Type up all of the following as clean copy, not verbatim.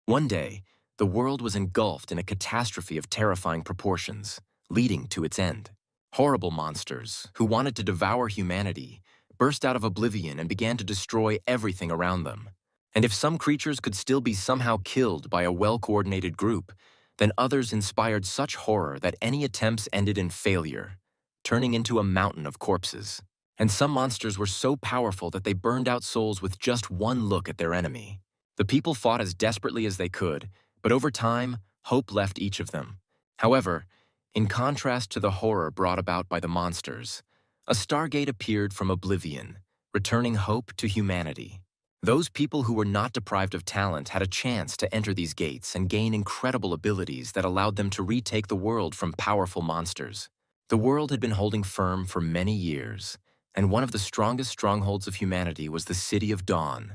One day, the world was engulfed in a catastrophe of terrifying proportions, leading to its end. Horrible monsters, who wanted to devour humanity, burst out of oblivion and began to destroy everything around them. And if some creatures could still be somehow killed by a well-coordinated group, then others inspired such horror that any attempts ended in failure, turning into a mountain of corpses. And some monsters were so powerful that they burned out souls with just one look at their enemy. The people fought as desperately as they could, but over time, hope left each of them. However, in contrast to the horror brought about by the monsters, a stargate appeared from oblivion, returning hope to humanity. Those people who were not deprived of talent had a chance to enter these gates and gain incredible abilities that allowed them to retake the world from powerful monsters. The world had been holding firm for many years, and one of the strongest strongholds of humanity was the City of Dawn,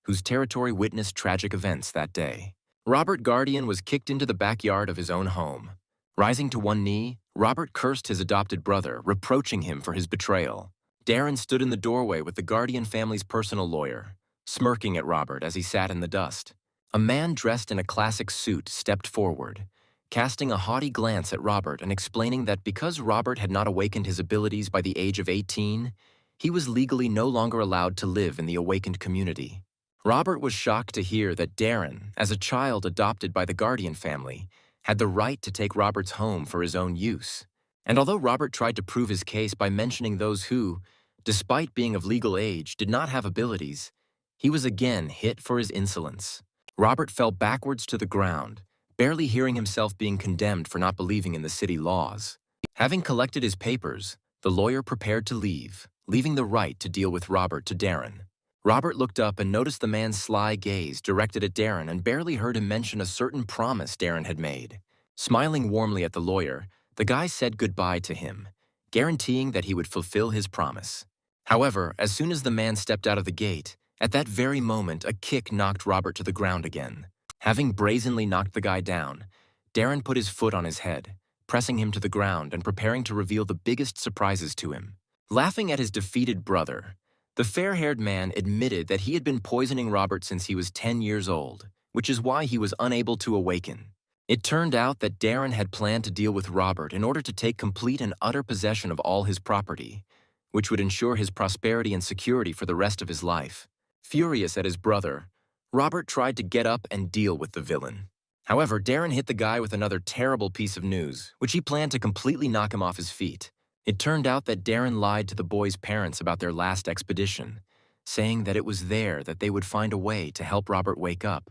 whose territory witnessed tragic events that day. Robert Guardian was kicked into the backyard of his own home. Rising to one knee, Robert cursed his adopted brother, reproaching him for his betrayal. Darren stood in the doorway with the Guardian family's personal lawyer, smirking at Robert as he sat in the dust. A man dressed in a classic suit stepped forward, casting a haughty glance at Robert and explaining that because Robert had not awakened his abilities by the age of 18, he was legally no longer allowed to live in the awakened community. Robert was shocked to hear that Darren, as a child adopted by the Guardian family, had the right to take Robert's home for his own use. And although Robert tried to prove his case by mentioning those who, despite being of legal age, did not have abilities, he was again hit for his insolence. Robert fell backwards to the ground, barely hearing himself being condemned for not believing in the city laws. Having collected his papers, the lawyer prepared to leave, leaving the right to deal with Robert to Darren. Robert looked up and noticed the man's sly gaze directed at Darren and barely heard him mention a certain promise Darren had made. Smiling warmly at the lawyer, the guy said goodbye to him, guaranteeing that he would fulfill his promise. However, as soon as the man stepped out of the gate, at that very moment, a kick knocked Robert to the ground again. Having brazenly knocked the guy down, Darren put his foot on his head, pressing him to the ground and preparing to reveal the biggest surprises to him. Laughing at his defeated brother, the fair-haired man admitted that he had been poisoning Robert since he was 10 years old, which is why he was unable to awaken. It turned out that Darren had planned to deal with Robert in order to take complete and utter possession of all his property, which would ensure his prosperity and security for the rest of his life. Furious at his brother, Robert tried to get up and deal with the villain. However, Darren hit the guy with another terrible piece of news, which he planned to completely knock him off his feet. It turned out that Darren lied to the boy's parents about their last expedition, saying that it was there that they would find a way to help Robert wake up.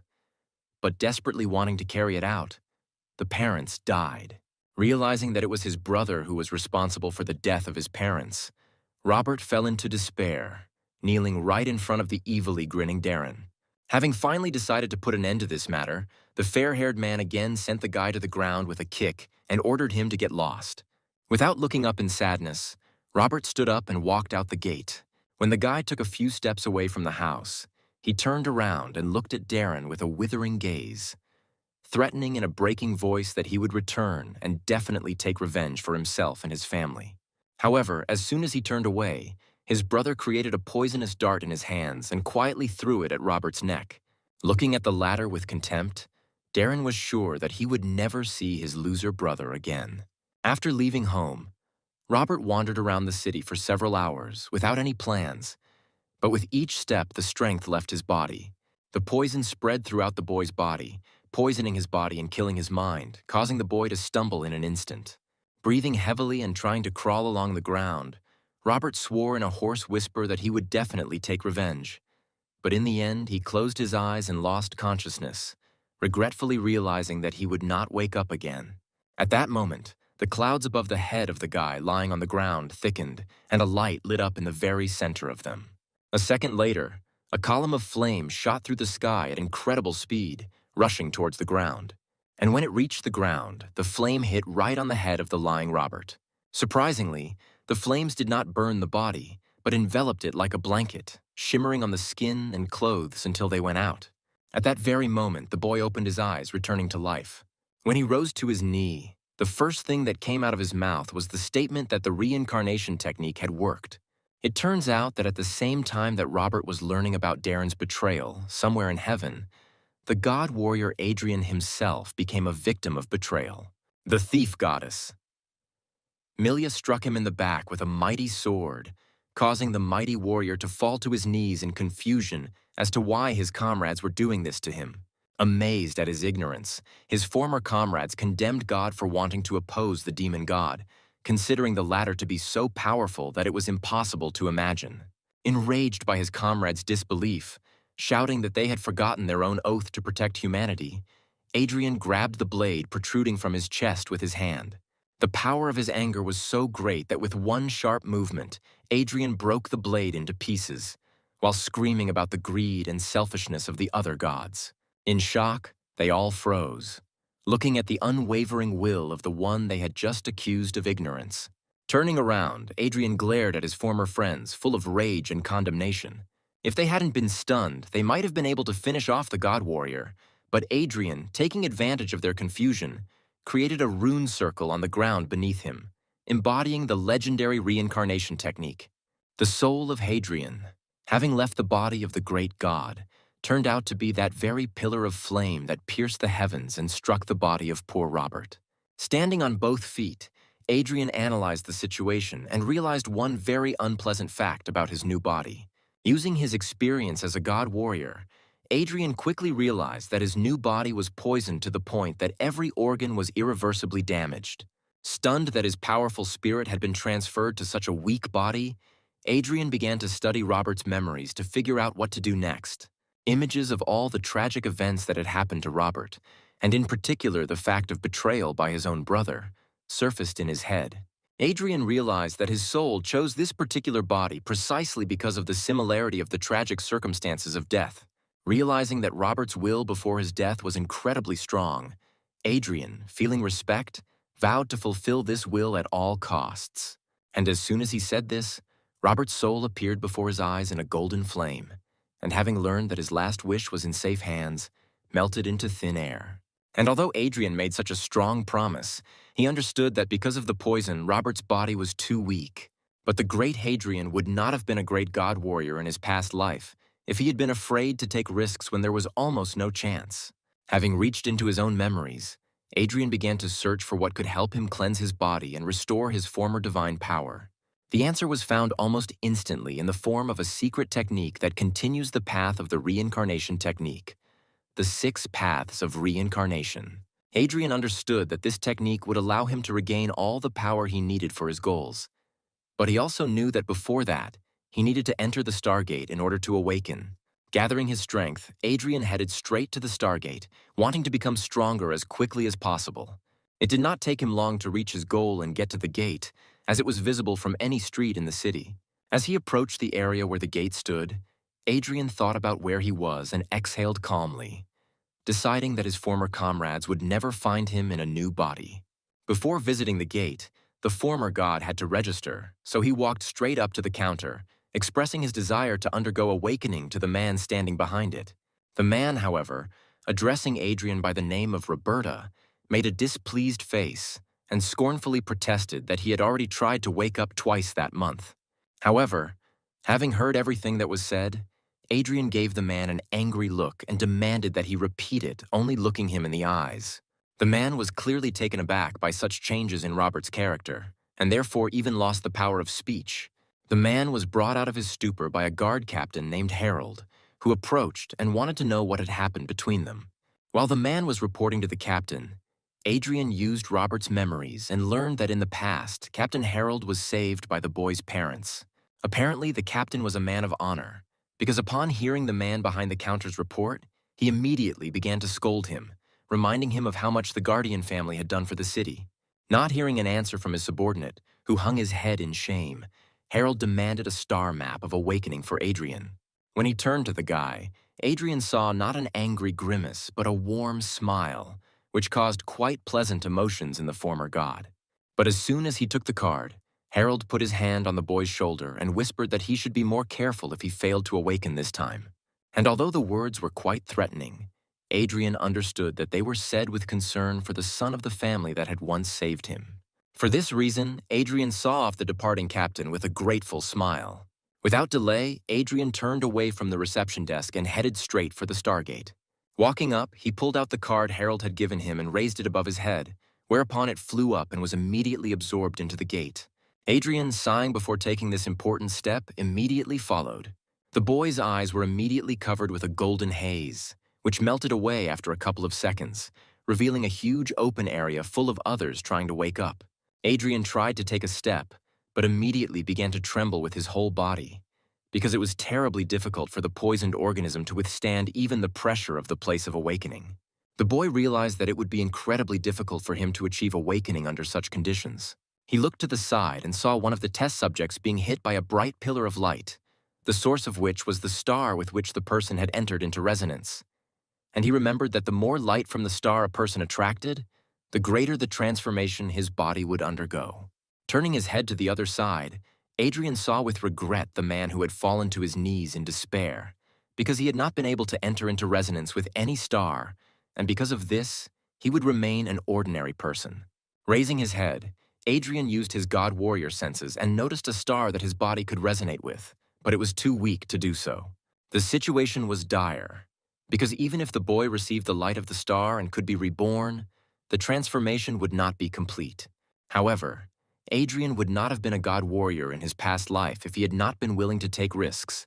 But desperately wanting to carry it out, the parents died. Realizing that it was his brother who was responsible for the death of his parents, Robert fell into despair, kneeling right in front of the evilly grinning Darren. Having finally decided to put an end to this matter, the fair-haired man again sent the guy to the ground with a kick and ordered him to get lost. Without looking up in sadness, Robert stood up and walked out the gate. When the guy took a few steps away from the house, he turned around and looked at Darren with a withering gaze, threatening in a breaking voice that he would return and definitely take revenge for himself and his family. However, as soon as he turned away, his brother created a poisonous dart in his hands and quietly threw it at Robert's neck. Looking at the latter with contempt, Darren was sure that he would never see his loser brother again. After leaving home, Robert wandered around the city for several hours without any plans, but with each step the strength left his body. The poison spread throughout the boy's body, poisoning his body and killing his mind, causing the boy to stumble in an instant. Breathing heavily and trying to crawl along the ground, Robert swore in a hoarse whisper that he would definitely take revenge. But in the end, he closed his eyes and lost consciousness, regretfully realizing that he would not wake up again. At that moment, the clouds above the head of the guy lying on the ground thickened, and a light lit up in the very center of them. A second later, a column of flame shot through the sky at incredible speed, rushing towards the ground. And when it reached the ground, the flame hit right on the head of the lying Robert. Surprisingly, the flames did not burn the body, but enveloped it like a blanket, shimmering on the skin and clothes until they went out. At that very moment, the boy opened his eyes, returning to life. When he rose to his knee, the first thing that came out of his mouth was the statement that the reincarnation technique had worked. It turns out that at the same time that Robert was learning about Darren's betrayal, somewhere in heaven, the god warrior Adrian himself became a victim of betrayal. The thief goddess. Milia struck him in the back with a mighty sword, causing the mighty warrior to fall to his knees in confusion as to why his comrades were doing this to him. Amazed at his ignorance, his former comrades condemned God for wanting to oppose the demon god, considering the latter to be so powerful that it was impossible to imagine. Enraged by his comrades' disbelief, shouting that they had forgotten their own oath to protect humanity, Adrian grabbed the blade protruding from his chest with his hand. The power of his anger was so great that with one sharp movement, Adrian broke the blade into pieces, while screaming about the greed and selfishness of the other gods. In shock, they all froze, looking at the unwavering will of the one they had just accused of ignorance. Turning around, Adrian glared at his former friends, full of rage and condemnation. If they hadn't been stunned, they might have been able to finish off the god warrior, but Adrian, taking advantage of their confusion, created a rune circle on the ground beneath him, embodying the legendary reincarnation technique. The soul of Hadrian, having left the body of the great god, turned out to be that very pillar of flame that pierced the heavens and struck the body of poor Robert. Standing on both feet, Adrian analyzed the situation and realized one very unpleasant fact about his new body. Using his experience as a god warrior, Adrian quickly realized that his new body was poisoned to the point that every organ was irreversibly damaged. Stunned that his powerful spirit had been transferred to such a weak body, Adrian began to study Robert's memories to figure out what to do next. Images of all the tragic events that had happened to Robert, and in particular the fact of betrayal by his own brother, surfaced in his head. Adrian realized that his soul chose this particular body precisely because of the similarity of the tragic circumstances of death. Realizing that Robert's will before his death was incredibly strong, Adrian, feeling respect, vowed to fulfill this will at all costs. And as soon as he said this, Robert's soul appeared before his eyes in a golden flame, and having learned that his last wish was in safe hands, melted into thin air. And although Adrian made such a strong promise, he understood that because of the poison, Robert's body was too weak. But the great Hadrian would not have been a great god warrior in his past life if he had been afraid to take risks when there was almost no chance. Having reached into his own memories, Adrian began to search for what could help him cleanse his body and restore his former divine power. The answer was found almost instantly in the form of a secret technique that continues the path of the reincarnation technique, the 6 paths of reincarnation. Adrian understood that this technique would allow him to regain all the power he needed for his goals. But he also knew that before that, he needed to enter the Stargate in order to awaken. Gathering his strength, Adrian headed straight to the Stargate, wanting to become stronger as quickly as possible. It did not take him long to reach his goal and get to the gate, as it was visible from any street in the city. As he approached the area where the gate stood, Adrian thought about where he was and exhaled calmly, deciding that his former comrades would never find him in a new body. Before visiting the gate, the former god had to register, so he walked straight up to the counter, expressing his desire to undergo awakening to the man standing behind it. The man, however, addressing Adrian by the name of Roberta, made a displeased face and scornfully protested that he had already tried to wake up twice that month. However, having heard everything that was said, Adrian gave the man an angry look and demanded that he repeat it, only looking him in the eyes. The man was clearly taken aback by such changes in Robert's character, and therefore even lost the power of speech. The man was brought out of his stupor by a guard captain named Harold, who approached and wanted to know what had happened between them. While the man was reporting to the captain, Adrian used Robert's memories and learned that in the past, Captain Harold was saved by the boy's parents. Apparently, the captain was a man of honor, because upon hearing the man behind the counter's report, he immediately began to scold him, reminding him of how much the Guardian family had done for the city. Not hearing an answer from his subordinate, who hung his head in shame, Harold demanded a star map of awakening for Adrian. When he turned to the guy, Adrian saw not an angry grimace, but a warm smile, which caused quite pleasant emotions in the former god. But as soon as he took the card, Harold put his hand on the boy's shoulder and whispered that he should be more careful if he failed to awaken this time. And although the words were quite threatening, Adrian understood that they were said with concern for the son of the family that had once saved him. For this reason, Adrian saw off the departing captain with a grateful smile. Without delay, Adrian turned away from the reception desk and headed straight for the Stargate. Walking up, he pulled out the card Harold had given him and raised it above his head, whereupon it flew up and was immediately absorbed into the gate. Adrian, sighing before taking this important step, immediately followed. The boy's eyes were immediately covered with a golden haze, which melted away after a couple of seconds, revealing a huge open area full of others trying to wake up. Adrian tried to take a step, but immediately began to tremble with his whole body, because it was terribly difficult for the poisoned organism to withstand even the pressure of the place of awakening. The boy realized that it would be incredibly difficult for him to achieve awakening under such conditions. He looked to the side and saw one of the test subjects being hit by a bright pillar of light, the source of which was the star with which the person had entered into resonance. And he remembered that the more light from the star a person attracted, the greater the transformation his body would undergo. Turning his head to the other side, Adrian saw with regret the man who had fallen to his knees in despair, because he had not been able to enter into resonance with any star, and because of this, he would remain an ordinary person. Raising his head, Adrian used his god warrior senses and noticed a star that his body could resonate with, but it was too weak to do so. The situation was dire, because even if the boy received the light of the star and could be reborn, the transformation would not be complete. However, Adrian would not have been a god warrior in his past life if he had not been willing to take risks,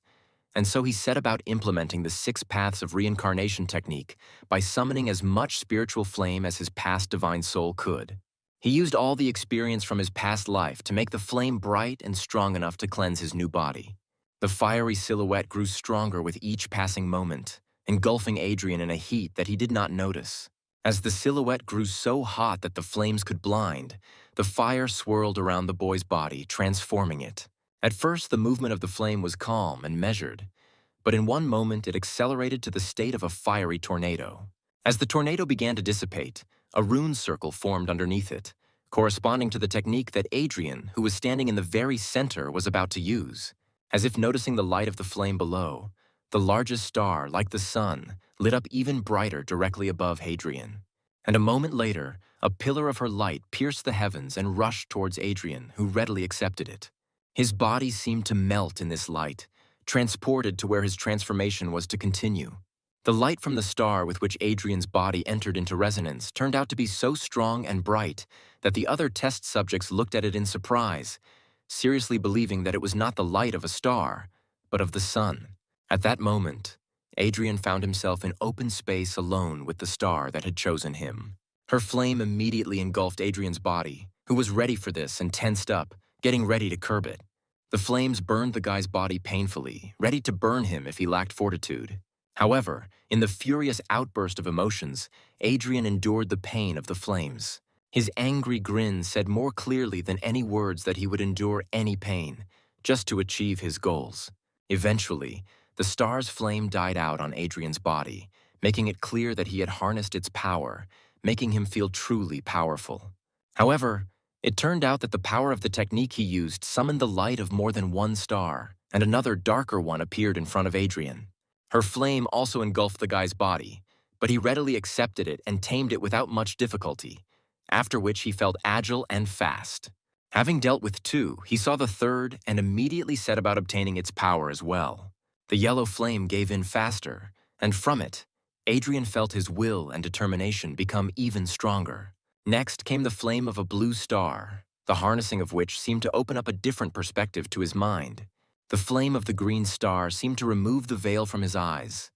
and so he set about implementing the 6 paths of reincarnation technique by summoning as much spiritual flame as his past divine soul could. He used all the experience from his past life to make the flame bright and strong enough to cleanse his new body. The fiery silhouette grew stronger with each passing moment, engulfing Adrian in a heat that he did not notice. As the silhouette grew so hot that the flames could blind, the fire swirled around the boy's body, transforming it. At first, the movement of the flame was calm and measured, but in one moment it accelerated to the state of a fiery tornado. As the tornado began to dissipate, a rune circle formed underneath it, corresponding to the technique that Adrian, who was standing in the very center, was about to use. As if noticing the light of the flame below, the largest star, like the sun, lit up even brighter directly above Adrian. And a moment later, a pillar of her light pierced the heavens and rushed towards Adrian, who readily accepted it. His body seemed to melt in this light, transported to where his transformation was to continue. The light from the star with which Adrian's body entered into resonance turned out to be so strong and bright that the other test subjects looked at it in surprise, seriously believing that it was not the light of a star, but of the sun. At that moment, Adrian found himself in open space alone with the star that had chosen him. Her flame immediately engulfed Adrian's body, who was ready for this and tensed up, getting ready to curb it. The flames burned the guy's body painfully, ready to burn him if he lacked fortitude. However, in the furious outburst of emotions, Adrian endured the pain of the flames. His angry grin said more clearly than any words that he would endure any pain, just to achieve his goals. Eventually, the star's flame died out on Adrian's body, making it clear that he had harnessed its power, making him feel truly powerful. However, it turned out that the power of the technique he used summoned the light of more than one star, and another darker one appeared in front of Adrian. Her flame also engulfed the guy's body, but he readily accepted it and tamed it without much difficulty, after which he felt agile and fast. Having dealt with 2, he saw the third and immediately set about obtaining its power as well. The yellow flame gave in faster, and from it, Adrian felt his will and determination become even stronger. Next came the flame of a blue star, the harnessing of which seemed to open up a different perspective to his mind. The flame of the green star seemed to remove the veil from his eyes,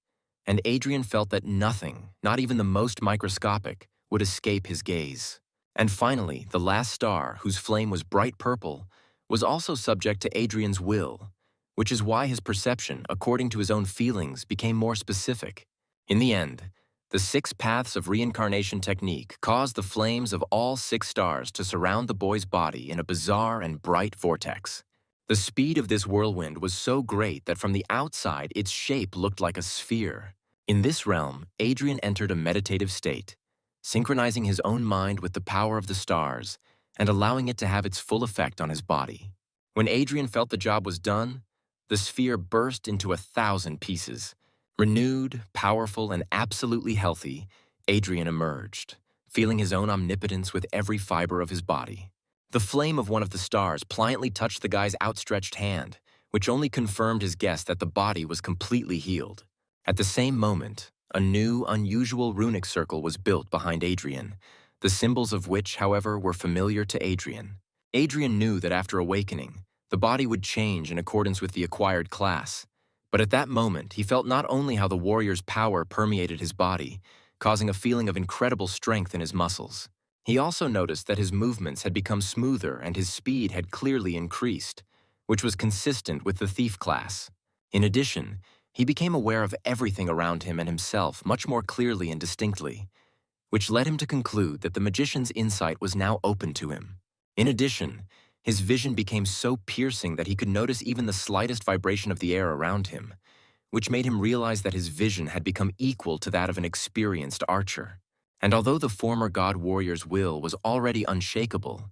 and Adrian felt that nothing, not even the most microscopic, would escape his gaze. And finally, the last star, whose flame was bright purple, was also subject to Adrian's will, which is why his perception, according to his own feelings, became more specific. In the end, the 6 paths of reincarnation technique caused the flames of all 6 stars to surround the boy's body in a bizarre and bright vortex. The speed of this whirlwind was so great that from the outside its shape looked like a sphere. In this realm, Adrian entered a meditative state, synchronizing his own mind with the power of the stars and allowing it to have its full effect on his body. When Adrian felt the job was done, the sphere burst into 1,000 pieces. Renewed, powerful, and absolutely healthy, Adrian emerged, feeling his own omnipotence with every fiber of his body. The flame of one of the stars pliantly touched the guy's outstretched hand, which only confirmed his guess that the body was completely healed. At the same moment, A new, unusual runic circle was built behind Adrian, the symbols of which, however, were familiar to Adrian. Adrian knew that after awakening, the body would change in accordance with the acquired class. But at that moment, he felt not only how the warrior's power permeated his body, causing a feeling of incredible strength in his muscles. He also noticed that his movements had become smoother and his speed had clearly increased, which was consistent with the thief class. In addition, he became aware of everything around him and himself much more clearly and distinctly, which led him to conclude that the magician's insight was now open to him. In addition, his vision became so piercing that he could notice even the slightest vibration of the air around him, which made him realize that his vision had become equal to that of an experienced archer. And although the former god warrior's will was already unshakable,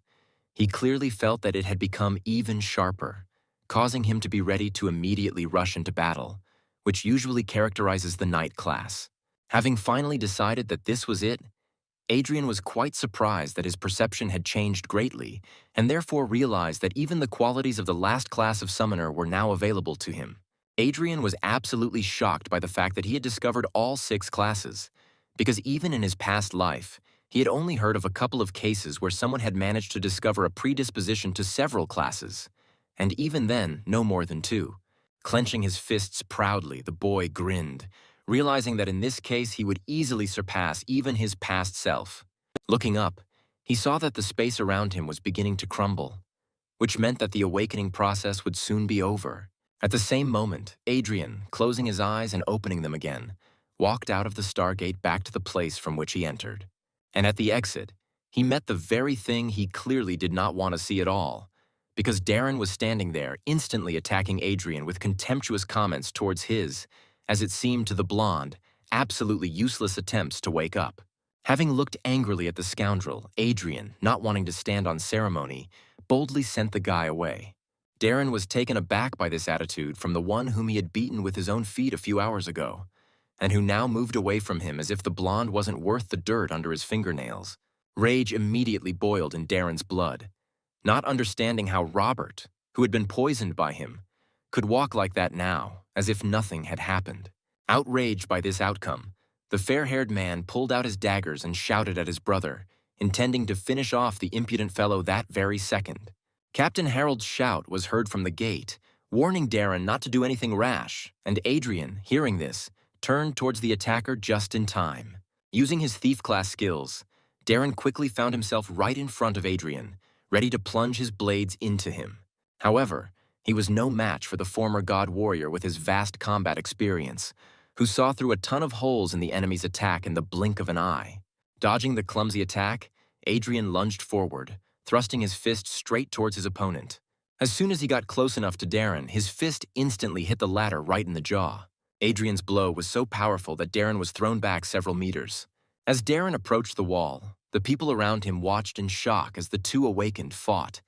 he clearly felt that it had become even sharper, causing him to be ready to immediately rush into battle, which usually characterizes the knight class. Having finally decided that this was it, Adrian was quite surprised that his perception had changed greatly, and therefore realized that even the qualities of the last class of summoner were now available to him. Adrian was absolutely shocked by the fact that he had discovered all 6 classes, because even in his past life, he had only heard of a couple of cases where someone had managed to discover a predisposition to several classes, and even then, no more than 2. Clenching his fists proudly, the boy grinned, realizing that in this case he would easily surpass even his past self. Looking up, he saw that the space around him was beginning to crumble, which meant that the awakening process would soon be over. At the same moment, Adrian, closing his eyes and opening them again, walked out of the Stargate back to the place from which he entered. And at the exit, he met the very thing he clearly did not want to see at all, because Darren was standing there, instantly attacking Adrian with contemptuous comments towards his, as it seemed to the blonde, absolutely useless attempts to wake up. Having looked angrily at the scoundrel, Adrian, not wanting to stand on ceremony, boldly sent the guy away. Darren was taken aback by this attitude from the one whom he had beaten with his own feet a few hours ago, and who now moved away from him as if the blonde wasn't worth the dirt under his fingernails. Rage immediately boiled in Darren's blood, not understanding how Robert, who had been poisoned by him, could walk like that now, as if nothing had happened. Outraged by this outcome, the fair-haired man pulled out his daggers and shouted at his brother, intending to finish off the impudent fellow that very second. Captain Harold's shout was heard from the gate, warning Darren not to do anything rash, and Adrian, hearing this, turned towards the attacker just in time. Using his thief-class skills, Darren quickly found himself right in front of Adrian, ready to plunge his blades into him. However, he was no match for the former god warrior with his vast combat experience, who saw through a ton of holes in the enemy's attack in the blink of an eye. Dodging the clumsy attack, Adrian lunged forward, thrusting his fist straight towards his opponent. As soon as he got close enough to Darren, his fist instantly hit the latter right in the jaw. Adrian's blow was so powerful that Darren was thrown back several meters. As Darren approached the wall, the people around him watched in shock as the two awakened fought,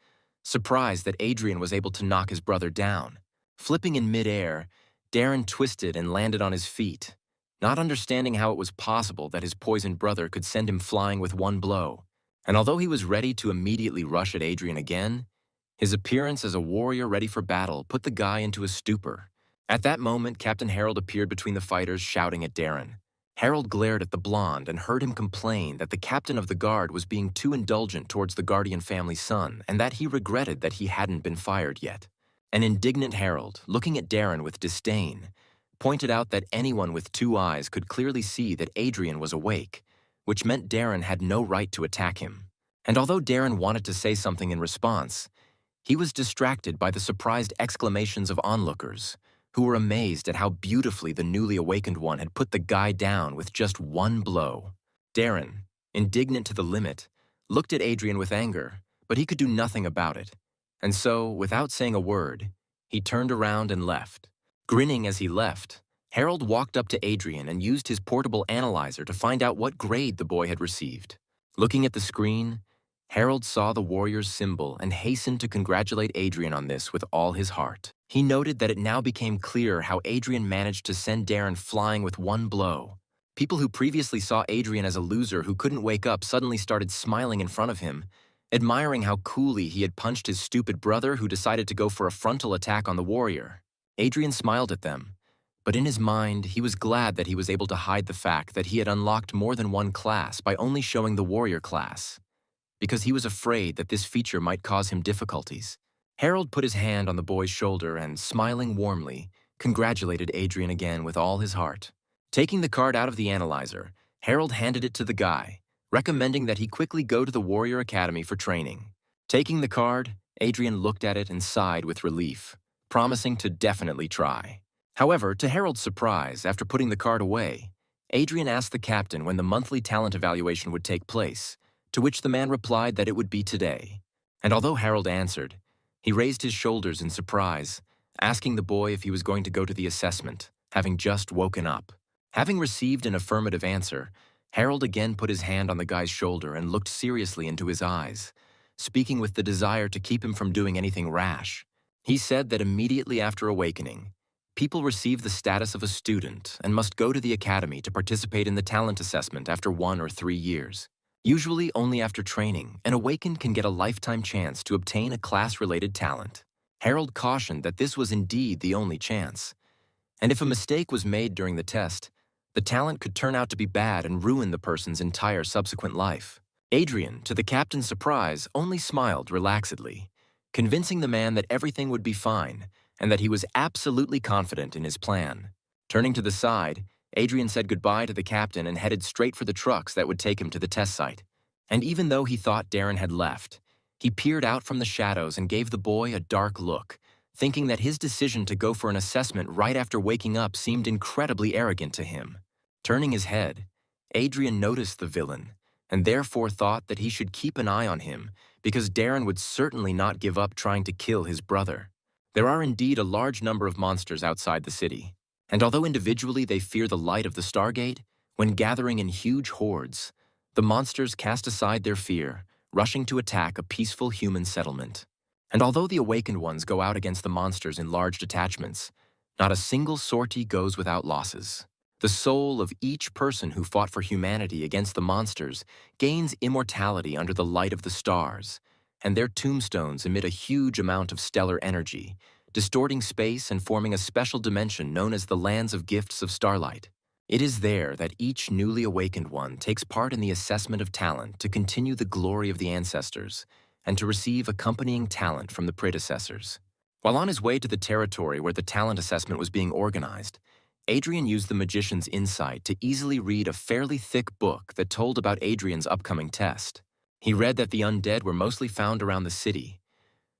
surprised that Adrian was able to knock his brother down. Flipping in mid-air, Darren twisted and landed on his feet, not understanding how it was possible that his poisoned brother could send him flying with one blow. And although he was ready to immediately rush at Adrian again, his appearance as a warrior ready for battle put the guy into a stupor. At that moment, Captain Harold appeared between the fighters, shouting at Darren. Harold glared at the blonde and heard him complain that the captain of the guard was being too indulgent towards the Guardian family's son and that he regretted that he hadn't been fired yet. An indignant Harold, looking at Darren with disdain, pointed out that anyone with 2 eyes could clearly see that Adrian was awake, which meant Darren had no right to attack him. And although Darren wanted to say something in response, he was distracted by the surprised exclamations of onlookers, who were amazed at how beautifully the newly awakened one had put the guy down with just one blow. Darren, indignant to the limit, looked at Adrian with anger, but he could do nothing about it. And so, without saying a word, he turned around and left. Grinning as he left, Harold walked up to Adrian and used his portable analyzer to find out what grade the boy had received. Looking at the screen, Harold saw the warrior's symbol and hastened to congratulate Adrian on this with all his heart. He noted that it now became clear how Adrian managed to send Darren flying with one blow. People who previously saw Adrian as a loser who couldn't wake up suddenly started smiling in front of him, admiring how coolly he had punched his stupid brother who decided to go for a frontal attack on the warrior. Adrian smiled at them, But in his mind, he was glad that he was able to hide the fact that he had unlocked more than one class by only showing the warrior class, because he was afraid that this feature might cause him difficulties. Harold put his hand on the boy's shoulder and, smiling warmly, congratulated Adrian again with all his heart. Taking the card out of the analyzer, Harold handed it to the guy, recommending that he quickly go to the Warrior Academy for training. Taking the card, Adrian looked at it and sighed with relief, promising to definitely try. However, to Harold's surprise, after putting the card away, Adrian asked the captain when the monthly talent evaluation would take place, to which the man replied that it would be today. And although Harold answered, he raised his shoulders in surprise, asking the boy if he was going to go to the assessment, having just woken up. Having received an affirmative answer, Harold again put his hand on the guy's shoulder and looked seriously into his eyes, speaking with the desire to keep him from doing anything rash. He said that immediately after awakening, people receive the status of a student and must go to the academy to participate in the talent assessment after 1 or 3 years. Usually only after training, an awakened can get a lifetime chance to obtain a class-related talent. Harold cautioned that this was indeed the only chance, and if a mistake was made during the test, the talent could turn out to be bad and ruin the person's entire subsequent life. Adrian, to the captain's surprise, only smiled relaxedly, convincing the man that everything would be fine and that he was absolutely confident in his plan. Turning to the side, Adrian said goodbye to the captain and headed straight for the trucks that would take him to the test site. And even though he thought Darren had left, he peered out from the shadows and gave the boy a dark look, thinking that his decision to go for an assessment right after waking up seemed incredibly arrogant to him. Turning his head, Adrian noticed the villain, and therefore thought that he should keep an eye on him because Darren would certainly not give up trying to kill his brother. There are indeed a large number of monsters outside the city, and although individually they fear the light of the Stargate, when gathering in huge hordes, the monsters cast aside their fear, rushing to attack a peaceful human settlement. And although the awakened ones go out against the monsters in large detachments, not a single sortie goes without losses. The soul of each person who fought for humanity against the monsters gains immortality under the light of the stars, and their tombstones emit a huge amount of stellar energy, distorting space and forming a special dimension known as the Lands of Gifts of Starlight. It is there that each newly awakened one takes part in the assessment of talent to continue the glory of the ancestors and to receive accompanying talent from the predecessors. While on his way to the territory where the talent assessment was being organized, Adrian used the magician's insight to easily read a fairly thick book that told about Adrian's upcoming test. He read that the undead were mostly found around the city,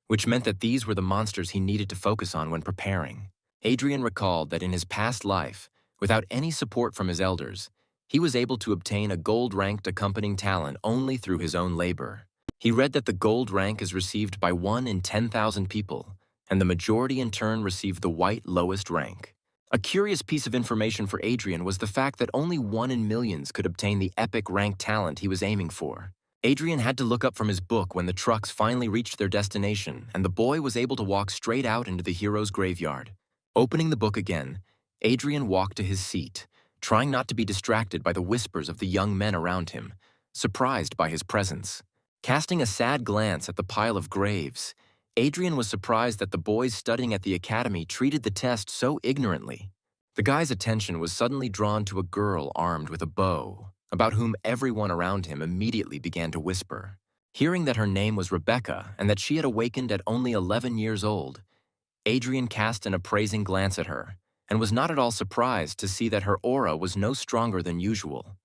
which meant that these were the monsters he needed to focus on when preparing. Adrian recalled that in his past life, without any support from his elders, he was able to obtain a gold-ranked accompanying talent only through his own labor. He read that the gold rank is received by 1 in 10,000 people, and the majority in turn receive the white lowest rank. A curious piece of information for Adrian was the fact that only 1 in millions could obtain the epic rank talent he was aiming for. Adrian had to look up from his book when the trucks finally reached their destination, and the boy was able to walk straight out into the hero's graveyard. Opening the book again, Adrian walked to his seat, trying not to be distracted by the whispers of the young men around him, surprised by his presence. Casting a sad glance at the pile of graves, Adrian was surprised that the boys studying at the academy treated the test so ignorantly. The guy's attention was suddenly drawn to a girl armed with a bow, about whom everyone around him immediately began to whisper. Hearing that her name was Rebecca and that she had awakened at only 11 years old, Adrian cast an appraising glance at her and was not at all surprised to see that her aura was no stronger than usual,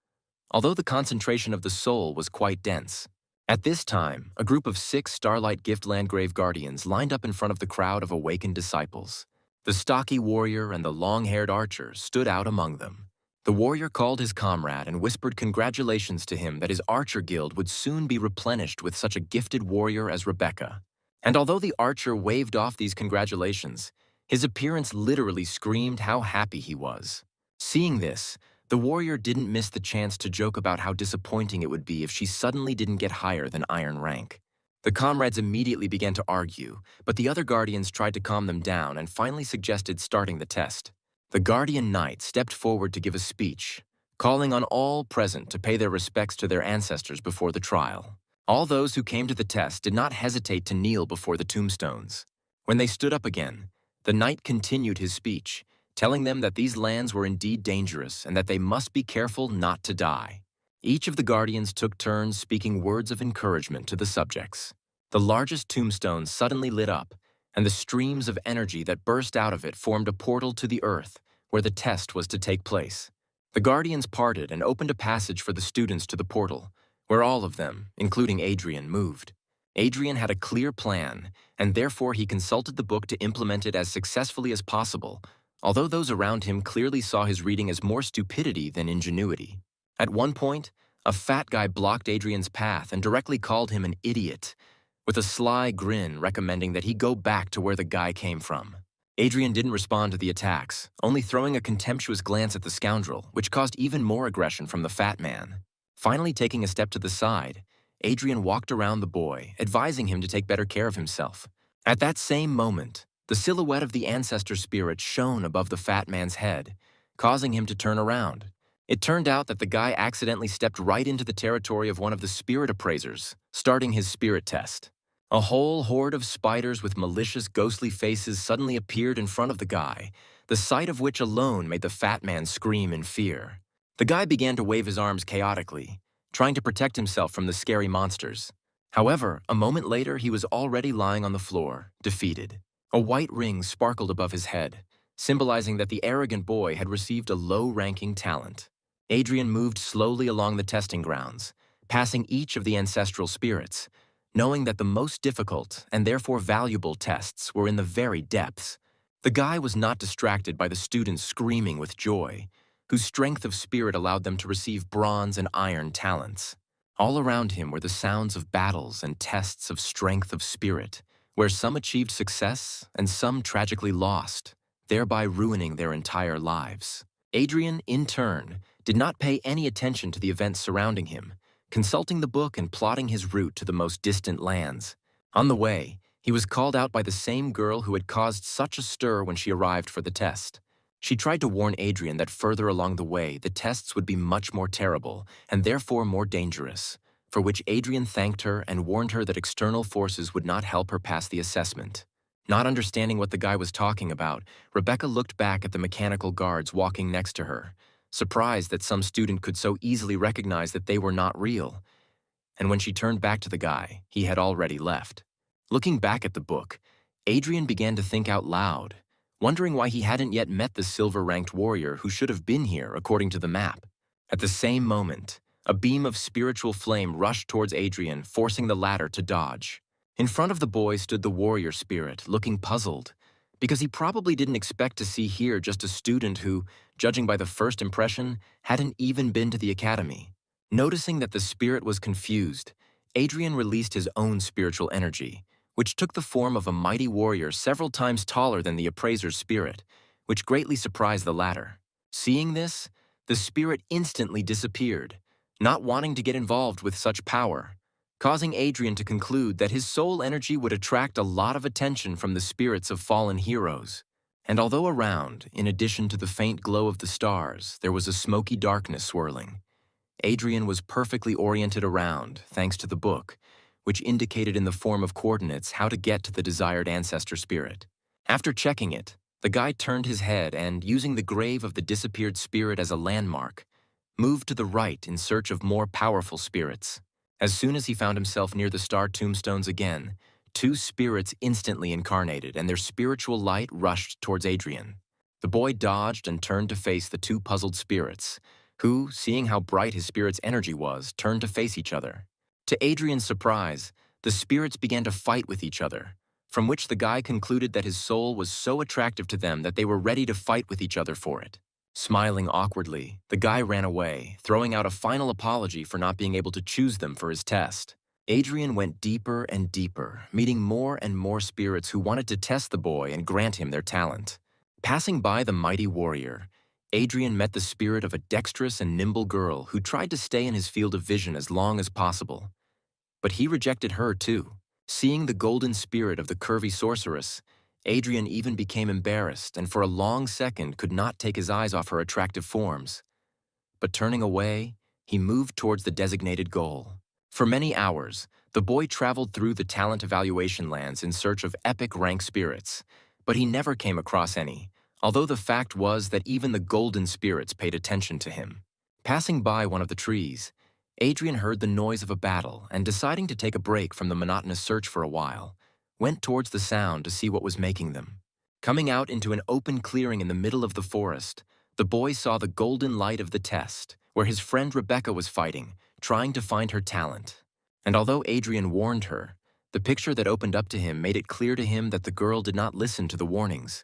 although the concentration of the soul was quite dense. At this time, a group of 6 Starlight Gift Landgrave Guardians lined up in front of the crowd of awakened disciples. The stocky warrior and the long-haired archer stood out among them. The warrior called his comrade and whispered congratulations to him that his archer guild would soon be replenished with such a gifted warrior as Rebecca. And although the archer waved off these congratulations, his appearance literally screamed how happy he was. Seeing this, the warrior didn't miss the chance to joke about how disappointing it would be if she suddenly didn't get higher than Iron Rank. The comrades immediately began to argue, but the other guardians tried to calm them down and finally suggested starting the test. The guardian knight stepped forward to give a speech, calling on all present to pay their respects to their ancestors before the trial. All those who came to the test did not hesitate to kneel before the tombstones. When they stood up again, the knight continued his speech, telling them that these lands were indeed dangerous and that they must be careful not to die. Each of the guardians took turns speaking words of encouragement to the subjects. The largest tombstone suddenly lit up, and the streams of energy that burst out of it formed a portal to the earth, where the test was to take place. The guardians parted and opened a passage for the students to the portal, where all of them, including Adrian, moved. Adrian had a clear plan, and therefore he consulted the book to implement it as successfully as possible, although those around him clearly saw his reading as more stupidity than ingenuity. At one point, a fat guy blocked Adrian's path and directly called him an idiot, with a sly grin recommending that he go back to where the guy came from. Adrian didn't respond to the attacks, only throwing a contemptuous glance at the scoundrel, which caused even more aggression from the fat man. Finally taking a step to the side, Adrian walked around the boy, advising him to take better care of himself. At that same moment, the silhouette of the ancestor spirit shone above the fat man's head, causing him to turn around. It turned out that the guy accidentally stepped right into the territory of one of the spirit appraisers, starting his spirit test. A whole horde of spiders with malicious, ghostly faces suddenly appeared in front of the guy, the sight of which alone made the fat man scream in fear. The guy began to wave his arms chaotically, trying to protect himself from the scary monsters. However, a moment later, he was already lying on the floor, defeated. A white ring sparkled above his head, symbolizing that the arrogant boy had received a low-ranking talent. Adrian moved slowly along the testing grounds, passing each of the ancestral spirits, knowing that the most difficult and therefore valuable tests were in the very depths. The guy was not distracted by the students screaming with joy, whose strength of spirit allowed them to receive bronze and iron talents. All around him were the sounds of battles and tests of strength of spirit, where some achieved success and some tragically lost, thereby ruining their entire lives. Adrian, in turn, did not pay any attention to the events surrounding him, consulting the book and plotting his route to the most distant lands. On the way, he was called out by the same girl who had caused such a stir when she arrived for the test. She tried to warn Adrian that further along the way, the tests would be much more terrible and therefore more dangerous, for which Adrian thanked her and warned her that external forces would not help her pass the assessment. Not understanding what the guy was talking about, Rebecca looked back at the mechanical guards walking next to her, surprised that some student could so easily recognize that they were not real. And when she turned back to the guy, he had already left. Looking back at the book, Adrian began to think out loud, wondering why he hadn't yet met the silver-ranked warrior who should have been here according to the map. At the same moment, a beam of spiritual flame rushed towards Adrian, forcing the latter to dodge. In front of the boy stood the warrior spirit, looking puzzled, because he probably didn't expect to see here just a student who, judging by the first impression, hadn't even been to the academy. Noticing that the spirit was confused, Adrian released his own spiritual energy, which took the form of a mighty warrior several times taller than the appraiser's spirit, which greatly surprised the latter. Seeing this, the spirit instantly disappeared, not wanting to get involved with such power, causing Adrian to conclude that his soul energy would attract a lot of attention from the spirits of fallen heroes. And although around, in addition to the faint glow of the stars, there was a smoky darkness swirling, Adrian was perfectly oriented around, thanks to the book, which indicated in the form of coordinates how to get to the desired ancestor spirit. After checking it, the guy turned his head and, using the grave of the disappeared spirit as a landmark, moved to the right in search of more powerful spirits. As soon as he found himself near the star tombstones again, two spirits instantly incarnated and their spiritual light rushed towards Adrian. The boy dodged and turned to face the two puzzled spirits, who, seeing how bright his spirit's energy was, turned to face each other. To Adrian's surprise, the spirits began to fight with each other, from which the guy concluded that his soul was so attractive to them that they were ready to fight with each other for it. Smiling awkwardly, the guy ran away, throwing out a final apology for not being able to choose them for his test. Adrian went deeper and deeper, meeting more and more spirits who wanted to test the boy and grant him their talent. Passing by the mighty warrior, Adrian met the spirit of a dexterous and nimble girl who tried to stay in his field of vision as long as possible. But he rejected her too. Seeing the golden spirit of the curvy sorceress, Adrian even became embarrassed and for a long second could not take his eyes off her attractive forms. But turning away, he moved towards the designated goal. For many hours, the boy traveled through the talent evaluation lands in search of epic rank spirits, but he never came across any, although the fact was that even the golden spirits paid attention to him. Passing by one of the trees, Adrian heard the noise of a battle and, deciding to take a break from the monotonous search for a while, went towards the sound to see what was making them. Coming out into an open clearing in the middle of the forest, the boy saw the golden light of the test, where his friend Rebecca was fighting, trying to find her talent. And although Adrian warned her, the picture that opened up to him made it clear to him that the girl did not listen to the warnings,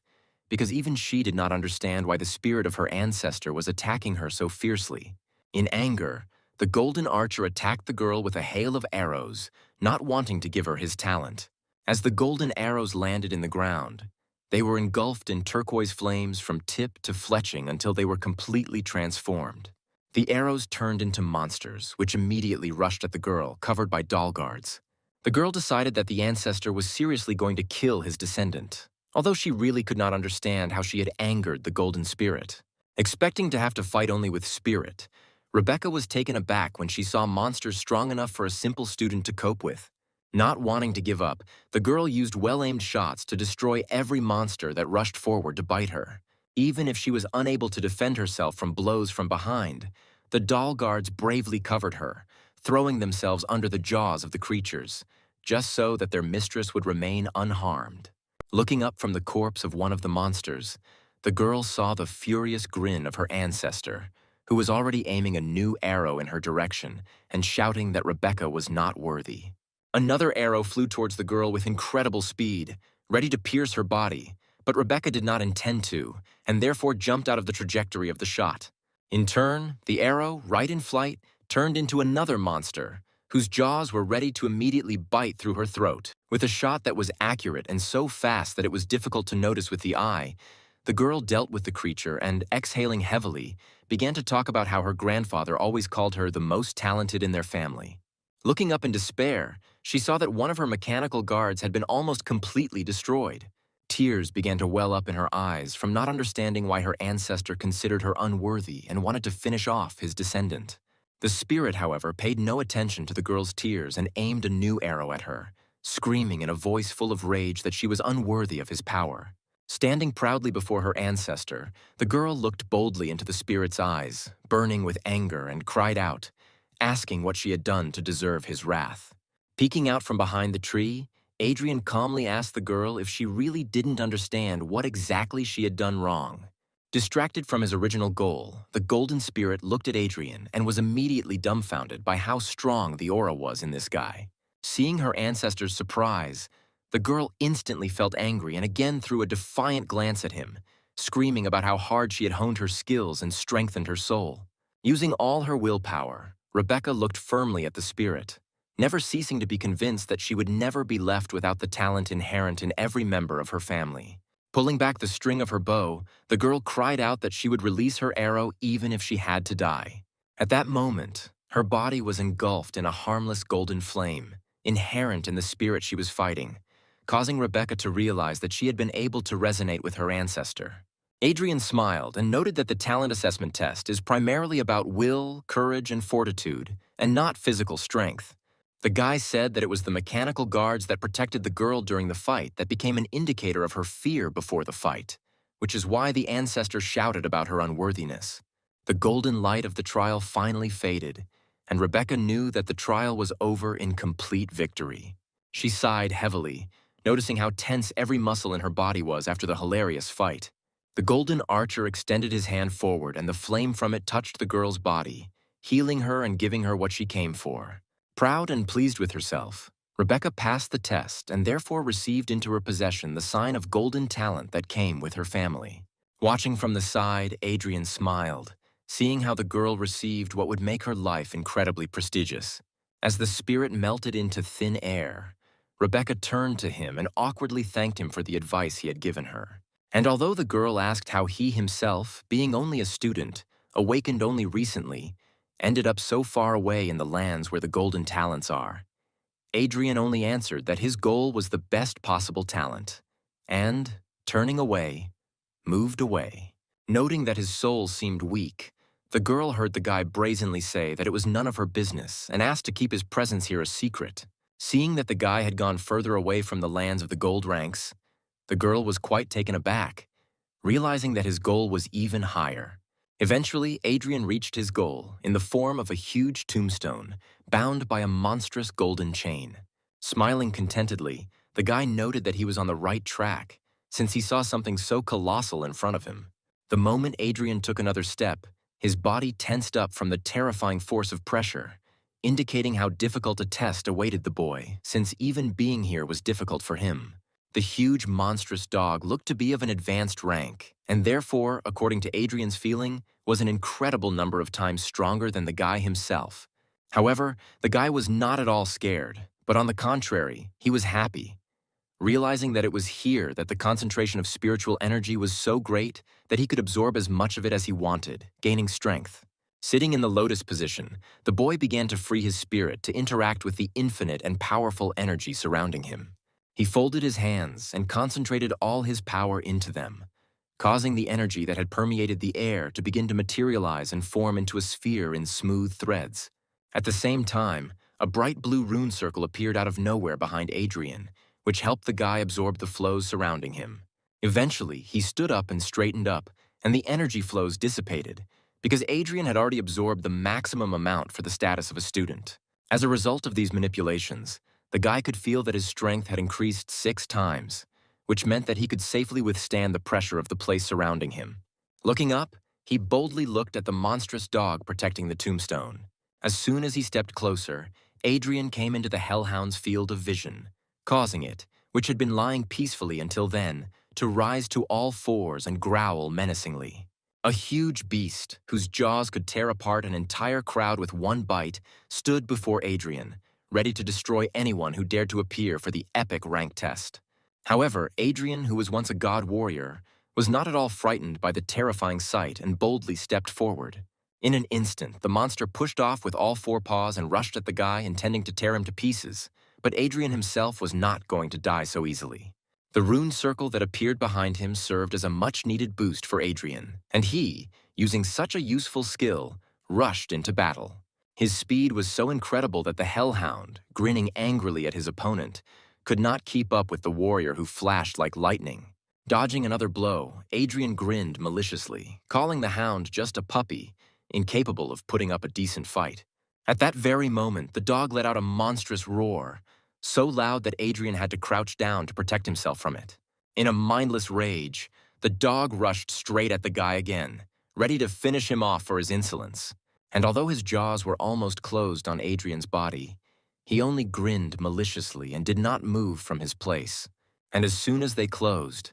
because even she did not understand why the spirit of her ancestor was attacking her so fiercely. In anger, the golden archer attacked the girl with a hail of arrows, not wanting to give her his talent. As the golden arrows landed in the ground, they were engulfed in turquoise flames from tip to fletching until they were completely transformed. The arrows turned into monsters, which immediately rushed at the girl, covered by doll guards. The girl decided that the ancestor was seriously going to kill his descendant, although she really could not understand how she had angered the golden spirit. Expecting to have to fight only with spirit, Rebecca was taken aback when she saw monsters strong enough for a simple student to cope with. Not wanting to give up, the girl used well-aimed shots to destroy every monster that rushed forward to bite her. Even if she was unable to defend herself from blows from behind, the doll guards bravely covered her, throwing themselves under the jaws of the creatures, just so that their mistress would remain unharmed. Looking up from the corpse of one of the monsters, the girl saw the furious grin of her ancestor, who was already aiming a new arrow in her direction and shouting that Rebecca was not worthy. Another arrow flew towards the girl with incredible speed, ready to pierce her body, but Rebecca did not intend to, and therefore jumped out of the trajectory of the shot. In turn, the arrow, right in flight, turned into another monster, whose jaws were ready to immediately bite through her throat. With a shot that was accurate and so fast that it was difficult to notice with the eye, the girl dealt with the creature and, exhaling heavily, began to talk about how her grandfather always called her the most talented in their family. Looking up in despair, she saw that one of her mechanical guards had been almost completely destroyed. Tears began to well up in her eyes from not understanding why her ancestor considered her unworthy and wanted to finish off his descendant. The spirit, however, paid no attention to the girl's tears and aimed a new arrow at her, screaming in a voice full of rage that she was unworthy of his power. Standing proudly before her ancestor, the girl looked boldly into the spirit's eyes, burning with anger, and cried out, asking what she had done to deserve his wrath. Peeking out from behind the tree, Adrian calmly asked the girl if she really didn't understand what exactly she had done wrong. Distracted from his original goal, the golden spirit looked at Adrian and was immediately dumbfounded by how strong the aura was in this guy. Seeing her ancestor's surprise, the girl instantly felt angry and again threw a defiant glance at him, screaming about how hard she had honed her skills and strengthened her soul. Using all her willpower, Rebecca looked firmly at the spirit, never ceasing to be convinced that she would never be left without the talent inherent in every member of her family. Pulling back the string of her bow, the girl cried out that she would release her arrow even if she had to die. At that moment, her body was engulfed in a harmless golden flame, inherent in the spirit she was fighting, causing Rebecca to realize that she had been able to resonate with her ancestor. Adrian smiled and noted that the talent assessment test is primarily about will, courage, and fortitude, and not physical strength. The guy said that it was the mechanical guards that protected the girl during the fight that became an indicator of her fear before the fight, which is why the ancestor shouted about her unworthiness. The golden light of the trial finally faded, and Rebecca knew that the trial was over in complete victory. She sighed heavily, noticing how tense every muscle in her body was after the hilarious fight. The golden archer extended his hand forward, and the flame from it touched the girl's body, healing her and giving her what she came for. Proud and pleased with herself, Rebecca passed the test and therefore received into her possession the sign of golden talent that came with her family. Watching from the side, Adrian smiled, seeing how the girl received what would make her life incredibly prestigious. As the spirit melted into thin air, Rebecca turned to him and awkwardly thanked him for the advice he had given her. And although the girl asked how he himself, being only a student, awakened only recently, ended up so far away in the lands where the golden talents are, Adrian only answered that his goal was the best possible talent, and, turning away, moved away. Noting that his soul seemed weak, the girl heard the guy brazenly say that it was none of her business and asked to keep his presence here a secret. Seeing that the guy had gone further away from the lands of the gold ranks, the girl was quite taken aback, realizing that his goal was even higher. Eventually, Adrian reached his goal in the form of a huge tombstone, bound by a monstrous golden chain. Smiling contentedly, the guy noted that he was on the right track, since he saw something so colossal in front of him. The moment Adrian took another step, his body tensed up from the terrifying force of pressure, indicating how difficult a test awaited the boy, since even being here was difficult for him. The huge, monstrous dog looked to be of an advanced rank, and therefore, according to Adrian's feeling, was an incredible number of times stronger than the guy himself. However, the guy was not at all scared, but on the contrary, he was happy, realizing that it was here that the concentration of spiritual energy was so great that he could absorb as much of it as he wanted, gaining strength. Sitting in the lotus position, the boy began to free his spirit to interact with the infinite and powerful energy surrounding him. He folded his hands and concentrated all his power into them, causing the energy that had permeated the air to begin to materialize and form into a sphere in smooth threads. At the same time, a bright blue rune circle appeared out of nowhere behind Adrian, which helped the guy absorb the flows surrounding him. Eventually, he stood up and straightened up, and the energy flows dissipated, because Adrian had already absorbed the maximum amount for the status of a student. As a result of these manipulations, the guy could feel that his strength had increased 6 times, which meant that he could safely withstand the pressure of the place surrounding him. Looking up, he boldly looked at the monstrous dog protecting the tombstone. As soon as he stepped closer, Adrian came into the Hellhound's field of vision, causing it, which had been lying peacefully until then, to rise to all fours and growl menacingly. A huge beast, whose jaws could tear apart an entire crowd with one bite, stood before Adrian, ready to destroy anyone who dared to appear for the epic rank test. However, Adrian, who was once a god warrior, was not at all frightened by the terrifying sight and boldly stepped forward. In an instant, the monster pushed off with all 4 paws and rushed at the guy, intending to tear him to pieces, but Adrian himself was not going to die so easily. The rune circle that appeared behind him served as a much-needed boost for Adrian, and he, using such a useful skill, rushed into battle. His speed was so incredible that the Hellhound, grinning angrily at his opponent, could not keep up with the warrior who flashed like lightning. Dodging another blow, Adrian grinned maliciously, calling the hound just a puppy, incapable of putting up a decent fight. At that very moment, the dog let out a monstrous roar, so loud that Adrian had to crouch down to protect himself from it. In a mindless rage, the dog rushed straight at the guy again, ready to finish him off for his insolence. And although his jaws were almost closed on Adrian's body, he only grinned maliciously and did not move from his place. And as soon as they closed,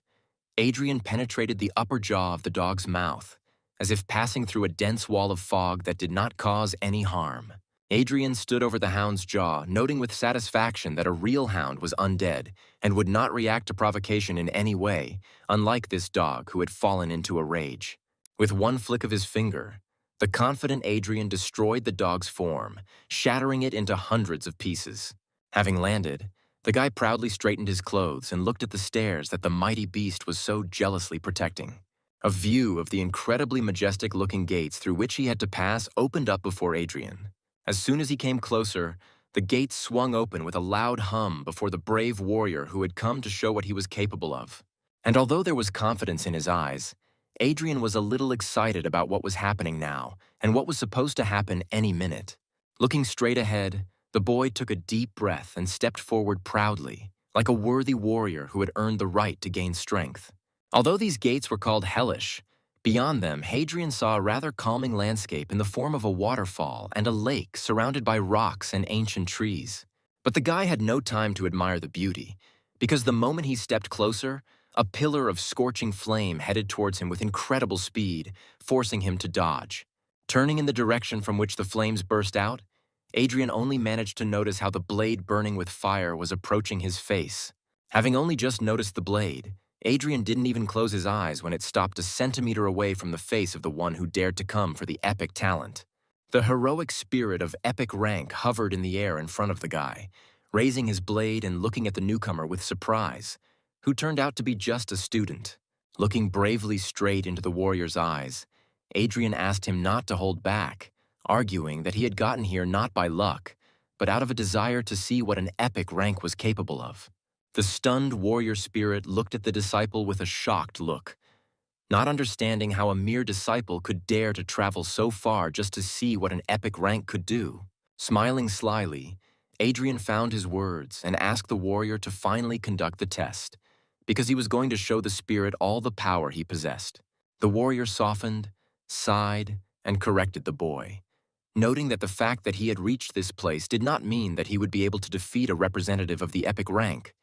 Adrian penetrated the upper jaw of the dog's mouth, as if passing through a dense wall of fog that did not cause any harm. Adrian stood over the hound's jaw, noting with satisfaction that a real hound was undead and would not react to provocation in any way, unlike this dog who had fallen into a rage. With one flick of his finger, the confident Adrian destroyed the dog's form, shattering it into hundreds of pieces. Having landed, the guy proudly straightened his clothes and looked at the stairs that the mighty beast was so jealously protecting. A view of the incredibly majestic-looking gates through which he had to pass opened up before Adrian. As soon as he came closer, the gates swung open with a loud hum before the brave warrior who had come to show what he was capable of. And although there was confidence in his eyes, Adrian was a little excited about what was happening now and what was supposed to happen any minute. Looking straight ahead, the boy took a deep breath and stepped forward proudly, like a worthy warrior who had earned the right to gain strength. Although these gates were called hellish, beyond them, Hadrian saw a rather calming landscape in the form of a waterfall and a lake surrounded by rocks and ancient trees. But the guy had no time to admire the beauty, because the moment he stepped closer, a pillar of scorching flame headed towards him with incredible speed, forcing him to dodge. Turning in the direction from which the flames burst out, Adrian only managed to notice how the blade burning with fire was approaching his face. Having only just noticed the blade, Adrian didn't even close his eyes when it stopped a centimeter away from the face of the one who dared to come for the epic talent. The heroic spirit of epic rank hovered in the air in front of the guy, raising his blade and looking at the newcomer with surprise, who turned out to be just a student. Looking bravely straight into the warrior's eyes, Adrian asked him not to hold back, arguing that he had gotten here not by luck, but out of a desire to see what an epic rank was capable of. The stunned warrior spirit looked at the disciple with a shocked look, not understanding how a mere disciple could dare to travel so far just to see what an epic rank could do. Smiling slyly, Adrian found his words and asked the warrior to finally conduct the test, because he was going to show the spirit all the power he possessed. The warrior softened, sighed, and corrected the boy, noting that the fact that he had reached this place did not mean that he would be able to defeat a representative of the epic rank.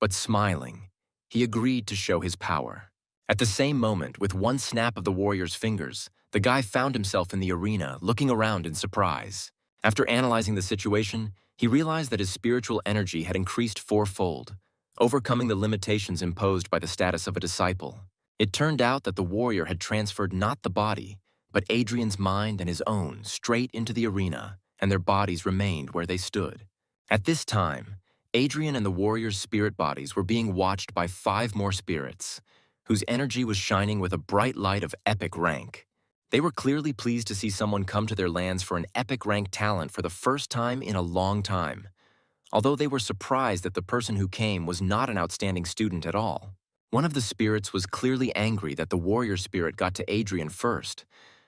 But smiling, he agreed to show his power. At the same moment, with one snap of the warrior's fingers, the guy found himself in the arena, looking around in surprise. After analyzing the situation, he realized that his spiritual energy had increased fourfold, overcoming the limitations imposed by the status of a disciple. It turned out that the warrior had transferred not the body, but Adrian's mind and his own straight into the arena, and their bodies remained where they stood. At this time, Adrian and the warrior's spirit bodies were being watched by 5 more spirits, whose energy was shining with a bright light of epic rank. They were clearly pleased to see someone come to their lands for an epic rank talent for the first time in a long time, although they were surprised that the person who came was not an outstanding student at all. One of the spirits was clearly angry that the warrior spirit got to Adrian first,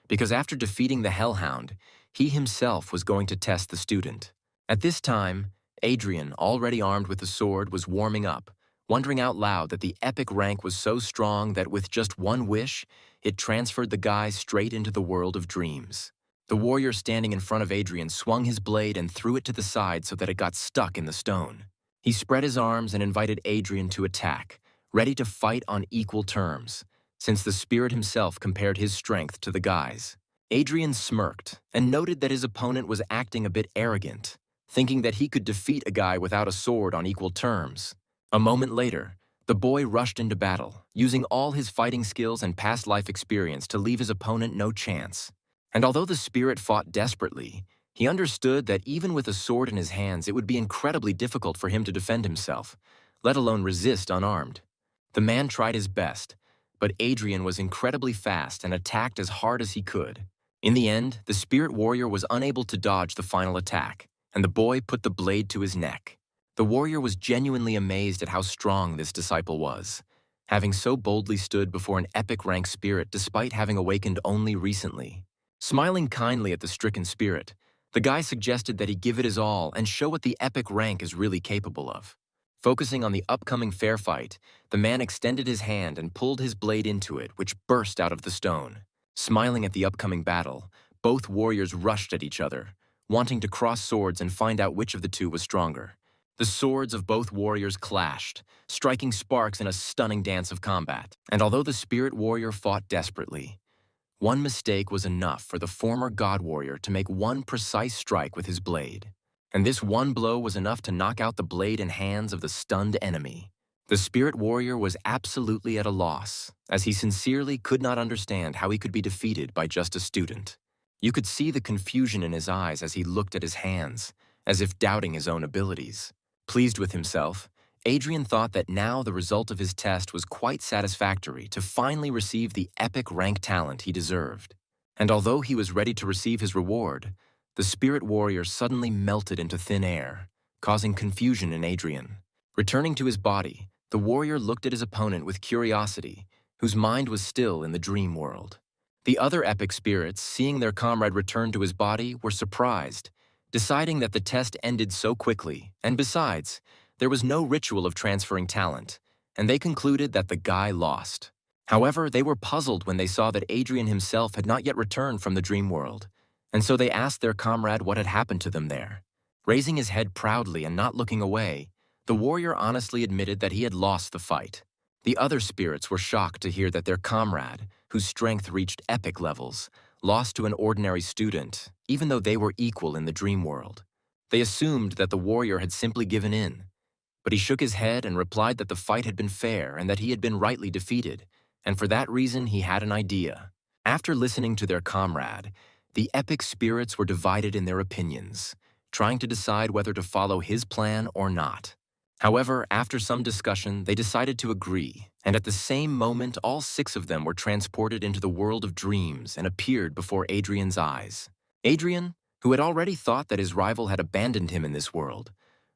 because after defeating the Hellhound, he himself was going to test the student. At this time, Adrian, already armed with the sword, was warming up, wondering out loud that the epic rank was so strong that with just one wish, it transferred the guy straight into the world of dreams. The warrior standing in front of Adrian swung his blade and threw it to the side so that it got stuck in the stone. He spread his arms and invited Adrian to attack, ready to fight on equal terms, since the spirit himself compared his strength to the guy's. Adrian smirked and noted that his opponent was acting a bit arrogant, thinking that he could defeat a guy without a sword on equal terms. A moment later, the boy rushed into battle, using all his fighting skills and past life experience to leave his opponent no chance. And although the spirit fought desperately, he understood that even with a sword in his hands, it would be incredibly difficult for him to defend himself, let alone resist unarmed. The man tried his best, but Adrian was incredibly fast and attacked as hard as he could. In the end, the spirit warrior was unable to dodge the final attack, and the boy put the blade to his neck. The warrior was genuinely amazed at how strong this disciple was, having so boldly stood before an epic rank spirit despite having awakened only recently. Smiling kindly at the stricken spirit, the guy suggested that he give it his all and show what the epic rank is really capable of. Focusing on the upcoming fair fight, the man extended his hand and pulled his blade into it, which burst out of the stone. Smiling at the upcoming battle, both warriors rushed at each other, wanting to cross swords and find out which of the two was stronger. The swords of both warriors clashed, striking sparks in a stunning dance of combat. And although the spirit warrior fought desperately, one mistake was enough for the former god warrior to make one precise strike with his blade. And this one blow was enough to knock out the blade and hands of the stunned enemy. The spirit warrior was absolutely at a loss, as he sincerely could not understand how he could be defeated by just a student. You could see the confusion in his eyes as he looked at his hands, as if doubting his own abilities. Pleased with himself, Adrian thought that now the result of his test was quite satisfactory to finally receive the epic rank talent he deserved. And although he was ready to receive his reward, the spirit warrior suddenly melted into thin air, causing confusion in Adrian. Returning to his body, the warrior looked at his opponent with curiosity, whose mind was still in the dream world. The other epic spirits, seeing their comrade return to his body, were surprised, deciding that the test ended so quickly, and besides, there was no ritual of transferring talent, and they concluded that the guy lost. However, they were puzzled when they saw that Adrian himself had not yet returned from the dream world, and so they asked their comrade what had happened to them there. Raising his head proudly and not looking away, the warrior honestly admitted that he had lost the fight. The other spirits were shocked to hear that their comrade, whose strength reached epic levels, lost to an ordinary student, even though they were equal in the dream world. They assumed that the warrior had simply given in, but he shook his head and replied that the fight had been fair and that he had been rightly defeated, and for that reason he had an idea. After listening to their comrade, the epic spirits were divided in their opinions, trying to decide whether to follow his plan or not. However, after some discussion, they decided to agree, and at the same moment, all 6 of them were transported into the world of dreams and appeared before Adrian's eyes. Adrian, who had already thought that his rival had abandoned him in this world,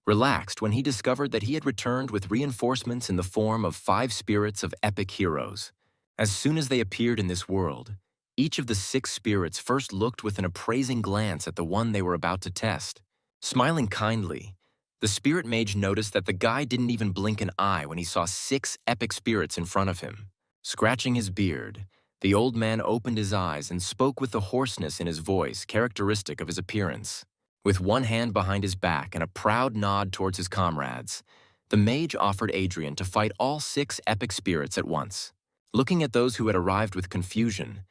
relaxed when he discovered that he had returned with reinforcements in the form of 5 spirits of epic heroes. As soon as they appeared in this world, each of the 6 spirits first looked with an appraising glance at the one they were about to test. Smiling kindly, the spirit mage noticed that the guy didn't even blink an eye when he saw 6 epic spirits in front of him. Scratching his beard, the old man opened his eyes and spoke with the hoarseness in his voice characteristic of his appearance. With one hand behind his back and a proud nod towards his comrades, the mage offered Adrian to fight all 6 epic spirits at once. Looking at those who had arrived with confusion,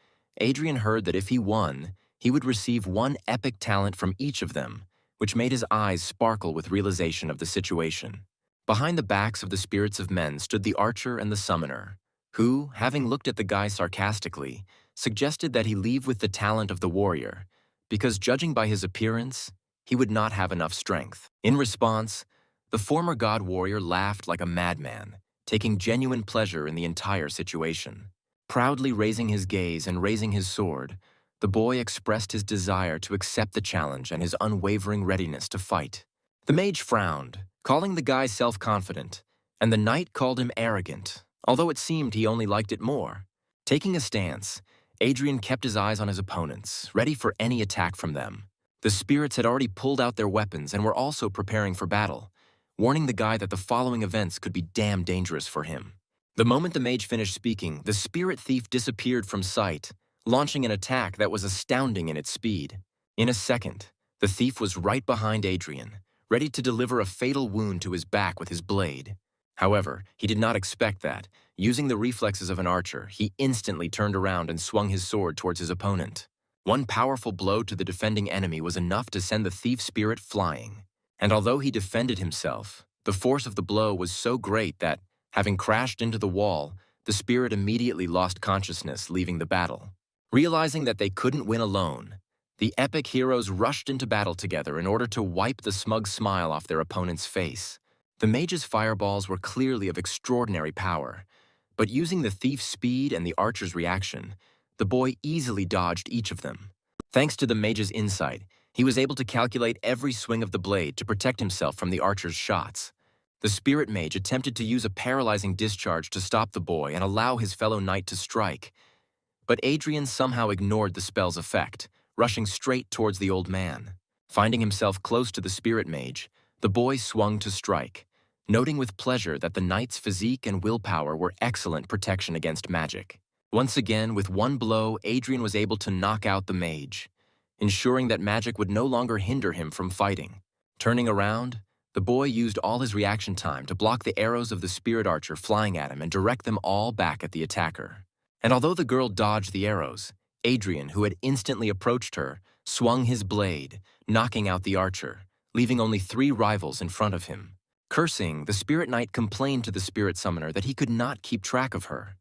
Adrian heard that if he won, he would receive 1 epic talent from each of them, which made his eyes sparkle with realization of the situation. Behind the backs of the spirits of men stood the archer and the summoner, who, having looked at the guy sarcastically, suggested that he leave with the talent of the warrior, because judging by his appearance, he would not have enough strength. In response, the former god warrior laughed like a madman, taking genuine pleasure in the entire situation. Proudly raising his gaze and raising his sword, the boy expressed his desire to accept the challenge and his unwavering readiness to fight. The mage frowned, calling the guy self-confident, and the knight called him arrogant, although it seemed he only liked it more. Taking a stance, Adrian kept his eyes on his opponents, ready for any attack from them. The spirits had already pulled out their weapons and were also preparing for battle, warning the guy that the following events could be damn dangerous for him. The moment the mage finished speaking, the spirit thief disappeared from sight, launching an attack that was astounding in its speed. In a second, the thief was right behind Adrian, ready to deliver a fatal wound to his back with his blade. However, he did not expect that. Using the reflexes of an archer, he instantly turned around and swung his sword towards his opponent. One powerful blow to the defending enemy was enough to send the thief spirit flying. And although he defended himself, the force of the blow was so great that, having crashed into the wall, the spirit immediately lost consciousness, leaving the battle. Realizing that they couldn't win alone, the epic heroes rushed into battle together in order to wipe the smug smile off their opponent's face. The mage's fireballs were clearly of extraordinary power, but using the thief's speed and the archer's reaction, the boy easily dodged each of them. Thanks to the mage's insight, he was able to calculate every swing of the blade to protect himself from the archer's shots. The spirit mage attempted to use a paralyzing discharge to stop the boy and allow his fellow knight to strike, but Adrian somehow ignored the spell's effect, rushing straight towards the old man. Finding himself close to the spirit mage, the boy swung to strike, noting with pleasure that the knight's physique and willpower were excellent protection against magic. Once again, with one blow, Adrian was able to knock out the mage, ensuring that magic would no longer hinder him from fighting. Turning around, the boy used all his reaction time to block the arrows of the spirit archer flying at him and direct them all back at the attacker. And although the girl dodged the arrows, Adrian, who had instantly approached her, swung his blade, knocking out the archer, leaving only 3 rivals in front of him. Cursing, the spirit knight complained to the spirit summoner that he could not keep track of her,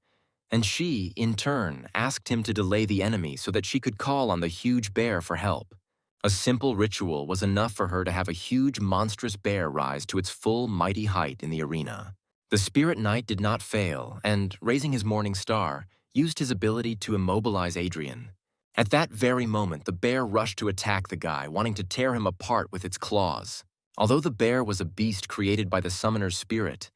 and she, in turn, asked him to delay the enemy so that she could call on the huge bear for help. A simple ritual was enough for her to have a huge monstrous bear rise to its full mighty height in the arena. The spirit knight did not fail and, raising his morning star, used his ability to immobilize Adrian. At that very moment, the bear rushed to attack the guy, wanting to tear him apart with its claws. Although the bear was a beast created by the summoner's spirit,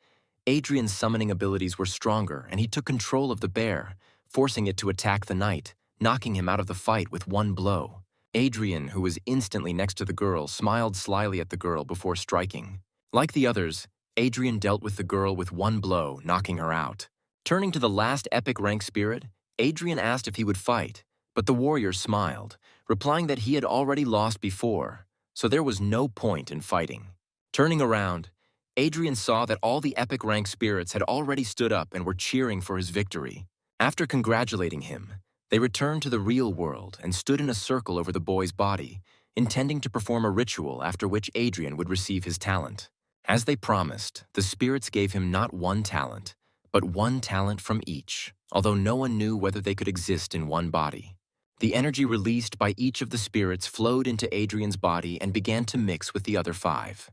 Adrian's summoning abilities were stronger, and he took control of the bear, forcing it to attack the knight, knocking him out of the fight with one blow. Adrian, who was instantly next to the girl, smiled slyly at the girl before striking. Like the others, Adrian dealt with the girl with one blow, knocking her out. Turning to the last epic rank spirit, Adrian asked if he would fight, but the warrior smiled, replying that he had already lost before, so there was no point in fighting. Turning around, Adrian saw that all the epic rank spirits had already stood up and were cheering for his victory. After congratulating him, they returned to the real world and stood in a circle over the boy's body, intending to perform a ritual after which Adrian would receive his talent. As they promised, the spirits gave him not 1 talent, but 1 talent from each, although no one knew whether they could exist in one body. The energy released by each of the spirits flowed into Adrian's body and began to mix with the other 5.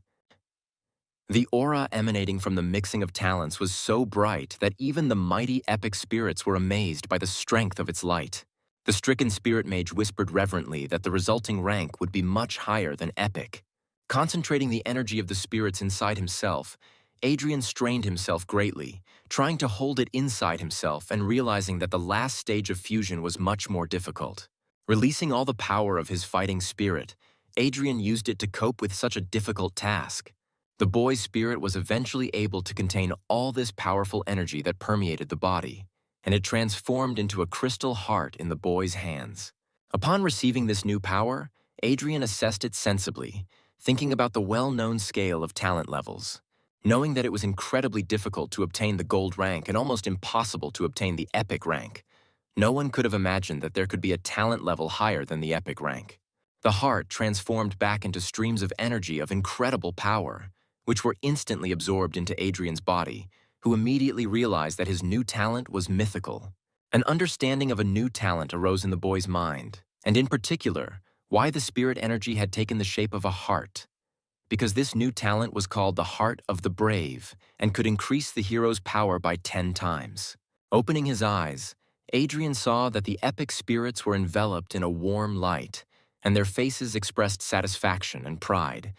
The aura emanating from the mixing of talents was so bright that even the mighty epic spirits were amazed by the strength of its light. The stricken spirit mage whispered reverently that the resulting rank would be much higher than epic. Concentrating the energy of the spirits inside himself, Adrian strained himself greatly, trying to hold it inside himself and realizing that the last stage of fusion was much more difficult. Releasing all the power of his fighting spirit, Adrian used it to cope with such a difficult task. The boy's spirit was eventually able to contain all this powerful energy that permeated the body, and it transformed into a crystal heart in the boy's hands. Upon receiving this new power, Adrian assessed it sensibly, thinking about the well-known scale of talent levels. Knowing that it was incredibly difficult to obtain the gold rank and almost impossible to obtain the epic rank, no one could have imagined that there could be a talent level higher than the epic rank. The heart transformed back into streams of energy of incredible power, which were instantly absorbed into Adrian's body, who immediately realized that his new talent was mythical. An understanding of a new talent arose in the boy's mind, and in particular, why the spirit energy had taken the shape of a heart. Because this new talent was called the Heart of the Brave and could increase the hero's power by 10 times. Opening his eyes, Adrian saw that the epic spirits were enveloped in a warm light, and their faces expressed satisfaction and pride,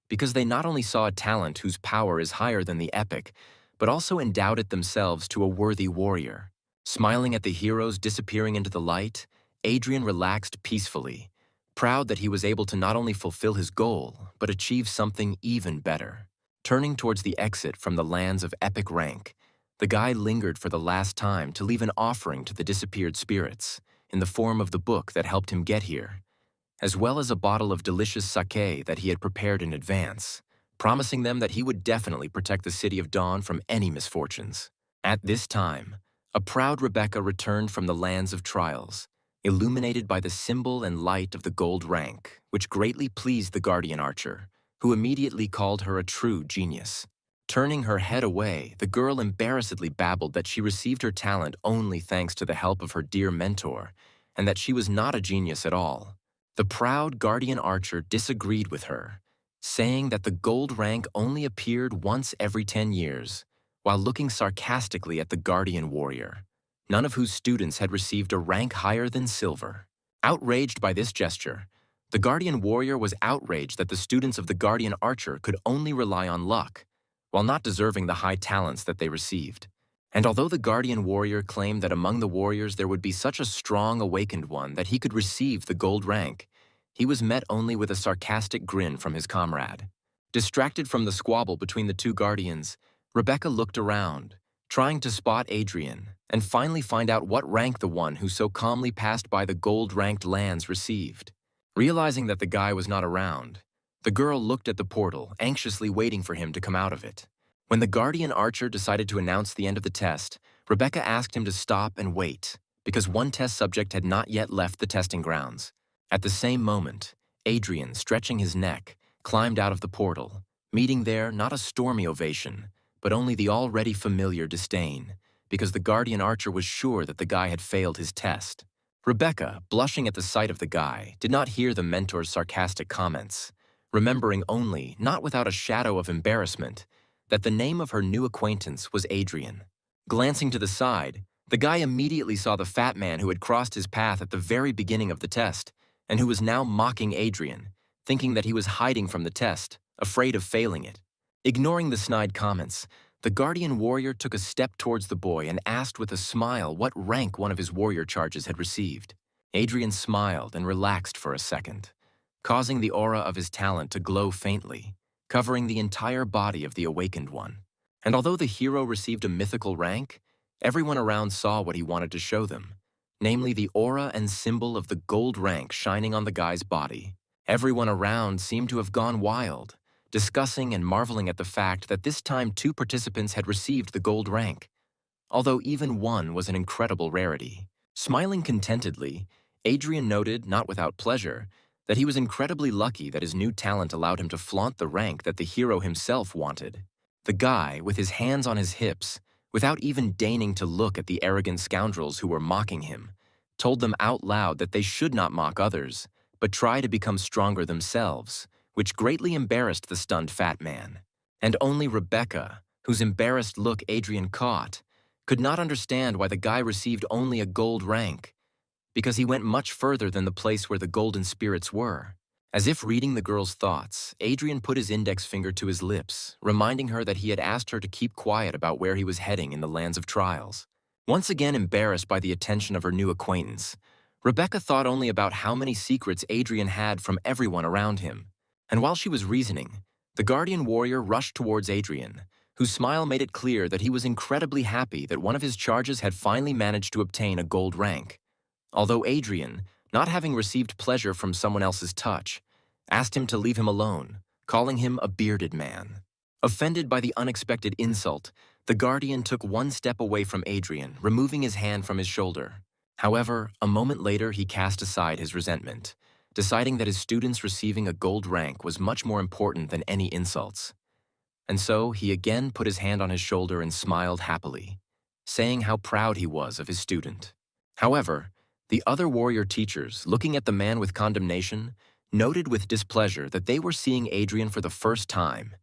because they not only saw a talent whose power is higher than the epic, but also endowed it themselves to a worthy warrior. Smiling at the heroes disappearing into the light, Adrian relaxed peacefully, proud that he was able to not only fulfill his goal, but achieve something even better. Turning towards the exit from the lands of epic rank, the guy lingered for the last time to leave an offering to the disappeared spirits, in the form of the book that helped him get here, as well as a bottle of delicious sake that he had prepared in advance, promising them that he would definitely protect the City of Dawn from any misfortunes. At this time, a proud Rebecca returned from the lands of trials, illuminated by the symbol and light of the gold rank, which greatly pleased the guardian archer, who immediately called her a true genius. Turning her head away, the girl embarrassedly babbled that she received her talent only thanks to the help of her dear mentor, and that she was not a genius at all. The proud guardian archer disagreed with her, saying that the gold rank only appeared once every 10 years, while looking sarcastically at the guardian warrior, none of whose students had received a rank higher than silver. Outraged by this gesture, the guardian warrior was outraged that the students of the guardian archer could only rely on luck, while not deserving the high talents that they received. And although the guardian warrior claimed that among the warriors there would be such a strong awakened one that he could receive the gold rank, he was met only with a sarcastic grin from his comrade. Distracted from the squabble between the two guardians, Rebecca looked around, trying to spot Adrian, and finally find out what rank the one who so calmly passed by the gold-ranked lands received. Realizing that the guy was not around, the girl looked at the portal, anxiously waiting for him to come out of it. When the guardian archer decided to announce the end of the test, Rebecca asked him to stop and wait, because one test subject had not yet left the testing grounds. At the same moment, Adrian, stretching his neck, climbed out of the portal, meeting there not a stormy ovation, but only the already familiar disdain, because the guardian archer was sure that the guy had failed his test. Rebecca, blushing at the sight of the guy, did not hear the mentor's sarcastic comments, remembering only, not without a shadow of embarrassment, that the name of her new acquaintance was Adrian. Glancing to the side, the guy immediately saw the fat man who had crossed his path at the very beginning of the test, and who was now mocking Adrian, thinking that he was hiding from the test, afraid of failing it. Ignoring the snide comments, the guardian warrior took a step towards the boy and asked with a smile what rank one of his warrior charges had received. Adrian smiled and relaxed for a second, causing the aura of his talent to glow faintly, covering the entire body of the awakened one. And although the hero received a mythical rank, everyone around saw what he wanted to show them, namely the aura and symbol of the gold rank shining on the guy's body. Everyone around seemed to have gone wild, discussing and marveling at the fact that this time 2 participants had received the gold rank, although even one was an incredible rarity. Smiling contentedly, Adrian noted, not without pleasure, that he was incredibly lucky that his new talent allowed him to flaunt the rank that the hero himself wanted. The guy, with his hands on his hips, without even deigning to look at the arrogant scoundrels who were mocking him, told them out loud that they should not mock others, but try to become stronger themselves, which greatly embarrassed the stunned fat man. And only Rebecca, whose embarrassed look Adrian caught, could not understand why the guy received only a gold rank, because he went much further than the place where the golden spirits were. As if reading the girl's thoughts, Adrian put his index finger to his lips, reminding her that he had asked her to keep quiet about where he was heading in the lands of trials. Once again embarrassed by the attention of her new acquaintance, Rebecca thought only about how many secrets Adrian had from everyone around him. And while she was reasoning, the guardian warrior rushed towards Adrian, whose smile made it clear that he was incredibly happy that one of his charges had finally managed to obtain a gold rank. Although Adrian, not having received pleasure from someone else's touch, asked him to leave him alone, calling him a bearded man. Offended by the unexpected insult, the guardian took one step away from Adrian, removing his hand from his shoulder. However, a moment later he cast aside his resentment, deciding that his students receiving a gold rank was much more important than any insults. And so he again put his hand on his shoulder and smiled happily, saying how proud he was of his student. However, the other warrior teachers, looking at the man with condemnation, noted with displeasure that they were seeing Adrian for the first time,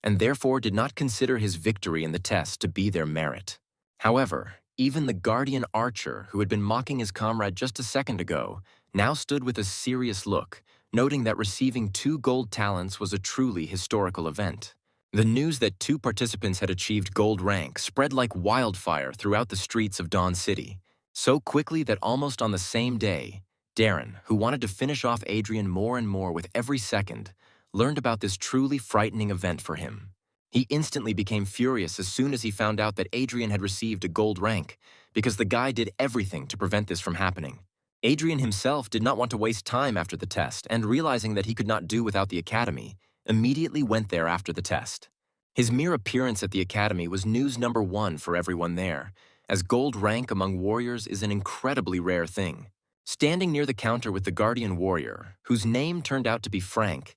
and therefore did not consider his victory in the test to be their merit. However, even the guardian archer, who had been mocking his comrade just a second ago, now stood with a serious look, noting that receiving 2 gold talents was a truly historical event. The news that 2 participants had achieved gold rank spread like wildfire throughout the streets of Dawn City, so quickly that almost on the same day, Darren, who wanted to finish off Adrian more and more with every second, learned about this truly frightening event for him. He instantly became furious as soon as he found out that Adrian had received a gold rank, because the guy did everything to prevent this from happening. Adrian himself did not want to waste time after the test, and realizing that he could not do without the academy, immediately went there after the test. His mere appearance at the academy was news number 1 for everyone there, as gold rank among warriors is an incredibly rare thing. Standing near the counter with the guardian warrior, whose name turned out to be Frank,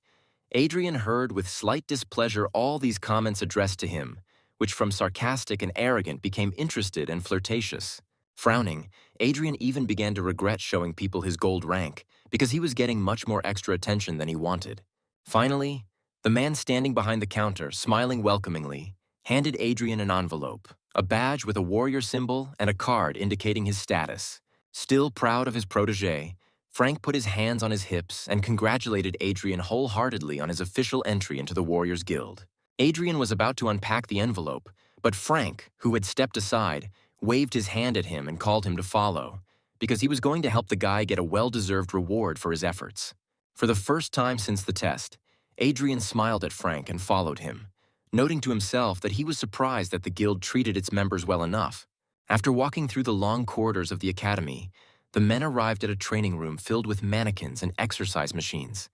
Adrian heard with slight displeasure all these comments addressed to him, which from sarcastic and arrogant became interested and flirtatious. Frowning, Adrian even began to regret showing people his gold rank, because he was getting much more extra attention than he wanted. Finally, the man standing behind the counter, smiling welcomingly, handed Adrian an envelope, a badge with a warrior symbol and a card indicating his status. Still proud of his protégé, Frank put his hands on his hips and congratulated Adrian wholeheartedly on his official entry into the Warriors Guild. Adrian was about to unpack the envelope, but Frank, who had stepped aside, waved his hand at him and called him to follow, because he was going to help the guy get a well-deserved reward for his efforts. For the first time since the test, Adrian smiled at Frank and followed him, noting to himself that he was surprised that the guild treated its members well enough. After walking through the long corridors of the academy, the men arrived at a training room filled with mannequins and exercise machines,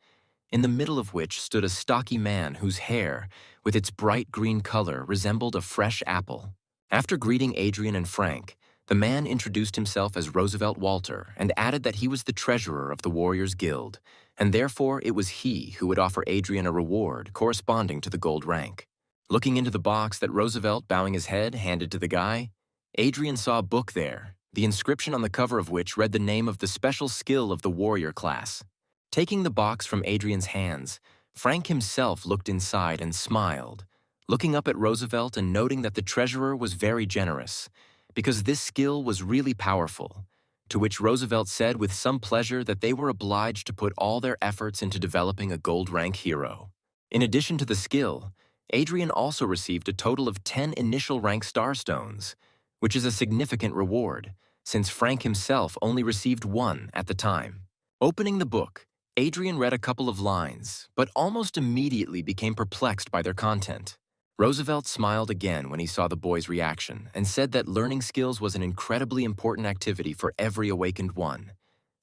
in the middle of which stood a stocky man whose hair, with its bright green color, resembled a fresh apple. After greeting Adrian and Frank, the man introduced himself as Roosevelt Walter and added that he was the treasurer of the Warriors Guild, and therefore it was he who would offer Adrian a reward corresponding to the gold rank. Looking into the box that Roosevelt, bowing his head, handed to the guy, Adrian saw a book there, the inscription on the cover of which read the name of the special skill of the warrior class. Taking the box from Adrian's hands, Frank himself looked inside and smiled, looking up at Roosevelt and noting that the treasurer was very generous, because this skill was really powerful, to which Roosevelt said with some pleasure that they were obliged to put all their efforts into developing a gold rank hero. In addition to the skill, Adrian also received a total of 10 initial rank starstones, which is a significant reward, since Frank himself only received 1 at the time. Opening the book, Adrian read a couple of lines, but almost immediately became perplexed by their content. Roosevelt smiled again when he saw the boy's reaction and said that learning skills was an incredibly important activity for every awakened one,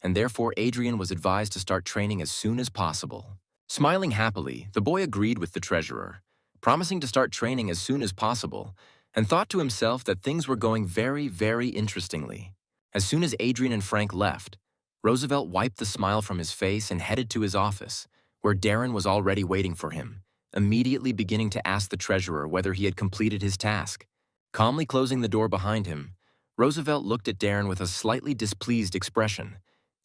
and therefore Adrian was advised to start training as soon as possible. Smiling happily, the boy agreed with the treasurer, promising to start training as soon as possible, and thought to himself that things were going very, very interestingly. As soon as Adrian and Frank left, Roosevelt wiped the smile from his face and headed to his office, where Darren was already waiting for him, immediately beginning to ask the treasurer whether he had completed his task. Calmly closing the door behind him, Roosevelt looked at Darren with a slightly displeased expression,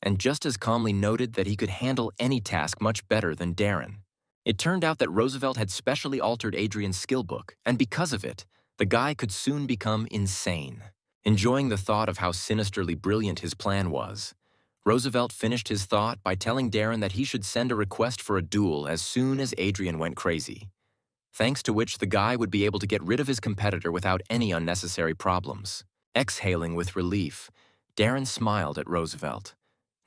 and just as calmly noted that he could handle any task much better than Darren. It turned out that Roosevelt had specially altered Adrian's skill book, and because of it, the guy could soon become insane. Enjoying the thought of how sinisterly brilliant his plan was, Roosevelt finished his thought by telling Darren that he should send a request for a duel as soon as Adrian went crazy, thanks to which the guy would be able to get rid of his competitor without any unnecessary problems. Exhaling with relief, Darren smiled at Roosevelt,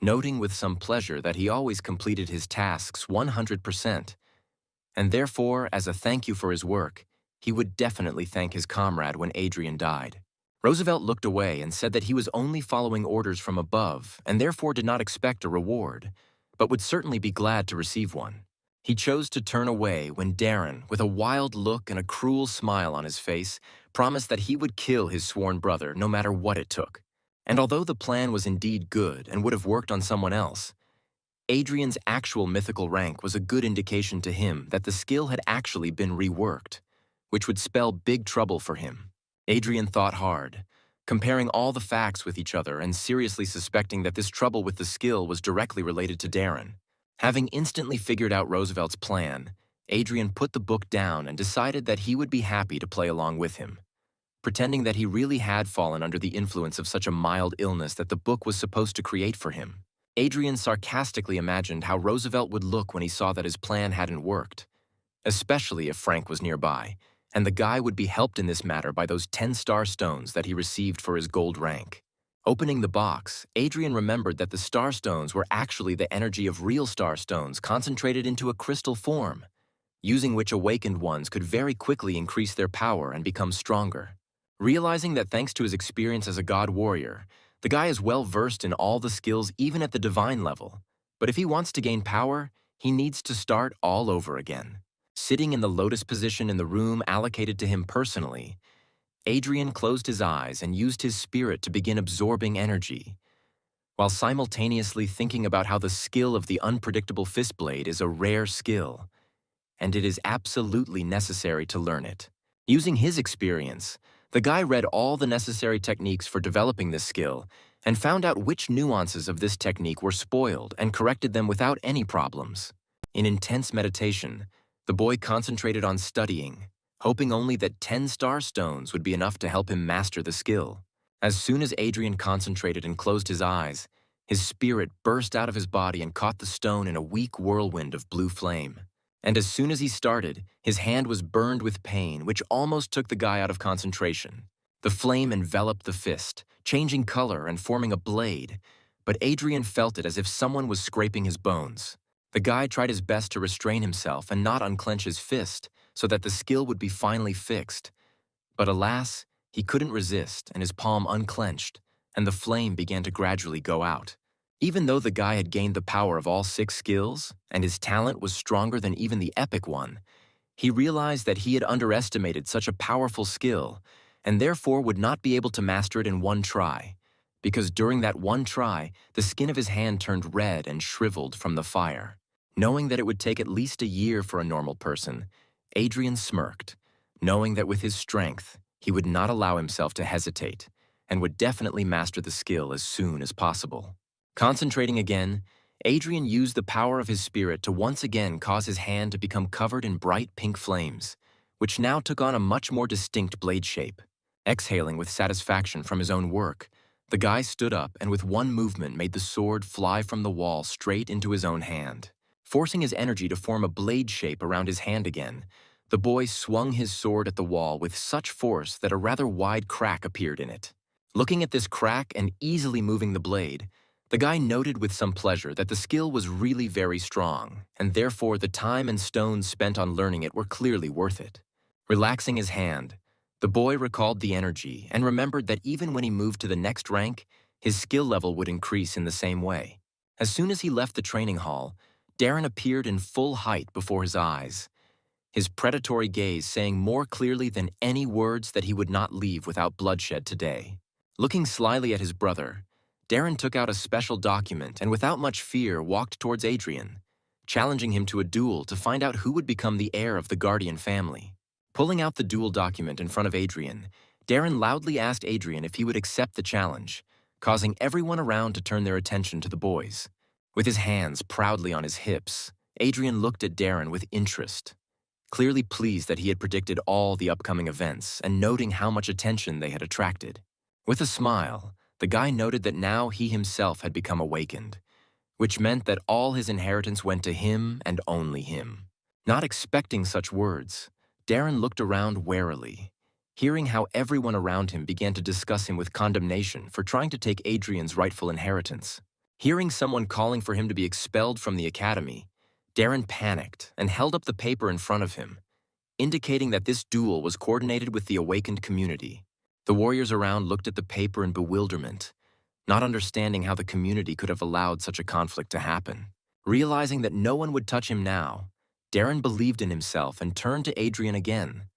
noting with some pleasure that he always completed his tasks 100%, and therefore, as a thank you for his work, he would definitely thank his comrade when Adrian died. Roosevelt looked away and said that he was only following orders from above and therefore did not expect a reward, but would certainly be glad to receive one. He chose to turn away when Darren, with a wild look and a cruel smile on his face, promised that he would kill his sworn brother no matter what it took. And although the plan was indeed good and would have worked on someone else, Adrian's actual mythical rank was a good indication to him that the skill had actually been reworked, which would spell big trouble for him. Adrian thought hard, comparing all the facts with each other and seriously suspecting that this trouble with the skill was directly related to Darren. Having instantly figured out Roosevelt's plan, Adrian put the book down and decided that he would be happy to play along with him, pretending that he really had fallen under the influence of such a mild illness that the book was supposed to create for him. Adrian sarcastically imagined how Roosevelt would look when he saw that his plan hadn't worked, especially if Frank was nearby, and the guy would be helped in this matter by those 10 star stones that he received for his gold rank. Opening the box, Adrian remembered that the star stones were actually the energy of real star stones concentrated into a crystal form, using which awakened ones could very quickly increase their power and become stronger. Realizing that thanks to his experience as a god warrior, the guy is well versed in all the skills even at the divine level, but if he wants to gain power, he needs to start all over again. Sitting in the lotus position in the room allocated to him personally, Adrian closed his eyes and used his spirit to begin absorbing energy, while simultaneously thinking about how the skill of the unpredictable fist blade is a rare skill, and it is absolutely necessary to learn it. Using his experience, the guy read all the necessary techniques for developing this skill and found out which nuances of this technique were spoiled and corrected them without any problems. In intense meditation, the boy concentrated on studying, hoping only that 10 star stones would be enough to help him master the skill. As soon as Adrian concentrated and closed his eyes, his spirit burst out of his body and caught the stone in a weak whirlwind of blue flame. And as soon as he started, his hand was burned with pain, which almost took the guy out of concentration. The flame enveloped the fist, changing color and forming a blade, but Adrian felt it as if someone was scraping his bones. The guy tried his best to restrain himself and not unclench his fist so that the skill would be finally fixed. But alas, he couldn't resist and his palm unclenched, and the flame began to gradually go out. Even though the guy had gained the power of all 6 skills, and his talent was stronger than even the epic one, he realized that he had underestimated such a powerful skill, and therefore would not be able to master it in one try, because during that one try, the skin of his hand turned red and shriveled from the fire. Knowing that it would take at least a year for a normal person, Adrian smirked, knowing that with his strength, he would not allow himself to hesitate, and would definitely master the skill as soon as possible. Concentrating again, Adrian used the power of his spirit to once again cause his hand to become covered in bright pink flames, which now took on a much more distinct blade shape. Exhaling with satisfaction from his own work, the guy stood up and with one movement made the sword fly from the wall straight into his own hand. Forcing his energy to form a blade shape around his hand again, the boy swung his sword at the wall with such force that a rather wide crack appeared in it. Looking at this crack and easily moving the blade, the guy noted with some pleasure that the skill was really very strong, and therefore the time and stones spent on learning it were clearly worth it. Relaxing his hand, the boy recalled the energy and remembered that even when he moved to the next rank, his skill level would increase in the same way. As soon as he left the training hall, Darren appeared in full height before his eyes, his predatory gaze saying more clearly than any words that he would not leave without bloodshed today. Looking slyly at his brother, Darren took out a special document and without much fear walked towards Adrian, challenging him to a duel to find out who would become the heir of the Guardian family. Pulling out the duel document in front of Adrian, Darren loudly asked Adrian if he would accept the challenge, causing everyone around to turn their attention to the boys. With his hands proudly on his hips, Adrian looked at Darren with interest, clearly pleased that he had predicted all the upcoming events and noting how much attention they had attracted. With a smile, the guy noted that now he himself had become awakened, which meant that all his inheritance went to him and only him. Not expecting such words, Darren looked around warily, hearing how everyone around him began to discuss him with condemnation for trying to take Adrian's rightful inheritance. Hearing someone calling for him to be expelled from the academy, Darren panicked and held up the paper in front of him, indicating that this duel was coordinated with the awakened community. The warriors around looked at the paper in bewilderment, not understanding how the community could have allowed such a conflict to happen. Realizing that no one would touch him now, Darren believed in himself and turned to Adrian again,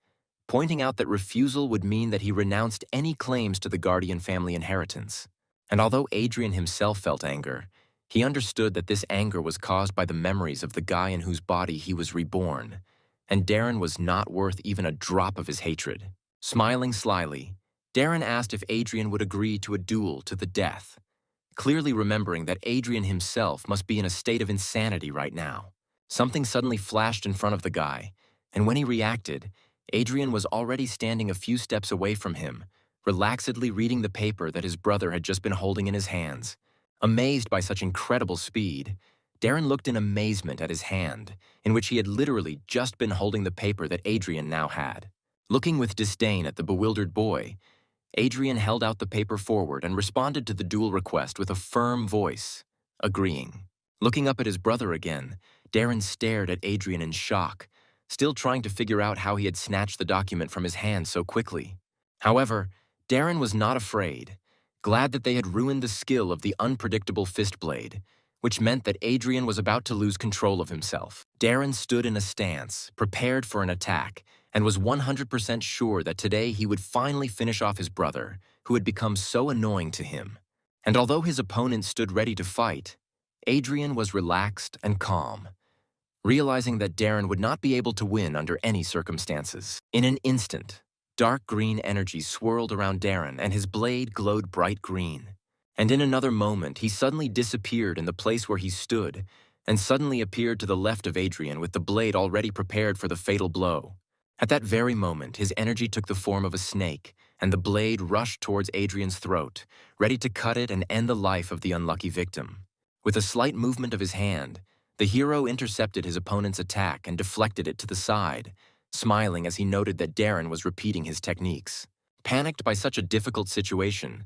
pointing out that refusal would mean that he renounced any claims to the Guardian family inheritance. And although Adrian himself felt anger, he understood that this anger was caused by the memories of the guy in whose body he was reborn, and Darren was not worth even a drop of his hatred. Smiling slyly, Darren asked if Adrian would agree to a duel to the death, clearly remembering that Adrian himself must be in a state of insanity right now. Something suddenly flashed in front of the guy, and when he reacted, Adrian was already standing a few steps away from him, relaxedly reading the paper that his brother had just been holding in his hands. Amazed by such incredible speed, Darren looked in amazement at his hand, in which he had literally just been holding the paper that Adrian now had. Looking with disdain at the bewildered boy, Adrian held out the paper forward and responded to the duel request with a firm voice, agreeing. Looking up at his brother again, Darren stared at Adrian in shock, still trying to figure out how he had snatched the document from his hand so quickly. However, Darren was not afraid, glad that they had ruined the skill of the unpredictable fist blade, which meant that Adrian was about to lose control of himself. Darren stood in a stance, prepared for an attack, and was 100% sure that today he would finally finish off his brother, who had become so annoying to him. And although his opponent stood ready to fight, Adrian was relaxed and calm, realizing that Darren would not be able to win under any circumstances. In an instant, dark green energy swirled around Darren and his blade glowed bright green. And in another moment, he suddenly disappeared in the place where he stood and suddenly appeared to the left of Adrian with the blade already prepared for the fatal blow. At that very moment, his energy took the form of a snake, and the blade rushed towards Adrian's throat, ready to cut it and end the life of the unlucky victim. With a slight movement of his hand, the hero intercepted his opponent's attack and deflected it to the side, smiling as he noted that Darren was repeating his techniques. Panicked by such a difficult situation,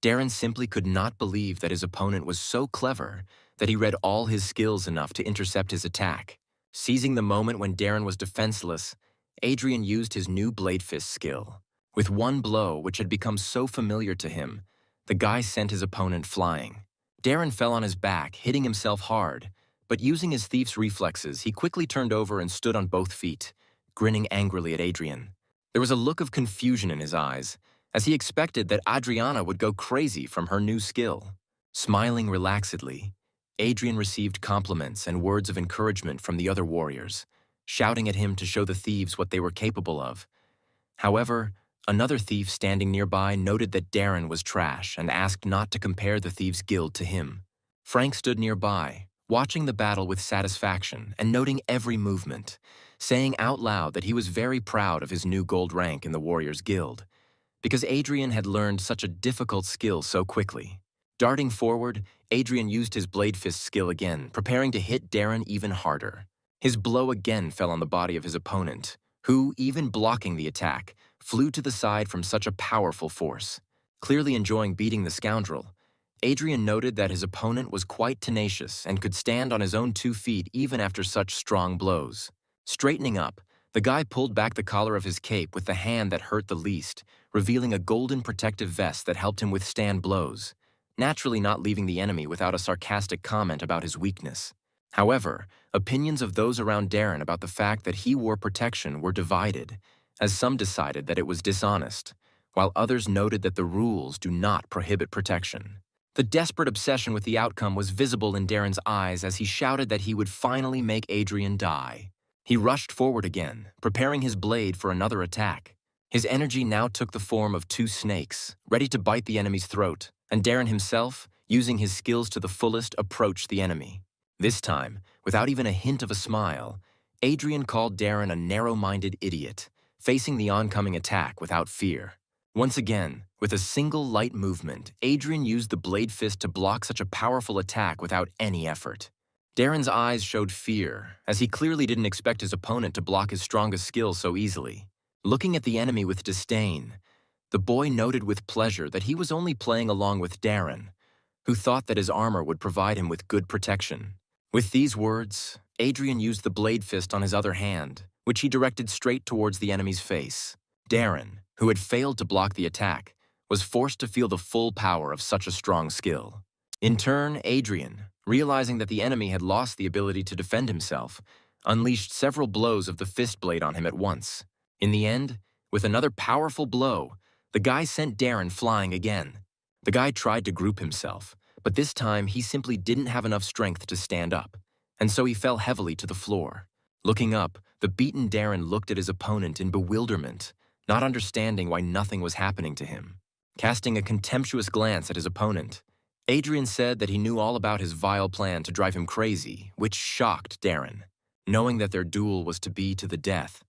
Darren simply could not believe that his opponent was so clever that he read all his skills enough to intercept his attack. Seizing the moment when Darren was defenseless, Adrian used his new blade fist skill. With one blow, which had become so familiar to him, the guy sent his opponent flying. Darren fell on his back, hitting himself hard, but using his thief's reflexes, he quickly turned over and stood on both feet, grinning angrily at Adrian. There was a look of confusion in his eyes, as he expected that Adriana would go crazy from her new skill. Smiling relaxedly, Adrian received compliments and words of encouragement from the other warriors, shouting at him to show the thieves what they were capable of. However, another thief standing nearby noted that Darren was trash and asked not to compare the thieves' guild to him. Frank stood nearby, watching the battle with satisfaction and noting every movement, saying out loud that he was very proud of his new gold rank in the Warriors Guild, because Adrian had learned such a difficult skill so quickly. Darting forward, Adrian used his blade fist skill again, preparing to hit Darren even harder. His blow again fell on the body of his opponent, who, even blocking the attack, flew to the side from such a powerful force. Clearly enjoying beating the scoundrel, Adrian noted that his opponent was quite tenacious and could stand on his own 2 feet even after such strong blows. Straightening up, the guy pulled back the collar of his cape with the hand that hurt the least, revealing a golden protective vest that helped him withstand blows, naturally not leaving the enemy without a sarcastic comment about his weakness. However, opinions of those around Darren about the fact that he wore protection were divided, as some decided that it was dishonest, while others noted that the rules do not prohibit protection. The desperate obsession with the outcome was visible in Darren's eyes as he shouted that he would finally make Adrian die. He rushed forward again, preparing his blade for another attack. His energy now took the form of 2 snakes, ready to bite the enemy's throat, and Darren himself, using his skills to the fullest, approached the enemy. This time, without even a hint of a smile, Adrian called Darren a narrow-minded idiot, facing the oncoming attack without fear. Once again, with a single light movement, Adrian used the blade fist to block such a powerful attack without any effort. Darren's eyes showed fear, as he clearly didn't expect his opponent to block his strongest skill so easily. Looking at the enemy with disdain, the boy noted with pleasure that he was only playing along with Darren, who thought that his armor would provide him with good protection. With these words, Adrian used the blade fist on his other hand, which he directed straight towards the enemy's face. Darren, who had failed to block the attack, was forced to feel the full power of such a strong skill. In turn, Adrian, realizing that the enemy had lost the ability to defend himself, unleashed several blows of the fist blade on him at once. In the end, with another powerful blow, the guy sent Darren flying again. The guy tried to group himself, but this time he simply didn't have enough strength to stand up, and so he fell heavily to the floor. Looking up, the beaten Darren looked at his opponent in bewilderment, not understanding why nothing was happening to him. Casting a contemptuous glance at his opponent, Adrian said that he knew all about his vile plan to drive him crazy, which shocked Darren. Knowing that their duel was to be to the death,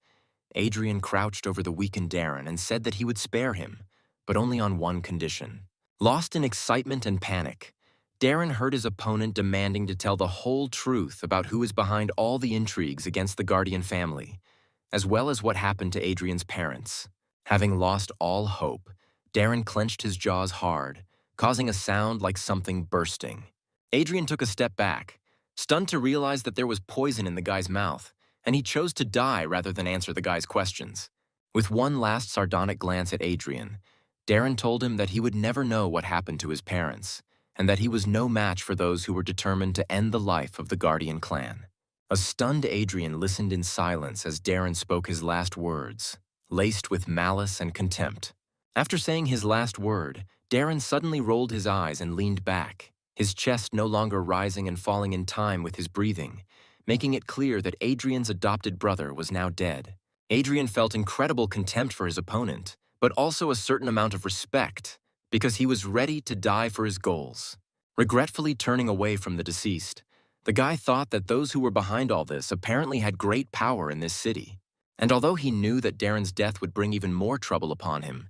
Adrian crouched over the weakened Darren and said that he would spare him, but only on one condition. Lost in excitement and panic, Darren heard his opponent demanding to tell the whole truth about who is behind all the intrigues against the Guardian family, as well as what happened to Adrian's parents. Having lost all hope, Darren clenched his jaws hard, causing a sound like something bursting. Adrian took a step back, stunned to realize that there was poison in the guy's mouth, and he chose to die rather than answer the guy's questions. With one last sardonic glance at Adrian, Darren told him that he would never know what happened to his parents, and that he was no match for those who were determined to end the life of the Guardian clan. A stunned Adrian listened in silence as Darren spoke his last words, laced with malice and contempt. After saying his last word, Darren suddenly rolled his eyes and leaned back, his chest no longer rising and falling in time with his breathing, making it clear that Adrian's adopted brother was now dead. Adrian felt incredible contempt for his opponent, but also a certain amount of respect, because he was ready to die for his goals. Regretfully turning away from the deceased, the guy thought that those who were behind all this apparently had great power in this city. And although he knew that Darren's death would bring even more trouble upon him,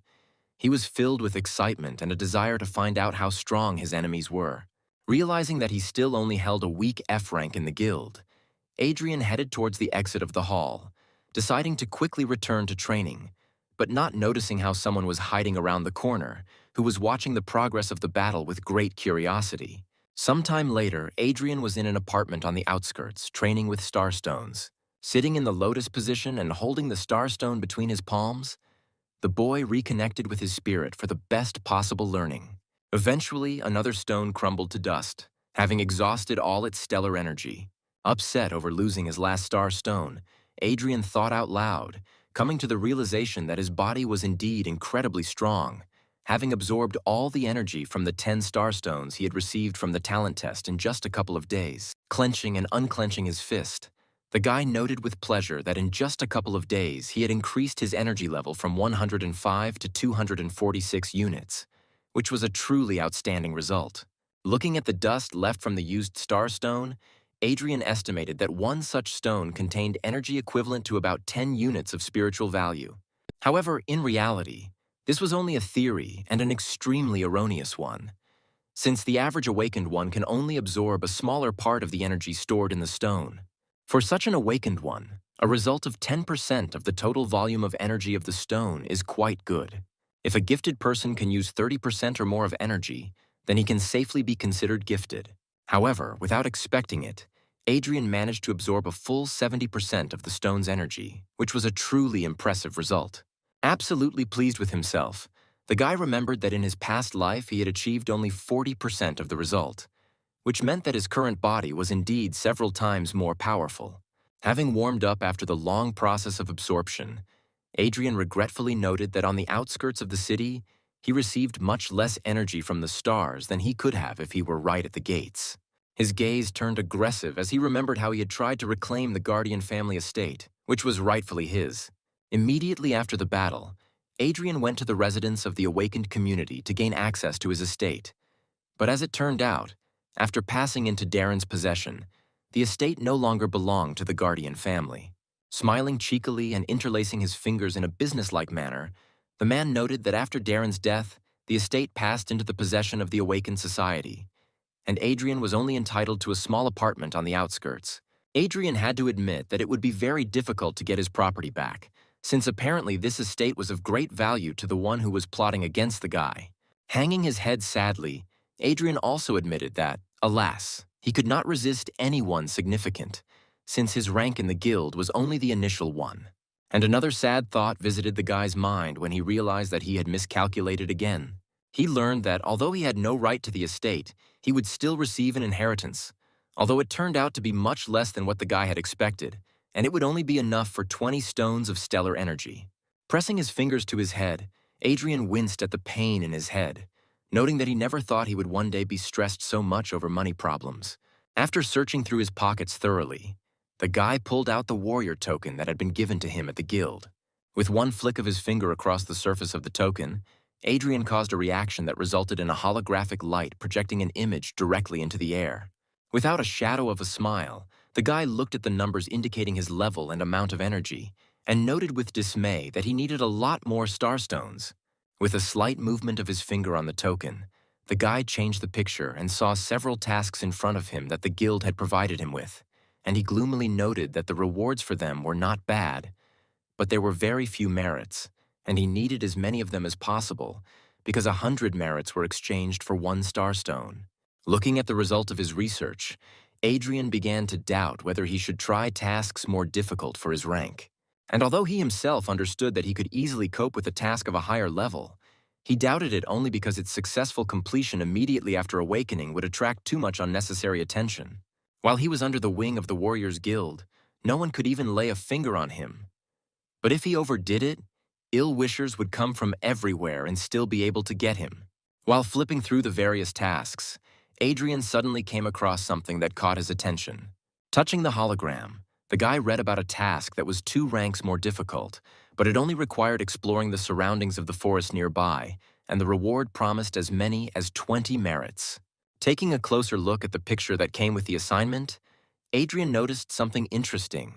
he was filled with excitement and a desire to find out how strong his enemies were. Realizing that he still only held a weak F rank in the guild, Adrian headed towards the exit of the hall, deciding to quickly return to training, but not noticing how someone was hiding around the corner, who was watching the progress of the battle with great curiosity. Sometime later, Adrian was in an apartment on the outskirts, training with starstones. Sitting in the lotus position and holding the starstone between his palms, the boy reconnected with his spirit for the best possible learning. Eventually, another stone crumbled to dust, having exhausted all its stellar energy. Upset over losing his last star stone, Adrian thought out loud, coming to the realization that his body was indeed incredibly strong, having absorbed all the energy from the 10 starstones he had received from the talent test in just a couple of days. Clenching and unclenching his fist, the guy noted with pleasure that in just a couple of days he had increased his energy level from 105 to 246 units, which was a truly outstanding result. Looking at the dust left from the used starstone, Adrian estimated that one such stone contained energy equivalent to about 10 units of spiritual value. However, in reality, this was only a theory and an extremely erroneous one, since the average awakened one can only absorb a smaller part of the energy stored in the stone. For such an awakened one, a result of 10% of the total volume of energy of the stone is quite good. If a gifted person can use 30% or more of energy, then he can safely be considered gifted. However, without expecting it, Adrian managed to absorb a full 70% of the stone's energy, which was a truly impressive result. Absolutely pleased with himself, the guy remembered that in his past life he had achieved only 40% of the result, which meant that his current body was indeed several times more powerful. Having warmed up after the long process of absorption, Adrian regretfully noted that on the outskirts of the city, he received much less energy from the stars than he could have if he were right at the gates. His gaze turned aggressive as he remembered how he had tried to reclaim the Guardian family estate, which was rightfully his. Immediately after the battle, Adrian went to the residence of the awakened community to gain access to his estate. But as it turned out, after passing into Darren's possession, the estate no longer belonged to the Guardian family. Smiling cheekily and interlacing his fingers in a businesslike manner, The man noted that after Darren's death, the estate passed into the possession of the Awakened Society, and Adrian was only entitled to a small apartment on the outskirts. Adrian had to admit that it would be very difficult to get his property back, since apparently this estate was of great value to the one who was plotting against the guy. Hanging his head sadly, Adrian also admitted that, alas, he could not resist anyone significant, since his rank in the guild was only the initial one. And another sad thought visited the guy's mind when he realized that he had miscalculated again. He learned that although he had no right to the estate, he would still receive an inheritance, although it turned out to be much less than what the guy had expected, and it would only be enough for 20 stones of stellar energy. Pressing his fingers to his head, Adrian winced at the pain in his head, noting that he never thought he would one day be stressed so much over money problems. After searching through his pockets thoroughly, the guy pulled out the warrior token that had been given to him at the guild. With one flick of his finger across the surface of the token, Adrian caused a reaction that resulted in a holographic light projecting an image directly into the air. Without a shadow of a smile, the guy looked at the numbers indicating his level and amount of energy, and noted with dismay that he needed a lot more starstones. With a slight movement of his finger on the token, the guy changed the picture and saw several tasks in front of him that the guild had provided him with, and he gloomily noted that the rewards for them were not bad, but there were very few merits, and he needed as many of them as possible, because 100 merits were exchanged for 1 starstone. Looking at the result of his research, Adrian began to doubt whether he should try tasks more difficult for his rank. And although he himself understood that he could easily cope with a task of a higher level, he doubted it only because its successful completion immediately after awakening would attract too much unnecessary attention. While he was under the wing of the Warriors Guild, no one could even lay a finger on him. But if he overdid it, ill-wishers would come from everywhere and still be able to get him. While flipping through the various tasks, Adrian suddenly came across something that caught his attention. Touching the hologram, the guy read about a task that was 2 ranks more difficult, but it only required exploring the surroundings of the forest nearby, and the reward promised as many as 20 merits. Taking a closer look at the picture that came with the assignment, Adrian noticed something interesting,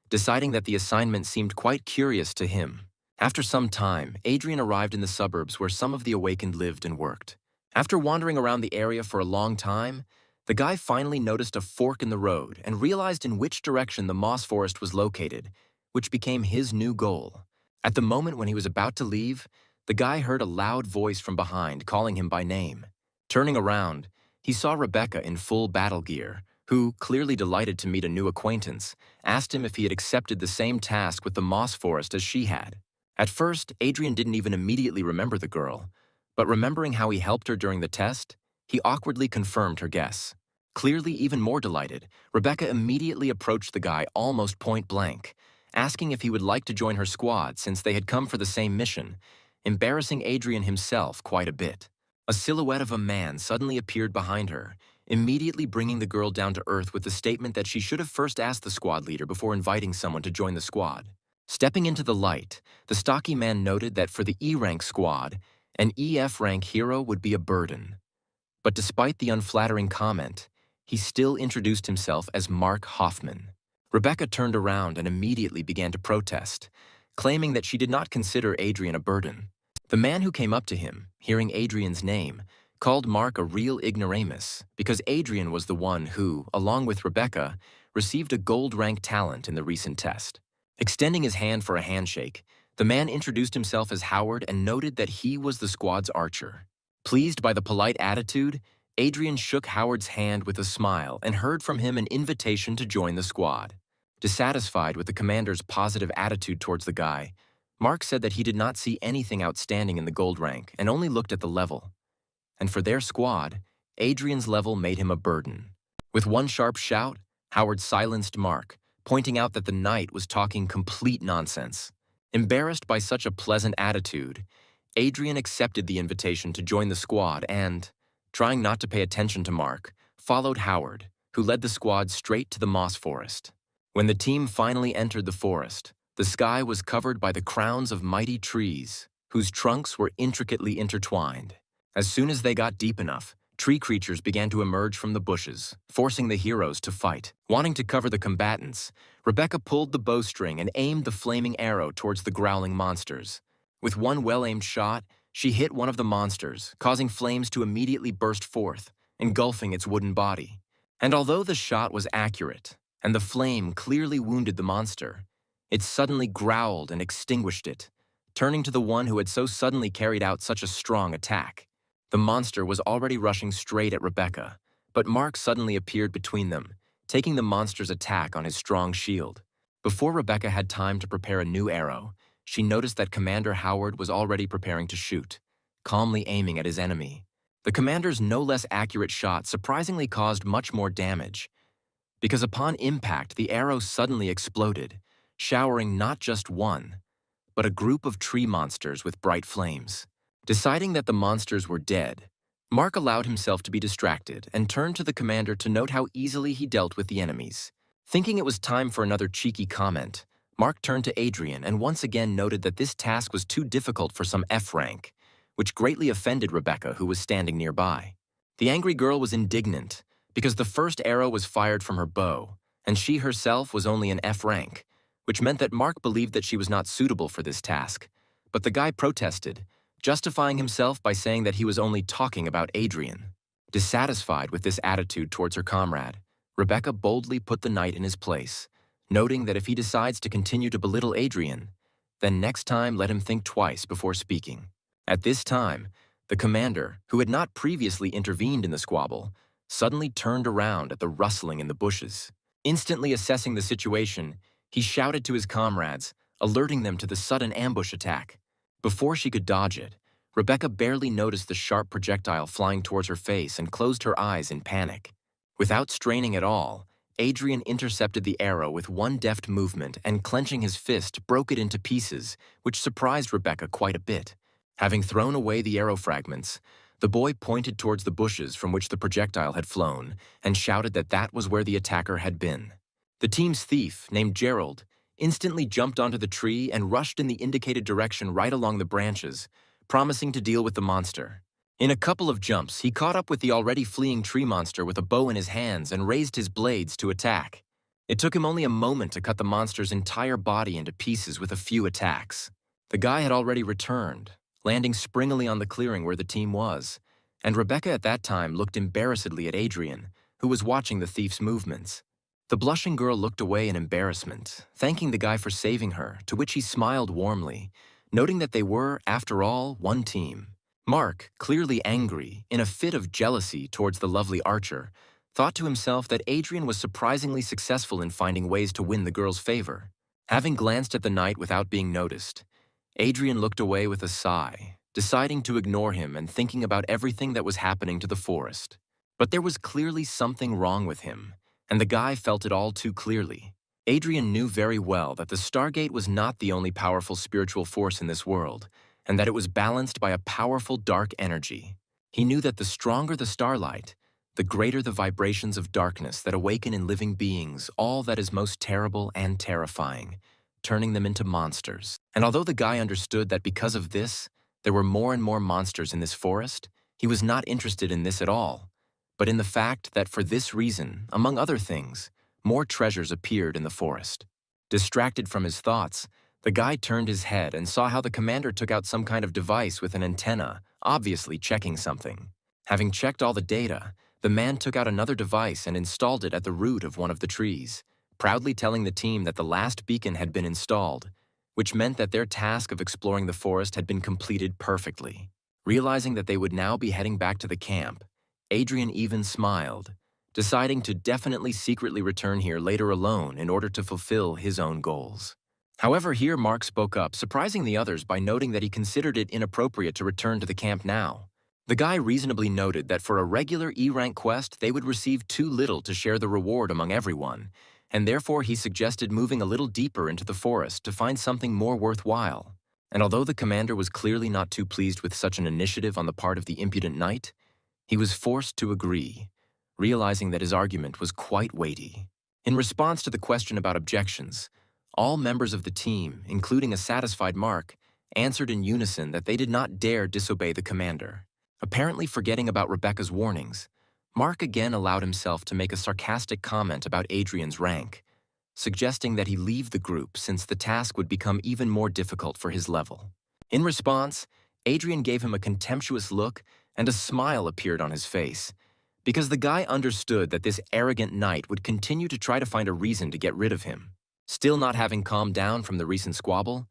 deciding that the assignment seemed quite curious to him. After some time, Adrian arrived in the suburbs where some of the Awakened lived and worked. After wandering around the area for a long time, the guy finally noticed a fork in the road and realized in which direction the moss forest was located, which became his new goal. At the moment when he was about to leave, the guy heard a loud voice from behind calling him by name. Turning around, he saw Rebecca in full battle gear, who, clearly delighted to meet a new acquaintance, asked him if he had accepted the same task with the moss forest as she had. At first, Adrian didn't even immediately remember the girl, but remembering how he helped her during the test, he awkwardly confirmed her guess. Clearly even more delighted, Rebecca immediately approached the guy almost point blank, asking if he would like to join her squad since they had come for the same mission, embarrassing Adrian himself quite a bit. A silhouette of a man suddenly appeared behind her, immediately bringing the girl down to earth with the statement that she should have first asked the squad leader before inviting someone to join the squad. Stepping into the light, the stocky man noted that for the E-rank squad, an EF-rank hero would be a burden. But despite the unflattering comment, he still introduced himself as Mark Hoffman. Rebecca turned around and immediately began to protest, claiming that she did not consider Adrian a burden. The man who came up to him, hearing Adrian's name, called Mark a real ignoramus because Adrian was the one who, along with Rebecca, received a gold-rank talent in the recent test. Extending his hand for a handshake, the man introduced himself as Howard and noted that he was the squad's archer. Pleased by the polite attitude, Adrian shook Howard's hand with a smile and heard from him an invitation to join the squad. Dissatisfied with the commander's positive attitude towards the guy, Mark said that he did not see anything outstanding in the gold rank and only looked at the level. And for their squad, Adrian's level made him a burden. With one sharp shout, Howard silenced Mark, pointing out that the knight was talking complete nonsense. Embarrassed by such a pleasant attitude, Adrian accepted the invitation to join the squad and, trying not to pay attention to Mark, followed Howard, who led the squad straight to the moss forest. When the team finally entered the forest, the sky was covered by the crowns of mighty trees, whose trunks were intricately intertwined. As soon as they got deep enough, tree creatures began to emerge from the bushes, forcing the heroes to fight. Wanting to cover the combatants, Rebecca pulled the bowstring and aimed the flaming arrow towards the growling monsters. With one well-aimed shot, she hit one of the monsters, causing flames to immediately burst forth, engulfing its wooden body. And although the shot was accurate, and the flame clearly wounded the monster, it suddenly growled and extinguished it, turning to the one who had so suddenly carried out such a strong attack. The monster was already rushing straight at Rebecca, but Mark suddenly appeared between them, taking the monster's attack on his strong shield. Before Rebecca had time to prepare a new arrow, she noticed that Commander Howard was already preparing to shoot, calmly aiming at his enemy. The commander's no less accurate shot surprisingly caused much more damage, because upon impact the arrow suddenly exploded, showering not just one, but a group of tree monsters with bright flames. Deciding that the monsters were dead, Mark allowed himself to be distracted and turned to the commander to note how easily he dealt with the enemies. Thinking it was time for another cheeky comment, Mark turned to Adrian and once again noted that this task was too difficult for some F rank, which greatly offended Rebecca, who was standing nearby. The angry girl was indignant because the first arrow was fired from her bow, and she herself was only an F rank, which meant that Mark believed that she was not suitable for this task. But the guy protested, justifying himself by saying that he was only talking about Adrian. Dissatisfied with this attitude towards her comrade, Rebecca boldly put the knight in his place, noting that if he decides to continue to belittle Adrian, then next time let him think twice before speaking. At this time, the commander, who had not previously intervened in the squabble, suddenly turned around at the rustling in the bushes. Instantly assessing the situation, he shouted to his comrades, alerting them to the sudden ambush attack. Before she could dodge it, Rebecca barely noticed the sharp projectile flying towards her face and closed her eyes in panic. Without straining at all, Adrian intercepted the arrow with one deft movement and, clenching his fist, broke it into pieces, which surprised Rebecca quite a bit. Having thrown away the arrow fragments, the boy pointed towards the bushes from which the projectile had flown and shouted that that was where the attacker had been. The team's thief, named Gerald, instantly jumped onto the tree and rushed in the indicated direction right along the branches, promising to deal with the monster. In a couple of jumps, he caught up with the already fleeing tree monster with a bow in his hands and raised his blades to attack. It took him only a moment to cut the monster's entire body into pieces with a few attacks. The guy had already returned, landing springily on the clearing where the team was, and Rebecca at that time looked embarrassedly at Adrian, who was watching the thief's movements. The blushing girl looked away in embarrassment, thanking the guy for saving her, to which he smiled warmly, noting that they were, after all, one team. Mark, clearly angry, in a fit of jealousy towards the lovely archer, thought to himself that Adrian was surprisingly successful in finding ways to win the girl's favor. Having glanced at the knight without being noticed, Adrian looked away with a sigh, deciding to ignore him and thinking about everything that was happening to the forest. But there was clearly something wrong with him, and the guy felt it all too clearly. Adrian knew very well that the Stargate was not the only powerful spiritual force in this world, and that it was balanced by a powerful dark energy. He knew that the stronger the starlight, the greater the vibrations of darkness that awaken in living beings all that is most terrible and terrifying, turning them into monsters. And although the guy understood that because of this, there were more and more monsters in this forest, he was not interested in this at all, but in the fact that for this reason, among other things, more treasures appeared in the forest. Distracted from his thoughts, the guy turned his head and saw how the commander took out some kind of device with an antenna, obviously checking something. Having checked all the data, the man took out another device and installed it at the root of one of the trees, proudly telling the team that the last beacon had been installed, which meant that their task of exploring the forest had been completed perfectly. Realizing that they would now be heading back to the camp, Adrian even smiled, deciding to definitely secretly return here later alone in order to fulfill his own goals. However, here Mark spoke up, surprising the others by noting that he considered it inappropriate to return to the camp now. The guy reasonably noted that for a regular E-rank quest, they would receive too little to share the reward among everyone, and therefore he suggested moving a little deeper into the forest to find something more worthwhile. And although the commander was clearly not too pleased with such an initiative on the part of the impudent knight, he was forced to agree, realizing that his argument was quite weighty. In response to the question about objections, all members of the team, including a satisfied Mark, answered in unison that they did not dare disobey the commander. Apparently forgetting about Rebecca's warnings, Mark again allowed himself to make a sarcastic comment about Adrian's rank, suggesting that he leave the group since the task would become even more difficult for his level. In response, Adrian gave him a contemptuous look and a smile appeared on his face, because the guy understood that this arrogant knight would continue to try to find a reason to get rid of him. Still not having calmed down from the recent squabble,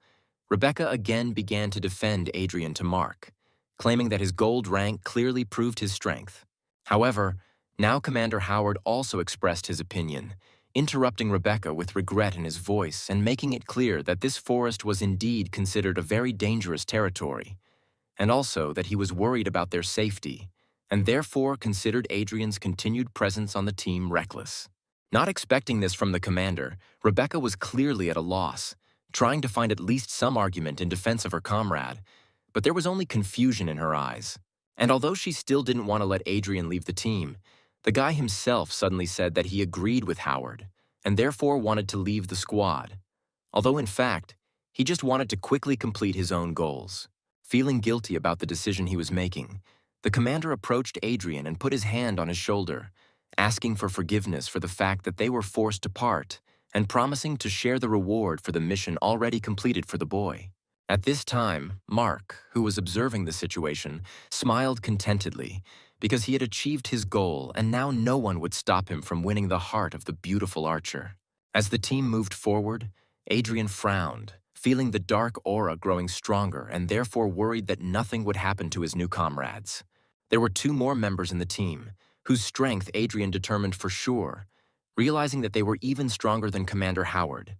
Rebecca again began to defend Adrian to Mark, claiming that his gold rank clearly proved his strength. However, now Commander Howard also expressed his opinion, interrupting Rebecca with regret in his voice and making it clear that this forest was indeed considered a very dangerous territory, and also that he was worried about their safety, and therefore considered Adrian's continued presence on the team reckless. Not expecting this from the commander, Rebecca was clearly at a loss, trying to find at least some argument in defense of her comrade, but there was only confusion in her eyes. And although she still didn't want to let Adrian leave the team, the guy himself suddenly said that he agreed with Howard, and therefore wanted to leave the squad, although in fact, he just wanted to quickly complete his own goals. Feeling guilty about the decision he was making, the commander approached Adrian and put his hand on his shoulder, asking for forgiveness for the fact that they were forced to part, and promising to share the reward for the mission already completed for the boy. At this time, Mark, who was observing the situation, smiled contentedly because he had achieved his goal and now no one would stop him from winning the heart of the beautiful archer. As the team moved forward, Adrian frowned, feeling the dark aura growing stronger and therefore worried that nothing would happen to his new comrades. There were 2 more members in the team, whose strength Adrian determined for sure, realizing that they were even stronger than Commander Howard,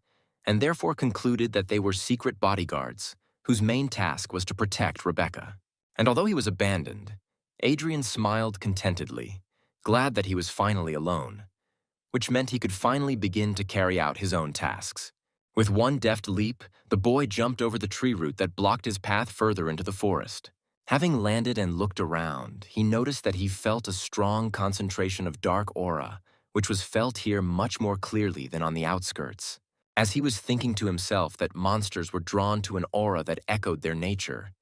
and therefore concluded that they were secret bodyguards, whose main task was to protect Rebecca. And although he was abandoned, Adrian smiled contentedly, glad that he was finally alone, which meant he could finally begin to carry out his own tasks. With one deft leap, the boy jumped over the tree root that blocked his path further into the forest. Having landed and looked around, he noticed that he felt a strong concentration of dark aura, which was felt here much more clearly than on the outskirts. As he was thinking to himself that monsters were drawn to an aura that echoed their nature,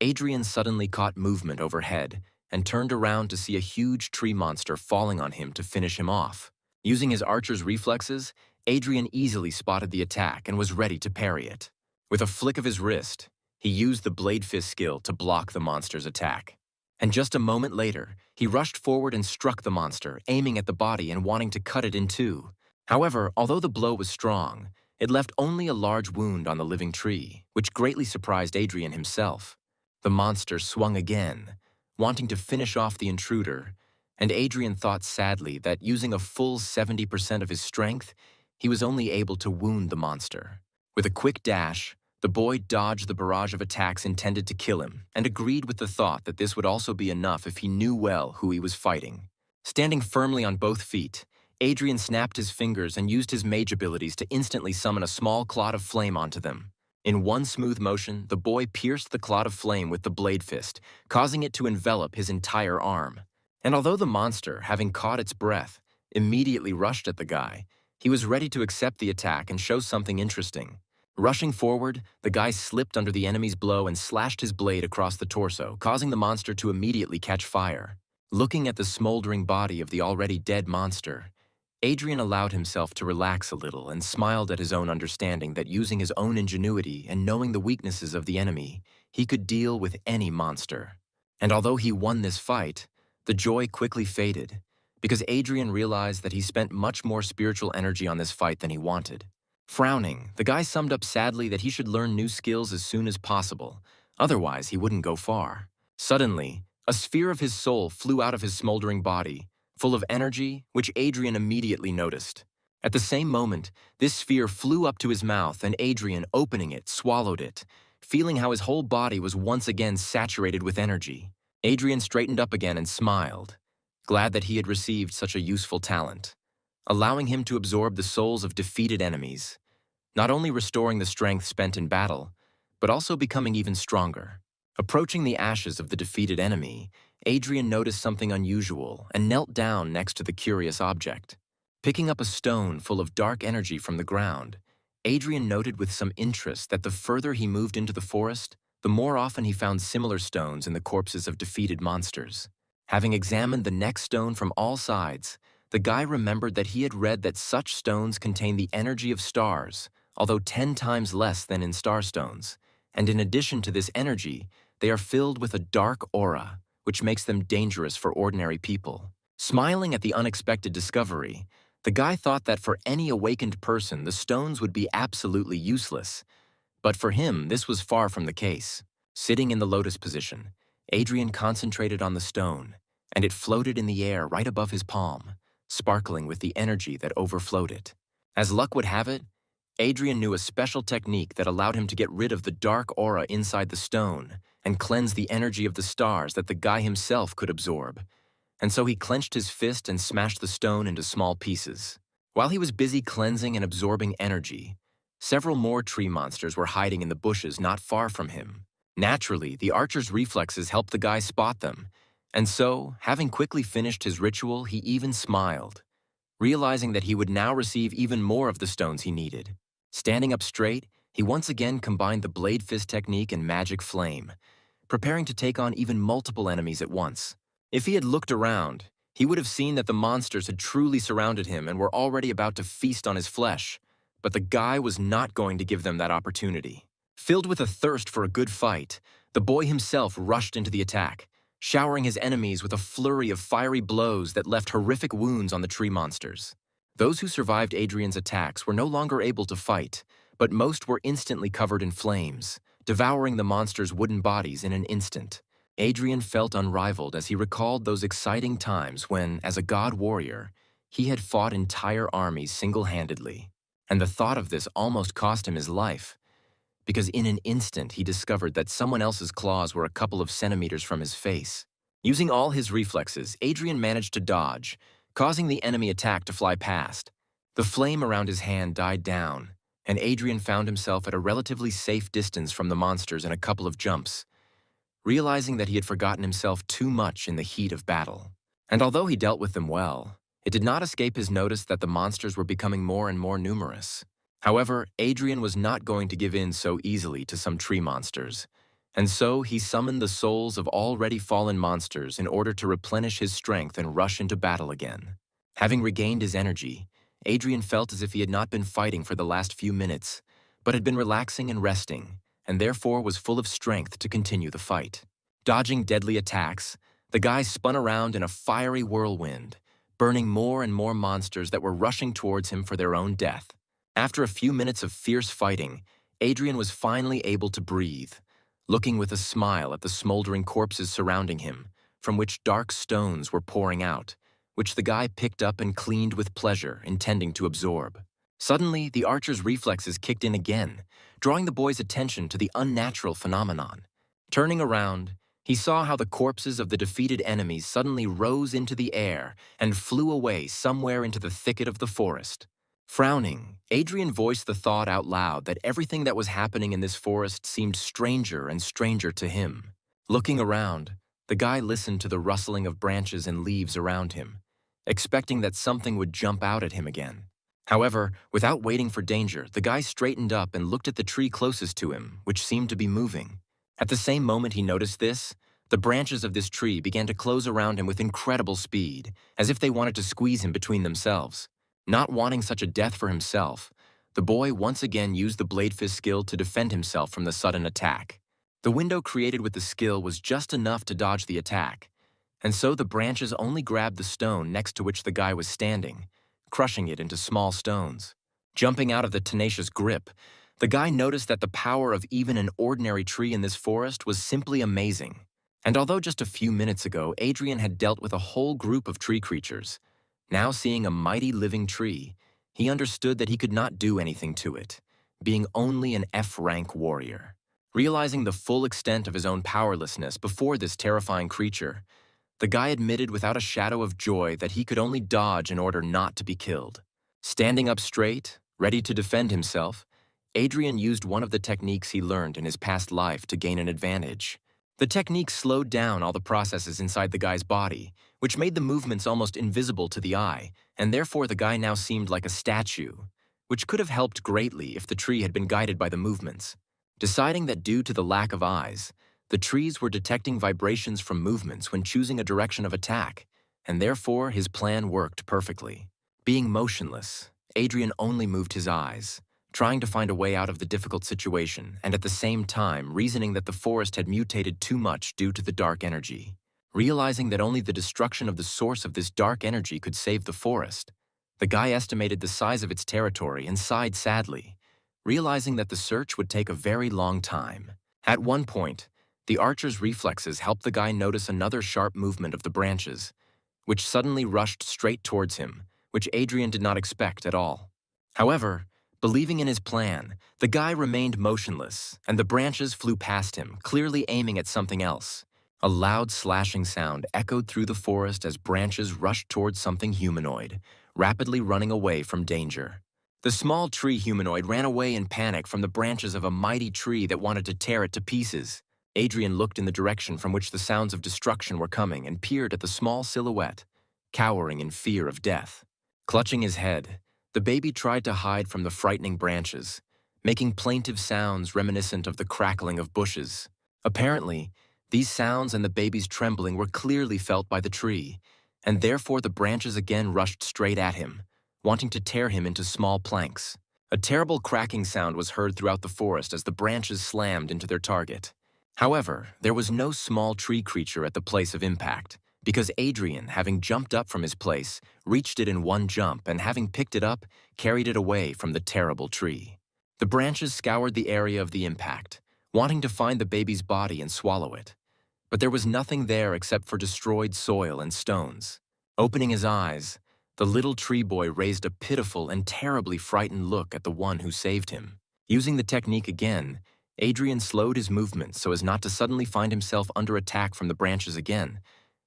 Adrian suddenly caught movement overhead and turned around to see a huge tree monster falling on him to finish him off. Using his archer's reflexes, Adrian easily spotted the attack and was ready to parry it. With a flick of his wrist, he used the blade fist skill to block the monster's attack. And just a moment later, he rushed forward and struck the monster, aiming at the body and wanting to cut it in two. However, although the blow was strong, it left only a large wound on the living tree, which greatly surprised Adrian himself. The monster swung again, wanting to finish off the intruder, and Adrian thought sadly that using a full 70% of his strength, he was only able to wound the monster. With a quick dash, the boy dodged the barrage of attacks intended to kill him and agreed with the thought that this would also be enough if he knew well who he was fighting. Standing firmly on both feet, Adrian snapped his fingers and used his mage abilities to instantly summon a small cloud of flame onto them. In one smooth motion, the boy pierced the cloud of flame with the blade fist, causing it to envelop his entire arm. And although the monster, having caught its breath, immediately rushed at the guy, he was ready to accept the attack and show something interesting. Rushing forward, the guy slipped under the enemy's blow and slashed his blade across the torso, causing the monster to immediately catch fire. Looking at the smoldering body of the already dead monster, Adrian allowed himself to relax a little and smiled at his own understanding that using his own ingenuity and knowing the weaknesses of the enemy, he could deal with any monster. And although he won this fight, the joy quickly faded, because Adrian realized that he spent much more spiritual energy on this fight than he wanted. Frowning, the guy summed up sadly that he should learn new skills as soon as possible, otherwise he wouldn't go far. Suddenly, a sphere of his soul flew out of his smoldering body, full of energy, which Adrian immediately noticed. At the same moment, this sphere flew up to his mouth and Adrian, opening it, swallowed it, feeling how his whole body was once again saturated with energy. Adrian straightened up again and smiled, glad that he had received such a useful talent, allowing him to absorb the souls of defeated enemies, not only restoring the strength spent in battle, but also becoming even stronger. Approaching the ashes of the defeated enemy, Adrian noticed something unusual and knelt down next to the curious object. Picking up a stone full of dark energy from the ground, Adrian noted with some interest that the further he moved into the forest, the more often he found similar stones in the corpses of defeated monsters. Having examined the next stone from all sides, the guy remembered that he had read that such stones contain the energy of stars, although 10 times less than in starstones, and in addition to this energy, they are filled with a dark aura, which makes them dangerous for ordinary people. Smiling at the unexpected discovery, the guy thought that for any awakened person, the stones would be absolutely useless. But for him, this was far from the case. Sitting in the lotus position, Adrian concentrated on the stone, and it floated in the air right above his palm, sparkling with the energy that overflowed it. As luck would have it, Adrian knew a special technique that allowed him to get rid of the dark aura inside the stone and cleanse the energy of the stars that the guy himself could absorb. And so he clenched his fist and smashed the stone into small pieces. While he was busy cleansing and absorbing energy, several more tree monsters were hiding in the bushes not far from him. Naturally, the archer's reflexes helped the guy spot them, and so, having quickly finished his ritual, he even smiled, realizing that he would now receive even more of the stones he needed. Standing up straight, he once again combined the blade fist technique and magic flame, preparing to take on even multiple enemies at once. If he had looked around, he would have seen that the monsters had truly surrounded him and were already about to feast on his flesh, but the guy was not going to give them that opportunity. Filled with a thirst for a good fight, the boy himself rushed into the attack, showering his enemies with a flurry of fiery blows that left horrific wounds on the tree monsters. Those who survived Adrian's attacks were no longer able to fight, but most were instantly covered in flames, devouring the monsters' wooden bodies in an instant. Adrian felt unrivaled as he recalled those exciting times when, as a god warrior, he had fought entire armies single-handedly. And the thought of this almost cost him his life, because in an instant he discovered that someone else's claws were a couple of centimeters from his face. Using all his reflexes, Adrian managed to dodge, causing the enemy attack to fly past. The flame around his hand died down, and Adrian found himself at a relatively safe distance from the monsters in a couple of jumps, realizing that he had forgotten himself too much in the heat of battle. And although he dealt with them well, it did not escape his notice that the monsters were becoming more and more numerous. However, Adrian was not going to give in so easily to some tree monsters, and so he summoned the souls of already fallen monsters in order to replenish his strength and rush into battle again. Having regained his energy, Adrian felt as if he had not been fighting for the last few minutes, but had been relaxing and resting, and therefore was full of strength to continue the fight. Dodging deadly attacks, the guy spun around in a fiery whirlwind, burning more and more monsters that were rushing towards him for their own death. After a few minutes of fierce fighting, Adrian was finally able to breathe, looking with a smile at the smoldering corpses surrounding him, from which dark stones were pouring out, which the guy picked up and cleaned with pleasure, intending to absorb. Suddenly, the archer's reflexes kicked in again, drawing the boy's attention to the unnatural phenomenon. Turning around, he saw how the corpses of the defeated enemies suddenly rose into the air and flew away somewhere into the thicket of the forest. Frowning, Adrian voiced the thought out loud that everything that was happening in this forest seemed stranger and stranger to him. Looking around, the guy listened to the rustling of branches and leaves around him, expecting that something would jump out at him again. However, without waiting for danger, the guy straightened up and looked at the tree closest to him, which seemed to be moving. At the same moment he noticed this, the branches of this tree began to close around him with incredible speed, as if they wanted to squeeze him between themselves. Not wanting such a death for himself, the boy once again used the blade fist skill to defend himself from the sudden attack. The window created with the skill was just enough to dodge the attack, and so the branches only grabbed the stone next to which the guy was standing, crushing it into small stones. Jumping out of the tenacious grip, the guy noticed that the power of even an ordinary tree in this forest was simply amazing. And although just a few minutes ago Adrian had dealt with a whole group of tree creatures, now seeing a mighty living tree, he understood that he could not do anything to it, being only an F-rank warrior. Realizing the full extent of his own powerlessness before this terrifying creature, the guy admitted without a shadow of joy that he could only dodge in order not to be killed. Standing up straight, ready to defend himself, Adrian used one of the techniques he learned in his past life to gain an advantage. The technique slowed down all the processes inside the guy's body, which made the movements almost invisible to the eye, and therefore the guy now seemed like a statue, which could have helped greatly if the tree had been guided by the movements. Deciding that due to the lack of eyes, the trees were detecting vibrations from movements when choosing a direction of attack, and therefore his plan worked perfectly. Being motionless, Adrian only moved his eyes, trying to find a way out of the difficult situation and at the same time reasoning that the forest had mutated too much due to the dark energy. Realizing that only the destruction of the source of this dark energy could save the forest, the guy estimated the size of its territory and sighed sadly, realizing that the search would take a very long time. At one point, the archer's reflexes helped the guy notice another sharp movement of the branches, which suddenly rushed straight towards him, which Adrian did not expect at all. However, believing in his plan, the guy remained motionless, and the branches flew past him, clearly aiming at something else. A loud slashing sound echoed through the forest as branches rushed towards something humanoid, rapidly running away from danger. The small tree humanoid ran away in panic from the branches of a mighty tree that wanted to tear it to pieces. Adrian looked in the direction from which the sounds of destruction were coming and peered at the small silhouette, cowering in fear of death. Clutching his head, the baby tried to hide from the frightening branches, making plaintive sounds reminiscent of the crackling of bushes. Apparently, these sounds and the baby's trembling were clearly felt by the tree, and therefore the branches again rushed straight at him, wanting to tear him into small planks. A terrible cracking sound was heard throughout the forest as the branches slammed into their target. However, there was no small tree creature at the place of impact, because Adrian, having jumped up from his place, reached it in one jump and having picked it up, carried it away from the terrible tree. The branches scoured the area of the impact, wanting to find the baby's body and swallow it. But there was nothing there except for destroyed soil and stones. Opening his eyes, the little tree boy raised a pitiful and terribly frightened look at the one who saved him. Using the technique again, Adrian slowed his movements so as not to suddenly find himself under attack from the branches again,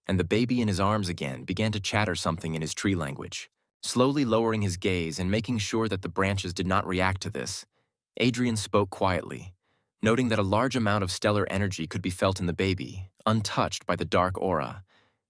and the baby in his arms again began to chatter something in his tree language. Slowly lowering his gaze and making sure that the branches did not react to this, Adrian spoke quietly, noting that a large amount of stellar energy could be felt in the baby, untouched by the dark aura,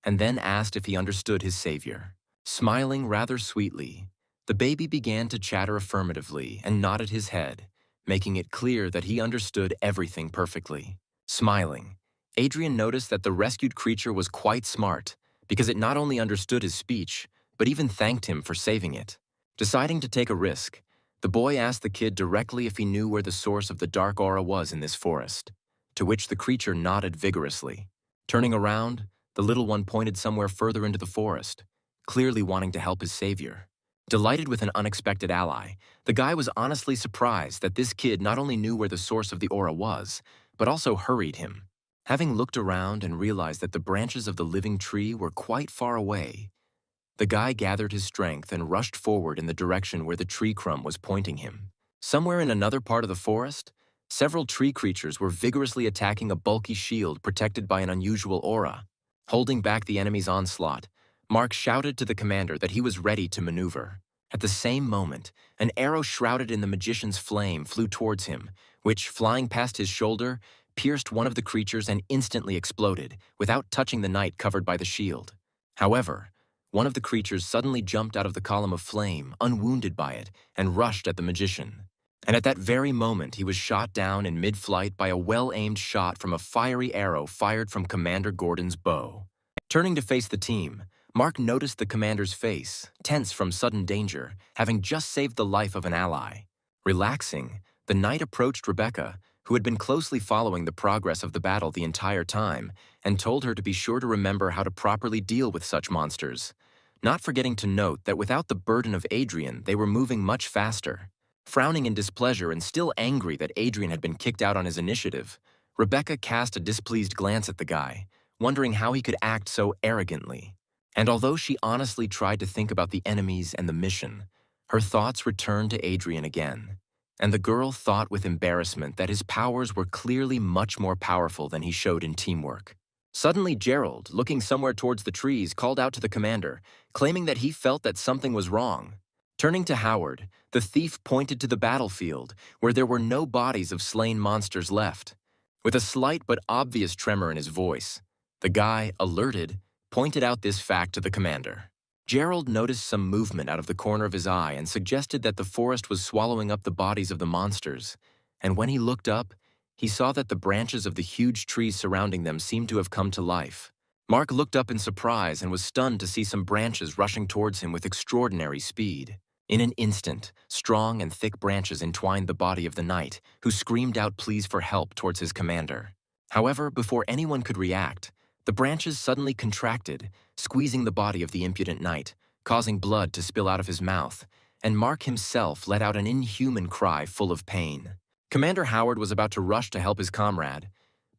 and then asked if he understood his savior. Smiling rather sweetly, the baby began to chatter affirmatively and nodded his head, making it clear that he understood everything perfectly. Smiling, Adrian noticed that the rescued creature was quite smart, because it not only understood his speech, but even thanked him for saving it. Deciding to take a risk, the boy asked the kid directly if he knew where the source of the dark aura was in this forest, to which the creature nodded vigorously. Turning around, the little one pointed somewhere further into the forest, clearly wanting to help his savior. Delighted with an unexpected ally, the guy was honestly surprised that this kid not only knew where the source of the aura was, but also hurried him. Having looked around and realized that the branches of the living tree were quite far away, the guy gathered his strength and rushed forward in the direction where the tree crumb was pointing him. Somewhere in another part of the forest, several tree creatures were vigorously attacking a bulky shield protected by an unusual aura. Holding back the enemy's onslaught, Mark shouted to the commander that he was ready to maneuver. At the same moment, an arrow shrouded in the magician's flame flew towards him, which, flying past his shoulder, pierced one of the creatures and instantly exploded, without touching the knight covered by the shield. However, one of the creatures suddenly jumped out of the column of flame, unwounded by it, and rushed at the magician. And at that very moment, he was shot down in mid-flight by a well-aimed shot from a fiery arrow fired from Commander Gordon's bow. Turning to face the team, Mark noticed the commander's face, tense from sudden danger, having just saved the life of an ally. Relaxing, the knight approached Rebecca, who had been closely following the progress of the battle the entire time, and told her to be sure to remember how to properly deal with such monsters, not forgetting to note that without the burden of Adrian, they were moving much faster. Frowning in displeasure and still angry that Adrian had been kicked out on his initiative, Rebecca cast a displeased glance at the guy, wondering how he could act so arrogantly. And although she honestly tried to think about the enemies and the mission, her thoughts returned to Adrian again, and the girl thought with embarrassment that his powers were clearly much more powerful than he showed in teamwork. Suddenly, Gerald, looking somewhere towards the trees, called out to the commander, claiming that he felt that something was wrong. Turning to Howard, the thief pointed to the battlefield, where there were no bodies of slain monsters left. With a slight but obvious tremor in his voice, the guy, alerted, pointed out this fact to the commander. Gerald noticed some movement out of the corner of his eye and suggested that the forest was swallowing up the bodies of the monsters, and when he looked up, he saw that the branches of the huge trees surrounding them seemed to have come to life. Mark looked up in surprise and was stunned to see some branches rushing towards him with extraordinary speed. In an instant, strong and thick branches entwined the body of the knight, who screamed out pleas for help towards his commander. However, before anyone could react, the branches suddenly contracted, squeezing the body of the impudent knight, causing blood to spill out of his mouth, and Mark himself let out an inhuman cry full of pain. Commander Howard was about to rush to help his comrade,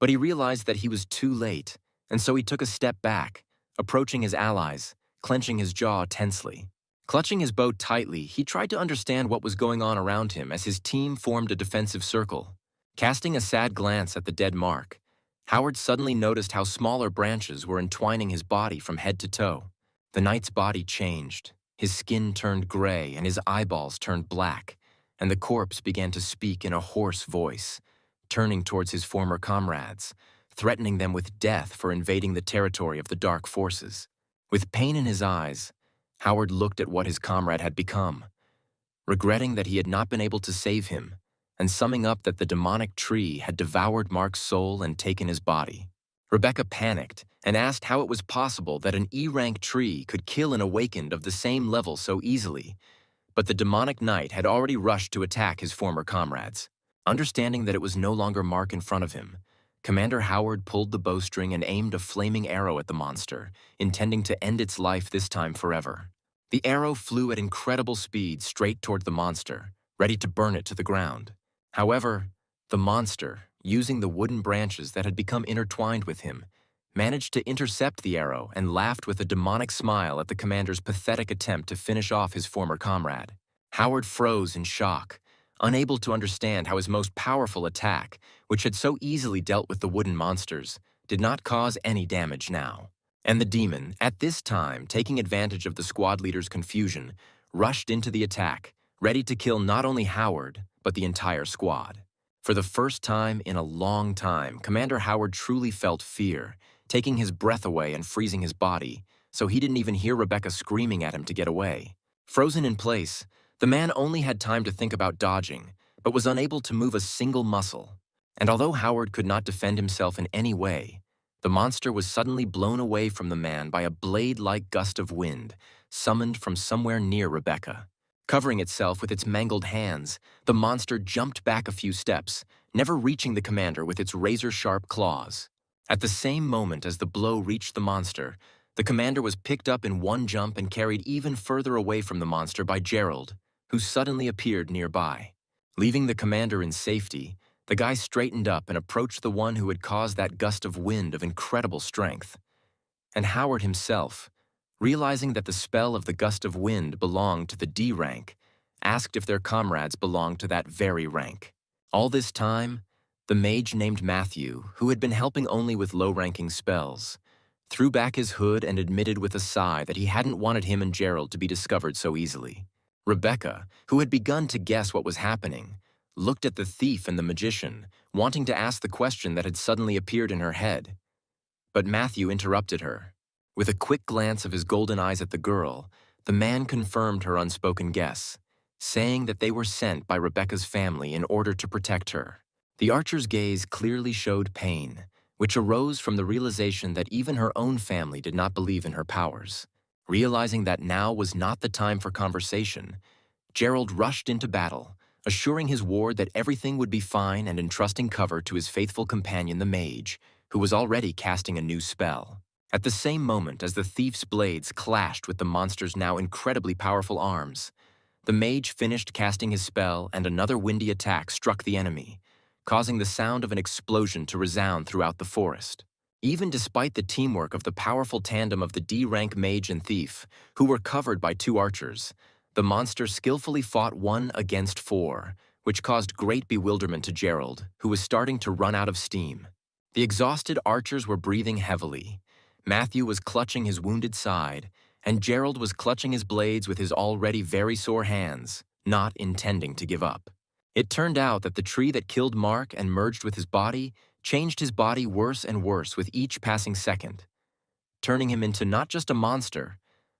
but he realized that he was too late, and so he took a step back, approaching his allies, clenching his jaw tensely. Clutching his bow tightly, he tried to understand what was going on around him as his team formed a defensive circle. Casting a sad glance at the dead Mark, Howard suddenly noticed how smaller branches were entwining his body from head to toe. The knight's body changed. His skin turned gray and his eyeballs turned black, and the corpse began to speak in a hoarse voice, turning towards his former comrades, threatening them with death for invading the territory of the dark forces. With pain in his eyes, Howard looked at what his comrade had become, regretting that he had not been able to save him, and summing up that the demonic tree had devoured Mark's soul and taken his body. Rebecca panicked and asked how it was possible that an E-rank tree could kill an awakened of the same level so easily, but the demonic knight had already rushed to attack his former comrades. Understanding that it was no longer Mark in front of him, Commander Howard pulled the bowstring and aimed a flaming arrow at the monster, intending to end its life this time forever. The arrow flew at incredible speed straight toward the monster, ready to burn it to the ground. However, the monster, using the wooden branches that had become intertwined with him, managed to intercept the arrow and laughed with a demonic smile at the commander's pathetic attempt to finish off his former comrade. Howard froze in shock, unable to understand how his most powerful attack, which had so easily dealt with the wooden monsters, did not cause any damage now. And the demon, at this time taking advantage of the squad leader's confusion, rushed into the attack, ready to kill not only Howard, but the entire squad. For the first time in a long time, Commander Howard truly felt fear, taking his breath away and freezing his body, so he didn't even hear Rebecca screaming at him to get away. Frozen in place, the man only had time to think about dodging, but was unable to move a single muscle. And although Howard could not defend himself in any way, the monster was suddenly blown away from the man by a blade-like gust of wind, summoned from somewhere near Rebecca. Covering itself with its mangled hands, the monster jumped back a few steps, never reaching the commander with its razor-sharp claws. At the same moment as the blow reached the monster, the commander was picked up in one jump and carried even further away from the monster by Gerald, who suddenly appeared nearby. Leaving the commander in safety, the guy straightened up and approached the one who had caused that gust of wind of incredible strength. And Howard himself, realizing that the spell of the gust of wind belonged to the D rank, asked if their comrades belonged to that very rank. All this time, the mage named Matthew, who had been helping only with low-ranking spells, threw back his hood and admitted with a sigh that he hadn't wanted him and Gerald to be discovered so easily. Rebecca, who had begun to guess what was happening, looked at the thief and the magician, wanting to ask the question that had suddenly appeared in her head. But Matthew interrupted her. With a quick glance of his golden eyes at the girl, the man confirmed her unspoken guess, saying that they were sent by Rebecca's family in order to protect her. The archer's gaze clearly showed pain, which arose from the realization that even her own family did not believe in her powers. Realizing that now was not the time for conversation, Gerald rushed into battle, assuring his ward that everything would be fine and entrusting cover to his faithful companion the mage, who was already casting a new spell. At the same moment as the thief's blades clashed with the monster's now incredibly powerful arms, the mage finished casting his spell and another windy attack struck the enemy, causing the sound of an explosion to resound throughout the forest. Even despite the teamwork of the powerful tandem of the D-rank mage and thief, who were covered by two archers, the monster skillfully fought 1 against 4, which caused great bewilderment to Gerald, who was starting to run out of steam. The exhausted archers were breathing heavily. Matthew was clutching his wounded side, and Gerald was clutching his blades with his already very sore hands, not intending to give up. It turned out that the tree that killed Mark and merged with his body changed his body worse and worse with each passing second, turning him into not just a monster,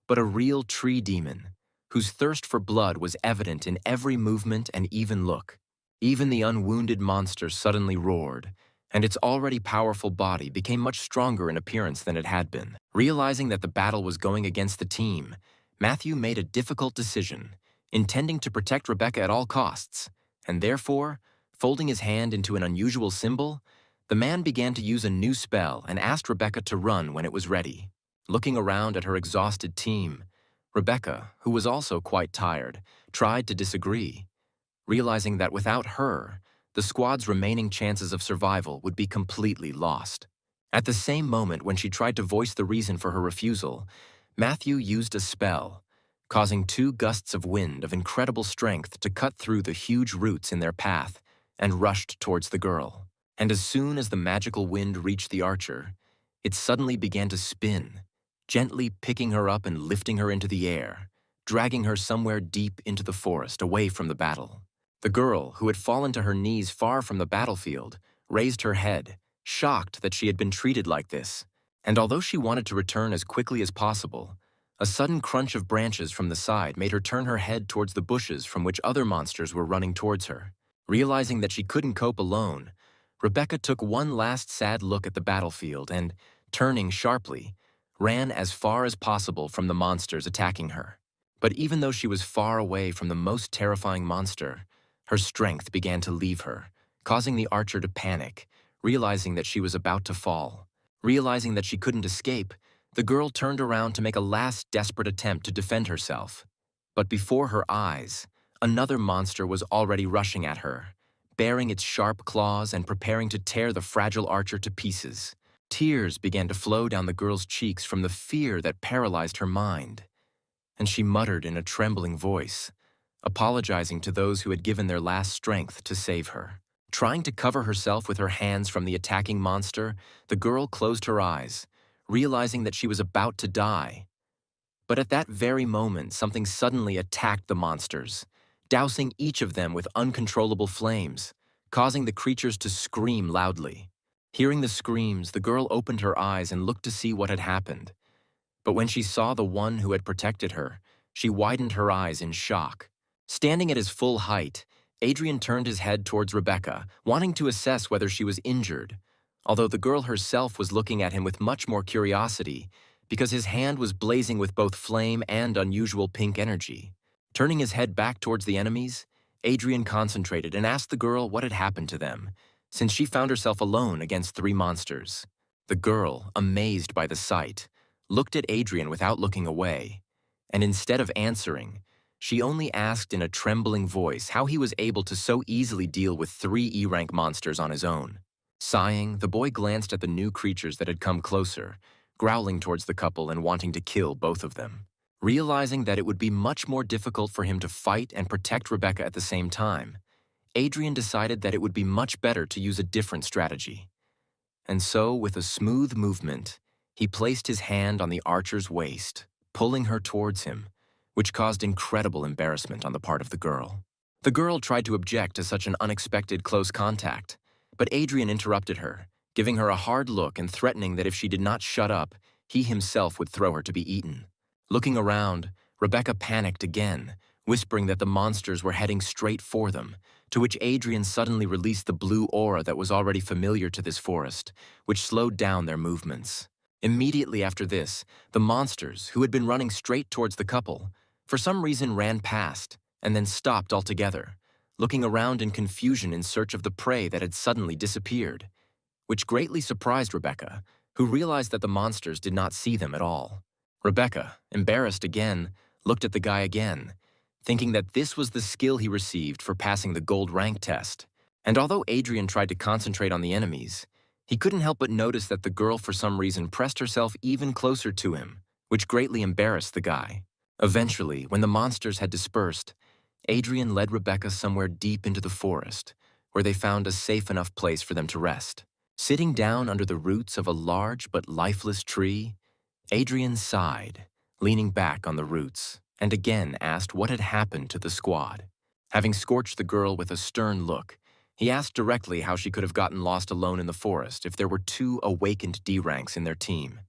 but a real tree demon, whose thirst for blood was evident in every movement and even look. Even the unwounded monster suddenly roared, and its already powerful body became much stronger in appearance than it had been. Realizing that the battle was going against the team, Matthew made a difficult decision, intending to protect Rebecca at all costs, and therefore, folding his hand into an unusual symbol, the man began to use a new spell and asked Rebecca to run when it was ready. Looking around at her exhausted team, Rebecca, who was also quite tired, tried to disagree, realizing that without her, the squad's remaining chances of survival would be completely lost. At the same moment when she tried to voice the reason for her refusal, Matthew used a spell, causing 2 gusts of wind of incredible strength to cut through the huge roots in their path and rushed towards the girl. And as soon as the magical wind reached the archer, it suddenly began to spin, gently picking her up and lifting her into the air, dragging her somewhere deep into the forest away from the battle. The girl, who had fallen to her knees far from the battlefield, raised her head, shocked that she had been treated like this, and although she wanted to return as quickly as possible, a sudden crunch of branches from the side made her turn her head towards the bushes from which other monsters were running towards her. Realizing that she couldn't cope alone, Rebecca took one last sad look at the battlefield and, turning sharply, ran as far as possible from the monsters attacking her. But even though she was far away from the most terrifying monster, her strength began to leave her, causing the archer to panic, realizing that she was about to fall. Realizing that she couldn't escape, the girl turned around to make a last desperate attempt to defend herself. But before her eyes, another monster was already rushing at her, baring its sharp claws and preparing to tear the fragile archer to pieces. Tears began to flow down the girl's cheeks from the fear that paralyzed her mind, and she muttered in a trembling voice, apologizing to those who had given their last strength to save her. Trying to cover herself with her hands from the attacking monster, the girl closed her eyes, realizing that she was about to die. But at that very moment, something suddenly attacked the monsters, dousing each of them with uncontrollable flames, causing the creatures to scream loudly. Hearing the screams, the girl opened her eyes and looked to see what had happened. But when she saw the one who had protected her, she widened her eyes in shock. Standing at his full height, Adrian turned his head towards Rebecca, wanting to assess whether she was injured, although the girl herself was looking at him with much more curiosity, because his hand was blazing with both flame and unusual pink energy. Turning his head back towards the enemies, Adrian concentrated and asked the girl what had happened to them, since she found herself alone against 3 monsters. The girl, amazed by the sight, looked at Adrian without looking away, and instead of answering, she only asked in a trembling voice how he was able to so easily deal with 3 E-rank monsters on his own. Sighing, the boy glanced at the new creatures that had come closer, growling towards the couple and wanting to kill both of them. Realizing that it would be much more difficult for him to fight and protect Rebecca at the same time, Adrian decided that it would be much better to use a different strategy. And so, with a smooth movement, he placed his hand on the archer's waist, pulling her towards him, which caused incredible embarrassment on the part of the girl. The girl tried to object to such an unexpected close contact, but Adrian interrupted her, giving her a hard look and threatening that if she did not shut up, he himself would throw her to be eaten. Looking around, Rebecca panicked again, whispering that the monsters were heading straight for them, to which Adrian suddenly released the blue aura that was already familiar to this forest, which slowed down their movements. Immediately after this, the monsters, who had been running straight towards the couple, for some reason ran past and then stopped altogether, looking around in confusion in search of the prey that had suddenly disappeared, which greatly surprised Rebecca, who realized that the monsters did not see them at all. Rebecca, embarrassed again, looked at the guy again, thinking that this was the skill he received for passing the gold rank test. And although Adrian tried to concentrate on the enemies, he couldn't help but notice that the girl for some reason pressed herself even closer to him, which greatly embarrassed the guy. Eventually, when the monsters had dispersed, Adrian led Rebecca somewhere deep into the forest, where they found a safe enough place for them to rest. Sitting down under the roots of a large but lifeless tree, Adrian sighed, leaning back on the roots, and again asked what had happened to the squad. Having scorched the girl with a stern look, he asked directly how she could have gotten lost alone in the forest if there were 2 awakened D-ranks in their team.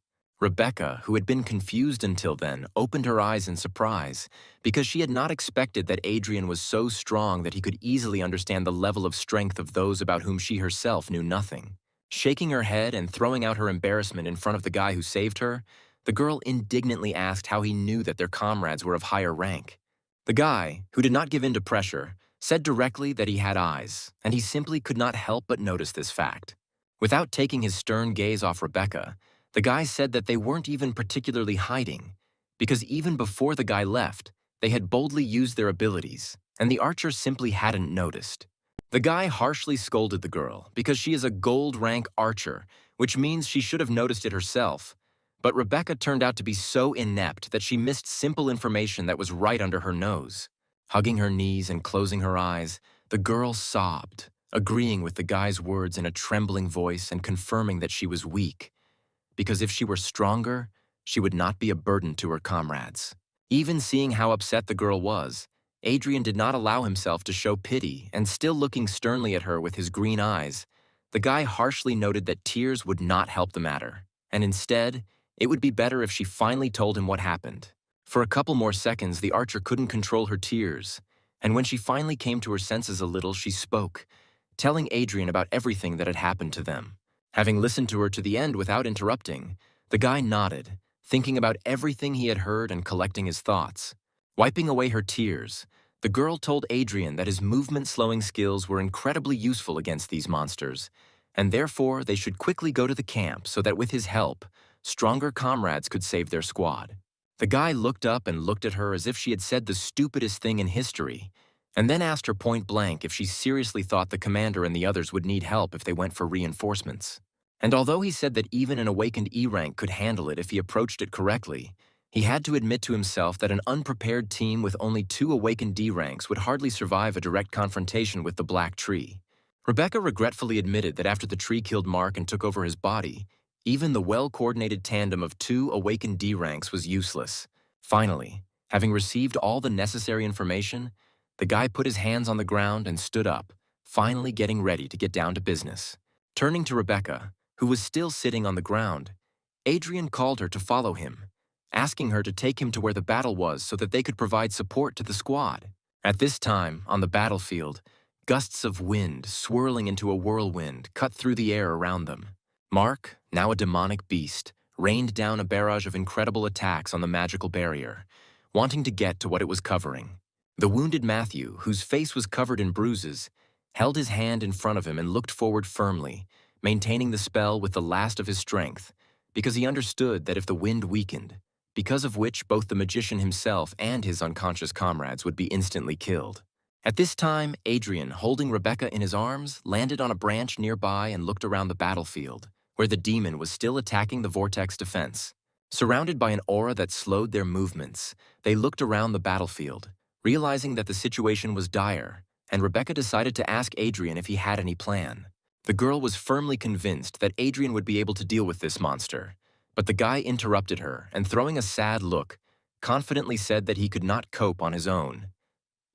Rebecca, who had been confused until then, opened her eyes in surprise because she had not expected that Adrian was so strong that he could easily understand the level of strength of those about whom she herself knew nothing. Shaking her head and throwing out her embarrassment in front of the guy who saved her, the girl indignantly asked how he knew that their comrades were of higher rank. The guy, who did not give in to pressure, said directly that he had eyes, and he simply could not help but notice this fact. Without taking his stern gaze off Rebecca, the guy said that they weren't even particularly hiding, because even before the guy left, they had boldly used their abilities, and the archer simply hadn't noticed. The guy harshly scolded the girl because she is a gold rank archer, which means she should have noticed it herself. But Rebecca turned out to be so inept that she missed simple information that was right under her nose. Hugging her knees and closing her eyes, the girl sobbed, agreeing with the guy's words in a trembling voice and confirming that she was weak. Because if she were stronger, she would not be a burden to her comrades. Even seeing how upset the girl was, Adrian did not allow himself to show pity, and still looking sternly at her with his green eyes, the guy harshly noted that tears would not help the matter, and instead, it would be better if she finally told him what happened. For a couple more seconds, the archer couldn't control her tears, and when she finally came to her senses a little, she spoke, telling Adrian about everything that had happened to them. Having listened to her to the end without interrupting, the guy nodded, thinking about everything he had heard and collecting his thoughts. Wiping away her tears, the girl told Adrian that his movement-slowing skills were incredibly useful against these monsters, and therefore they should quickly go to the camp so that with his help, stronger comrades could save their squad. The guy looked up and looked at her as if she had said the stupidest thing in history, and then asked her point blank if she seriously thought the commander and the others would need help if they went for reinforcements. And although he said that even an awakened E rank could handle it if he approached it correctly, he had to admit to himself that an unprepared team with only 2 awakened D ranks would hardly survive a direct confrontation with the Black Tree. Rebecca regretfully admitted that after the tree killed Mark and took over his body, even the well-coordinated tandem of 2 awakened D ranks was useless. Finally, having received all the necessary information, the guy put his hands on the ground and stood up, finally getting ready to get down to business. Turning to Rebecca, who was still sitting on the ground, Adrian called her to follow him, asking her to take him to where the battle was so that they could provide support to the squad. At this time, on the battlefield, gusts of wind, swirling into a whirlwind, cut through the air around them. Mark, now a demonic beast, rained down a barrage of incredible attacks on the magical barrier, wanting to get to what it was covering. The wounded Matthew, whose face was covered in bruises, held his hand in front of him and looked forward firmly, maintaining the spell with the last of his strength, because he understood that if the wind weakened, because of which both the magician himself and his unconscious comrades would be instantly killed. At this time, Adrian, holding Rebecca in his arms, landed on a branch nearby and looked around the battlefield, where the demon was still attacking the vortex defense. Surrounded by an aura that slowed their movements, they looked around the battlefield, realizing that the situation was dire, and Rebecca decided to ask Adrian if he had any plan. The girl was firmly convinced that Adrian would be able to deal with this monster, but the guy interrupted her and, throwing a sad look, confidently said that he could not cope on his own.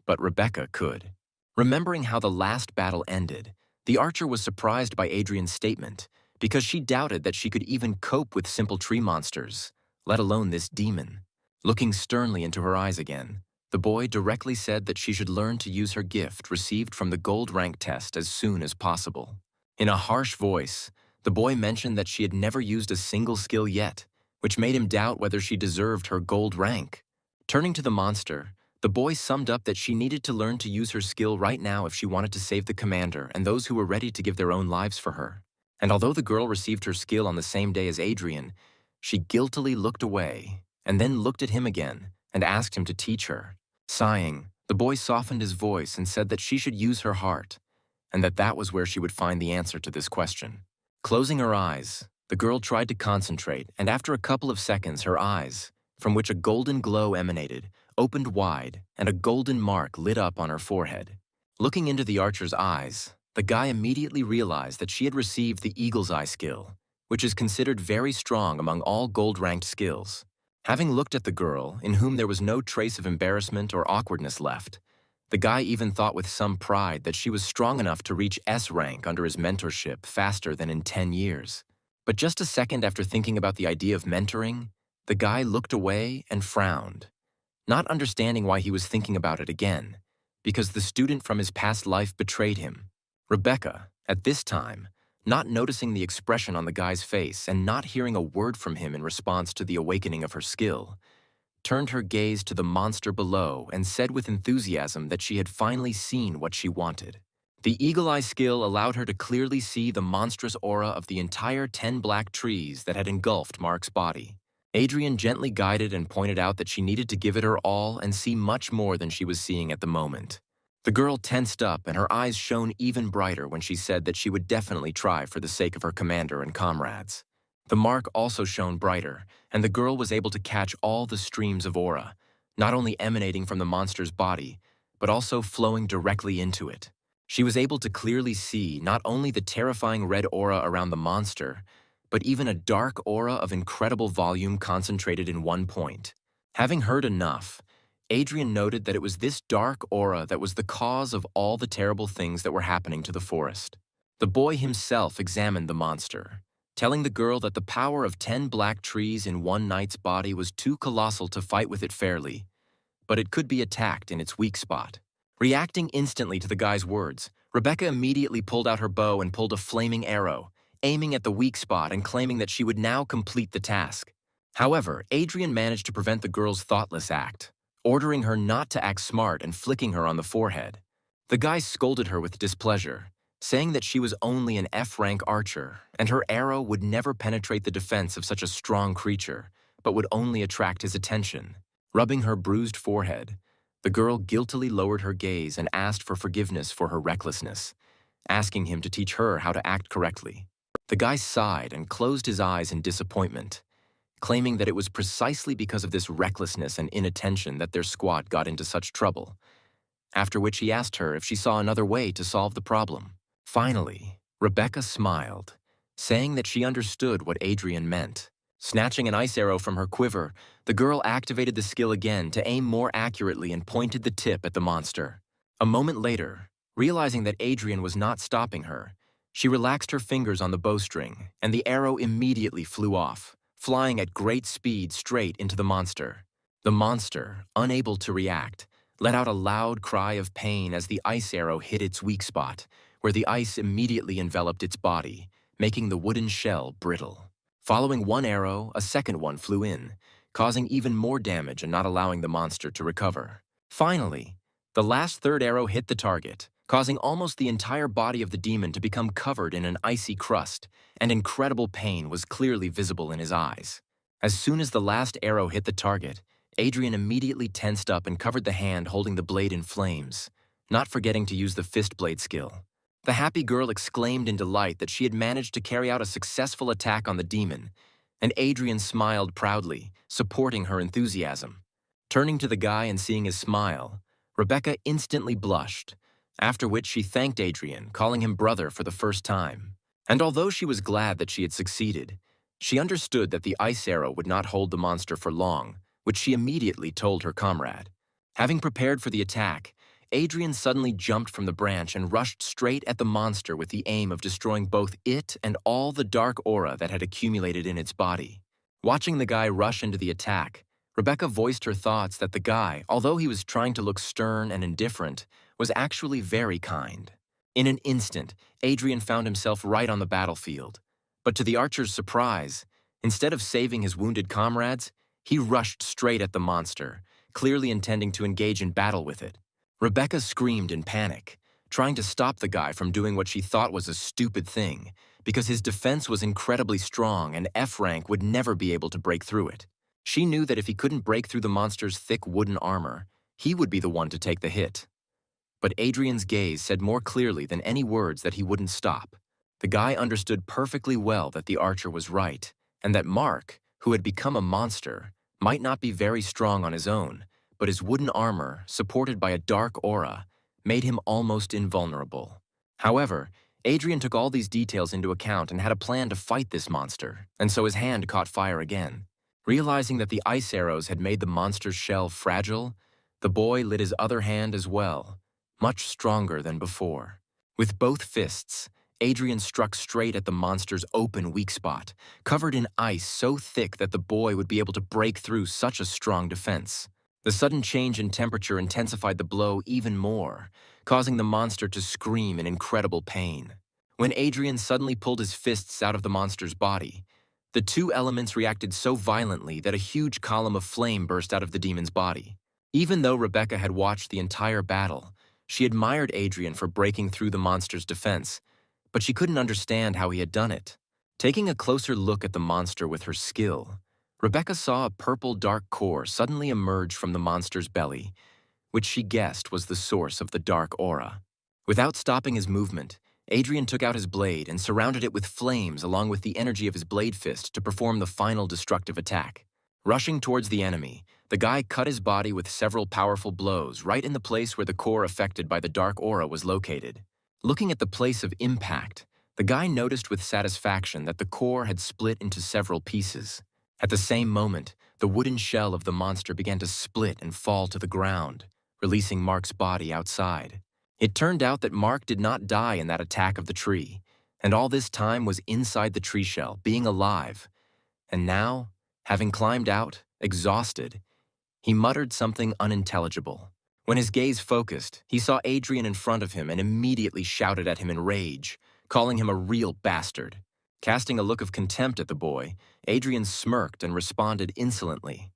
But Rebecca could. Remembering how the last battle ended, the archer was surprised by Adrian's statement, because she doubted that she could even cope with simple tree monsters, let alone this demon. Looking sternly into her eyes again, the boy directly said that she should learn to use her gift received from the gold rank test as soon as possible. In a harsh voice, the boy mentioned that she had never used a single skill yet, which made him doubt whether she deserved her gold rank. Turning to the monster, the boy summed up that she needed to learn to use her skill right now if she wanted to save the commander and those who were ready to give their own lives for her. And although the girl received her skill on the same day as Adrian, she guiltily looked away and then looked at him again and asked him to teach her. Sighing, the boy softened his voice and said that she should use her heart, and that was where she would find the answer to this question. Closing her eyes, the girl tried to concentrate, and after a couple of seconds, her eyes, from which a golden glow emanated, opened wide, and a golden mark lit up on her forehead. Looking into the archer's eyes, the guy immediately realized that she had received the Eagle's Eye skill, which is considered very strong among all gold-ranked skills. Having looked at the girl, in whom there was no trace of embarrassment or awkwardness left, the guy even thought with some pride that she was strong enough to reach S rank under his mentorship faster than in 10 years. But just a second after thinking about the idea of mentoring, the guy looked away and frowned, not understanding why he was thinking about it again, because the student from his past life betrayed him. Rebecca, at this time, not noticing the expression on the guy's face and not hearing a word from him in response to the awakening of her skill, turned her gaze to the monster below and said with enthusiasm that she had finally seen what she wanted. The eagle-eye skill allowed her to clearly see the monstrous aura of the entire 10 black trees that had engulfed Mark's body. Adrian gently guided and pointed out that she needed to give it her all and see much more than she was seeing at the moment. The girl tensed up and her eyes shone even brighter when she said that she would definitely try for the sake of her commander and comrades. The mark also shone brighter, and the girl was able to catch all the streams of aura, not only emanating from the monster's body, but also flowing directly into it. She was able to clearly see not only the terrifying red aura around the monster, but even a dark aura of incredible volume concentrated in one point. Having heard enough, Adrian noted that it was this dark aura that was the cause of all the terrible things that were happening to the forest. The boy himself examined the monster, telling the girl that the power of 10 black trees in one knight's body was too colossal to fight with it fairly, but it could be attacked in its weak spot. Reacting instantly to the guy's words, Rebecca immediately pulled out her bow and pulled a flaming arrow, aiming at the weak spot and claiming that she would now complete the task. However, Adrian managed to prevent the girl's thoughtless act, ordering her not to act smart and flicking her on the forehead. The guy scolded her with displeasure, saying that she was only an F-rank archer and her arrow would never penetrate the defense of such a strong creature, but would only attract his attention. Rubbing her bruised forehead, the girl guiltily lowered her gaze and asked for forgiveness for her recklessness, asking him to teach her how to act correctly. The guy sighed and closed his eyes in disappointment, claiming that it was precisely because of this recklessness and inattention that their squad got into such trouble, after which he asked her if she saw another way to solve the problem. Finally, Rebecca smiled, saying that she understood what Adrian meant. Snatching an ice arrow from her quiver, the girl activated the skill again to aim more accurately and pointed the tip at the monster. A moment later, realizing that Adrian was not stopping her, she relaxed her fingers on the bowstring, and the arrow immediately flew off, flying at great speed straight into the monster. The monster, unable to react, let out a loud cry of pain as the ice arrow hit its weak spot, where the ice immediately enveloped its body, making the wooden shell brittle. Following one arrow, a second one flew in, causing even more damage and not allowing the monster to recover. Finally, the last third arrow hit the target, causing almost the entire body of the demon to become covered in an icy crust, and incredible pain was clearly visible in his eyes. As soon as the last arrow hit the target, Adrian immediately tensed up and covered the hand holding the blade in flames, not forgetting to use the fist blade skill. The happy girl exclaimed in delight that she had managed to carry out a successful attack on the demon, and Adrian smiled proudly, supporting her enthusiasm. Turning to the guy and seeing his smile, Rebecca instantly blushed, after which she thanked Adrian, calling him brother for the first time. And although she was glad that she had succeeded, she understood that the ice arrow would not hold the monster for long, which she immediately told her comrade. Having prepared for the attack, Adrian suddenly jumped from the branch and rushed straight at the monster with the aim of destroying both it and all the dark aura that had accumulated in its body. Watching the guy rush into the attack, Rebecca voiced her thoughts that the guy, although he was trying to look stern and indifferent, was actually very kind. In an instant, Adrian found himself right on the battlefield. But to the archer's surprise, instead of saving his wounded comrades, he rushed straight at the monster, clearly intending to engage in battle with it. Rebecca screamed in panic, trying to stop the guy from doing what she thought was a stupid thing, because his defense was incredibly strong and F-rank would never be able to break through it. She knew that if he couldn't break through the monster's thick wooden armor, he would be the one to take the hit. But Adrian's gaze said more clearly than any words that he wouldn't stop. The guy understood perfectly well that the archer was right, and that Mark, who had become a monster, might not be very strong on his own, but his wooden armor, supported by a dark aura, made him almost invulnerable. However, Adrian took all these details into account and had a plan to fight this monster, and so his hand caught fire again. Realizing that the ice arrows had made the monster's shell fragile, the boy lit his other hand as well, much stronger than before. With both fists, Adrian struck straight at the monster's open weak spot, covered in ice so thick that the boy would be able to break through such a strong defense. The sudden change in temperature intensified the blow even more, causing the monster to scream in incredible pain. When Adrian suddenly pulled his fists out of the monster's body, The two elements reacted so violently that a huge column of flame burst out of the demon's body. Even though Rebecca had watched the entire battle, she admired Adrian for breaking through the monster's defense, but she couldn't understand how he had done it. Taking a closer look at the monster with her skill, Rebecca saw a purple dark core suddenly emerge from the monster's belly, which she guessed was the source of the dark aura. Without stopping his movement, Adrian took out his blade and surrounded it with flames along with the energy of his blade fist to perform the final destructive attack. Rushing towards the enemy, the guy cut his body with several powerful blows right in the place where the core affected by the dark aura was located. Looking at the place of impact, the guy noticed with satisfaction that the core had split into several pieces. At the same moment, the wooden shell of the monster began to split and fall to the ground, releasing Mark's body outside. It turned out that Mark did not die in that attack of the tree, and all this time was inside the tree shell, being alive. And now, having climbed out, exhausted, he muttered something unintelligible. When his gaze focused, he saw Adrian in front of him and immediately shouted at him in rage, calling him a real bastard. Casting a look of contempt at the boy, Adrian smirked and responded insolently,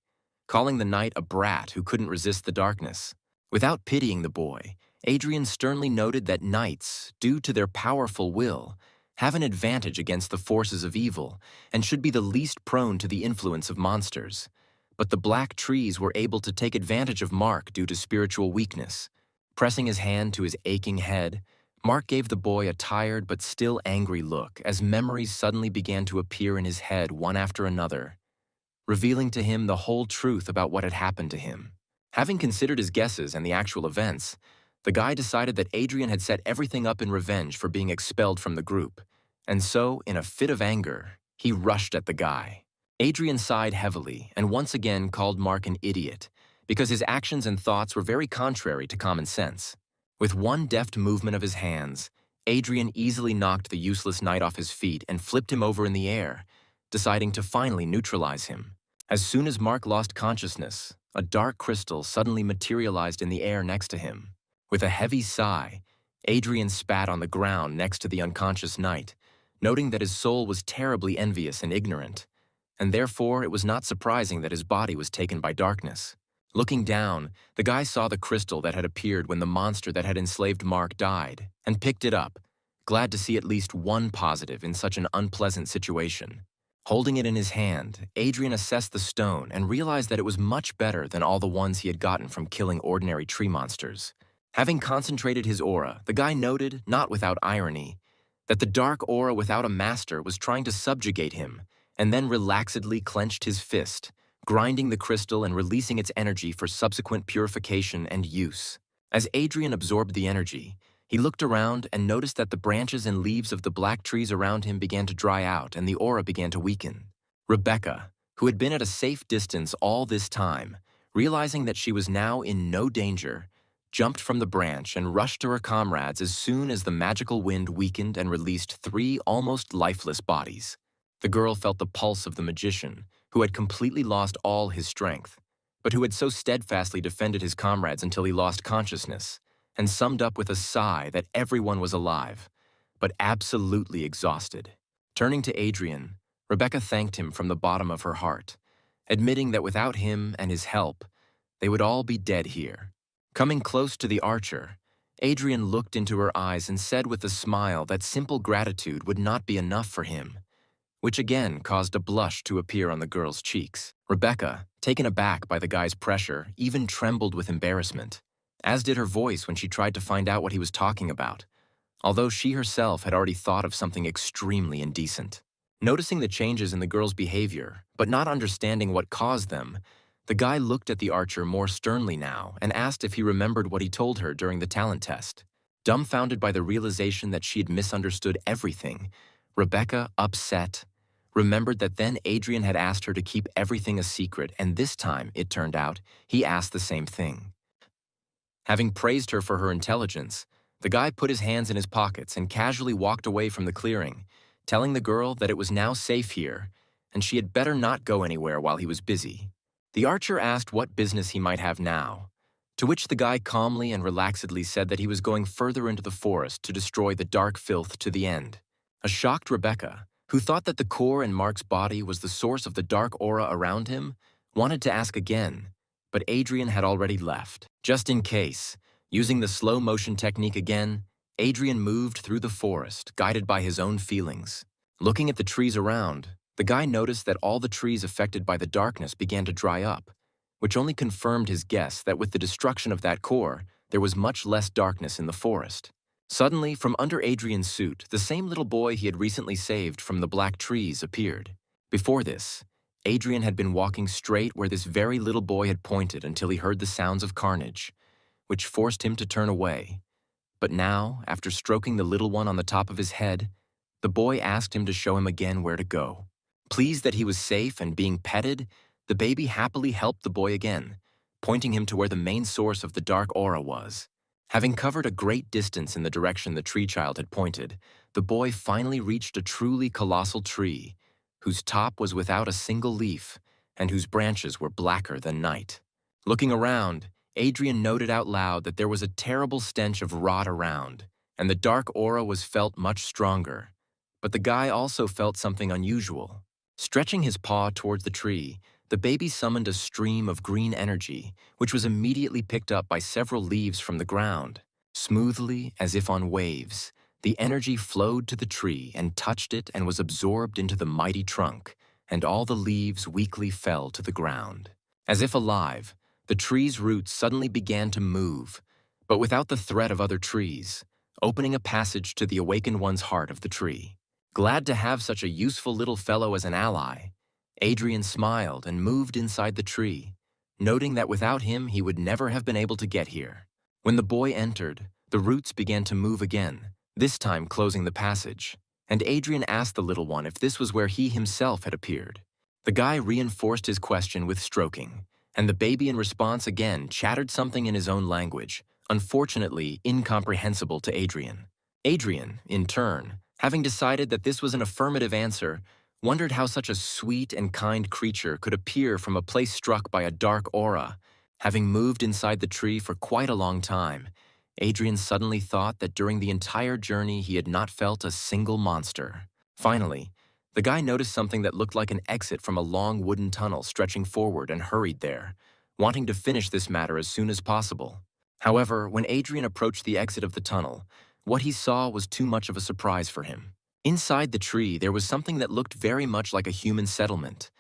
calling the knight a brat who couldn't resist the darkness. Without pitying the boy, Adrian sternly noted that knights, due to their powerful will, have an advantage against the forces of evil and should be the least prone to the influence of monsters. But the black trees were able to take advantage of Mark due to spiritual weakness. Pressing his hand to his aching head, Mark gave the boy a tired but still angry look as memories suddenly began to appear in his head one after another, revealing to him the whole truth about what had happened to him. Having considered his guesses and the actual events, the guy decided that Adrian had set everything up in revenge for being expelled from the group, and so, in a fit of anger, he rushed at the guy. Adrian sighed heavily and once again called Mark an idiot, because his actions and thoughts were very contrary to common sense. With one deft movement of his hands, Adrian easily knocked the useless knight off his feet and flipped him over in the air, deciding to finally neutralize him. As soon as Mark lost consciousness, a dark crystal suddenly materialized in the air next to him. With a heavy sigh, Adrian spat on the ground next to the unconscious knight, noting that his soul was terribly envious and ignorant, and therefore it was not surprising that his body was taken by darkness. Looking down, the guy saw the crystal that had appeared when the monster that had enslaved Mark died, and picked it up, glad to see at least one positive in such an unpleasant situation. Holding it in his hand, Adrian assessed the stone and realized that it was much better than all the ones he had gotten from killing ordinary tree monsters. Having concentrated his aura, the guy noted, not without irony, that the dark aura without a master was trying to subjugate him, and then relaxedly clenched his fist, grinding the crystal and releasing its energy for subsequent purification and use. As Adrian absorbed the energy, he looked around and noticed that the branches and leaves of the black trees around him began to dry out and the aura began to weaken. Rebecca, who had been at a safe distance all this time, realizing that she was now in no danger, jumped from the branch and rushed to her comrades as soon as the magical wind weakened and released 3 almost lifeless bodies. The girl felt the pulse of the magician, who had completely lost all his strength, but who had so steadfastly defended his comrades until he lost consciousness, and summed up with a sigh that everyone was alive, but absolutely exhausted. Turning to Adrian, Rebecca thanked him from the bottom of her heart, admitting that without him and his help, they would all be dead here. Coming close to the archer, Adrian looked into her eyes and said with a smile that simple gratitude would not be enough for him, which again caused a blush to appear on the girl's cheeks. Rebecca, taken aback by the guy's pressure, even trembled with embarrassment, as did her voice when she tried to find out what he was talking about, although she herself had already thought of something extremely indecent. Noticing the changes in the girl's behavior, but not understanding what caused them, the guy looked at the archer more sternly now and asked if he remembered what he told her during the talent test. Dumbfounded by the realization that she had misunderstood everything, Rebecca, upset, remembered that then Adrian had asked her to keep everything a secret, and this time, it turned out, he asked the same thing. Having praised her for her intelligence, the guy put his hands in his pockets and casually walked away from the clearing, telling the girl that it was now safe here, and she had better not go anywhere while he was busy. The archer asked what business he might have now, to which the guy calmly and relaxedly said that he was going further into the forest to destroy the dark filth to the end. A shocked Rebecca, who thought that the core in Mark's body was the source of the dark aura around him, wanted to ask again, but Adrian had already left. Just in case, using the slow motion technique again, Adrian moved through the forest, guided by his own feelings. Looking at the trees around, the guy noticed that all the trees affected by the darkness began to dry up, which only confirmed his guess that with the destruction of that core, there was much less darkness in the forest. Suddenly, from under Adrian's suit, the same little boy he had recently saved from the black trees appeared. Before this, Adrian had been walking straight where this very little boy had pointed until he heard the sounds of carnage, which forced him to turn away. But now, after stroking the little one on the top of his head, the boy asked him to show him again where to go. Pleased that he was safe and being petted, the baby happily helped the boy again, pointing him to where the main source of the dark aura was. Having covered a great distance in the direction the tree child had pointed, the boy finally reached a truly colossal tree, whose top was without a single leaf and whose branches were blacker than night. Looking around, Adrian noted out loud that there was a terrible stench of rot around, and the dark aura was felt much stronger. But the guy also felt something unusual. Stretching his paw towards the tree, the baby summoned a stream of green energy, which was immediately picked up by several leaves from the ground. Smoothly, as if on waves, the energy flowed to the tree and touched it and was absorbed into the mighty trunk, and all the leaves weakly fell to the ground. As if alive, the tree's roots suddenly began to move, but without the threat of other trees, opening a passage to the awakened one's heart of the tree. Glad to have such a useful little fellow as an ally, Adrian smiled and moved inside the tree, noting that without him he would never have been able to get here. When the boy entered, the roots began to move again, this time closing the passage, and Adrian asked the little one if this was where he himself had appeared. The guy reinforced his question with stroking, and the baby in response again chattered something in his own language, unfortunately incomprehensible to Adrian. Adrian, in turn, having decided that this was an affirmative answer, wondered how such a sweet and kind creature could appear from a place struck by a dark aura. Having moved inside the tree for quite a long time, Adrian suddenly thought that during the entire journey he had not felt a single monster. Finally, the guy noticed something that looked like an exit from a long wooden tunnel stretching forward and hurried there, wanting to finish this matter as soon as possible. However, when Adrian approached the exit of the tunnel, what he saw was too much of a surprise for him. Inside the tree, there was something that looked very much like a human settlement.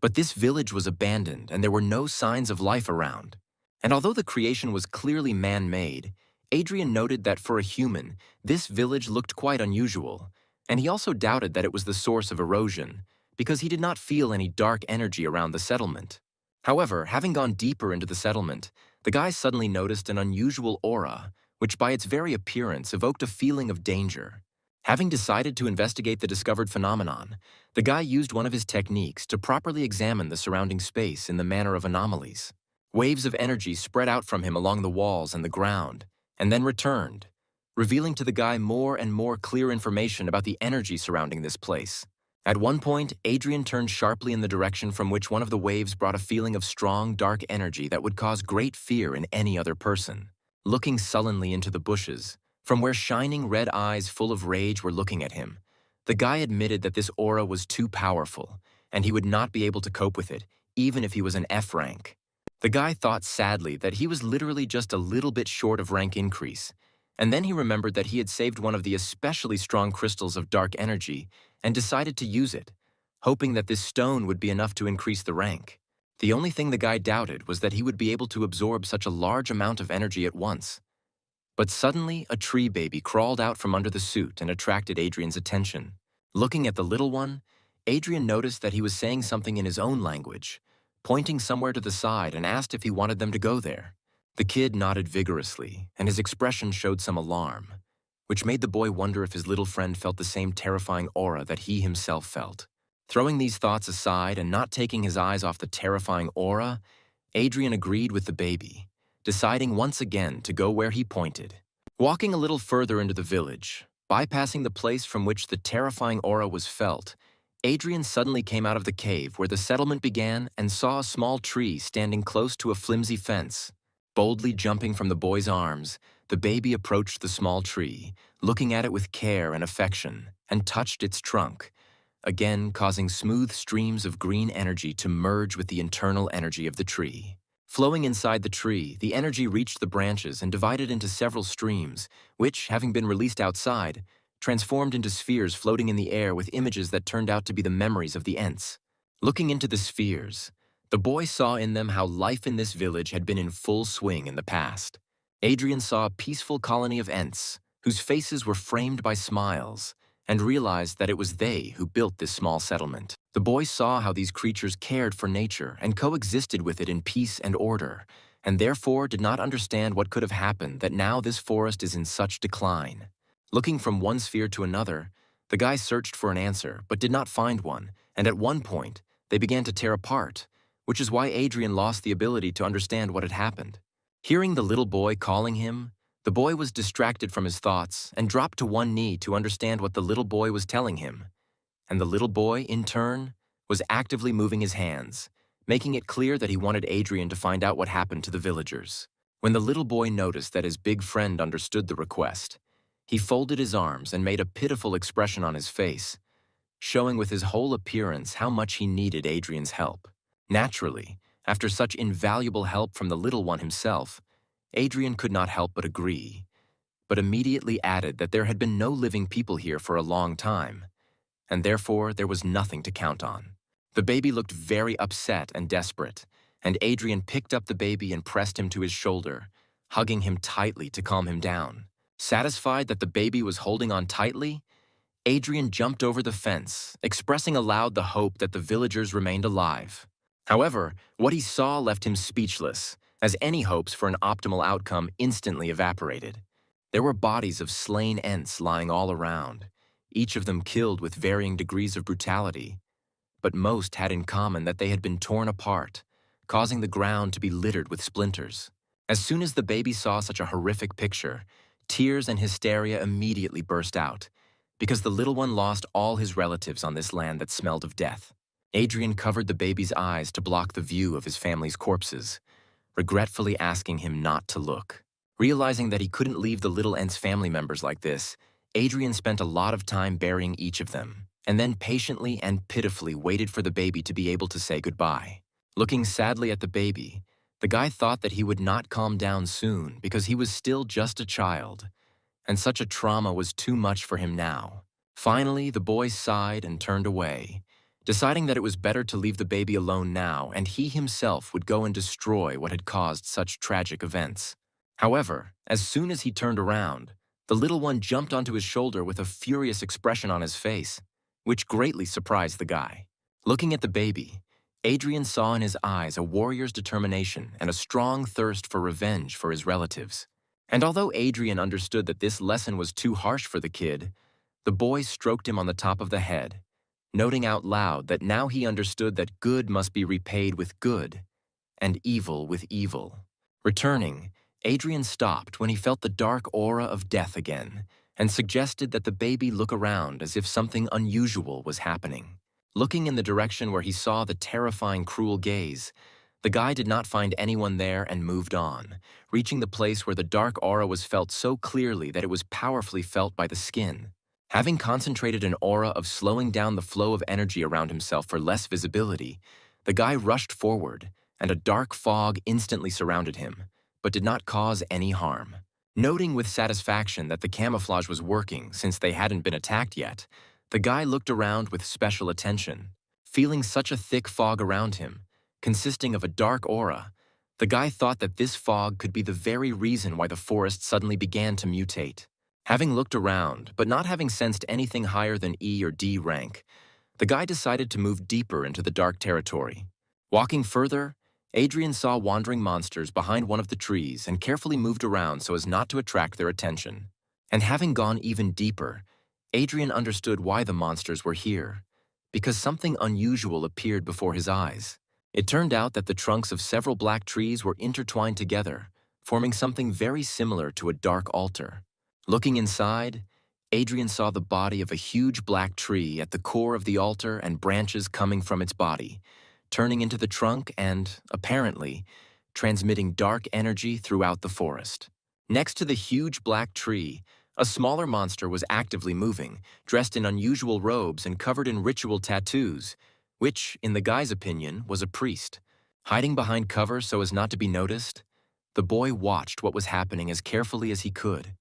But this village was abandoned and there were no signs of life around. And although the creation was clearly man-made, Adrian noted that for a human, this village looked quite unusual, and he also doubted that it was the source of erosion, because he did not feel any dark energy around the settlement. However, having gone deeper into the settlement, the guy suddenly noticed an unusual aura, which by its very appearance evoked a feeling of danger. Having decided to investigate the discovered phenomenon, the guy used one of his techniques to properly examine the surrounding space in the manner of anomalies. Waves of energy spread out from him along the walls and the ground, and then returned, revealing to the guy more and more clear information about the energy surrounding this place. At one point, Adrian turned sharply in the direction from which one of the waves brought a feeling of strong, dark energy that would cause great fear in any other person. Looking sullenly into the bushes, from where shining red eyes full of rage were looking at him, the guy admitted that this aura was too powerful, and he would not be able to cope with it, even if he was an F rank. The guy thought sadly that he was literally just a little bit short of rank increase, and then he remembered that he had saved one of the especially strong crystals of dark energy and decided to use it, hoping that this stone would be enough to increase the rank. The only thing the guy doubted was that he would be able to absorb such a large amount of energy at once. But suddenly, a tree baby crawled out from under the suit and attracted Adrian's attention. Looking at the little one, Adrian noticed that he was saying something in his own language, pointing somewhere to the side, and asked if he wanted them to go there. The kid nodded vigorously, and his expression showed some alarm, which made the boy wonder if his little friend felt the same terrifying aura that he himself felt. Throwing these thoughts aside and not taking his eyes off the terrifying aura, Adrian agreed with the baby, deciding once again to go where he pointed. Walking a little further into the village, bypassing the place from which the terrifying aura was felt, Adrian suddenly came out of the cave where the settlement began and saw a small tree standing close to a flimsy fence. Boldly jumping from the boy's arms, the baby approached the small tree, looking at it with care and affection, and touched its trunk, again causing smooth streams of green energy to merge with the internal energy of the tree. Flowing inside the tree, the energy reached the branches and divided into several streams, which, having been released outside, transformed into spheres floating in the air with images that turned out to be the memories of the Ents. Looking into the spheres, the boy saw in them how life in this village had been in full swing in the past. Adrian saw a peaceful colony of Ents, whose faces were framed by smiles, and realized that it was they who built this small settlement. The boy saw how these creatures cared for nature and coexisted with it in peace and order, and therefore did not understand what could have happened that now this forest is in such decline. Looking from one sphere to another, the guy searched for an answer but did not find one, and at one point, they began to tear apart, which is why Adrian lost the ability to understand what had happened. Hearing the little boy calling him, the boy was distracted from his thoughts and dropped to one knee to understand what the little boy was telling him. And the little boy, in turn, was actively moving his hands, making it clear that he wanted Adrian to find out what happened to the villagers. When the little boy noticed that his big friend understood the request, he folded his arms and made a pitiful expression on his face, showing with his whole appearance how much he needed Adrian's help. Naturally, after such invaluable help from the little one himself, Adrian could not help but agree, but immediately added that there had been no living people here for a long time, and therefore there was nothing to count on. The baby looked very upset and desperate, and Adrian picked up the baby and pressed him to his shoulder, hugging him tightly to calm him down. Satisfied that the baby was holding on tightly, Adrian jumped over the fence, expressing aloud the hope that the villagers remained alive. However, what he saw left him speechless, as any hopes for an optimal outcome instantly evaporated. There were bodies of slain Ents lying all around, each of them killed with varying degrees of brutality, but most had in common that they had been torn apart, causing the ground to be littered with splinters. As soon as the baby saw such a horrific picture, tears and hysteria immediately burst out, because the little one lost all his relatives on this land that smelled of death. Adrian covered the baby's eyes to block the view of his family's corpses, regretfully asking him not to look. Realizing that he couldn't leave the little Ent's family members like this, Adrian spent a lot of time burying each of them, and then patiently and pitifully waited for the baby to be able to say goodbye. Looking sadly at the baby, the guy thought that he would not calm down soon because he was still just a child, and such a trauma was too much for him now. Finally, the boy sighed and turned away, deciding that it was better to leave the baby alone now and he himself would go and destroy what had caused such tragic events. However, as soon as he turned around, the little one jumped onto his shoulder with a furious expression on his face, which greatly surprised the guy. Looking at the baby, Adrian saw in his eyes a warrior's determination and a strong thirst for revenge for his relatives. And although Adrian understood that this lesson was too harsh for the kid, the boy stroked him on the top of the head, noting out loud that now he understood that good must be repaid with good, and evil with evil. Returning, Adrian stopped when he felt the dark aura of death again, and suggested that the baby look around as if something unusual was happening. Looking in the direction where he saw the terrifying cruel gaze, the guy did not find anyone there and moved on, reaching the place where the dark aura was felt so clearly that it was powerfully felt by the skin. Having concentrated an aura of slowing down the flow of energy around himself for less visibility, the guy rushed forward, and a dark fog instantly surrounded him, but did not cause any harm. Noting with satisfaction that the camouflage was working since they hadn't been attacked yet, the guy looked around with special attention. Feeling such a thick fog around him, consisting of a dark aura, the guy thought that this fog could be the very reason why the forest suddenly began to mutate. Having looked around, but not having sensed anything higher than E or D rank, the guy decided to move deeper into the dark territory. Walking further, Adrian saw wandering monsters behind one of the trees and carefully moved around so as not to attract their attention. And having gone even deeper, Adrian understood why the monsters were here, because something unusual appeared before his eyes. It turned out that the trunks of several black trees were intertwined together, forming something very similar to a dark altar. Looking inside, Adrian saw the body of a huge black tree at the core of the altar and branches coming from its body, turning into the trunk and, apparently, transmitting dark energy throughout the forest. Next to the huge black tree, A smaller monster was actively moving, dressed in unusual robes and covered in ritual tattoos, which, in the guy's opinion, was a priest. Hiding behind cover so as not to be noticed, the boy watched what was happening as carefully as he could,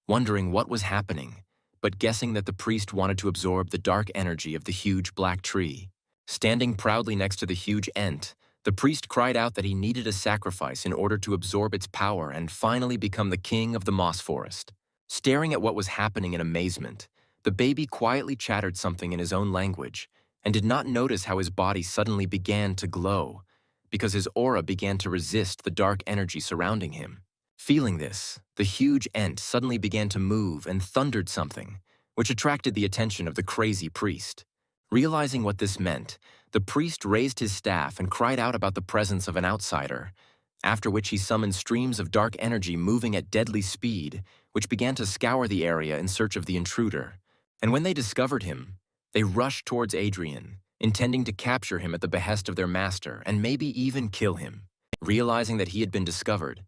wondering what was happening, but guessing that the priest wanted to absorb the dark energy of the huge black tree. Standing proudly next to the huge ent, the priest cried out that he needed a sacrifice in order to absorb its power and finally become the king of the moss forest. Staring at what was happening in amazement, the baby quietly chattered something in his own language and did not notice how his body suddenly began to glow because his aura began to resist the dark energy surrounding him. Feeling this, the huge ent suddenly began to move and thundered something, which attracted the attention of the crazy priest. Realizing what this meant, the priest raised his staff and cried out about the presence of an outsider, after which he summoned streams of dark energy moving at deadly speed, which began to scour the area in search of the intruder. And when they discovered him, they rushed towards Adrian, intending to capture him at the behest of their master and maybe even kill him. Realizing that he had been discovered,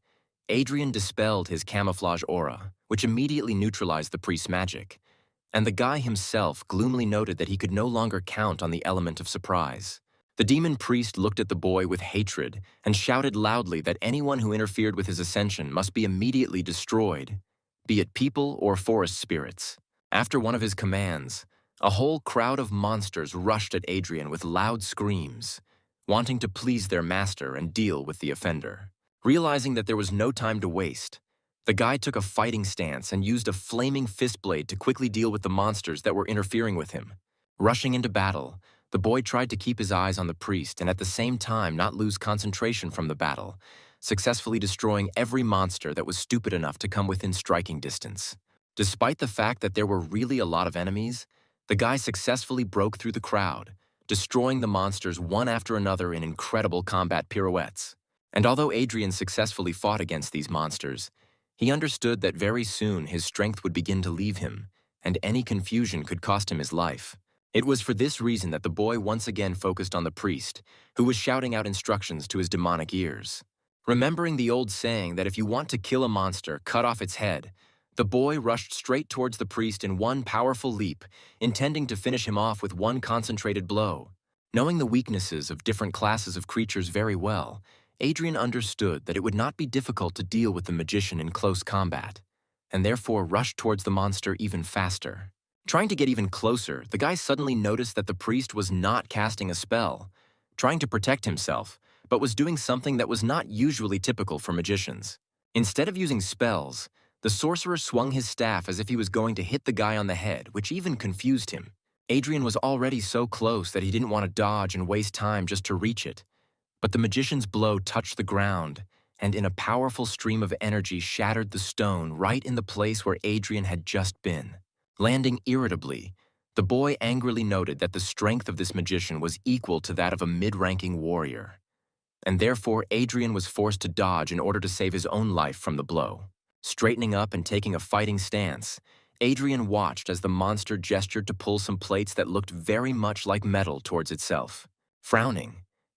Adrian dispelled his camouflage aura, which immediately neutralized the priest's magic, and the guy himself gloomily noted that he could no longer count on the element of surprise. The demon priest looked at the boy with hatred and shouted loudly that anyone who interfered with his ascension must be immediately destroyed, be it people or forest spirits. After one of his commands, a whole crowd of monsters rushed at Adrian with loud screams, wanting to please their master and deal with the offender. Realizing that there was no time to waste, the guy took a fighting stance and used a flaming fist blade to quickly deal with the monsters that were interfering with him. Rushing into battle, the boy tried to keep his eyes on the priest and at the same time not lose concentration from the battle, successfully destroying every monster that was stupid enough to come within striking distance. Despite the fact that there were really a lot of enemies, the guy successfully broke through the crowd, destroying the monsters one after another in incredible combat pirouettes. And although Adrian successfully fought against these monsters, he understood that very soon his strength would begin to leave him, and any confusion could cost him his life. It was for this reason that the boy once again focused on the priest, who was shouting out instructions to his demonic ears. Remembering the old saying that if you want to kill a monster, cut off its head, the boy rushed straight towards the priest in one powerful leap, intending to finish him off with one concentrated blow. Knowing the weaknesses of different classes of creatures very well, Adrian understood that it would not be difficult to deal with the magician in close combat, and therefore rushed towards the monster even faster. Trying to get even closer, the guy suddenly noticed that the priest was not casting a spell, trying to protect himself, but was doing something that was not usually typical for magicians. Instead of using spells, the sorcerer swung his staff as if he was going to hit the guy on the head, which even confused him. Adrian was already so close that he didn't want to dodge and waste time just to reach it. But the magician's blow touched the ground, and in a powerful stream of energy shattered the stone right in the place where Adrian had just been. Landing irritably, the boy angrily noted that the strength of this magician was equal to that of a mid-ranking warrior, and therefore Adrian was forced to dodge in order to save his own life from the blow. Straightening up and taking a fighting stance, Adrian watched as the monster gestured to pull some plates that looked very much like metal towards itself. Frowning,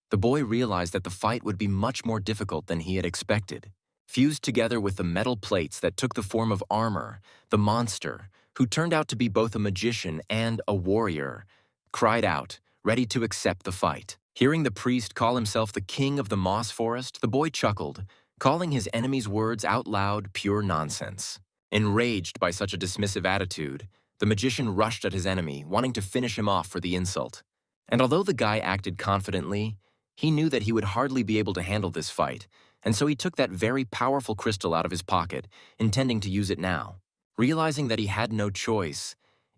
the boy realized that the fight would be much more difficult than he had expected. Fused together with the metal plates that took the form of armor, the monster, who turned out to be both a magician and a warrior, cried out, ready to accept the fight. Hearing the priest call himself the king of the moss forest, the boy chuckled, calling his enemy's words out loud pure nonsense. Enraged by such a dismissive attitude, the magician rushed at his enemy, wanting to finish him off for the insult. And although the guy acted confidently, he knew that he would hardly be able to handle this fight, and so he took that very powerful crystal out of his pocket, intending to use it now. Realizing that he had no choice,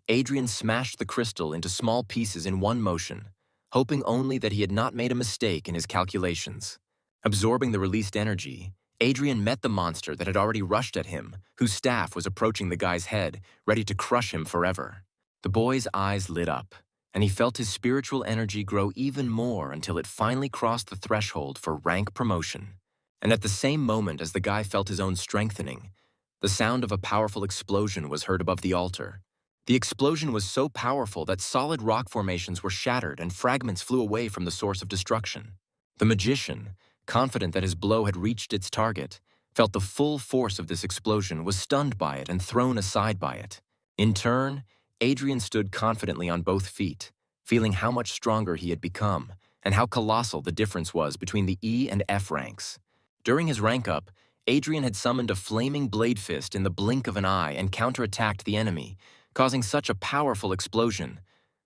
Adrian smashed the crystal into small pieces in one motion, hoping only that he had not made a mistake in his calculations. Absorbing the released energy, Adrian met the monster that had already rushed at him, whose staff was approaching the guy's head, ready to crush him forever. The boy's eyes lit up, and he felt his spiritual energy grow even more until it finally crossed the threshold for rank promotion. And at the same moment as the guy felt his own strengthening, the sound of a powerful explosion was heard above the altar. The explosion was so powerful that solid rock formations were shattered and fragments flew away from the source of destruction. The magician, confident that his blow had reached its target, felt the full force of this explosion, was stunned by it and thrown aside by it. In turn, Adrian stood confidently on both feet, feeling how much stronger he had become and how colossal the difference was between the E and F ranks. During his rank up, Adrian had summoned a flaming blade fist in the blink of an eye and counterattacked the enemy, causing such a powerful explosion.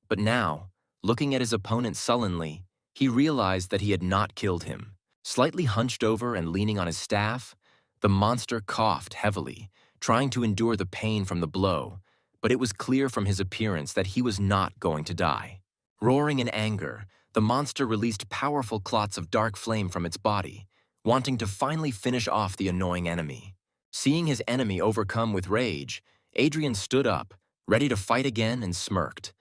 But now, looking at his opponent sullenly, he realized that he had not killed him. Slightly hunched over and leaning on his staff, the monster coughed heavily, trying to endure the pain from the blow, but it was clear from his appearance that he was not going to die. Roaring in anger, the monster released powerful clots of dark flame from its body, wanting to finally finish off the annoying enemy. Seeing his enemy overcome with rage, Adrian stood up, ready to fight again, and smirked,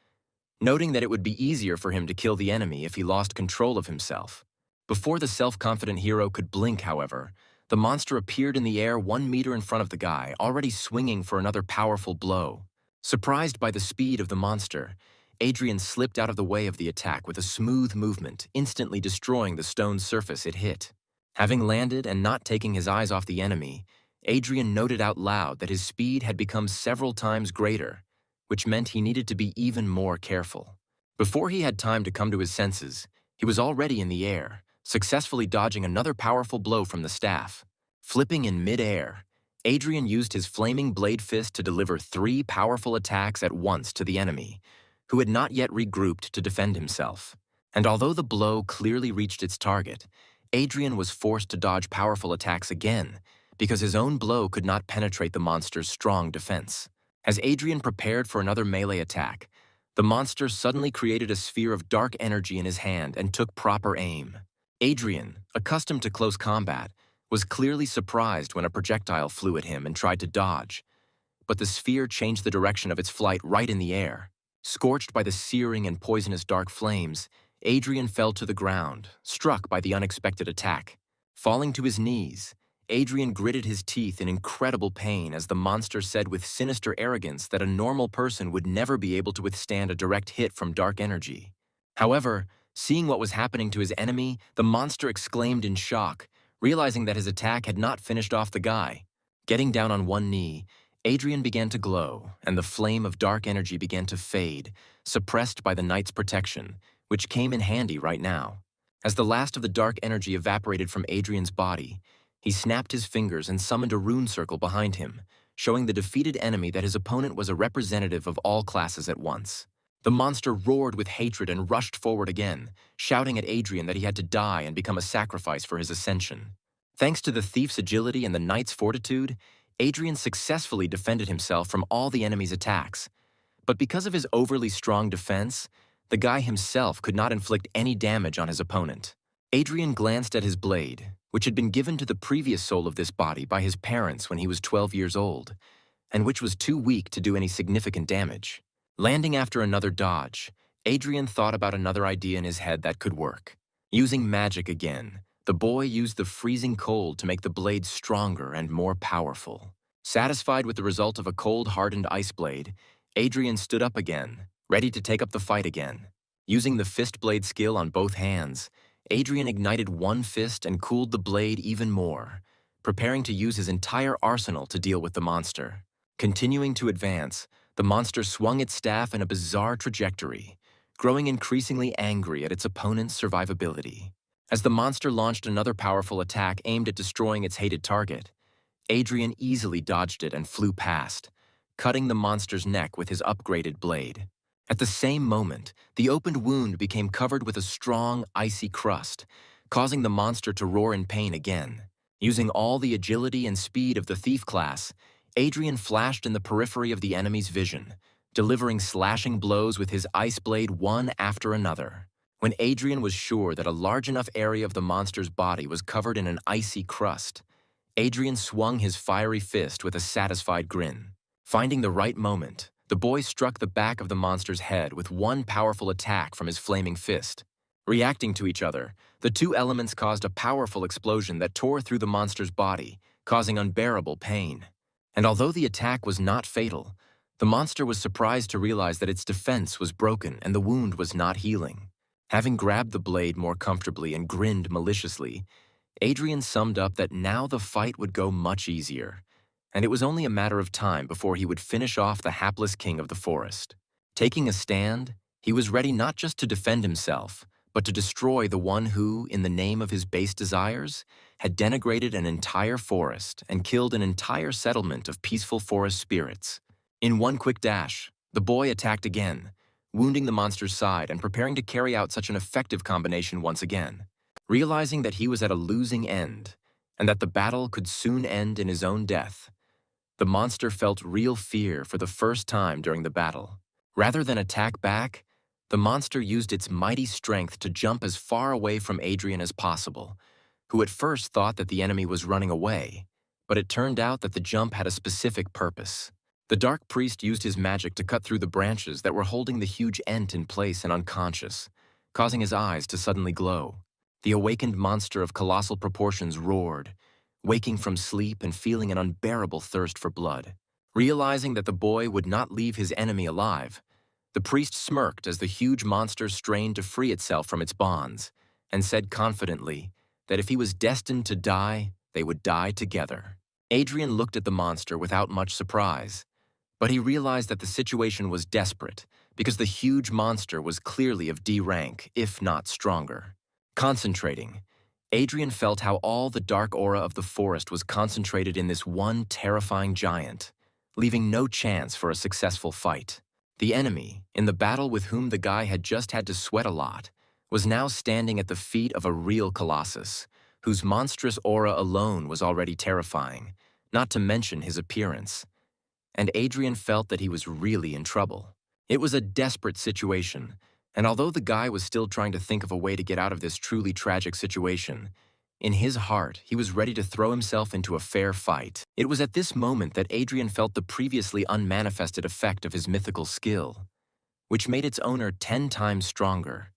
noting that it would be easier for him to kill the enemy if he lost control of himself. Before the self-confident hero could blink, however, the monster appeared in the air 1 meter in front of the guy, already swinging for another powerful blow. Surprised by the speed of the monster, Adrian slipped out of the way of the attack with a smooth movement, instantly destroying the stone surface it hit. Having landed and not taking his eyes off the enemy, Adrian noted out loud that his speed had become several times greater, which meant he needed to be even more careful. Before he had time to come to his senses, he was already in the air, successfully dodging another powerful blow from the staff. Flipping in mid-air, Adrian used his flaming blade fist to deliver 3 powerful attacks at once to the enemy, who had not yet regrouped to defend himself. And although the blow clearly reached its target, Adrian was forced to dodge powerful attacks again because his own blow could not penetrate the monster's strong defense. As Adrian prepared for another melee attack, the monster suddenly created a sphere of dark energy in his hand and took proper aim. Adrian, accustomed to close combat, was clearly surprised when a projectile flew at him and tried to dodge, but the sphere changed the direction of its flight right in the air. Scorched by the searing and poisonous dark flames, Adrian fell to the ground, struck by the unexpected attack. Falling to his knees, Adrian gritted his teeth in incredible pain as the monster said with sinister arrogance that a normal person would never be able to withstand a direct hit from dark energy. However, seeing what was happening to his enemy, the monster exclaimed in shock, realizing that his attack had not finished off the guy. Getting down on one knee, Adrian began to glow, and the flame of dark energy began to fade, suppressed by the knight's protection, which came in handy right now. As the last of the dark energy evaporated from Adrian's body, he snapped his fingers and summoned a rune circle behind him, showing the defeated enemy that his opponent was a representative of all classes at once. The monster roared with hatred and rushed forward again, shouting at Adrian that he had to die and become a sacrifice for his ascension. Thanks to the thief's agility and the knight's fortitude, Adrian successfully defended himself from all the enemy's attacks. But because of his overly strong defense, the guy himself could not inflict any damage on his opponent. Adrian glanced at his blade, which had been given to the previous soul of this body by his parents when he was 12 years old, and which was too weak to do any significant damage. Landing after another dodge, Adrian thought about another idea in his head that could work. Using magic again, the boy used the freezing cold to make the blade stronger and more powerful. Satisfied with the result of a cold-hardened ice blade, Adrian stood up again, ready to take up the fight again. Using the fist blade skill on both hands, Adrian ignited one fist and cooled the blade even more, preparing to use his entire arsenal to deal with the monster. Continuing to advance, the monster swung its staff in a bizarre trajectory, growing increasingly angry at its opponent's survivability. As the monster launched another powerful attack aimed at destroying its hated target, Adrian easily dodged it and flew past, cutting the monster's neck with his upgraded blade. At the same moment, the opened wound became covered with a strong, icy crust, causing the monster to roar in pain again. Using all the agility and speed of the thief class, Adrian flashed in the periphery of the enemy's vision, delivering slashing blows with his ice blade one after another. When Adrian was sure that a large enough area of the monster's body was covered in an icy crust, Adrian swung his fiery fist with a satisfied grin. Finding the right moment, the boy struck the back of the monster's head with one powerful attack from his flaming fist. Reacting to each other, the two elements caused a powerful explosion that tore through the monster's body, causing unbearable pain. And although the attack was not fatal, the monster was surprised to realize that its defense was broken and the wound was not healing. Having grabbed the blade more comfortably and grinned maliciously, Adrian summed up that now the fight would go much easier, and it was only a matter of time before he would finish off the hapless king of the forest. Taking a stand, he was ready not just to defend himself, but to destroy the one who, in the name of his base desires, had denigrated an entire forest and killed an entire settlement of peaceful forest spirits. In one quick dash, the boy attacked again, wounding the monster's side and preparing to carry out such an effective combination once again. Realizing that he was at a losing end, and that the battle could soon end in his own death, the monster felt real fear for the first time during the battle. Rather than attack back, the monster used its mighty strength to jump as far away from Adrian as possible, who at first thought that the enemy was running away, but it turned out that the jump had a specific purpose. The dark priest used his magic to cut through the branches that were holding the huge ent in place and unconscious, causing his eyes to suddenly glow. The awakened monster of colossal proportions roared, waking from sleep and feeling an unbearable thirst for blood. Realizing that the boy would not leave his enemy alive, the priest smirked as the huge monster strained to free itself from its bonds, and said confidently that if he was destined to die, they would die together. Adrian looked at the monster without much surprise, but he realized that the situation was desperate because the huge monster was clearly of D rank, if not stronger. Concentrating, Adrian felt how all the dark aura of the forest was concentrated in this one terrifying giant, leaving no chance for a successful fight. The enemy, in the battle with whom the guy had just had to sweat a lot, was now standing at the feet of a real colossus, whose monstrous aura alone was already terrifying, not to mention his appearance. And Adrian felt that he was really in trouble. It was a desperate situation, and although the guy was still trying to think of a way to get out of this truly tragic situation, in his heart he was ready to throw himself into a fair fight. It was at this moment that Adrian felt the previously unmanifested effect of his mythical skill, which made its owner 10 times stronger,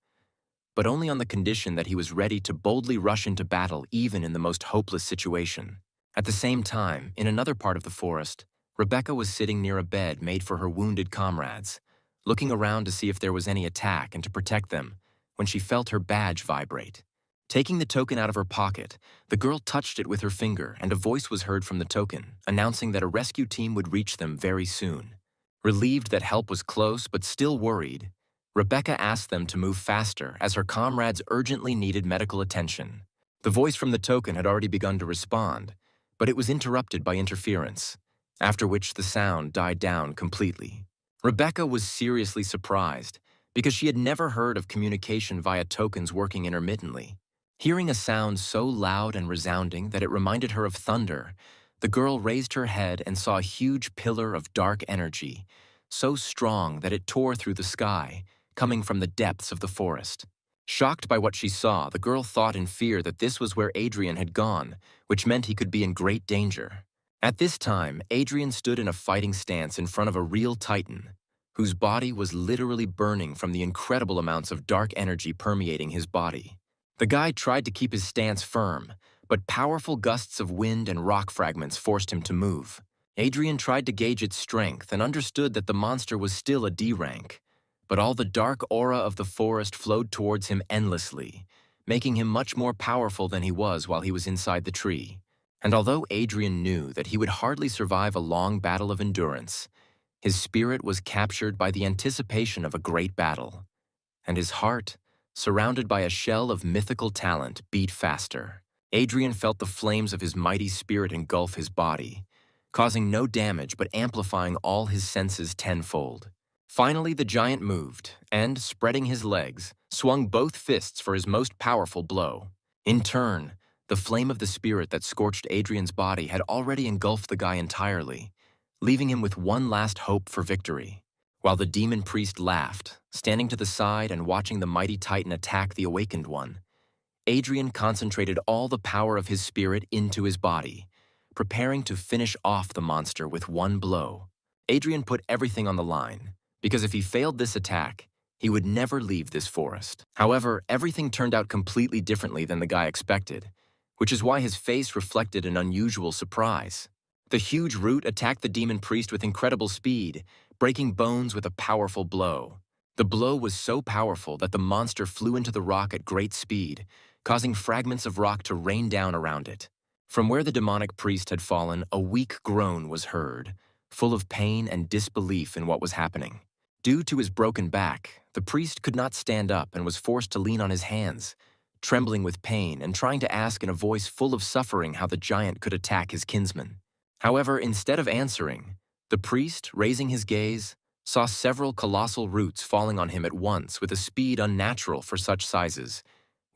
but only on the condition that he was ready to boldly rush into battle even in the most hopeless situation. At the same time, in another part of the forest, Rebecca was sitting near a bed made for her wounded comrades, looking around to see if there was any attack and to protect them, when she felt her badge vibrate. Taking the token out of her pocket, the girl touched it with her finger, and a voice was heard from the token, announcing that a rescue team would reach them very soon. Relieved that help was close but still worried, Rebecca asked them to move faster as her comrades urgently needed medical attention. The voice from the token had already begun to respond, but it was interrupted by interference, after which the sound died down completely. Rebecca was seriously surprised because she had never heard of communication via tokens working intermittently. Hearing a sound so loud and resounding that it reminded her of thunder, the girl raised her head and saw a huge pillar of dark energy, so strong that it tore through the sky, coming from the depths of the forest. Shocked by what she saw, the girl thought in fear that this was where Adrian had gone, which meant he could be in great danger. At this time, Adrian stood in a fighting stance in front of a real titan, whose body was literally burning from the incredible amounts of dark energy permeating his body. The guy tried to keep his stance firm, but powerful gusts of wind and rock fragments forced him to move. Adrian tried to gauge its strength and understood that the monster was still a D rank, but all the dark aura of the forest flowed towards him endlessly, making him much more powerful than he was while he was inside the tree. And although Adrian knew that he would hardly survive a long battle of endurance, his spirit was captured by the anticipation of a great battle, and his heart, surrounded by a shell of mythical talent, beat faster. Adrian felt the flames of his mighty spirit engulf his body, causing no damage but amplifying all his senses tenfold. Finally, the giant moved, and, spreading his legs, swung both fists for his most powerful blow. In turn, the flame of the spirit that scorched Adrian's body had already engulfed the guy entirely, leaving him with one last hope for victory. While the demon priest laughed, standing to the side and watching the mighty titan attack the awakened one, Adrian concentrated all the power of his spirit into his body, preparing to finish off the monster with one blow. Adrian put everything on the line, because if he failed this attack, he would never leave this forest. However, everything turned out completely differently than the guy expected, which is why his face reflected an unusual surprise. The huge root attacked the demon priest with incredible speed, breaking bones with a powerful blow. The blow was so powerful that the monster flew into the rock at great speed, causing fragments of rock to rain down around it. From where the demonic priest had fallen, a weak groan was heard, full of pain and disbelief in what was happening. Due to his broken back, the priest could not stand up and was forced to lean on his hands, trembling with pain and trying to ask in a voice full of suffering how the giant could attack his kinsman. However, instead of answering, the priest, raising his gaze, saw several colossal roots falling on him at once with a speed unnatural for such sizes,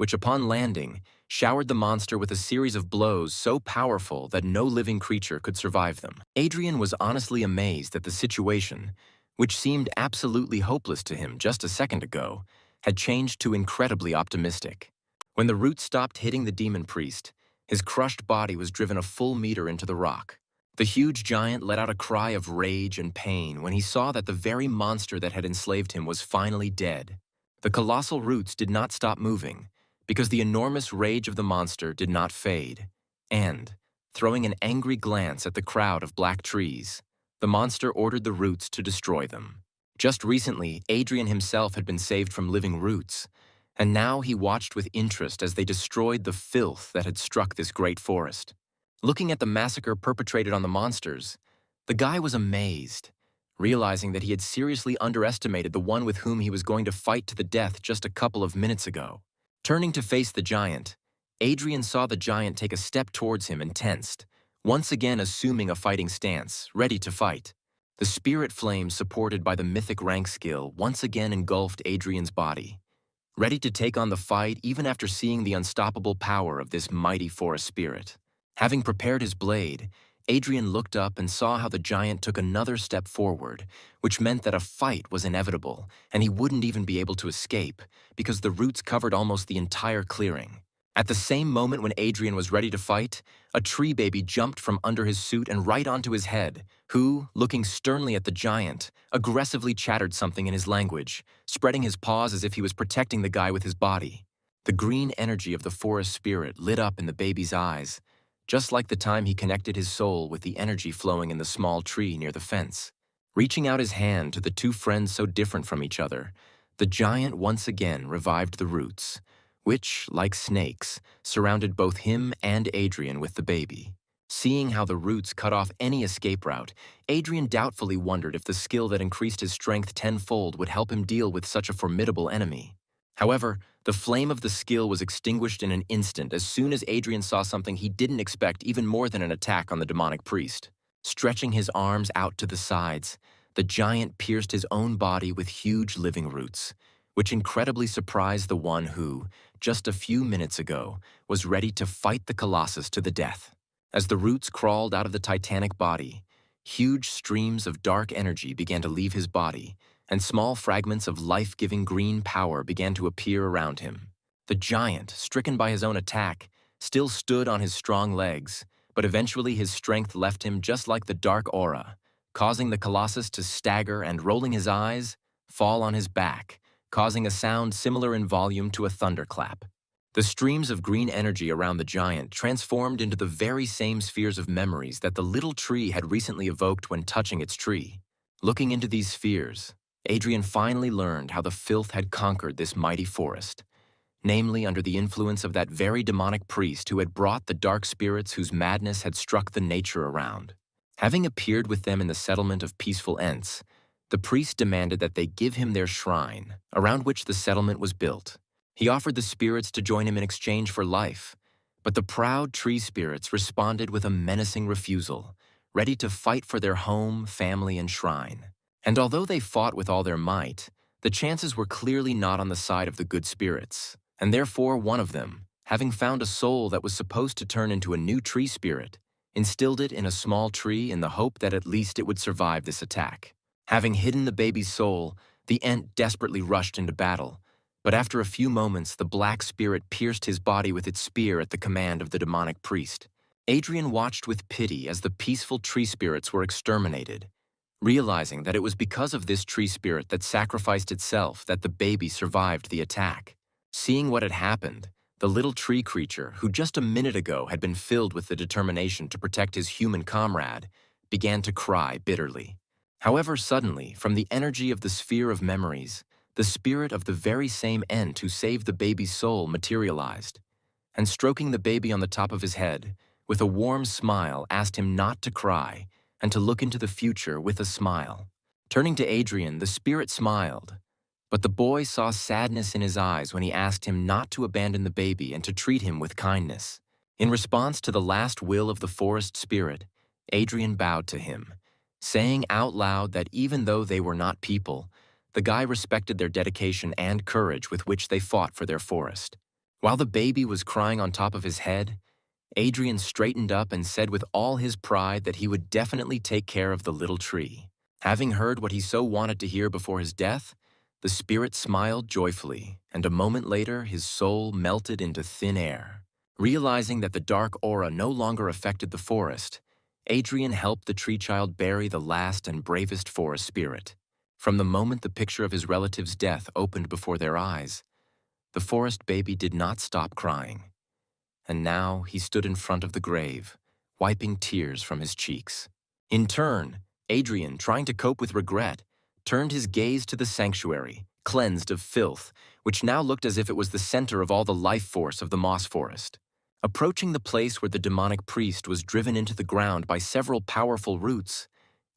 which upon landing, showered the monster with a series of blows so powerful that no living creature could survive them. Adrian was honestly amazed that the situation, which seemed absolutely hopeless to him just a second ago, had changed to incredibly optimistic. When the roots stopped hitting the demon priest, his crushed body was driven a full meter into the rock. The huge giant let out a cry of rage and pain when he saw that the very monster that had enslaved him was finally dead. The colossal roots did not stop moving, because the enormous rage of the monster did not fade, and, throwing an angry glance at the crowd of black trees, the monster ordered the roots to destroy them. Just recently, Adrian himself had been saved from living roots, and now he watched with interest as they destroyed the filth that had struck this great forest. Looking at the massacre perpetrated on the monsters, the guy was amazed, realizing that he had seriously underestimated the one with whom he was going to fight to the death just a couple of minutes ago. Turning to face the giant, Adrian saw the giant take a step towards him and tensed, once again assuming a fighting stance, ready to fight. The spirit flame supported by the mythic rank skill once again engulfed Adrian's body, ready to take on the fight even after seeing the unstoppable power of this mighty forest spirit. Having prepared his blade, Adrian looked up and saw how the giant took another step forward, which meant that a fight was inevitable, and he wouldn't even be able to escape, because the roots covered almost the entire clearing. At the same moment when Adrian was ready to fight, a tree baby jumped from under his suit and right onto his head, who, looking sternly at the giant, aggressively chattered something in his language, spreading his paws as if he was protecting the guy with his body. The green energy of the forest spirit lit up in the baby's eyes, just like the time he connected his soul with the energy flowing in the small tree near the fence. Reaching out his hand to the two friends so different from each other, the giant once again revived the roots, which, like snakes, surrounded both him and Adrian with the baby. Seeing how the roots cut off any escape route, Adrian doubtfully wondered if the skill that increased his strength tenfold would help him deal with such a formidable enemy. However, the flame of the skill was extinguished in an instant as soon as Adrian saw something he didn't expect even more than an attack on the demonic priest. Stretching his arms out to the sides, the giant pierced his own body with huge living roots, which incredibly surprised the one who, just a few minutes ago, was ready to fight the Colossus to the death. As the roots crawled out of the titanic body, huge streams of dark energy began to leave his body, and small fragments of life-giving green power began to appear around him. The giant, stricken by his own attack, still stood on his strong legs, but eventually his strength left him just like the dark aura, causing the Colossus to stagger and, rolling his eyes, fall on his back, causing a sound similar in volume to a thunderclap. The streams of green energy around the giant transformed into the very same spheres of memories that the little tree had recently evoked when touching its tree. Looking into these spheres, Adrian finally learned how the filth had conquered this mighty forest, namely under the influence of that very demonic priest who had brought the dark spirits whose madness had struck the nature around. Having appeared with them in the settlement of peaceful Ents, the priest demanded that they give him their shrine, around which the settlement was built. He offered the spirits to join him in exchange for life, but the proud tree spirits responded with a menacing refusal, ready to fight for their home, family, and shrine. And although they fought with all their might, the chances were clearly not on the side of the good spirits, and therefore one of them, having found a soul that was supposed to turn into a new tree spirit, instilled it in a small tree in the hope that at least it would survive this attack. Having hidden the baby's soul, the Ent desperately rushed into battle, but after a few moments the black spirit pierced his body with its spear at the command of the demonic priest. Adrian watched with pity as the peaceful tree spirits were exterminated, realizing that it was because of this tree spirit that sacrificed itself that the baby survived the attack. Seeing what had happened, the little tree creature, who just a minute ago had been filled with the determination to protect his human comrade, began to cry bitterly. However, suddenly, from the energy of the sphere of memories, the spirit of the very same Ent who saved the baby's soul materialized. and stroking the baby on the top of his head, with a warm smile asked him not to cry and to look into the future with a smile. Turning to Adrian, the spirit smiled, but the boy saw sadness in his eyes when he asked him not to abandon the baby and to treat him with kindness. In response to the last will of the forest spirit, Adrian bowed to him, saying out loud that even though they were not people, the guy respected their dedication and courage with which they fought for their forest. While the baby was crying on top of his head, Adrian straightened up and said with all his pride that he would definitely take care of the little tree. Having heard what he so wanted to hear before his death, the spirit smiled joyfully, and a moment later his soul melted into thin air. Realizing that the dark aura no longer affected the forest, Adrian helped the tree child bury the last and bravest forest spirit. From the moment the picture of his relative's death opened before their eyes, the forest baby did not stop crying. And now he stood in front of the grave, wiping tears from his cheeks. In turn, Adrian, trying to cope with regret, turned his gaze to the sanctuary, cleansed of filth, which now looked as if it was the center of all the life force of the moss forest. Approaching the place where the demonic priest was driven into the ground by several powerful roots,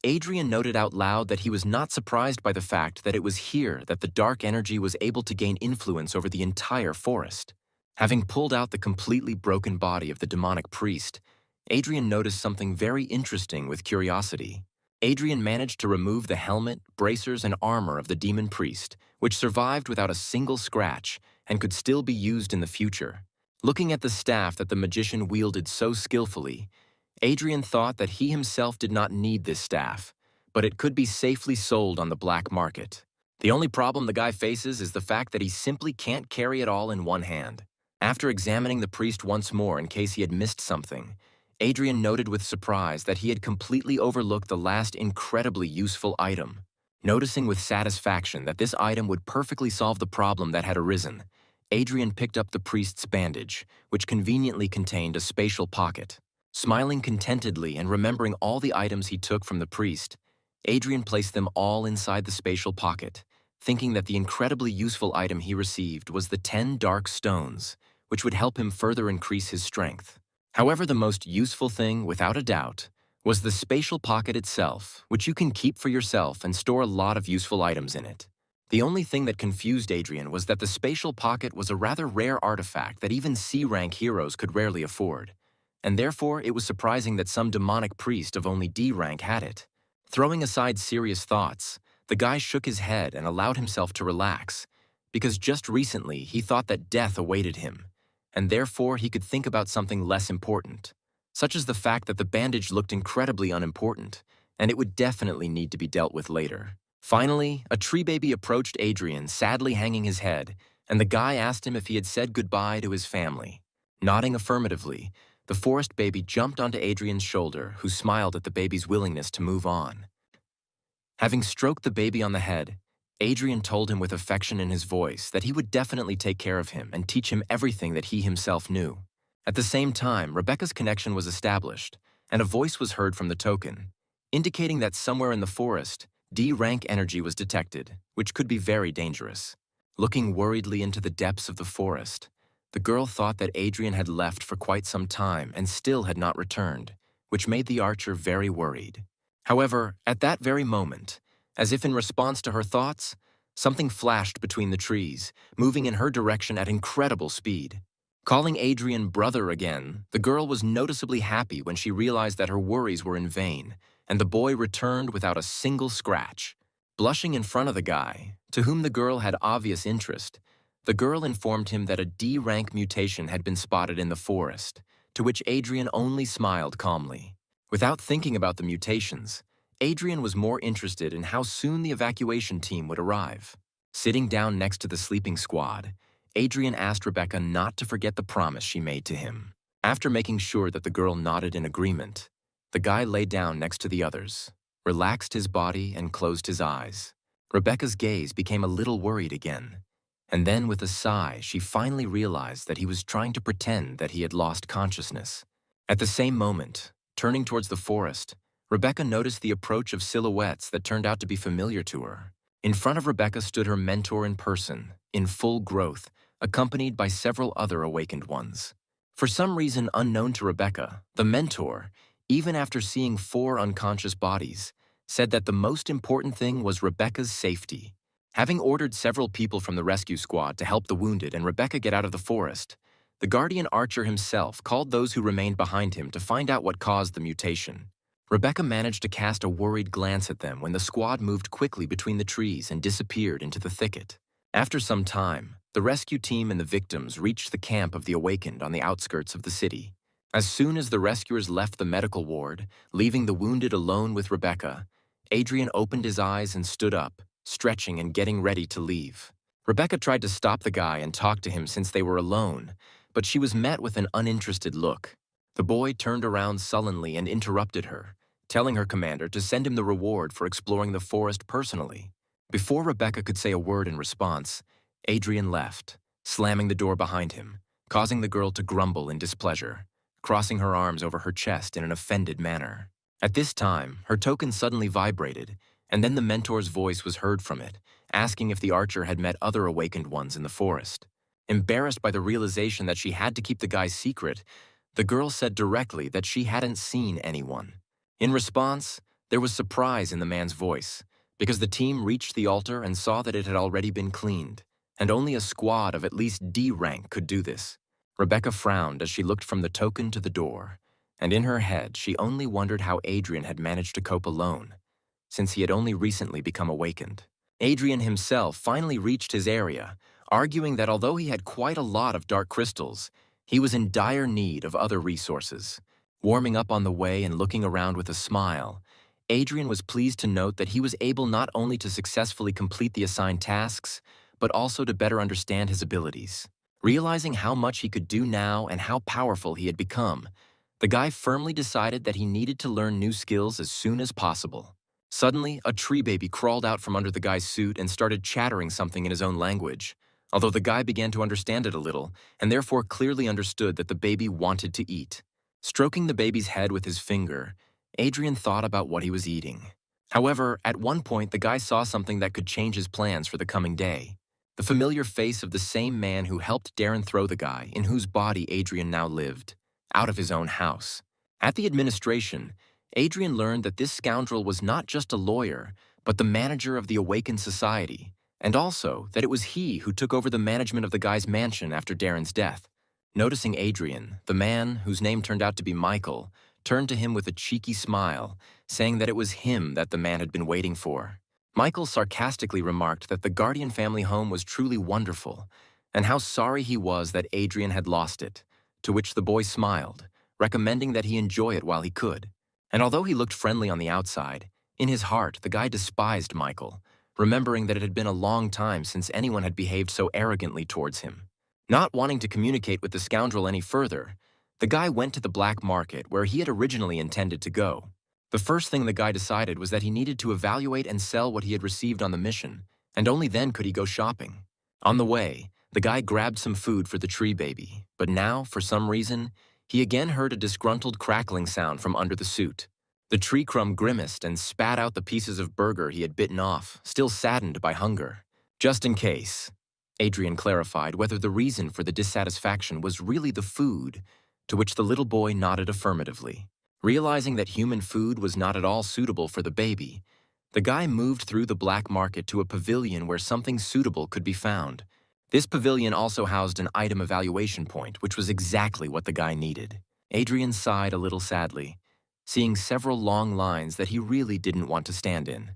Adrian noted out loud that he was not surprised by the fact that it was here that the dark energy was able to gain influence over the entire forest. Having pulled out the completely broken body of the demonic priest, Adrian noticed something very interesting with curiosity. Adrian managed to remove the helmet, bracers, and armor of the demon priest, which survived without a single scratch and could still be used in the future. Looking at the staff that the magician wielded so skillfully, Adrian thought that he himself did not need this staff, but it could be safely sold on the black market. The only problem the guy faces is the fact that he simply can't carry it all in one hand. After examining the priest once more in case he had missed something, Adrian noted with surprise that he had completely overlooked the last incredibly useful item. Noticing with satisfaction that this item would perfectly solve the problem that had arisen, Adrian picked up the priest's bandage, which conveniently contained a spatial pocket. Smiling contentedly and remembering all the items he took from the priest, Adrian placed them all inside the spatial pocket, thinking that the incredibly useful item he received was the 10 dark stones, which would help him further increase his strength. However, the most useful thing, without a doubt, was the spatial pocket itself, which you can keep for yourself and store a lot of useful items in it. The only thing that confused Adrian was that the spatial pocket was a rather rare artifact that even C-rank heroes could rarely afford, and therefore it was surprising that some demonic priest of only D rank had it. Throwing aside serious thoughts, the guy shook his head and allowed himself to relax, because just recently he thought that death awaited him, and therefore he could think about something less important, such as the fact that the bandage looked incredibly unimportant, and it would definitely need to be dealt with later. Finally, a tree baby approached Adrian, sadly hanging his head, and the guy asked him if he had said goodbye to his family. Nodding affirmatively, the forest baby jumped onto Adrian's shoulder, who smiled at the baby's willingness to move on. Having stroked the baby on the head, Adrian told him with affection in his voice that he would definitely take care of him and teach him everything that he himself knew. At the same time, Rebecca's connection was established, and a voice was heard from the token, indicating that somewhere in the forest, D-rank energy was detected, which could be very dangerous. Looking worriedly into the depths of the forest, the girl thought that Adrian had left for quite some time and still had not returned, which made the archer very worried. However, at that very moment, as if in response to her thoughts, something flashed between the trees, moving in her direction at incredible speed. Calling Adrian brother again, the girl was noticeably happy when she realized that her worries were in vain, and the boy returned without a single scratch. Blushing in front of the guy, to whom the girl had obvious interest, the girl informed him that a D-rank mutation had been spotted in the forest, to which Adrian only smiled calmly. Without thinking about the mutations, Adrian was more interested in how soon the evacuation team would arrive. Sitting down next to the sleeping squad, Adrian asked Rebecca not to forget the promise she made to him. After making sure that the girl nodded in agreement, the guy lay down next to the others, relaxed his body, and closed his eyes. Rebecca's gaze became a little worried again, and then with a sigh, she finally realized that he was trying to pretend that he had lost consciousness. At the same moment, turning towards the forest, Rebecca noticed the approach of silhouettes that turned out to be familiar to her. In front of Rebecca stood her mentor in person, in full growth, accompanied by several other awakened ones. For some reason unknown to Rebecca, the mentor, even after seeing 4 unconscious bodies, said that the most important thing was Rebecca's safety. Having ordered several people from the rescue squad to help the wounded and Rebecca get out of the forest, the guardian archer himself called those who remained behind him to find out what caused the mutation. Rebecca managed to cast a worried glance at them when the squad moved quickly between the trees and disappeared into the thicket. After some time, the rescue team and the victims reached the camp of the awakened on the outskirts of the city. As soon as the rescuers left the medical ward, leaving the wounded alone with Rebecca, Adrian opened his eyes and stood up, stretching and getting ready to leave. Rebecca tried to stop the guy and talk to him since they were alone, but she was met with an uninterested look. The boy turned around sullenly and interrupted her, telling her commander to send him the reward for exploring the forest personally. Before Rebecca could say a word in response, Adrian left, slamming the door behind him, causing the girl to grumble in displeasure, crossing her arms over her chest in an offended manner. At this time, her token suddenly vibrated, and then the mentor's voice was heard from it, asking if the archer had met other awakened ones in the forest. Embarrassed by the realization that she had to keep the guy's secret, the girl said directly that she hadn't seen anyone. In response, there was surprise in the man's voice, because the team reached the altar and saw that it had already been cleaned, and only a squad of at least D rank could do this. Rebecca frowned as she looked from the token to the door, and in her head she only wondered how Adrian had managed to cope alone, since he had only recently become awakened. Adrian himself finally reached his area, arguing that although he had quite a lot of dark crystals, he was in dire need of other resources. Warming up on the way and looking around with a smile, Adrian was pleased to note that he was able not only to successfully complete the assigned tasks, but also to better understand his abilities. Realizing how much he could do now and how powerful he had become, the guy firmly decided that he needed to learn new skills as soon as possible. Suddenly, a tree baby crawled out from under the guy's suit and started chattering something in his own language, although the guy began to understand it a little and therefore clearly understood that the baby wanted to eat. Stroking the baby's head with his finger, Adrian thought about what he was eating. However, at one point the guy saw something that could change his plans for the coming day. The familiar face of the same man who helped Darren throw the guy, in whose body Adrian now lived, out of his own house. At the administration, Adrian learned that this scoundrel was not just a lawyer, but the manager of the Awakened Society, and also that it was he who took over the management of the guy's mansion after Darren's death. Noticing Adrian, the man, whose name turned out to be Michael, turned to him with a cheeky smile, saying that it was him that the man had been waiting for. Michael sarcastically remarked that the Guardian family home was truly wonderful, and how sorry he was that Adrian had lost it, to which the boy smiled, recommending that he enjoy it while he could. And although he looked friendly on the outside, in his heart the guy despised Michael, remembering that it had been a long time since anyone had behaved so arrogantly towards him. Not wanting to communicate with the scoundrel any further, the guy went to the black market where he had originally intended to go. The first thing the guy decided was that he needed to evaluate and sell what he had received on the mission, and only then could he go shopping. On the way, the guy grabbed some food for the tree baby, but now, for some reason, he again heard a disgruntled crackling sound from under the suit. The tree crumb grimaced and spat out the pieces of burger he had bitten off, still saddened by hunger. Just in case, Adrian clarified whether the reason for the dissatisfaction was really the food, to which the little boy nodded affirmatively. Realizing that human food was not at all suitable for the baby, the guy moved through the black market to a pavilion where something suitable could be found. This pavilion also housed an item evaluation point, which was exactly what the guy needed. Adrian sighed a little sadly, seeing several long lines that he really didn't want to stand in.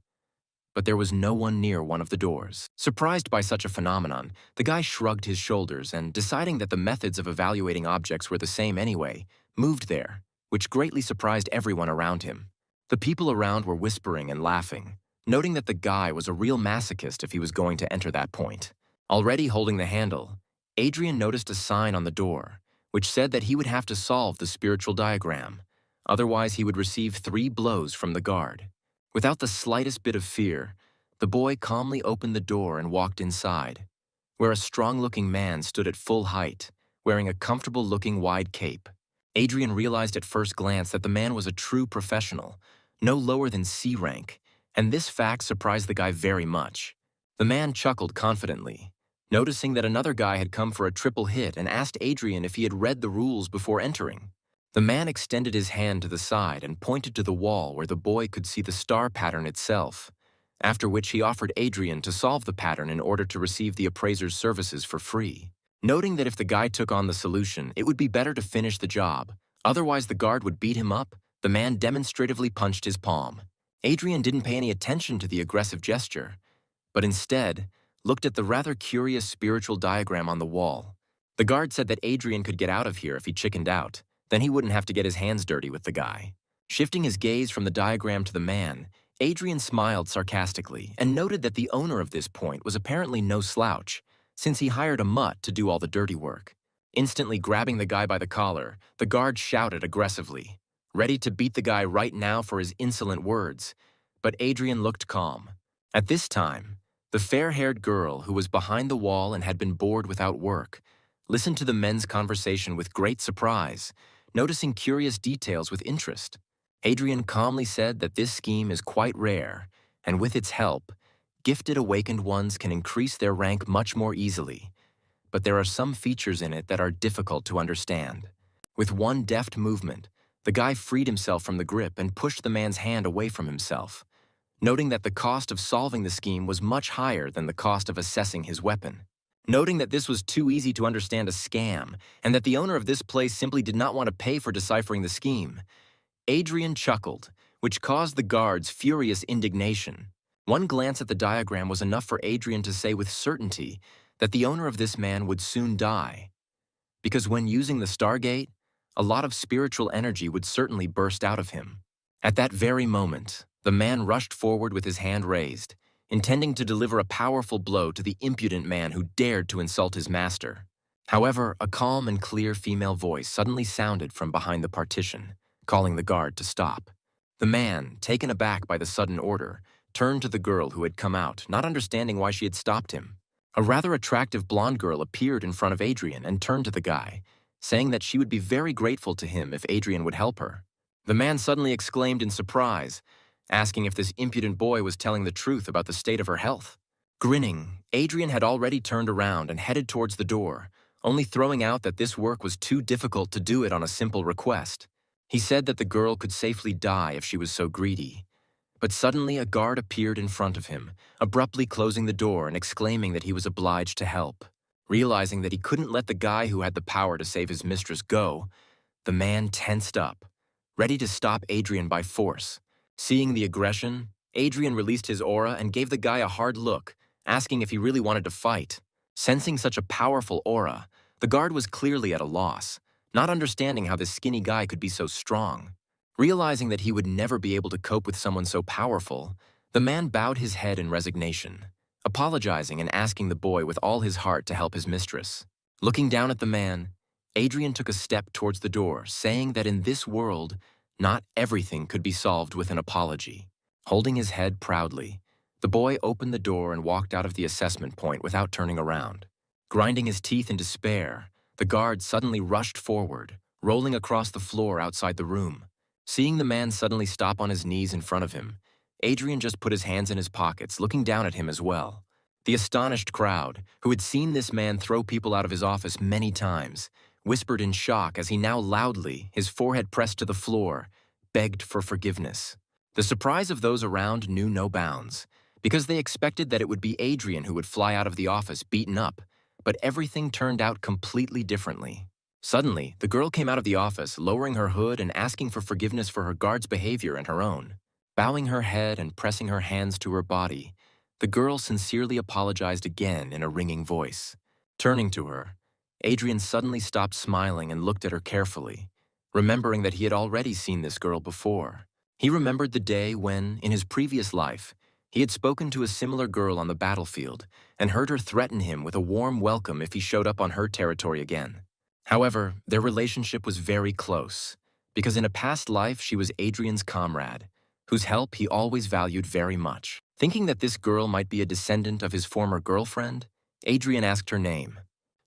But there was no one near one of the doors. Surprised by such a phenomenon, the guy shrugged his shoulders and, deciding that the methods of evaluating objects were the same anyway, moved there, which greatly surprised everyone around him. The people around were whispering and laughing, noting that the guy was a real masochist if he was going to enter that point. Already holding the handle, Adrian noticed a sign on the door, which said that he would have to solve the spiritual diagram. Otherwise, he would receive 3 blows from the guard. Without the slightest bit of fear, the boy calmly opened the door and walked inside, where a strong-looking man stood at full height, wearing a comfortable-looking wide cape. Adrian realized at first glance that the man was a true professional, no lower than C rank, and this fact surprised the guy very much. The man chuckled confidently, noticing that another guy had come for a triple hit and asked Adrian if he had read the rules before entering. The man extended his hand to the side and pointed to the wall where the boy could see the star pattern itself, after which he offered Adrian to solve the pattern in order to receive the appraiser's services for free. Noting that if the guy took on the solution, it would be better to finish the job, otherwise the guard would beat him up, the man demonstratively punched his palm. Adrian didn't pay any attention to the aggressive gesture, but instead looked at the rather curious spiritual diagram on the wall. The guard said that Adrian could get out of here if he chickened out, then he wouldn't have to get his hands dirty with the guy. Shifting his gaze from the diagram to the man, Adrian smiled sarcastically and noted that the owner of this point was apparently no slouch, since he hired a mutt to do all the dirty work. Instantly grabbing the guy by the collar, the guard shouted aggressively, ready to beat the guy right now for his insolent words, but Adrian looked calm. At this time, the fair-haired girl who was behind the wall and had been bored without work listened to the men's conversation with great surprise, noticing curious details with interest. Adrian calmly said that this scheme is quite rare, and with its help, gifted awakened ones can increase their rank much more easily, but there are some features in it that are difficult to understand. With one deft movement, the guy freed himself from the grip and pushed the man's hand away from himself, noting that the cost of solving the scheme was much higher than the cost of assessing his weapon. Noting that this was too easy to understand a scam, and that the owner of this place simply did not want to pay for deciphering the scheme, Adrian chuckled, which caused the guards furious indignation. One glance at the diagram was enough for Adrian to say with certainty that the owner of this man would soon die, because when using the Stargate, a lot of spiritual energy would certainly burst out of him. At that very moment, the man rushed forward with his hand raised, intending to deliver a powerful blow to the impudent man who dared to insult his master. However, a calm and clear female voice suddenly sounded from behind the partition, calling the guard to stop. The man, taken aback by the sudden order, turned to the girl who had come out, not understanding why she had stopped him. A rather attractive blonde girl appeared in front of Adrian and turned to the guy, saying that she would be very grateful to him if Adrian would help her. The man suddenly exclaimed in surprise, asking if this impudent boy was telling the truth about the state of her health. Grinning, Adrian had already turned around and headed towards the door, only throwing out that this work was too difficult to do it on a simple request. He said that the girl could safely die if she was so greedy. But suddenly a guard appeared in front of him, abruptly closing the door and exclaiming that he was obliged to help. Realizing that he couldn't let the guy who had the power to save his mistress go, the man tensed up, ready to stop Adrian by force. Seeing the aggression, Adrian released his aura and gave the guy a hard look, asking if he really wanted to fight. Sensing such a powerful aura, the guard was clearly at a loss, not understanding how this skinny guy could be so strong. Realizing that he would never be able to cope with someone so powerful, the man bowed his head in resignation, apologizing and asking the boy with all his heart to help his mistress. Looking down at the man, Adrian took a step towards the door, saying that in this world, not everything could be solved with an apology. Holding his head proudly, the boy opened the door and walked out of the assessment point without turning around. Grinding his teeth in despair, the guard suddenly rushed forward, rolling across the floor outside the room. Seeing the man suddenly stop on his knees in front of him, Adrian just put his hands in his pockets, looking down at him as well. The astonished crowd, who had seen this man throw people out of his office many times, whispered in shock as he now loudly, his forehead pressed to the floor, begged for forgiveness. The surprise of those around knew no bounds, because they expected that it would be Adrian who would fly out of the office beaten up, but everything turned out completely differently. Suddenly, the girl came out of the office, lowering her hood and asking for forgiveness for her guard's behavior and her own. Bowing her head and pressing her hands to her body, the girl sincerely apologized again in a ringing voice. Turning to her, Adrian suddenly stopped smiling and looked at her carefully, remembering that he had already seen this girl before. He remembered the day when, in his previous life, he had spoken to a similar girl on the battlefield and heard her threaten him with a warm welcome if he showed up on her territory again. However, their relationship was very close, because in a past life she was Adrian's comrade, whose help he always valued very much. Thinking that this girl might be a descendant of his former girlfriend, Adrian asked her name.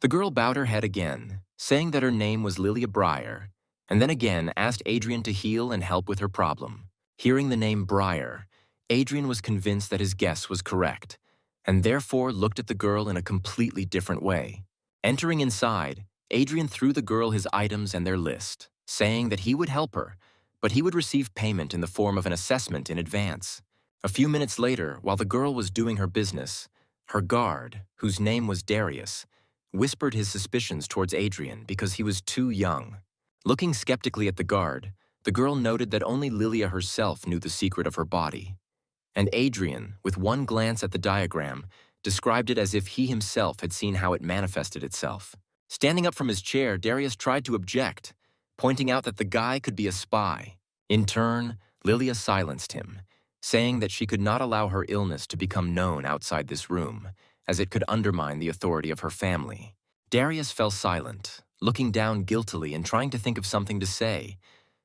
The girl bowed her head again, saying that her name was Lilia Breyer, and then again asked Adrian to heal and help with her problem. Hearing the name Breyer, Adrian was convinced that his guess was correct, and therefore looked at the girl in a completely different way. Entering inside, Adrian threw the girl his items and their list, saying that he would help her, but he would receive payment in the form of an assessment in advance. A few minutes later, while the girl was doing her business, her guard, whose name was Darius, whispered his suspicions towards Adrian because he was too young. Looking skeptically at the guard, the girl noted that only Lilia herself knew the secret of her body. And Adrian, with one glance at the diagram, described it as if he himself had seen how it manifested itself. Standing up from his chair, Darius tried to object, pointing out that the guy could be a spy. In turn, Lilia silenced him, saying that she could not allow her illness to become known outside this room, as it could undermine the authority of her family. Darius fell silent, looking down guiltily and trying to think of something to say,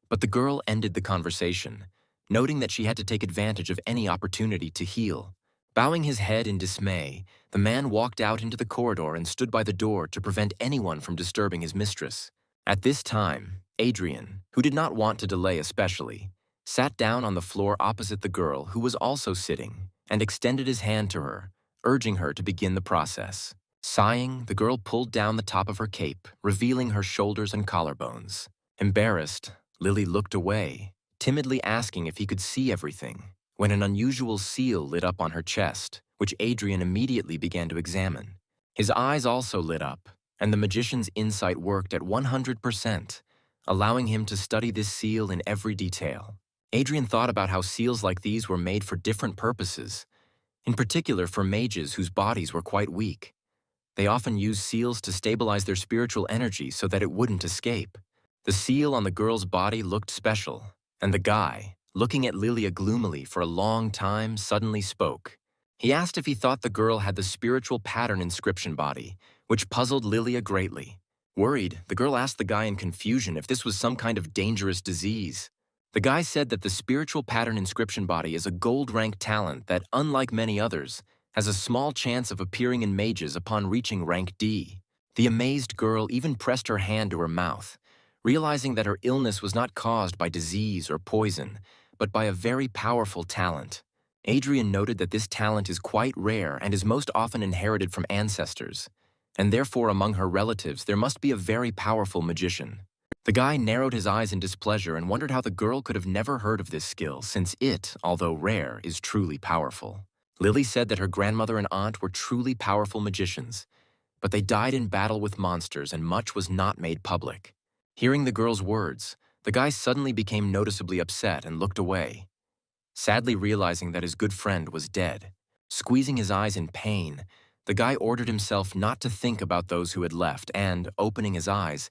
but the girl ended the conversation, noting that she had to take advantage of any opportunity to heal. Bowing his head in dismay, the man walked out into the corridor and stood by the door to prevent anyone from disturbing his mistress. At this time, Adrian, who did not want to delay especially, sat down on the floor opposite the girl who was also sitting and extended his hand to her, urging her to begin the process. Sighing, the girl pulled down the top of her cape, revealing her shoulders and collarbones. Embarrassed, Lily looked away, timidly asking if he could see everything, when an unusual seal lit up on her chest, which Adrian immediately began to examine. His eyes also lit up, and the magician's insight worked at 100%, allowing him to study this seal in every detail. Adrian thought about how seals like these were made for different purposes, in particular for mages whose bodies were quite weak. They often used seals to stabilize their spiritual energy so that it wouldn't escape. The seal on the girl's body looked special, and the guy, looking at Lilia gloomily for a long time, suddenly spoke. He asked if he thought the girl had the spiritual pattern inscription body, which puzzled Lilia greatly. Worried, the girl asked the guy in confusion if this was some kind of dangerous disease. The guy said that the spiritual pattern inscription body is a gold-rank talent that, unlike many others, has a small chance of appearing in mages upon reaching rank D. The amazed girl even pressed her hand to her mouth, realizing that her illness was not caused by disease or poison, but by a very powerful talent. Adrian noted that this talent is quite rare and is most often inherited from ancestors, and therefore among her relatives there must be a very powerful magician. The guy narrowed his eyes in displeasure and wondered how the girl could have never heard of this skill, since it, although rare, is truly powerful. Lily said that her grandmother and aunt were truly powerful magicians, but they died in battle with monsters and much was not made public. Hearing the girl's words, the guy suddenly became noticeably upset and looked away, sadly realizing that his good friend was dead. Squeezing his eyes in pain, the guy ordered himself not to think about those who had left and, opening his eyes,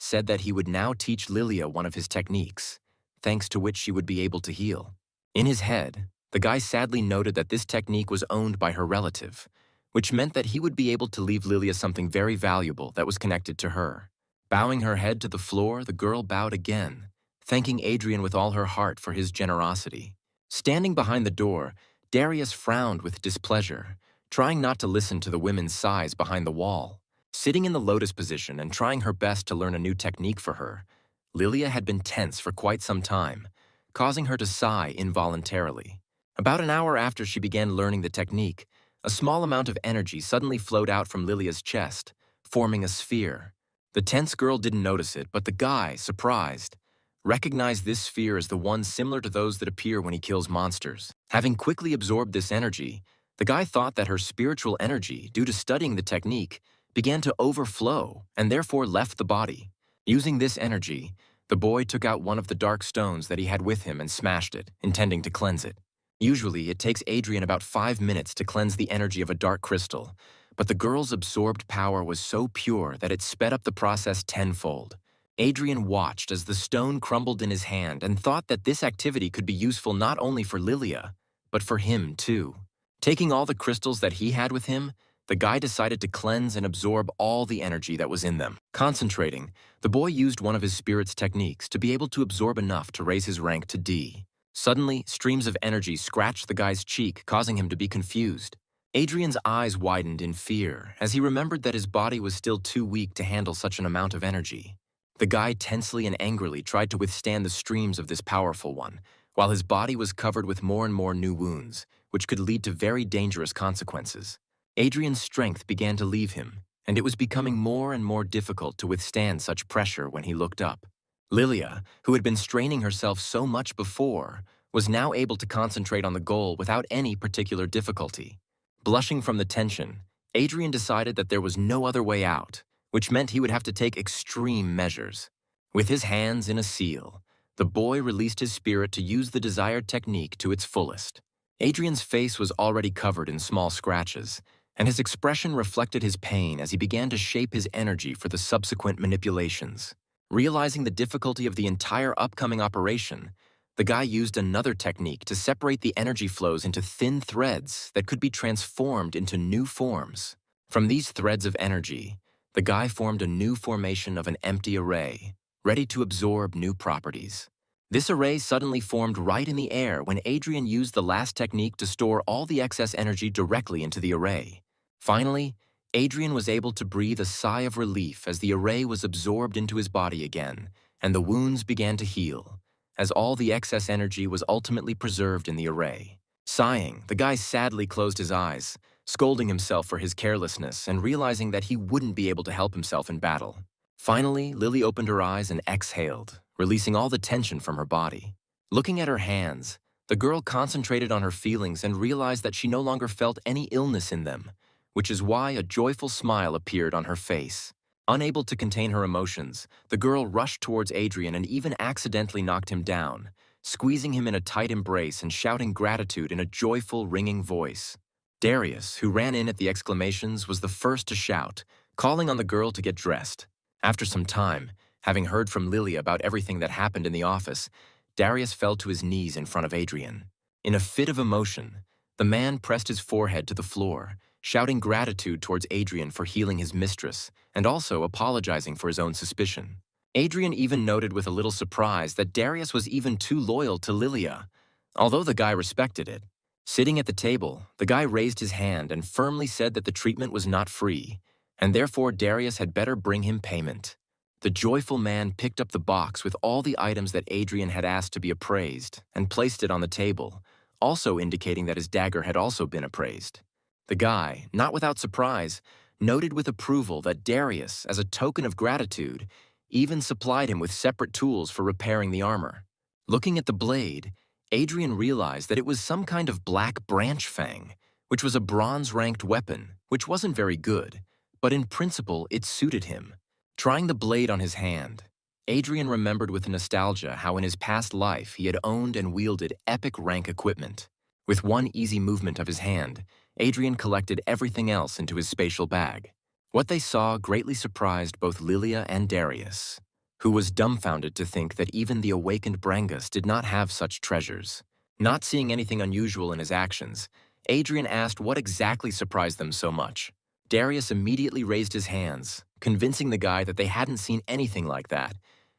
said that he would now teach Lilia one of his techniques, thanks to which she would be able to heal. In his head, the guy sadly noted that this technique was owned by her relative, which meant that he would be able to leave Lilia something very valuable that was connected to her. Bowing her head to the floor, the girl bowed again, thanking Adrian with all her heart for his generosity. Standing behind the door, Darius frowned with displeasure, trying not to listen to the women's sighs behind the wall. Sitting in the lotus position and trying her best to learn a new technique for her, Lilia had been tense for quite some time, causing her to sigh involuntarily. About an hour after she began learning the technique, a small amount of energy suddenly flowed out from Lilia's chest, forming a sphere. The tense girl didn't notice it, but the guy, surprised, recognized this sphere as the one similar to those that appear when he kills monsters. Having quickly absorbed this energy, the guy thought that her spiritual energy, due to studying the technique, began to overflow and therefore left the body. Using this energy, the boy took out one of the dark stones that he had with him and smashed it, intending to cleanse it. Usually, it takes Adrian about 5 minutes to cleanse the energy of a dark crystal, but the girl's absorbed power was so pure that it sped up the process tenfold. Adrian watched as the stone crumbled in his hand and thought that this activity could be useful not only for Lilia, but for him too. Taking all the crystals that he had with him, the guy decided to cleanse and absorb all the energy that was in them. Concentrating, the boy used one of his spirit's techniques to be able to absorb enough to raise his rank to D. Suddenly, streams of energy scratched the guy's cheek, causing him to be confused. Adrian's eyes widened in fear as he remembered that his body was still too weak to handle such an amount of energy. The guy tensely and angrily tried to withstand the streams of this powerful one, while his body was covered with more and more new wounds, which could lead to very dangerous consequences. Adrian's strength began to leave him, and it was becoming more and more difficult to withstand such pressure when he looked up. Lilia, who had been straining herself so much before, was now able to concentrate on the goal without any particular difficulty. Blushing from the tension, Adrian decided that there was no other way out, which meant he would have to take extreme measures. With his hands in a seal, the boy released his spirit to use the desired technique to its fullest. Adrian's face was already covered in small scratches, and his expression reflected his pain as he began to shape his energy for the subsequent manipulations. Realizing the difficulty of the entire upcoming operation, the guy used another technique to separate the energy flows into thin threads that could be transformed into new forms. From these threads of energy, the guy formed a new formation of an empty array, ready to absorb new properties. This array suddenly formed right in the air when Adrian used the last technique to store all the excess energy directly into the array. Finally, Adrian was able to breathe a sigh of relief as the array was absorbed into his body again, and the wounds began to heal, as all the excess energy was ultimately preserved in the array. Sighing, the guy sadly closed his eyes, scolding himself for his carelessness and realizing that he wouldn't be able to help himself in battle. Finally, Lily opened her eyes and exhaled, releasing all the tension from her body. Looking at her hands, the girl concentrated on her feelings and realized that she no longer felt any illness in them, which is why a joyful smile appeared on her face. Unable to contain her emotions, the girl rushed towards Adrian and even accidentally knocked him down, squeezing him in a tight embrace and shouting gratitude in a joyful, ringing voice. Darius, who ran in at the exclamations, was the first to shout, calling on the girl to get dressed. After some time, having heard from Lily about everything that happened in the office, Darius fell to his knees in front of Adrian. In a fit of emotion, the man pressed his forehead to the floor, shouting gratitude towards Adrian for healing his mistress and also apologizing for his own suspicion. Adrian even noted with a little surprise that Darius was even too loyal to Lilia, although the guy respected it. Sitting at the table, the guy raised his hand and firmly said that the treatment was not free, and therefore Darius had better bring him payment. The joyful man picked up the box with all the items that Adrian had asked to be appraised and placed it on the table, also indicating that his dagger had also been appraised. The guy, not without surprise, noted with approval that Darius, as a token of gratitude, even supplied him with separate tools for repairing the armor. Looking at the blade, Adrian realized that it was some kind of black branch fang, which was a bronze-ranked weapon, which wasn't very good, but in principle it suited him. Trying the blade on his hand, Adrian remembered with nostalgia how in his past life he had owned and wielded epic rank equipment. With one easy movement of his hand, Adrian collected everything else into his spatial bag. What they saw greatly surprised both Lilia and Darius, who was dumbfounded to think that even the awakened Brangus did not have such treasures. Not seeing anything unusual in his actions, Adrian asked what exactly surprised them so much. Darius immediately raised his hands, convincing the guy that they hadn't seen anything like that,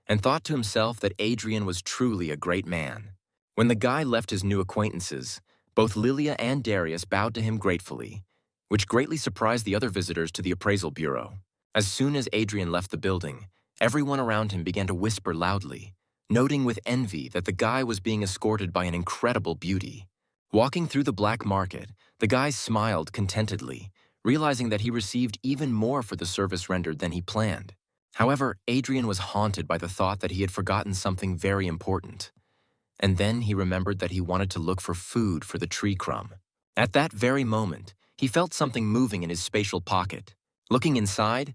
and thought to himself that Adrian was truly a great man. When the guy left his new acquaintances, both Lilia and Darius bowed to him gratefully, which greatly surprised the other visitors to the appraisal bureau. As soon as Adrian left the building, everyone around him began to whisper loudly, noting with envy that the guy was being escorted by an incredible beauty. Walking through the black market, the guy smiled contentedly, realizing that he received even more for the service rendered than he planned. However, Adrian was haunted by the thought that he had forgotten something very important. And then he remembered that he wanted to look for food for the tree crumb. At that very moment, he felt something moving in his spatial pocket. Looking inside,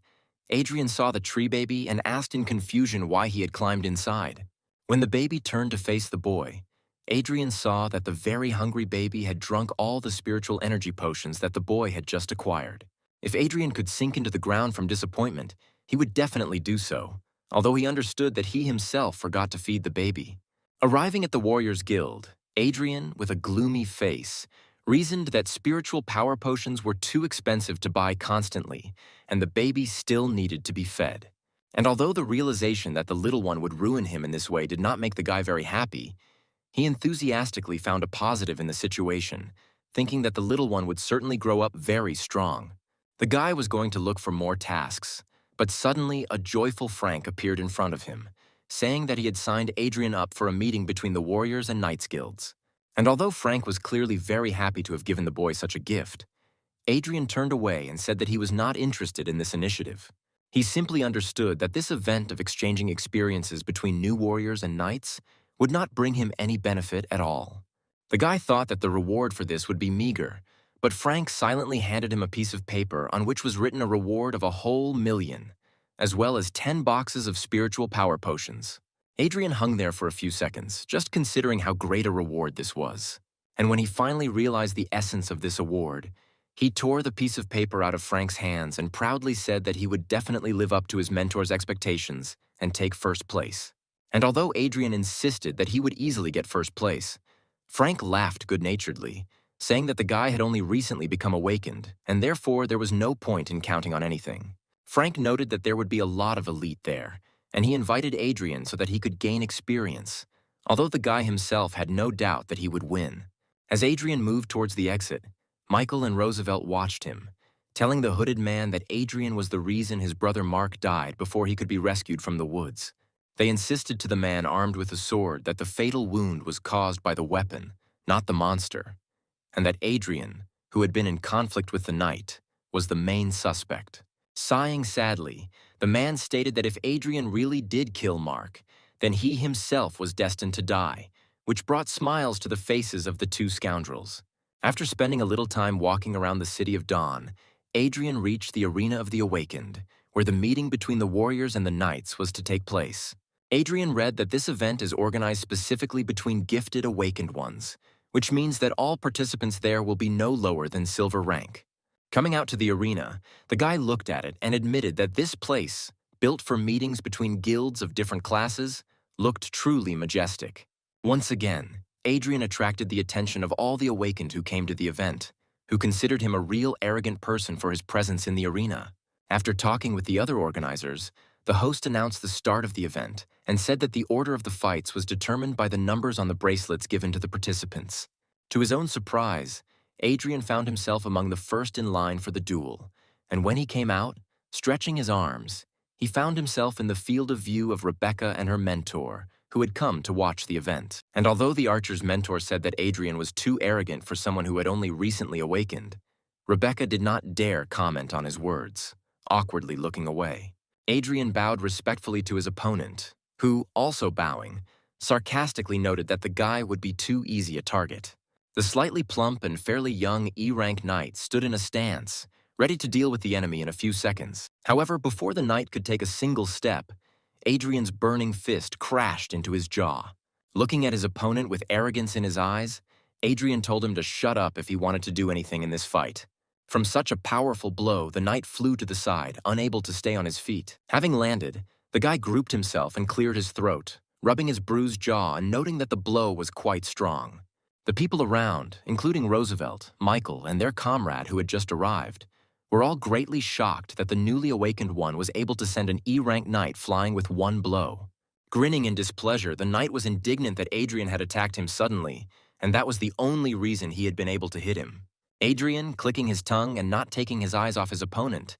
Adrian saw the tree baby and asked in confusion why he had climbed inside. When the baby turned to face the boy, Adrian saw that the very hungry baby had drunk all the spiritual energy potions that the boy had just acquired. If Adrian could sink into the ground from disappointment, he would definitely do so, although he understood that he himself forgot to feed the baby. Arriving at the Warriors Guild, Adrian, with a gloomy face, reasoned that spiritual power potions were too expensive to buy constantly, and the baby still needed to be fed. And although the realization that the little one would ruin him in this way did not make the guy very happy, he enthusiastically found a positive in the situation, thinking that the little one would certainly grow up very strong. The guy was going to look for more tasks, but suddenly a joyful Frank appeared in front of him, saying that he had signed Adrian up for a meeting between the Warriors and Knights Guilds. And although Frank was clearly very happy to have given the boy such a gift, Adrian turned away and said that he was not interested in this initiative. He simply understood that this event of exchanging experiences between new warriors and knights would not bring him any benefit at all. The guy thought that the reward for this would be meager, but Frank silently handed him a piece of paper on which was written a reward of 1,000,000, as well as 10 boxes of spiritual power potions. Adrian hung there for a few seconds, just considering how great a reward this was. And when he finally realized the essence of this award, he tore the piece of paper out of Frank's hands and proudly said that he would definitely live up to his mentor's expectations and take first place. And although Adrian insisted that he would easily get first place, Frank laughed good-naturedly, saying that the guy had only recently become awakened, and therefore there was no point in counting on anything. Frank noted that there would be a lot of elite there, and he invited Adrian so that he could gain experience, although the guy himself had no doubt that he would win. As Adrian moved towards the exit, Michael and Roosevelt watched him, telling the hooded man that Adrian was the reason his brother Mark died before he could be rescued from the woods. They insisted to the man armed with a sword that the fatal wound was caused by the weapon, not the monster, and that Adrian, who had been in conflict with the knight, was the main suspect. Sighing sadly, the man stated that if Adrian really did kill Mark, then he himself was destined to die, which brought smiles to the faces of the two scoundrels. After spending a little time walking around the City of Dawn, Adrian reached the Arena of the Awakened, where the meeting between the warriors and the knights was to take place. Adrian read that this event is organized specifically between gifted awakened ones, which means that all participants there will be no lower than silver rank. Coming out to the arena, the guy looked at it and admitted that this place, built for meetings between guilds of different classes, looked truly majestic. Once again, Adrian attracted the attention of all the awakened who came to the event, who considered him a real arrogant person for his presence in the arena. After talking with the other organizers, the host announced the start of the event and said that the order of the fights was determined by the numbers on the bracelets given to the participants. To his own surprise, Adrian found himself among the first in line for the duel, and when he came out, stretching his arms, he found himself in the field of view of Rebecca and her mentor, who had come to watch the event. And although the archer's mentor said that Adrian was too arrogant for someone who had only recently awakened, Rebecca did not dare comment on his words, awkwardly looking away. Adrian bowed respectfully to his opponent, who, also bowing, sarcastically noted that the guy would be too easy a target. The slightly plump and fairly young E-rank knight stood in a stance, ready to deal with the enemy in a few seconds. However, before the knight could take a single step, Adrian's burning fist crashed into his jaw. Looking at his opponent with arrogance in his eyes, Adrian told him to shut up if he wanted to do anything in this fight. From such a powerful blow, the knight flew to the side, unable to stay on his feet. Having landed, the guy grouped himself and cleared his throat, rubbing his bruised jaw and noting that the blow was quite strong. The people around, including Roosevelt, Michael, and their comrade who had just arrived, were all greatly shocked that the newly awakened one was able to send an E-rank knight flying with one blow. Grinning in displeasure, the knight was indignant that Adrian had attacked him suddenly, and that was the only reason he had been able to hit him. Adrian, clicking his tongue and not taking his eyes off his opponent,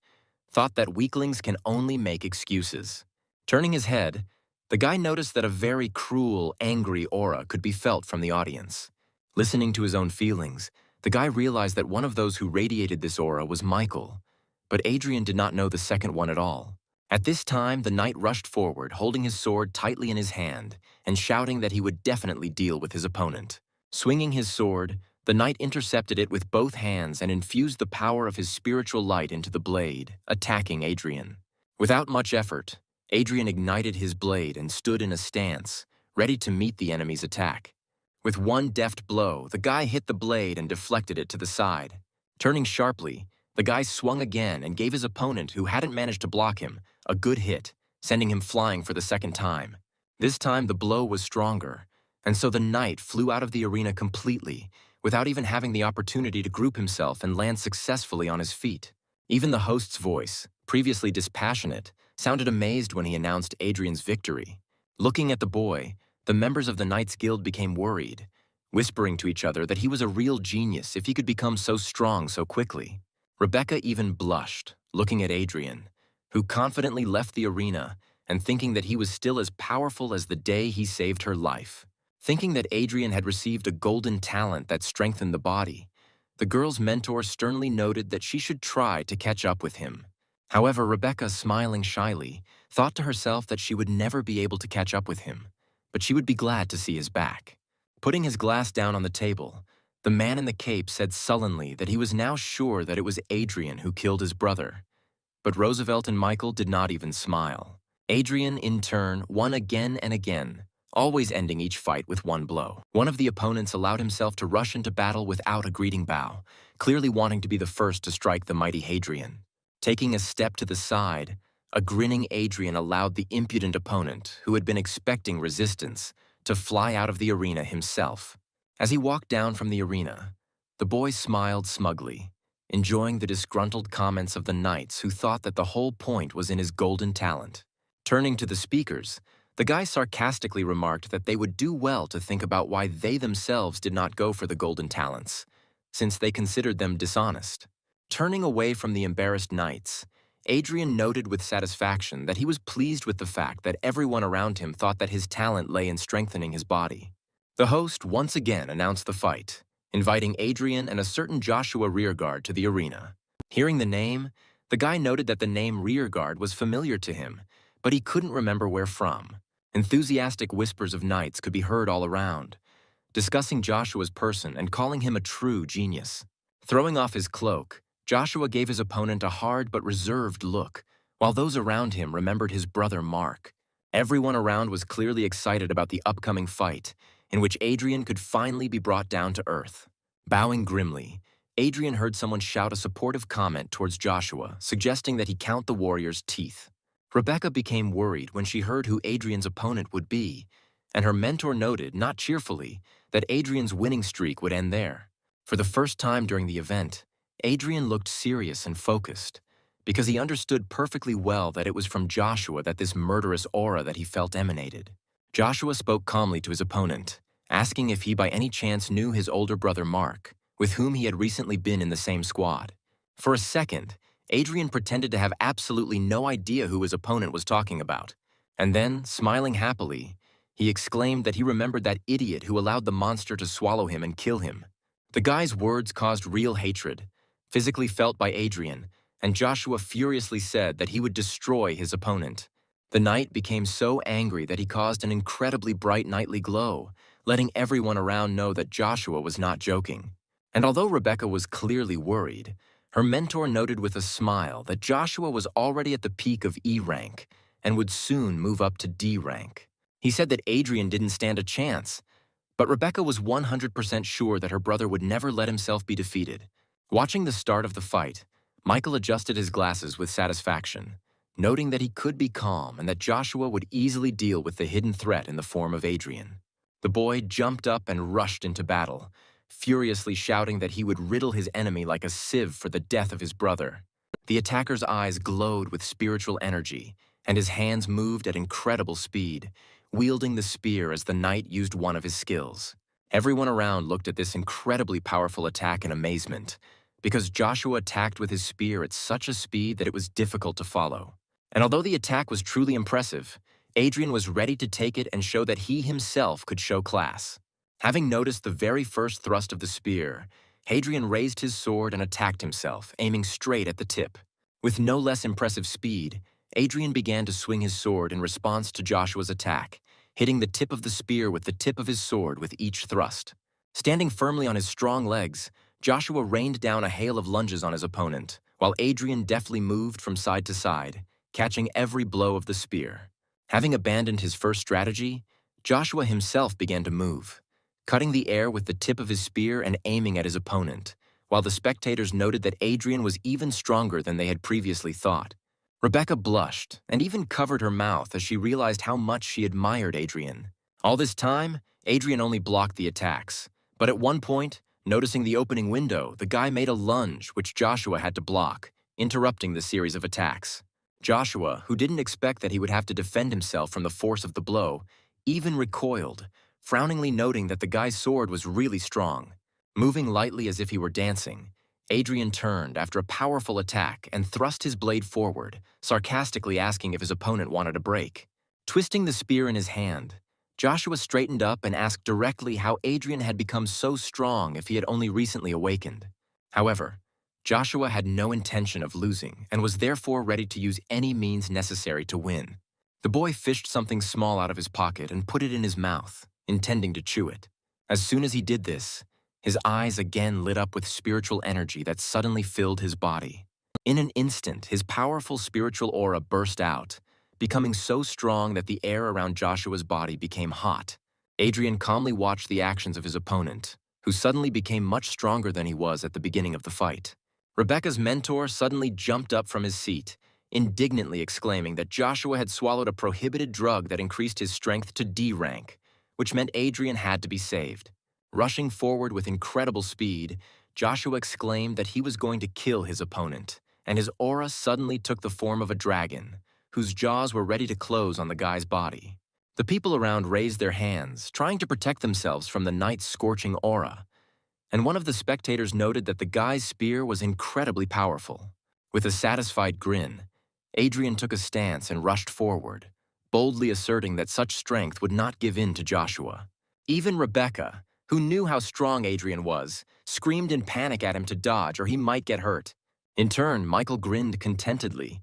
thought that weaklings can only make excuses. Turning his head, the guy noticed that a very cruel, angry aura could be felt from the audience. Listening to his own feelings, the guy realized that one of those who radiated this aura was Michael, but Adrian did not know the second one at all. At this time, the knight rushed forward, holding his sword tightly in his hand and shouting that he would definitely deal with his opponent. Swinging his sword, the knight intercepted it with both hands and infused the power of his spiritual light into the blade, attacking Adrian. Without much effort, Adrian ignited his blade and stood in a stance, ready to meet the enemy's attack. With one deft blow, the guy hit the blade and deflected it to the side. Turning sharply, the guy swung again and gave his opponent, who hadn't managed to block him, a good hit, sending him flying for the second time. This time the blow was stronger, and so the knight flew out of the arena completely, without even having the opportunity to group himself and land successfully on his feet. Even the host's voice, previously dispassionate, sounded amazed when he announced Adrian's victory. Looking at the boy, the members of the Knights Guild became worried, whispering to each other that he was a real genius if he could become so strong so quickly. Rebecca even blushed, looking at Adrian, who confidently left the arena and thinking that he was still as powerful as the day he saved her life. Thinking that Adrian had received a golden talent that strengthened the body, the girl's mentor sternly noted that she should try to catch up with him. However, Rebecca, smiling shyly, thought to herself that she would never be able to catch up with him, but she would be glad to see his back. Putting his glass down on the table, the man in the cape said sullenly that he was now sure that it was Adrian who killed his brother. But Roosevelt and Michael did not even smile. Adrian, in turn, won again and again, always ending each fight with one blow. One of the opponents allowed himself to rush into battle without a greeting bow, clearly wanting to be the first to strike the mighty Hadrian. Taking a step to the side, a grinning Adrian allowed the impudent opponent, who had been expecting resistance, to fly out of the arena himself. As he walked down from the arena, the boy smiled smugly, enjoying the disgruntled comments of the knights who thought that the whole point was in his golden talent. Turning to the speakers, the guy sarcastically remarked that they would do well to think about why they themselves did not go for the golden talents, since they considered them dishonest. Turning away from the embarrassed knights, Adrian noted with satisfaction that he was pleased with the fact that everyone around him thought that his talent lay in strengthening his body. The host once again announced the fight, inviting Adrian and a certain Joshua Rearguard to the arena. Hearing the name, the guy noted that the name Rearguard was familiar to him, but he couldn't remember where from. Enthusiastic whispers of knights could be heard all around, discussing Joshua's person and calling him a true genius. Throwing off his cloak, Joshua gave his opponent a hard but reserved look, while those around him remembered his brother Mark. Everyone around was clearly excited about the upcoming fight, in which Adrian could finally be brought down to earth. Bowing grimly, Adrian heard someone shout a supportive comment towards Joshua, suggesting that he count the warrior's teeth. Rebecca became worried when she heard who Adrian's opponent would be, and her mentor noted, not cheerfully, that Adrian's winning streak would end there. For the first time during the event, Adrian looked serious and focused, because he understood perfectly well that it was from Joshua that this murderous aura that he felt emanated. Joshua spoke calmly to his opponent, asking if he by any chance knew his older brother Mark, with whom he had recently been in the same squad. For a second, Adrian pretended to have absolutely no idea who his opponent was talking about, and then, smiling happily, he exclaimed that he remembered that idiot who allowed the monster to swallow him and kill him. The guy's words caused real hatred, physically felt by Adrian, and Joshua furiously said that he would destroy his opponent. The knight became so angry that he caused an incredibly bright nightly glow, letting everyone around know that Joshua was not joking. And although Rebecca was clearly worried, her mentor noted with a smile that Joshua was already at the peak of E rank and would soon move up to D rank. He said that Adrian didn't stand a chance, but Rebecca was 100% sure that her brother would never let himself be defeated. Watching the start of the fight, Michael adjusted his glasses with satisfaction, noting that he could be calm and that Joshua would easily deal with the hidden threat in the form of Adrian. The boy jumped up and rushed into battle, furiously shouting that he would riddle his enemy like a sieve for the death of his brother. The attacker's eyes glowed with spiritual energy, and his hands moved at incredible speed, wielding the spear as the knight used one of his skills. Everyone around looked at this incredibly powerful attack in amazement, because Joshua attacked with his spear at such a speed that it was difficult to follow. And although the attack was truly impressive, Adrian was ready to take it and show that he himself could show class. Having noticed the very first thrust of the spear, Hadrian raised his sword and attacked himself, aiming straight at the tip. With no less impressive speed, Adrian began to swing his sword in response to Joshua's attack, hitting the tip of the spear with the tip of his sword with each thrust. Standing firmly on his strong legs, Joshua rained down a hail of lunges on his opponent, while Adrian deftly moved from side to side, catching every blow of the spear. Having abandoned his first strategy, Joshua himself began to move, cutting the air with the tip of his spear and aiming at his opponent, while the spectators noted that Adrian was even stronger than they had previously thought. Rebecca blushed and even covered her mouth as she realized how much she admired Adrian. All this time, Adrian only blocked the attacks, but at one point, noticing the opening window, the guy made a lunge which Joshua had to block, interrupting the series of attacks. Joshua, who didn't expect that he would have to defend himself from the force of the blow, even recoiled, frowningly noting that the guy's sword was really strong. Moving lightly as if he were dancing, Adrian turned after a powerful attack and thrust his blade forward, sarcastically asking if his opponent wanted a break. Twisting the spear in his hand, Joshua straightened up and asked directly how Adrian had become so strong if he had only recently awakened. However, Joshua had no intention of losing and was therefore ready to use any means necessary to win. The boy fished something small out of his pocket and put it in his mouth, intending to chew it. As soon as he did this, his eyes again lit up with spiritual energy that suddenly filled his body. In an instant, his powerful spiritual aura burst out, becoming so strong that the air around Joshua's body became hot. Adrian calmly watched the actions of his opponent, who suddenly became much stronger than he was at the beginning of the fight. Rebecca's mentor suddenly jumped up from his seat, indignantly exclaiming that Joshua had swallowed a prohibited drug that increased his strength to D rank, which meant Adrian had to be saved. Rushing forward with incredible speed, Joshua exclaimed that he was going to kill his opponent, and his aura suddenly took the form of a dragon, whose jaws were ready to close on the guy's body. The people around raised their hands, trying to protect themselves from the knight's scorching aura, and one of the spectators noted that the guy's spear was incredibly powerful. With a satisfied grin, Adrian took a stance and rushed forward, boldly asserting that such strength would not give in to Joshua. Even Rebecca, who knew how strong Adrian was, screamed in panic at him to dodge or he might get hurt. In turn, Michael grinned contentedly,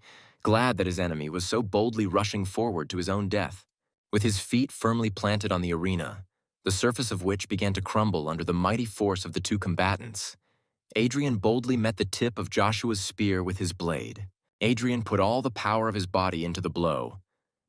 glad that his enemy was so boldly rushing forward to his own death. With his feet firmly planted on the arena, the surface of which began to crumble under the mighty force of the two combatants, Adrian boldly met the tip of Joshua's spear with his blade. Adrian put all the power of his body into the blow,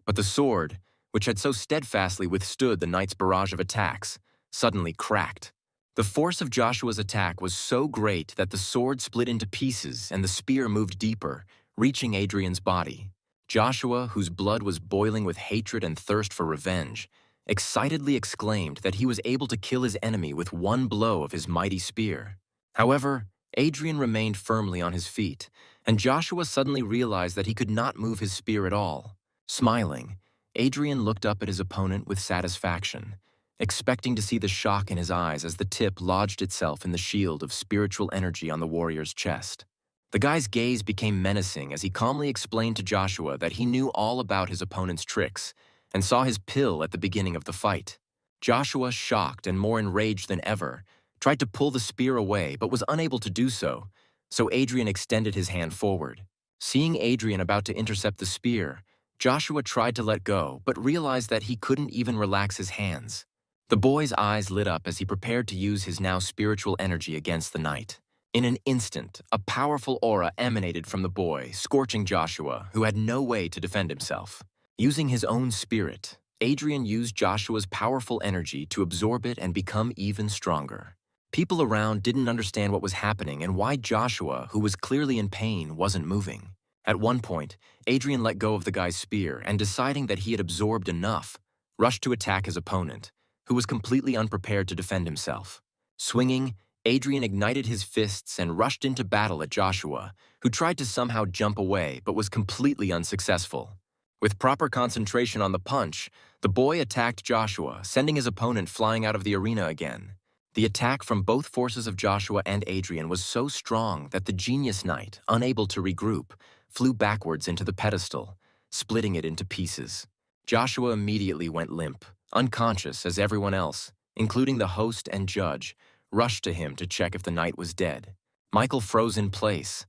but the sword, which had so steadfastly withstood the knight's barrage of attacks, suddenly cracked. The force of Joshua's attack was so great that the sword split into pieces and the spear moved deeper, reaching Adrian's body. Joshua, whose blood was boiling with hatred and thirst for revenge, excitedly exclaimed that he was able to kill his enemy with one blow of his mighty spear. However, Adrian remained firmly on his feet, and Joshua suddenly realized that he could not move his spear at all. Smiling, Adrian looked up at his opponent with satisfaction, expecting to see the shock in his eyes as the tip lodged itself in the shield of spiritual energy on the warrior's chest. The guy's gaze became menacing as he calmly explained to Joshua that he knew all about his opponent's tricks and saw his pill at the beginning of the fight. Joshua, shocked and more enraged than ever, tried to pull the spear away but was unable to do so, so Adrian extended his hand forward. Seeing Adrian about to intercept the spear, Joshua tried to let go but realized that he couldn't even relax his hands. The boy's eyes lit up as he prepared to use his now spiritual energy against the knight. In an instant, a powerful aura emanated from the boy, scorching Joshua, who had no way to defend himself. Using his own spirit, Adrian used Joshua's powerful energy to absorb it and become even stronger. People around didn't understand what was happening and why Joshua, who was clearly in pain, wasn't moving. At one point, Adrian let go of the guy's spear and, deciding that he had absorbed enough, rushed to attack his opponent, who was completely unprepared to defend himself. Swinging, Adrian ignited his fists and rushed into battle at Joshua, who tried to somehow jump away but was completely unsuccessful. With proper concentration on the punch, the boy attacked Joshua, sending his opponent flying out of the arena again. The attack from both forces of Joshua and Adrian was so strong that the genius knight, unable to regroup, flew backwards into the pedestal, splitting it into pieces. Joshua immediately went limp, unconscious as everyone else, including the host and judge, rushed to him to check if the knight was dead. Michael froze in place,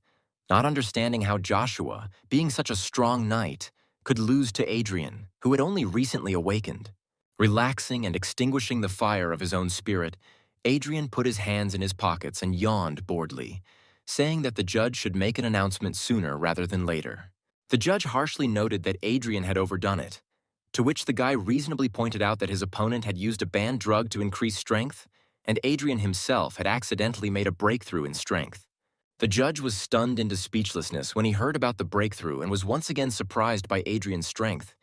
not understanding how Joshua, being such a strong knight, could lose to Adrian, who had only recently awakened. Relaxing and extinguishing the fire of his own spirit, Adrian put his hands in his pockets and yawned boredly, saying that the judge should make an announcement sooner rather than later. The judge harshly noted that Adrian had overdone it, to which the guy reasonably pointed out that his opponent had used a banned drug to increase strength, and Adrian himself had accidentally made a breakthrough in strength. The judge was stunned into speechlessness when he heard about the breakthrough and was once again surprised by Adrian's strength,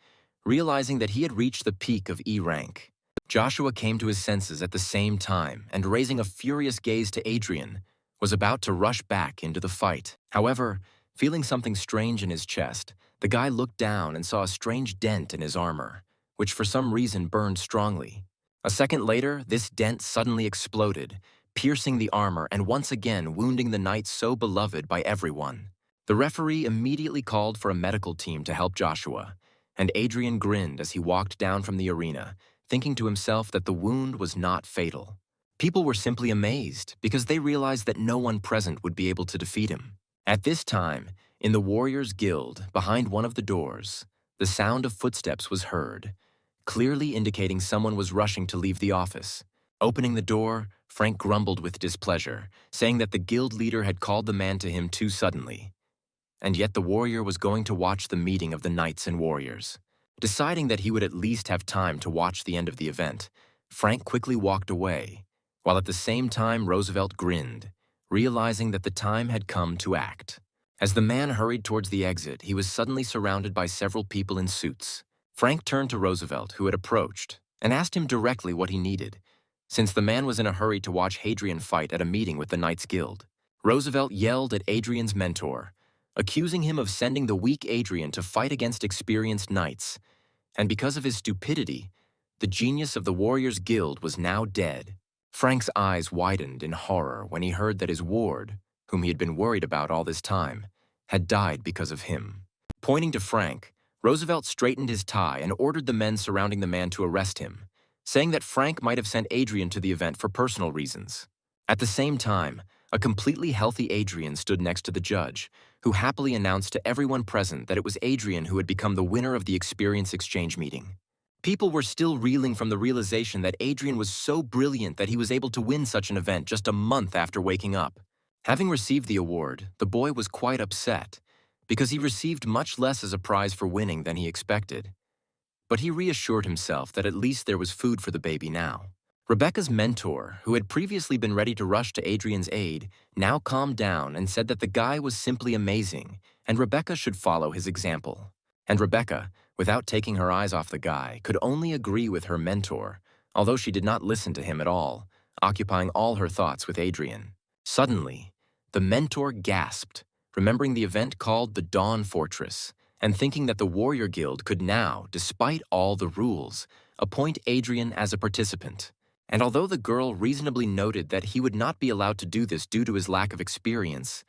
realizing that he had reached the peak of E rank. Joshua came to his senses at the same time and, raising a furious gaze to Adrian, was about to rush back into the fight. However, feeling something strange in his chest, the guy looked down and saw a strange dent in his armor, which for some reason burned strongly. A second later, this dent suddenly exploded, piercing the armor and once again wounding the knight so beloved by everyone. The referee immediately called for a medical team to help Joshua, and Adrian grinned as he walked down from the arena, thinking to himself that the wound was not fatal. People were simply amazed because they realized that no one present would be able to defeat him. At this time, in the Warriors Guild, behind one of the doors, the sound of footsteps was heard, clearly indicating someone was rushing to leave the office. Opening the door, Frank grumbled with displeasure, saying that the guild leader had called the man to him too suddenly. And yet the warrior was going to watch the meeting of the knights and warriors. Deciding that he would at least have time to watch the end of the event, Frank quickly walked away, while at the same time Roosevelt grinned, realizing that the time had come to act. As the man hurried towards the exit, he was suddenly surrounded by several people in suits. Frank turned to Roosevelt, who had approached, and asked him directly what he needed, since the man was in a hurry to watch Hadrian fight at a meeting with the Knights Guild. Roosevelt yelled at Adrian's mentor, accusing him of sending the weak Adrian to fight against experienced knights, and because of his stupidity, the genius of the Warriors Guild was now dead. Frank's eyes widened in horror when he heard that his ward, whom he had been worried about all this time, had died because of him. Pointing to Frank, Roosevelt straightened his tie and ordered the men surrounding the man to arrest him, saying that Frank might have sent Adrian to the event for personal reasons. At the same time, a completely healthy Adrian stood next to the judge, who happily announced to everyone present that it was Adrian who had become the winner of the experience exchange meeting. People were still reeling from the realization that Adrian was so brilliant that he was able to win such an event just a month after waking up. Having received the award, the boy was quite upset, because he received much less as a prize for winning than he expected. But he reassured himself that at least there was food for the baby now. Rebecca's mentor, who had previously been ready to rush to Adrian's aid, now calmed down and said that the guy was simply amazing, and Rebecca should follow his example. And Rebecca, without taking her eyes off the guy, could only agree with her mentor, although she did not listen to him at all, occupying all her thoughts with Adrian. Suddenly, the mentor gasped, remembering the event called the Dawn Fortress, and thinking that the Warrior Guild could now, despite all the rules, appoint Adrian as a participant. And although the girl reasonably noted that he would not be allowed to do this due to his lack of experience,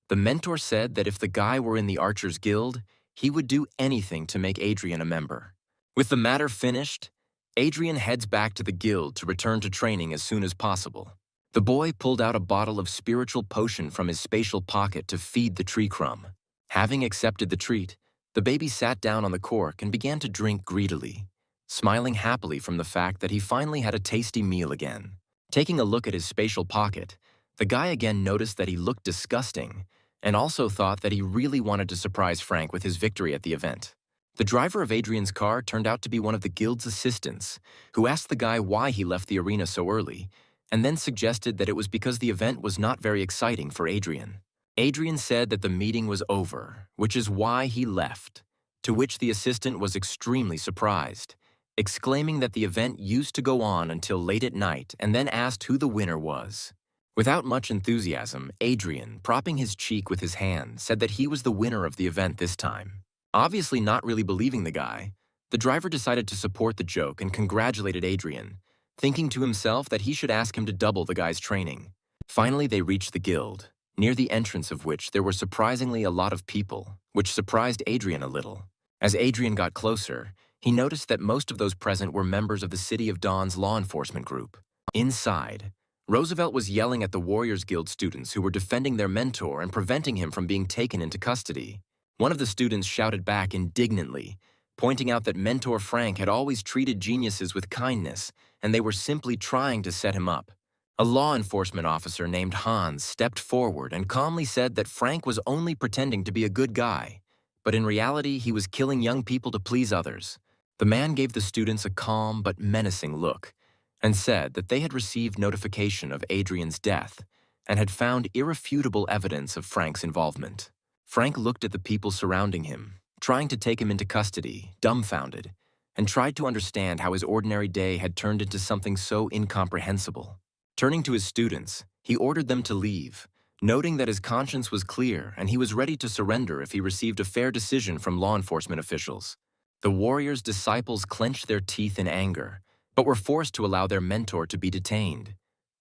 the mentor said that if the guy were in the Archers Guild, he would do anything to make Adrian a member. With the matter finished, Adrian heads back to the guild to return to training as soon as possible. The boy pulled out a bottle of spiritual potion from his spatial pocket to feed the tree crumb. Having accepted the treat, the baby sat down on the cork and began to drink greedily, smiling happily from the fact that he finally had a tasty meal again. Taking a look at his spatial pocket, the guy again noticed that he looked disgusting and also thought that he really wanted to surprise Frank with his victory at the event. The driver of Adrian's car turned out to be one of the guild's assistants, who asked the guy why he left the arena so early, and then suggested that it was because the event was not very exciting for Adrian. Adrian said that the meeting was over, which is why he left, to which the assistant was extremely surprised, exclaiming that the event used to go on until late at night and then asked who the winner was. Without much enthusiasm, Adrian, propping his cheek with his hand, said that he was the winner of the event this time. Obviously not really believing the guy, the driver decided to support the joke and congratulated Adrian, thinking to himself that he should ask him to double the guy's training. Finally, they reached the guild, near the entrance of which there were surprisingly a lot of people, which surprised Adrian a little. As Adrian got closer, he noticed that most of those present were members of the City of Dawn's law enforcement group. Inside, Roosevelt was yelling at the Warriors Guild students who were defending their mentor and preventing him from being taken into custody. One of the students shouted back indignantly, pointing out that Mentor Frank had always treated geniuses with kindness, and they were simply trying to set him up. A law enforcement officer named Hans stepped forward and calmly said that Frank was only pretending to be a good guy, but in reality he was killing young people to please others. The man gave the students a calm but menacing look, and said that they had received notification of Adrian's death and had found irrefutable evidence of Frank's involvement. Frank looked at the people surrounding him, trying to take him into custody, dumbfounded, and tried to understand how his ordinary day had turned into something so incomprehensible. Turning to his students, he ordered them to leave, noting that his conscience was clear and he was ready to surrender if he received a fair decision from law enforcement officials. The warrior's disciples clenched their teeth in anger, but were forced to allow their mentor to be detained,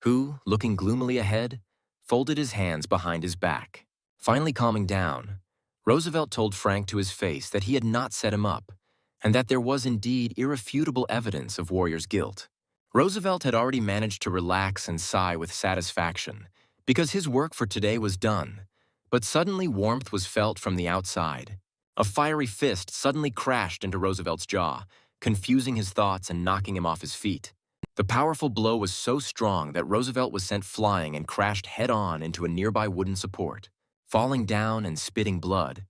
who, looking gloomily ahead, folded his hands behind his back. Finally calming down, Roosevelt told Frank to his face that he had not set him up, and that there was indeed irrefutable evidence of Warrior's guilt. Roosevelt had already managed to relax and sigh with satisfaction, because his work for today was done. But suddenly warmth was felt from the outside. A fiery fist suddenly crashed into Roosevelt's jaw, confusing his thoughts and knocking him off his feet. The powerful blow was so strong that Roosevelt was sent flying and crashed head-on into a nearby wooden support. Falling down and spitting blood,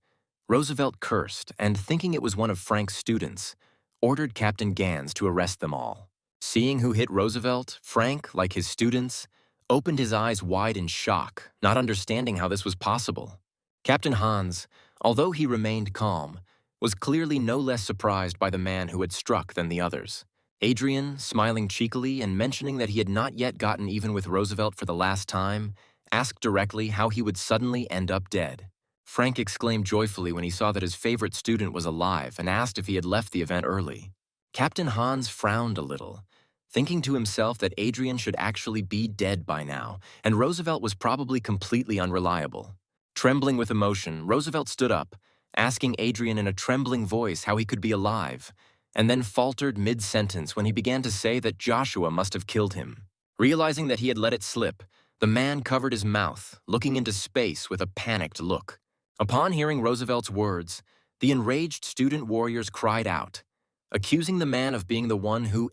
Roosevelt cursed and, thinking it was one of Frank's students, ordered Captain Gans to arrest them all. Seeing who hit Roosevelt, Frank, like his students, opened his eyes wide in shock, not understanding how this was possible. Captain Hans, although he remained calm, was clearly no less surprised by the man who had struck than the others. Adrian, smiling cheekily and mentioning that he had not yet gotten even with Roosevelt for the last time, asked directly how he would suddenly end up dead. Frank exclaimed joyfully when he saw that his favorite student was alive and asked if he had left the event early. Captain Hans frowned a little, thinking to himself that Adrian should actually be dead by now, and Roosevelt was probably completely unreliable. Trembling with emotion, Roosevelt stood up, asking Adrian in a trembling voice how he could be alive, and then faltered mid-sentence when he began to say that Joshua must have killed him. Realizing that he had let it slip, the man covered his mouth, looking into space with a panicked look. Upon hearing Roosevelt's words, the enraged student warriors cried out, accusing the man of being the one who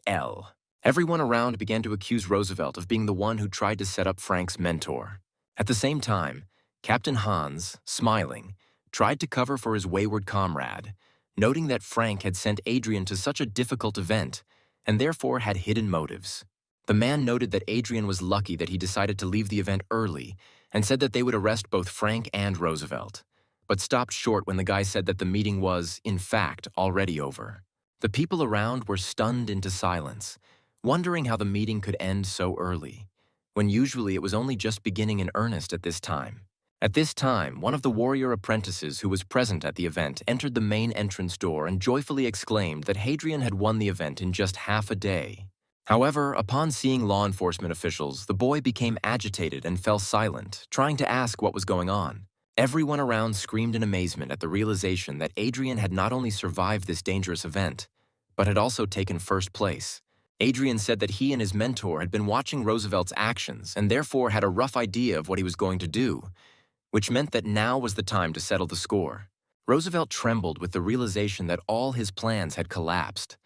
Everyone around began to accuse Roosevelt of being the one who tried to set up Frank's mentor. At the same time, Captain Hans, smiling, tried to cover for his wayward comrade, noting that Frank had sent Adrian to such a difficult event and therefore had hidden motives. The man noted that Adrian was lucky that he decided to leave the event early and said that they would arrest both Frank and Roosevelt, but stopped short when the guy said that the meeting was, in fact, already over. The people around were stunned into silence, wondering how the meeting could end so early, when usually it was only just beginning in earnest at this time. At this time, one of the warrior apprentices who was present at the event entered the main entrance door and joyfully exclaimed that Hadrian had won the event in just half a day. However, upon seeing law enforcement officials, the boy became agitated and fell silent, trying to ask what was going on. Everyone around screamed in amazement at the realization that Adrian had not only survived this dangerous event, but had also taken first place. Adrian said that he and his mentor had been watching Roosevelt's actions and therefore had a rough idea of what he was going to do, which meant that now was the time to settle the score. Roosevelt trembled with the realization that all his plans had collapsed,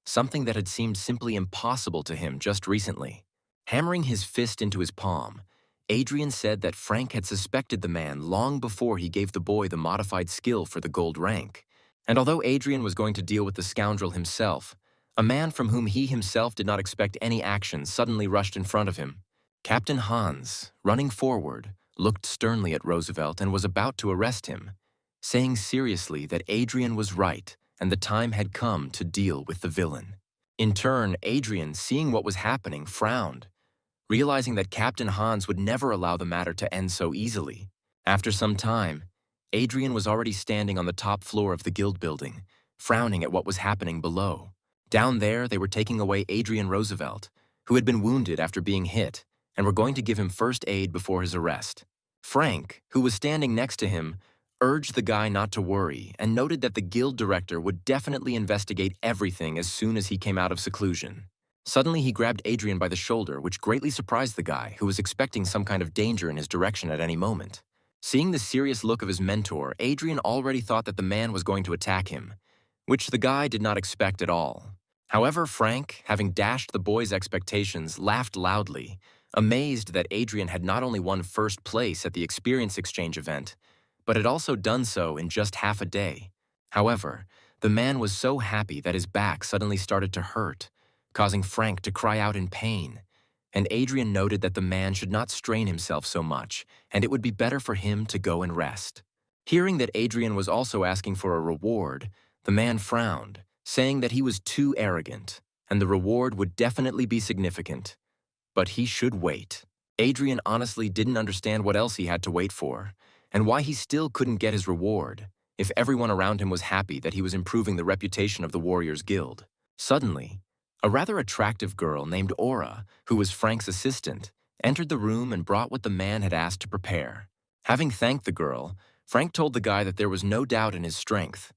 something that had seemed simply impossible to him just recently. Hammering his fist into his palm, Adrian said that Frank had suspected the man long before he gave the boy the modified skill for the gold rank. And although Adrian was going to deal with the scoundrel himself, a man from whom he himself did not expect any action suddenly rushed in front of him. Captain Hans, running forward, looked sternly at Roosevelt and was about to arrest him, saying seriously that Adrian was right and the time had come to deal with the villain. In turn, Adrian, seeing what was happening, frowned, realizing that Captain Hans would never allow the matter to end so easily. After some time, Adrian was already standing on the top floor of the guild building, frowning at what was happening below. Down there, they were taking away Adrian Roosevelt, who had been wounded after being hit, and were going to give him first aid before his arrest. Frank, who was standing next to him, urged the guy not to worry and noted that the guild director would definitely investigate everything as soon as he came out of seclusion. Suddenly, he grabbed Adrian by the shoulder, which greatly surprised the guy, who was expecting some kind of danger in his direction at any moment. Seeing the serious look of his mentor, Adrian already thought that the man was going to attack him, which the guy did not expect at all. However, Frank, having dashed the boy's expectations, laughed loudly, amazed that Adrian had not only won first place at the experience exchange event, but had also done so in just half a day. However, the man was so happy that his back suddenly started to hurt, causing Frank to cry out in pain, and Adrian noted that the man should not strain himself so much, and it would be better for him to go and rest. Hearing that Adrian was also asking for a reward, the man frowned, saying that he was too arrogant, and the reward would definitely be significant. But he should wait. Adrian honestly didn't understand what else he had to wait for, and why he still couldn't get his reward, if everyone around him was happy that he was improving the reputation of the Warriors Guild. Suddenly, a rather attractive girl named Aura, who was Frank's assistant, entered the room and brought what the man had asked to prepare. Having thanked the girl, Frank told the guy that there was no doubt in his strength,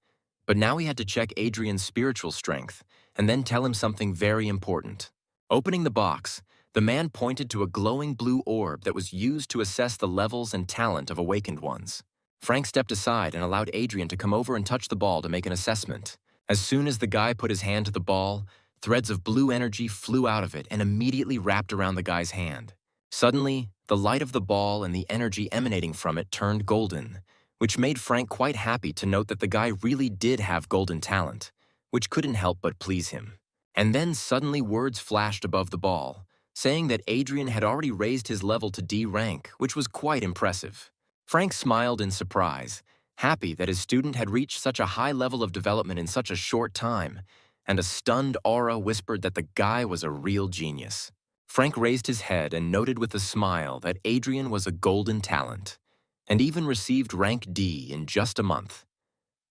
But now he had to check Adrian's spiritual strength and then tell him something very important. Opening the box, the man pointed to a glowing blue orb that was used to assess the levels and talent of awakened ones. Frank stepped aside and allowed Adrian to come over and touch the ball to make an assessment. As soon as the guy put his hand to the ball, threads of blue energy flew out of it and immediately wrapped around the guy's hand. Suddenly, the light of the ball and the energy emanating from it turned golden, which made Frank quite happy to note that the guy really did have golden talent, which couldn't help but please him. And then suddenly words flashed above the ball, saying that Adrian had already raised his level to D rank, which was quite impressive. Frank smiled in surprise, happy that his student had reached such a high level of development in such a short time, and a stunned aura whispered that the guy was a real genius. Frank raised his head and noted with a smile that Adrian was a golden talent, and even received rank D in just a month.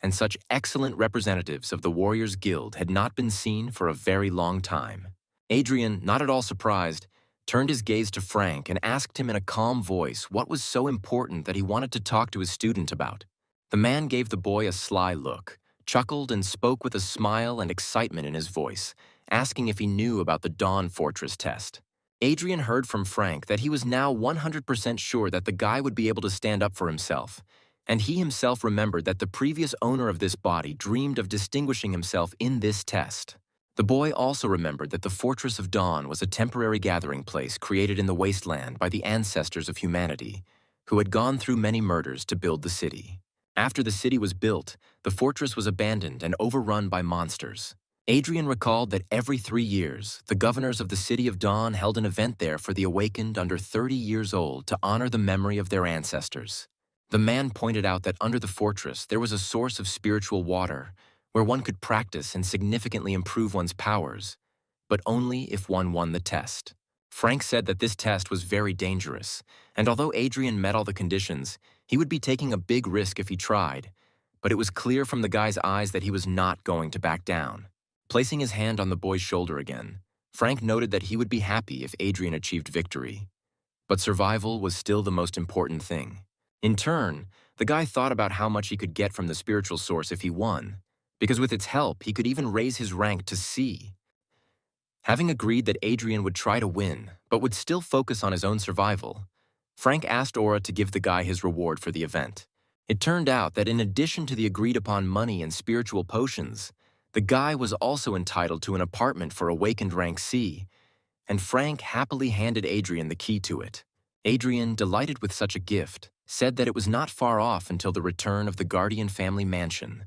And such excellent representatives of the Warriors Guild had not been seen for a very long time. Adrian, not at all surprised, turned his gaze to Frank and asked him in a calm voice what was so important that he wanted to talk to his student about. The man gave the boy a sly look, chuckled and spoke with a smile and excitement in his voice, asking if he knew about the Dawn Fortress test. Adrian heard from Frank that he was now 100% sure that the guy would be able to stand up for himself, and he himself remembered that the previous owner of this body dreamed of distinguishing himself in this test. The boy also remembered that the Fortress of Dawn was a temporary gathering place created in the wasteland by the ancestors of humanity, who had gone through many murders to build the city. After the city was built, the fortress was abandoned and overrun by monsters. Adrian recalled that every 3 years, the governors of the City of Dawn held an event there for the awakened under 30 years old to honor the memory of their ancestors. The man pointed out that under the fortress there was a source of spiritual water where one could practice and significantly improve one's powers, but only if one won the test. Frank said that this test was very dangerous, and although Adrian met all the conditions, he would be taking a big risk if he tried, but it was clear from the guy's eyes that he was not going to back down. Placing his hand on the boy's shoulder again, Frank noted that he would be happy if Adrian achieved victory. But survival was still the most important thing. In turn, the guy thought about how much he could get from the spiritual source if he won, because with its help, he could even raise his rank to C. Having agreed that Adrian would try to win, but would still focus on his own survival, Frank asked Aura to give the guy his reward for the event. It turned out that in addition to the agreed-upon money and spiritual potions, the guy was also entitled to an apartment for awakened rank C, and Frank happily handed Adrian the key to it. Adrian, delighted with such a gift, said that it was not far off until the return of the Guardian family mansion,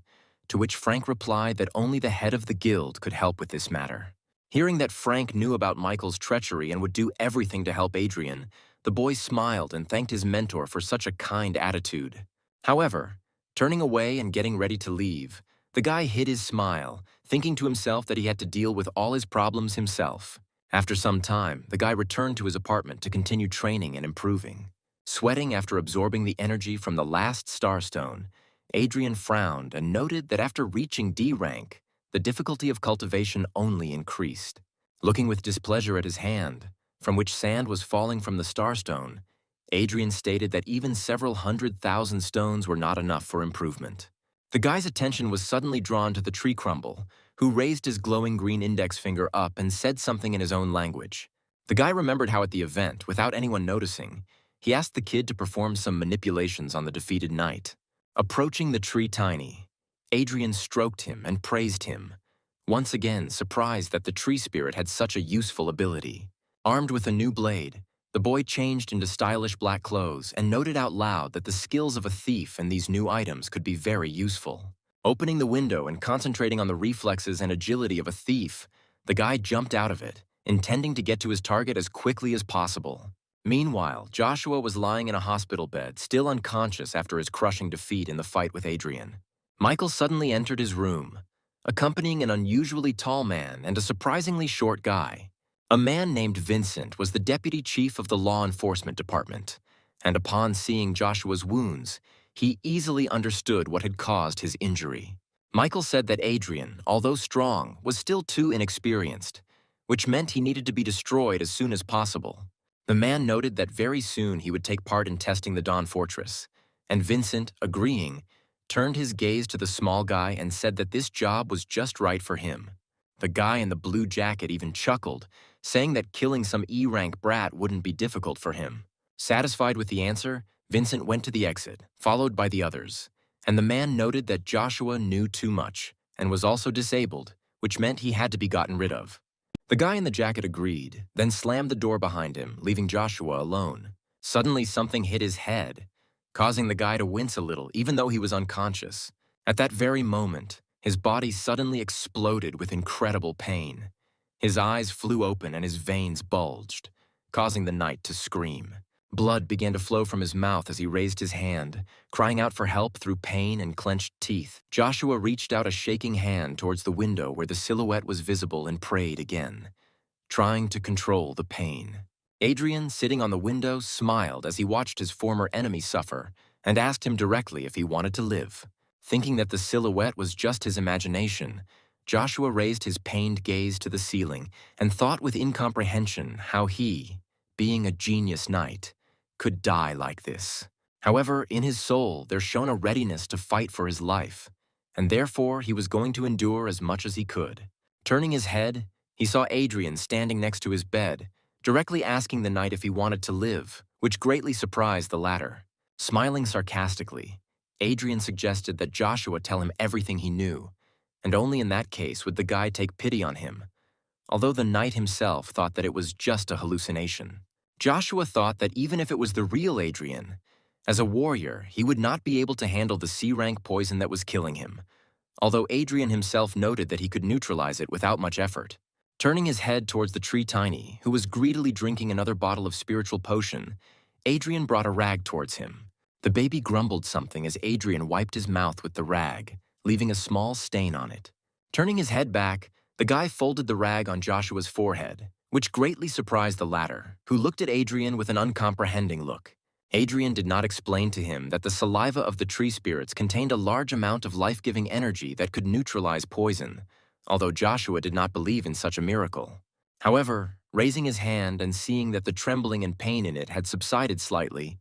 to which Frank replied that only the head of the guild could help with this matter. Hearing that Frank knew about Michael's treachery and would do everything to help Adrian, the boy smiled and thanked his mentor for such a kind attitude. However, turning away and getting ready to leave, the guy hid his smile, thinking to himself that he had to deal with all his problems himself. After some time, the guy returned to his apartment to continue training and improving. Sweating after absorbing the energy from the last starstone, Adrian frowned and noted that after reaching D rank, the difficulty of cultivation only increased. Looking with displeasure at his hand, from which sand was falling from the starstone, Adrian stated that even several 100,000 stones were not enough for improvement. The guy's attention was suddenly drawn to the tree crumble, who raised his glowing green index finger up and said something in his own language. The guy remembered how at the event, without anyone noticing, he asked the kid to perform some manipulations on the defeated knight. Approaching the tree tiny, Adrian stroked him and praised him, once again surprised that the tree spirit had such a useful ability. Armed with a new blade, the boy changed into stylish black clothes and noted out loud that the skills of a thief and these new items could be very useful. Opening the window and concentrating on the reflexes and agility of a thief, the guy jumped out of it, intending to get to his target as quickly as possible. Meanwhile, Joshua was lying in a hospital bed, still unconscious after his crushing defeat in the fight with Adrian. Michael suddenly entered his room, accompanying an unusually tall man and a surprisingly short guy. A man named Vincent was the deputy chief of the law enforcement department, and upon seeing Joshua's wounds, he easily understood what had caused his injury. Michael said that Adrian, although strong, was still too inexperienced, which meant he needed to be destroyed as soon as possible. The man noted that very soon he would take part in testing the Dawn Fortress, and Vincent, agreeing, turned his gaze to the small guy and said that this job was just right for him. The guy in the blue jacket even chuckled, saying that killing some E-rank brat wouldn't be difficult for him. Satisfied with the answer, Vincent went to the exit, followed by the others, and the man noted that Joshua knew too much and was also disabled, which meant he had to be gotten rid of. The guy in the jacket agreed, then slammed the door behind him, leaving Joshua alone. Suddenly, something hit his head, causing the guy to wince a little, even though he was unconscious. At that very moment, his body suddenly exploded with incredible pain. His eyes flew open and his veins bulged, causing the knight to scream. Blood began to flow from his mouth as he raised his hand, crying out for help through pain and clenched teeth. Joshua reached out a shaking hand towards the window where the silhouette was visible and prayed again, trying to control the pain. Adrian, sitting on the window, smiled as he watched his former enemy suffer and asked him directly if he wanted to live. Thinking that the silhouette was just his imagination, Joshua raised his pained gaze to the ceiling and thought with incomprehension how he, being a genius knight, could die like this. However, in his soul there shone a readiness to fight for his life, and therefore he was going to endure as much as he could. Turning his head, he saw Adrian standing next to his bed, directly asking the knight if he wanted to live, which greatly surprised the latter. Smiling sarcastically, Adrian suggested that Joshua tell him everything he knew, and only in that case would the guy take pity on him, although the knight himself thought that it was just a hallucination. Joshua thought that even if it was the real Adrian, as a warrior, he would not be able to handle the C-rank poison that was killing him, although Adrian himself noted that he could neutralize it without much effort. Turning his head towards the tree tiny, who was greedily drinking another bottle of spiritual potion, Adrian brought a rag towards him. The baby grumbled something as Adrian wiped his mouth with the rag, leaving a small stain on it. Turning his head back, the guy folded the rag on Joshua's forehead, which greatly surprised the latter, who looked at Adrian with an uncomprehending look. Adrian did not explain to him that the saliva of the tree spirits contained a large amount of life-giving energy that could neutralize poison, although Joshua did not believe in such a miracle. However, raising his hand and seeing that the trembling and pain in it had subsided slightly,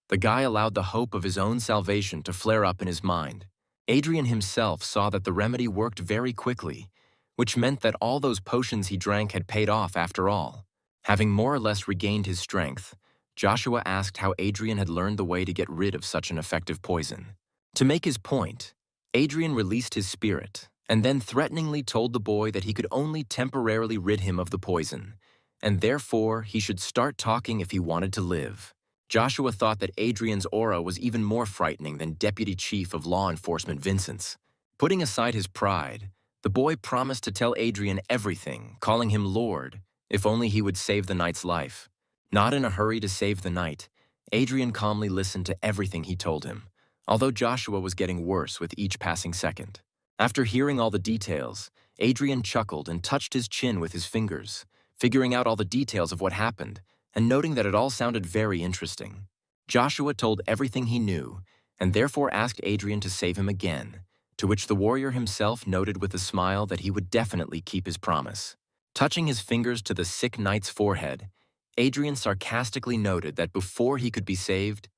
the guy allowed the hope of his own salvation to flare up in his mind. Adrian himself saw that the remedy worked very quickly, which meant that all those potions he drank had paid off after all. Having more or less regained his strength, Joshua asked how Adrian had learned the way to get rid of such an effective poison. To make his point, Adrian released his spirit and then threateningly told the boy that he could only temporarily rid him of the poison, and therefore he should start talking if he wanted to live. Joshua thought that Adrian's aura was even more frightening than Deputy Chief of Law Enforcement Vincent's. Putting aside his pride, the boy promised to tell Adrian everything, calling him Lord, if only he would save the knight's life. Not in a hurry to save the knight, Adrian calmly listened to everything he told him, although Joshua was getting worse with each passing second. After hearing all the details, Adrian chuckled and touched his chin with his fingers, figuring out all the details of what happened and noting that it all sounded very interesting. Joshua told everything he knew and therefore asked Adrian to save him again, to which the warrior himself noted with a smile that he would definitely keep his promise. Touching his fingers to the sick knight's forehead, Adrian sarcastically noted that before he could be saved,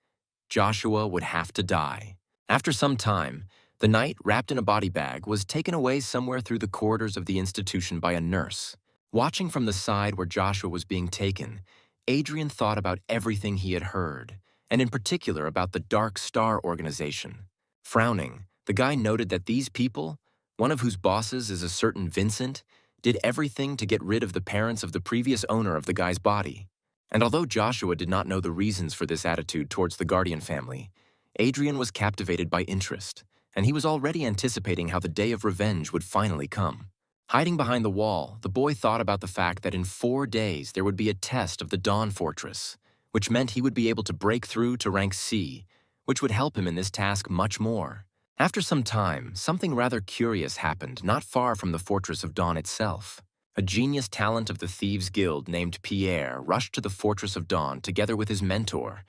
Joshua would have to die. After some time, the knight, wrapped in a body bag, was taken away somewhere through the corridors of the institution by a nurse. Watching from the side where Joshua was being taken, Adrian thought about everything he had heard, and in particular about the Dark Star organization. Frowning, the guy noted that these people, one of whose bosses is a certain Vincent, did everything to get rid of the parents of the previous owner of the guy's body. And although Joshua did not know the reasons for this attitude towards the Guardian family, Adrian was captivated by interest, and he was already anticipating how the day of revenge would finally come. Hiding behind the wall, the boy thought about the fact that in 4 days there would be a test of the Dawn Fortress, which meant he would be able to break through to rank C, which would help him in this task much more. After some time, something rather curious happened not far from the Fortress of Dawn itself. A genius talent of the Thieves' Guild named Pierre rushed to the Fortress of Dawn together with his mentor,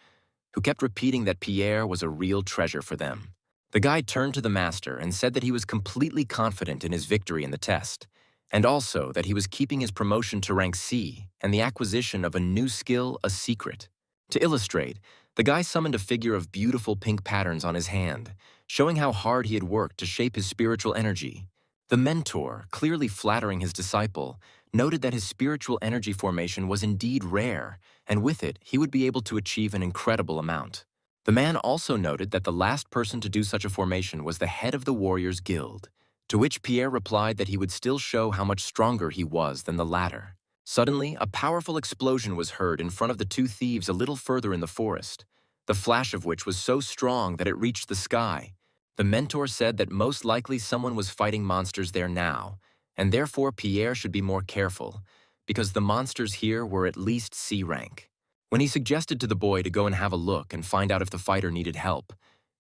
who kept repeating that Pierre was a real treasure for them. The guy turned to the master and said that he was completely confident in his victory in the test, and also that he was keeping his promotion to rank C and the acquisition of a new skill a secret. To illustrate, the guy summoned a figure of beautiful pink patterns on his hand, showing how hard he had worked to shape his spiritual energy. The mentor, clearly flattering his disciple, noted that his spiritual energy formation was indeed rare, and with it, he would be able to achieve an incredible amount. The man also noted that the last person to do such a formation was the head of the Warriors Guild, to which Pierre replied that he would still show how much stronger he was than the latter. Suddenly, a powerful explosion was heard in front of the two thieves a little further in the forest, the flash of which was so strong that it reached the sky. The mentor said that most likely someone was fighting monsters there now, and therefore Pierre should be more careful, because the monsters here were at least C rank. When he suggested to the boy to go and have a look and find out if the fighter needed help,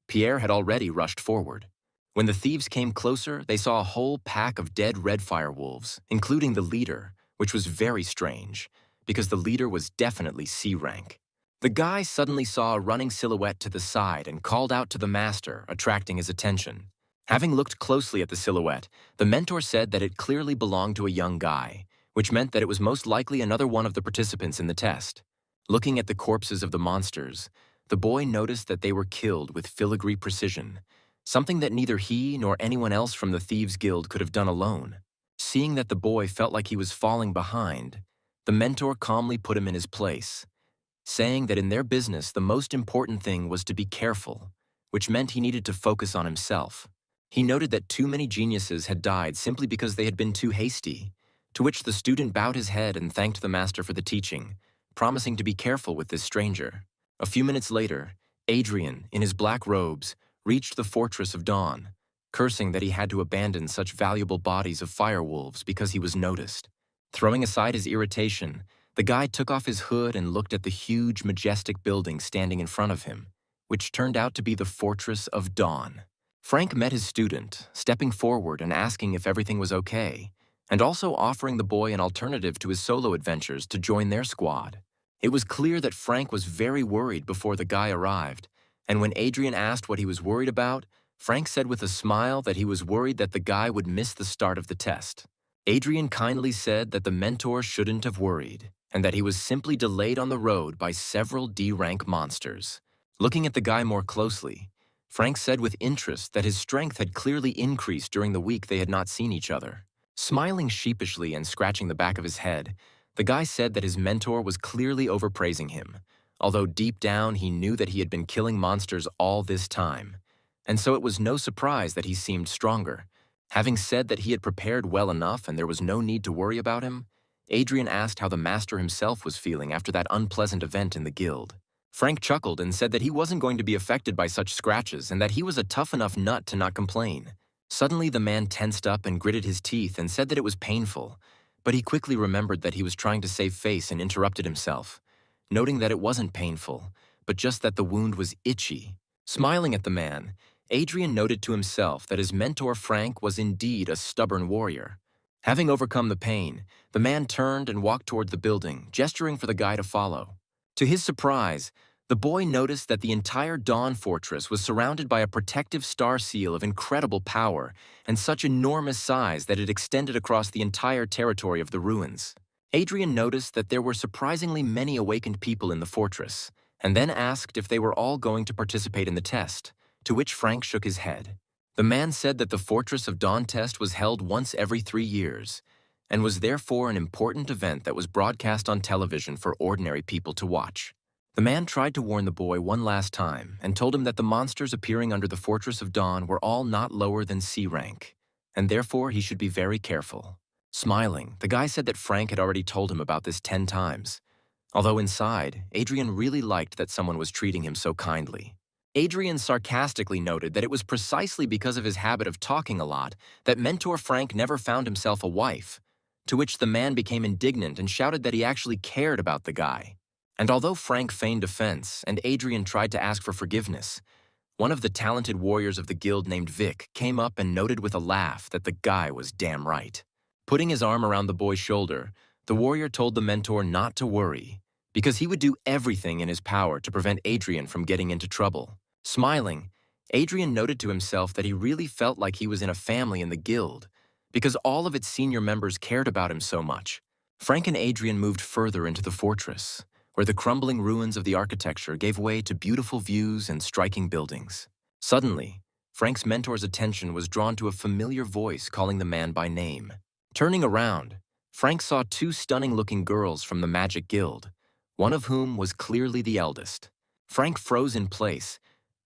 Pierre had already rushed forward. When the thieves came closer, they saw a whole pack of dead red firewolves, including the leader, which was very strange, because the leader was definitely C rank. The guy suddenly saw a running silhouette to the side and called out to the master, attracting his attention. Having looked closely at the silhouette, the mentor said that it clearly belonged to a young guy, which meant that it was most likely another one of the participants in the test. Looking at the corpses of the monsters, the boy noticed that they were killed with filigree precision, something that neither he nor anyone else from the Thieves' Guild could have done alone. Seeing that the boy felt like he was falling behind, the mentor calmly put him in his place, saying that in their business the most important thing was to be careful, which meant he needed to focus on himself. He noted that too many geniuses had died simply because they had been too hasty, to which the student bowed his head and thanked the master for the teaching, promising to be careful with this stranger. A few minutes later, Adrian, in his black robes, reached the Fortress of Dawn, cursing that he had to abandon such valuable bodies of firewolves because he was noticed. Throwing aside his irritation, the guy took off his hood and looked at the huge, majestic building standing in front of him, which turned out to be the Fortress of Dawn. Frank met his student, stepping forward and asking if everything was okay, and also offering the boy an alternative to his solo adventures to join their squad. It was clear that Frank was very worried before the guy arrived, and when Adrian asked what he was worried about, Frank said with a smile that he was worried that the guy would miss the start of the test. Adrian kindly said that the mentor shouldn't have worried, and that he was simply delayed on the road by several D-rank monsters. Looking at the guy more closely, Frank said with interest that his strength had clearly increased during the week they had not seen each other. Smiling sheepishly and scratching the back of his head, the guy said that his mentor was clearly overpraising him, although deep down he knew that he had been killing monsters all this time, and so it was no surprise that he seemed stronger. Having said that he had prepared well enough and there was no need to worry about him, Adrian asked how the master himself was feeling after that unpleasant event in the guild. Frank chuckled and said that he wasn't going to be affected by such scratches and that he was a tough enough nut to not complain. Suddenly the man tensed up and gritted his teeth and said that it was painful, but he quickly remembered that he was trying to save face and interrupted himself, noting that it wasn't painful, but just that the wound was itchy. Smiling at the man, Adrian noted to himself that his mentor Frank was indeed a stubborn warrior. Having overcome the pain, the man turned and walked toward the building, gesturing for the guy to follow. To his surprise, the boy noticed that the entire Dawn Fortress was surrounded by a protective star seal of incredible power and such enormous size that it extended across the entire territory of the ruins. Adrian noticed that there were surprisingly many awakened people in the fortress, and then asked if they were all going to participate in the test, to which Frank shook his head. The man said that the Fortress of Dawn test was held once every 3 years, and was therefore an important event that was broadcast on television for ordinary people to watch. The man tried to warn the boy one last time and told him that the monsters appearing under the Fortress of Dawn were all not lower than C rank, and therefore he should be very careful. Smiling, the guy said that Frank had already told him about this 10 times, although inside, Adrian really liked that someone was treating him so kindly. Adrian sarcastically noted that it was precisely because of his habit of talking a lot that mentor Frank never found himself a wife, to which the man became indignant and shouted that he actually cared about the guy. And although Frank feigned offense and Adrian tried to ask for forgiveness, one of the talented warriors of the guild named Vic came up and noted with a laugh that the guy was damn right. Putting his arm around the boy's shoulder, the warrior told the mentor not to worry, because he would do everything in his power to prevent Adrian from getting into trouble. Smiling, Adrian noted to himself that he really felt like he was in a family in the guild, because all of its senior members cared about him so much. Frank and Adrian moved further into the fortress, where the crumbling ruins of the architecture gave way to beautiful views and striking buildings. Suddenly, Frank's mentor's attention was drawn to a familiar voice calling the man by name. Turning around, Frank saw two stunning-looking girls from the Magic Guild, one of whom was clearly the eldest. Frank froze in place,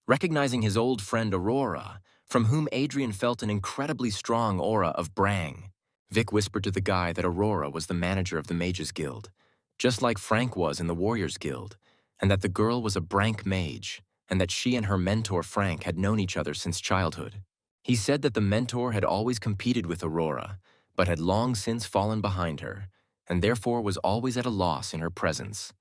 recognizing his old friend Aurora, from whom Adrian felt an incredibly strong aura of brang. Vic whispered to the guy that Aurora was the manager of the Mages Guild, just like Frank was in the Warriors Guild, and that the girl was a Brank mage, and that she and her mentor Frank had known each other since childhood. He said that the mentor had always competed with Aurora, but had long since fallen behind her, and therefore was always at a loss in her presence.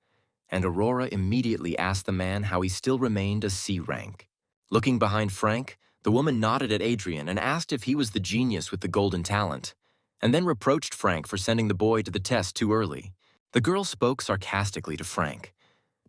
And Aurora immediately asked the man how he still remained a C rank. Looking behind Frank, the woman nodded at Adrian and asked if he was the genius with the golden talent, and then reproached Frank for sending the boy to the test too early. The girl spoke sarcastically to Frank,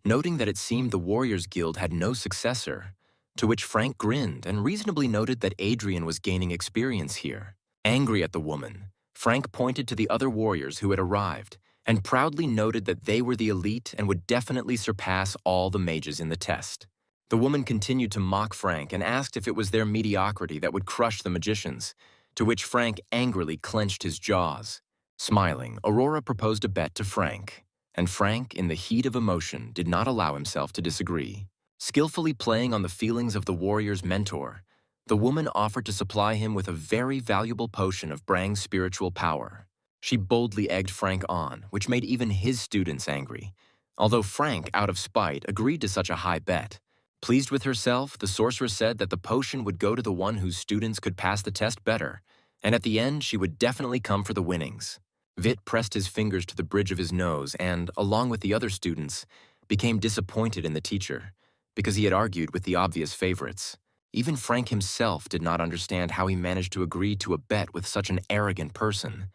noting that it seemed the Warriors Guild had no successor, to which Frank grinned and reasonably noted that Adrian was gaining experience here. Angry at the woman, Frank pointed to the other warriors who had arrived and proudly noted that they were the elite and would definitely surpass all the mages in the test. The woman continued to mock Frank and asked if it was their mediocrity that would crush the magicians, to which Frank angrily clenched his jaws. Smiling, Aurora proposed a bet to Frank, and Frank, in the heat of emotion, did not allow himself to disagree. Skillfully playing on the feelings of the warrior's mentor, the woman offered to supply him with a very valuable potion of Brang's spiritual power. She boldly egged Frank on, which made even his students angry, although Frank, out of spite, agreed to such a high bet. Pleased with herself, the sorceress said that the potion would go to the one whose students could pass the test better, and at the end she would definitely come for the winnings. Vit pressed his fingers to the bridge of his nose and, along with the other students, became disappointed in the teacher, because he had argued with the obvious favorites. Even Frank himself did not understand how he managed to agree to a bet with such an arrogant person,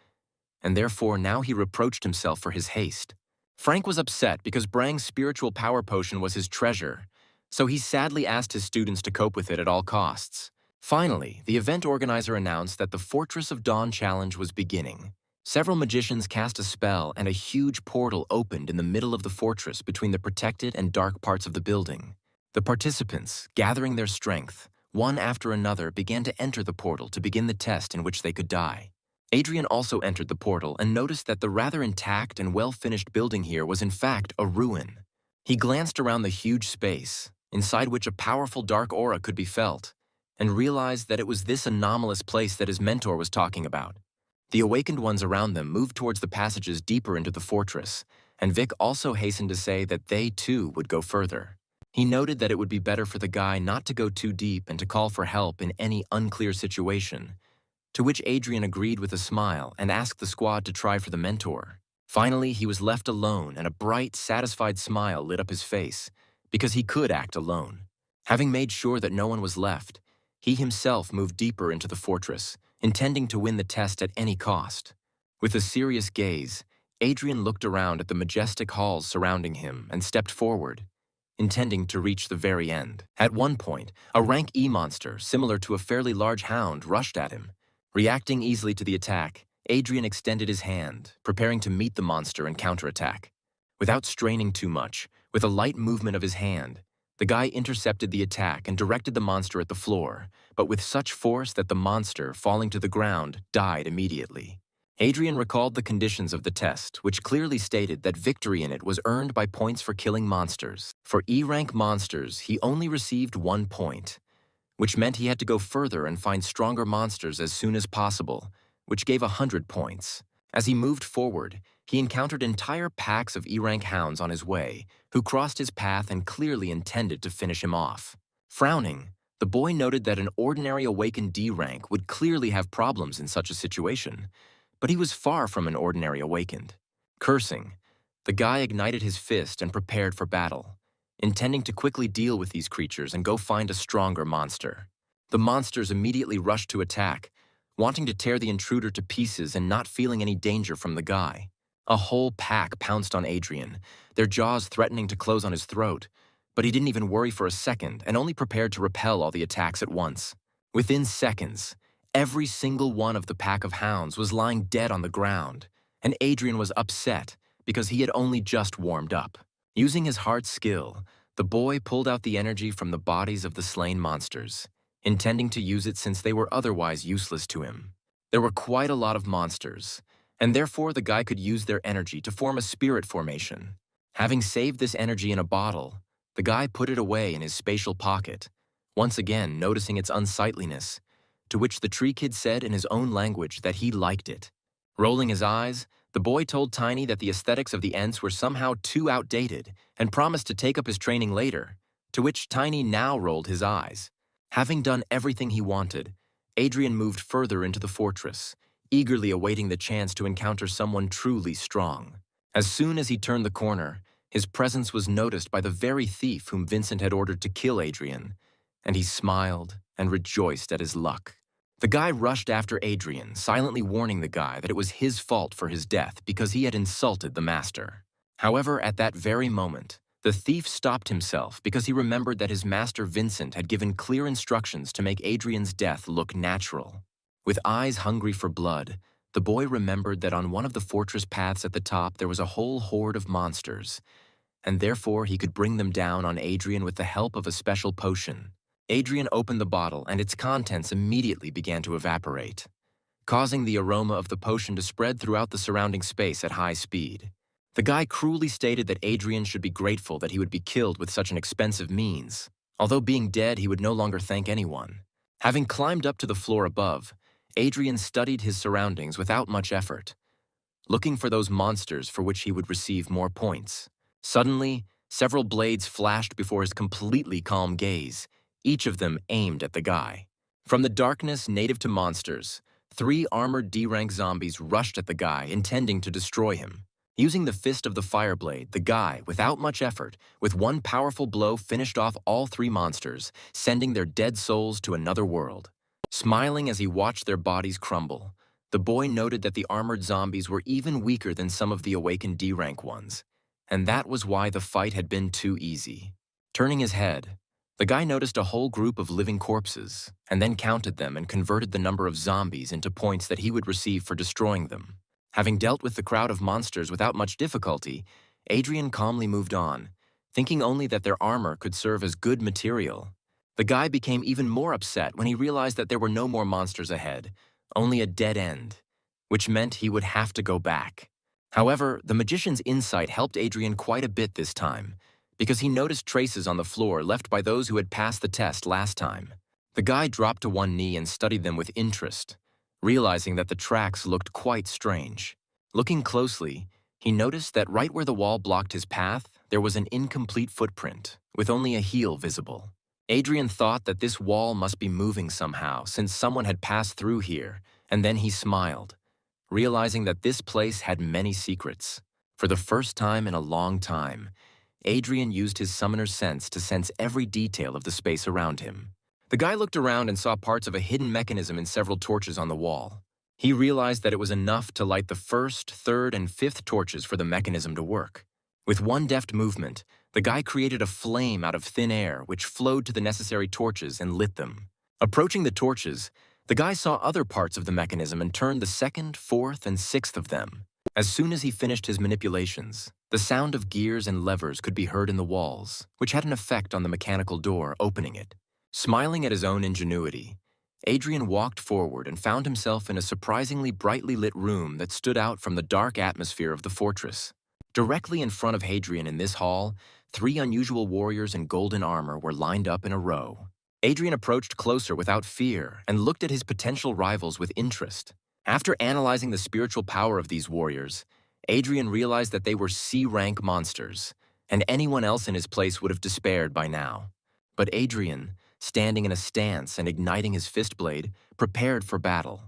and therefore now he reproached himself for his haste. Frank was upset because Brang's spiritual power potion was his treasure, so he sadly asked his students to cope with it at all costs. Finally, the event organizer announced that the Fortress of Dawn challenge was beginning. Several magicians cast a spell and a huge portal opened in the middle of the fortress between the protected and dark parts of the building. The participants, gathering their strength, one after another began to enter the portal to begin the test in which they could die. Adrian also entered the portal and noticed that the rather intact and well-finished building here was in fact a ruin. He glanced around the huge space, inside which a powerful dark aura could be felt, and realized that it was this anomalous place that his mentor was talking about. The awakened ones around them moved towards the passages deeper into the fortress, and Vic also hastened to say that they too would go further. He noted that it would be better for the guy not to go too deep and to call for help in any unclear situation, to which Adrian agreed with a smile and asked the squad to try for the mentor. Finally, he was left alone and a bright, satisfied smile lit up his face, because he could act alone. Having made sure that no one was left, he himself moved deeper into the fortress, intending to win the test at any cost. With a serious gaze, Adrian looked around at the majestic halls surrounding him and stepped forward, intending to reach the very end. At one point, a rank E monster, similar to a fairly large hound, rushed at him. Reacting easily to the attack, Adrian extended his hand, preparing to meet the monster and counterattack. Without straining too much, with a light movement of his hand, the guy intercepted the attack and directed the monster at the floor, but with such force that the monster, falling to the ground, died immediately. Adrian recalled the conditions of the test, which clearly stated that victory in it was earned by points for killing monsters. For E-rank monsters, he only received 1 point, which meant he had to go further and find stronger monsters as soon as possible, which gave 100 points. As he moved forward, he encountered entire packs of E-rank hounds on his way, who crossed his path and clearly intended to finish him off. Frowning, the boy noted that an ordinary awakened D-rank would clearly have problems in such a situation, but he was far from an ordinary awakened. Cursing, the guy ignited his fist and prepared for battle, intending to quickly deal with these creatures and go find a stronger monster. The monsters immediately rushed to attack, wanting to tear the intruder to pieces and not feeling any danger from the guy. A whole pack pounced on Adrian, their jaws threatening to close on his throat, but he didn't even worry for a second and only prepared to repel all the attacks at once. Within seconds, every single one of the pack of hounds was lying dead on the ground, and Adrian was upset because he had only just warmed up. Using his heart's skill, the boy pulled out the energy from the bodies of the slain monsters, intending to use it since they were otherwise useless to him. There were quite a lot of monsters, and therefore the guy could use their energy to form a spirit formation. Having saved this energy in a bottle, the guy put it away in his spatial pocket, once again noticing its unsightliness, to which the tree kid said in his own language that he liked it. Rolling his eyes, the boy told Tiny that the aesthetics of the Ents were somehow too outdated and promised to take up his training later, to which Tiny now rolled his eyes. Having done everything he wanted, Adrian moved further into the fortress, eagerly awaiting the chance to encounter someone truly strong. As soon as he turned the corner, his presence was noticed by the very thief whom Vincent had ordered to kill Adrian, and he smiled and rejoiced at his luck. The guy rushed after Adrian, silently warning the guy that it was his fault for his death because he had insulted the master. However, at that very moment, the thief stopped himself because he remembered that his master Vincent had given clear instructions to make Adrian's death look natural. With eyes hungry for blood, the boy remembered that on one of the fortress paths at the top there was a whole horde of monsters, and therefore he could bring them down on Adrian with the help of a special potion. Adrian opened the bottle, and its contents immediately began to evaporate, causing the aroma of the potion to spread throughout the surrounding space at high speed. The guy cruelly stated that Adrian should be grateful that he would be killed with such an expensive means. Although being dead, he would no longer thank anyone. Having climbed up to the floor above, Adrian studied his surroundings without much effort, looking for those monsters for which he would receive more points. Suddenly, several blades flashed before his completely calm gaze, each of them aimed at the guy. From the darkness native to monsters, 3 armored D-rank zombies rushed at the guy, intending to destroy him. Using the fist of the fireblade, the guy, without much effort, with one powerful blow finished off all 3 monsters, sending their dead souls to another world. Smiling as he watched their bodies crumble, the boy noted that the armored zombies were even weaker than some of the awakened D-rank ones, and that was why the fight had been too easy. Turning his head, the guy noticed a whole group of living corpses, and then counted them and converted the number of zombies into points that he would receive for destroying them. Having dealt with the crowd of monsters without much difficulty, Adrian calmly moved on, thinking only that their armor could serve as good material. The guy became even more upset when he realized that there were no more monsters ahead, only a dead end, which meant he would have to go back. However, the magician's insight helped Adrian quite a bit this time, because he noticed traces on the floor left by those who had passed the test last time. The guy dropped to one knee and studied them with interest, realizing that the tracks looked quite strange. Looking closely, he noticed that right where the wall blocked his path, there was an incomplete footprint, with only a heel visible. Adrian thought that this wall must be moving somehow, since someone had passed through here, and then he smiled, realizing that this place had many secrets. For the first time in a long time, Adrian used his summoner's sense to sense every detail of the space around him. The guy looked around and saw parts of a hidden mechanism in several torches on the wall. He realized that it was enough to light the 1st, 3rd, and 5th torches for the mechanism to work. With one deft movement, the guy created a flame out of thin air which flowed to the necessary torches and lit them. Approaching the torches, the guy saw other parts of the mechanism and turned the 2nd, 4th, and 6th of them. As soon as he finished his manipulations, the sound of gears and levers could be heard in the walls, which had an effect on the mechanical door opening it. Smiling at his own ingenuity, Adrian walked forward and found himself in a surprisingly brightly lit room that stood out from the dark atmosphere of the fortress. Directly in front of Adrian in this hall, 3 unusual warriors in golden armor were lined up in a row. Adrian approached closer without fear and looked at his potential rivals with interest. After analyzing the spiritual power of these warriors, Adrian realized that they were C-rank monsters, and anyone else in his place would have despaired by now. But Adrian, standing in a stance and igniting his fist blade, prepared for battle,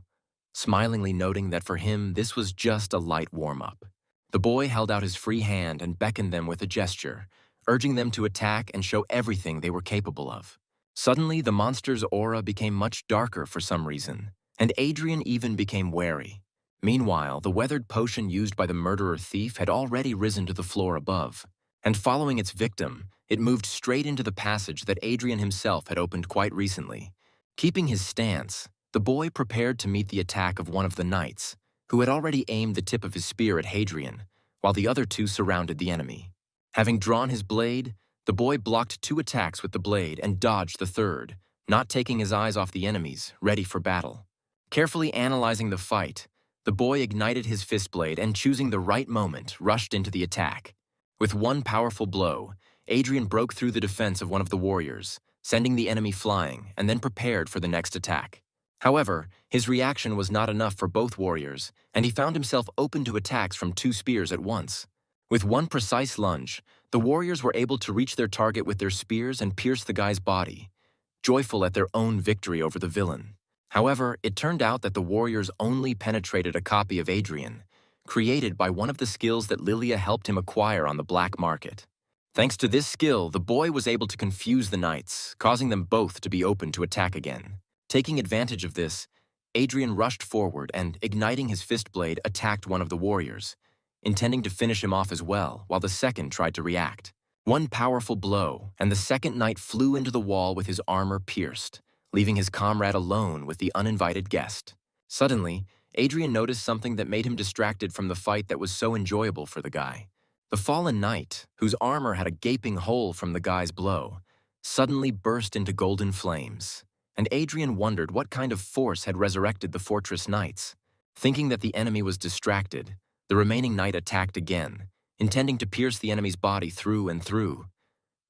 smilingly noting that for him this was just a light warm-up. The boy held out his free hand and beckoned them with a gesture, urging them to attack and show everything they were capable of. Suddenly, the monster's aura became much darker for some reason, and Adrian even became wary. Meanwhile, the weathered potion used by the murderer thief had already risen to the floor above, and following its victim, it moved straight into the passage that Adrian himself had opened quite recently. Keeping his stance, the boy prepared to meet the attack of one of the knights, who had already aimed the tip of his spear at Adrian, while the other 2 surrounded the enemy. Having drawn his blade, the boy blocked 2 attacks with the blade and dodged the 3rd, not taking his eyes off the enemies, ready for battle. Carefully analyzing the fight, the boy ignited his fist blade and, choosing the right moment, rushed into the attack. With one powerful blow, Adrian broke through the defense of one of the warriors, sending the enemy flying, and then prepared for the next attack. However, his reaction was not enough for both warriors, and he found himself open to attacks from two spears at once. With one precise lunge, the warriors were able to reach their target with their spears and pierce the guy's body, joyful at their own victory over the villain. However, it turned out that the warriors only penetrated a copy of Adrian, created by one of the skills that Lilia helped him acquire on the black market. Thanks to this skill, the boy was able to confuse the knights, causing them both to be open to attack again. Taking advantage of this, Adrian rushed forward and, igniting his fist blade, attacked one of the warriors, intending to finish him off as well, while the second tried to react. One powerful blow, and the second knight flew into the wall with his armor pierced, leaving his comrade alone with the uninvited guest. Suddenly, Adrian noticed something that made him distracted from the fight that was so enjoyable for the guy. The fallen knight, whose armor had a gaping hole from the guy's blow, suddenly burst into golden flames, and Adrian wondered what kind of force had resurrected the fortress knights. Thinking that the enemy was distracted, the remaining knight attacked again, intending to pierce the enemy's body through and through.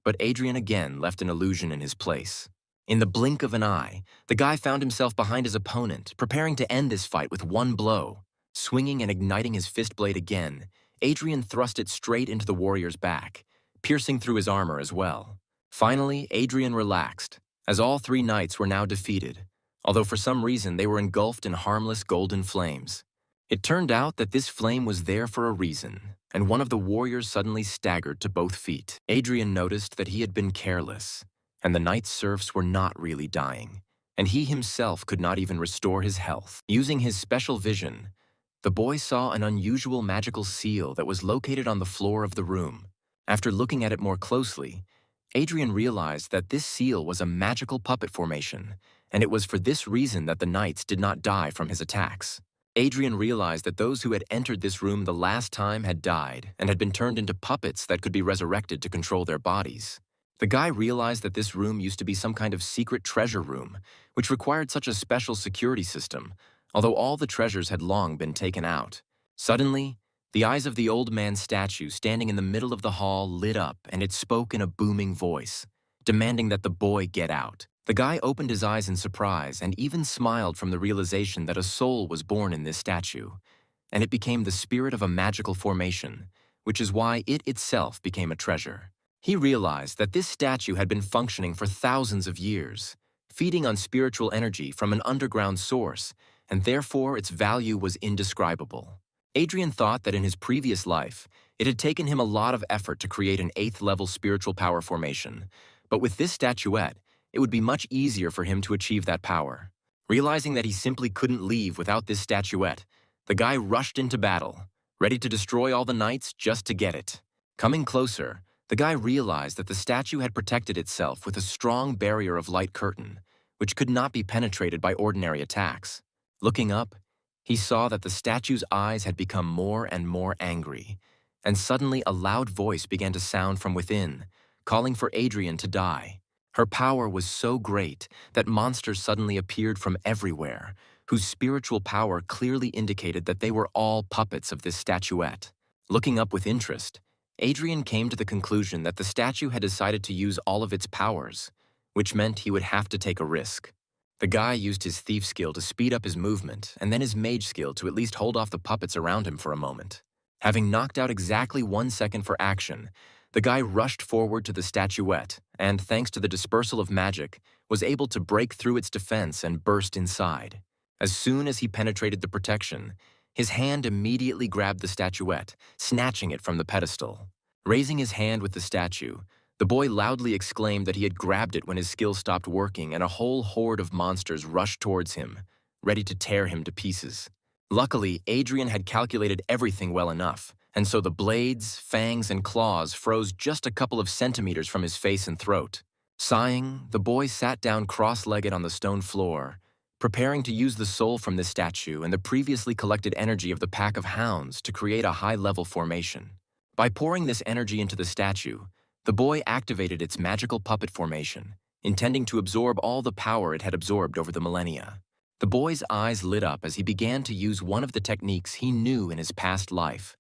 But Adrian again left an illusion in his place. In the blink of an eye, the guy found himself behind his opponent, preparing to end this fight with one blow. Swinging and igniting his fist blade again, Adrian thrust it straight into the warrior's back, piercing through his armor as well. Finally, Adrian relaxed, as all three knights were now defeated, although for some reason they were engulfed in harmless golden flames. It turned out that this flame was there for a reason, and one of the warriors suddenly staggered to both feet. Adrian noticed that he had been careless, and the knight's serfs were not really dying, and he himself could not even restore his health. Using his special vision, the boy saw an unusual magical seal that was located on the floor of the room. After looking at it more closely, Adrian realized that this seal was a magical puppet formation, and it was for this reason that the knights did not die from his attacks. Adrian realized that those who had entered this room the last time had died and had been turned into puppets that could be resurrected to control their bodies. The guy realized that this room used to be some kind of secret treasure room, which required such a special security system, although all the treasures had long been taken out. Suddenly, the eyes of the old man's statue standing in the middle of the hall lit up, and it spoke in a booming voice, demanding that the boy get out. The guy opened his eyes in surprise and even smiled from the realization that a soul was born in this statue, and it became the spirit of a magical formation, which is why it itself became a treasure. He realized that this statue had been functioning for thousands of years, feeding on spiritual energy from an underground source, and therefore its value was indescribable. Adrian thought that in his previous life, it had taken him a lot of effort to create an 8th-level spiritual power formation, but with this statuette, it would be much easier for him to achieve that power. Realizing that he simply couldn't leave without this statuette, the guy rushed into battle, ready to destroy all the knights just to get it. Coming closer, the guy realized that the statue had protected itself with a strong barrier of light curtain, which could not be penetrated by ordinary attacks. Looking up, he saw that the statue's eyes had become more and more angry, and suddenly a loud voice began to sound from within, calling for Adrian to die. Her power was so great that monsters suddenly appeared from everywhere, whose spiritual power clearly indicated that they were all puppets of this statuette. Looking up with interest, Adrian came to the conclusion that the statue had decided to use all of its powers, which meant he would have to take a risk. The guy used his thief skill to speed up his movement, and then his mage skill to at least hold off the puppets around him for a moment. Having knocked out exactly 1 second for action, the guy rushed forward to the statuette, and thanks to the dispersal of magic, was able to break through its defense and burst inside. As soon as he penetrated the protection, his hand immediately grabbed the statuette, snatching it from the pedestal. Raising his hand with the statue, the boy loudly exclaimed that he had grabbed it when his skill stopped working and a whole horde of monsters rushed towards him, ready to tear him to pieces. Luckily, Adrian had calculated everything well enough, and so the blades, fangs, and claws froze just a couple of centimeters from his face and throat. Sighing, the boy sat down cross-legged on the stone floor, preparing to use the soul from this statue and the previously collected energy of the pack of hounds to create a high-level formation. By pouring this energy into the statue, the boy activated its magical puppet formation, intending to absorb all the power it had absorbed over the millennia. The boy's eyes lit up as he began to use one of the techniques he knew in his past life,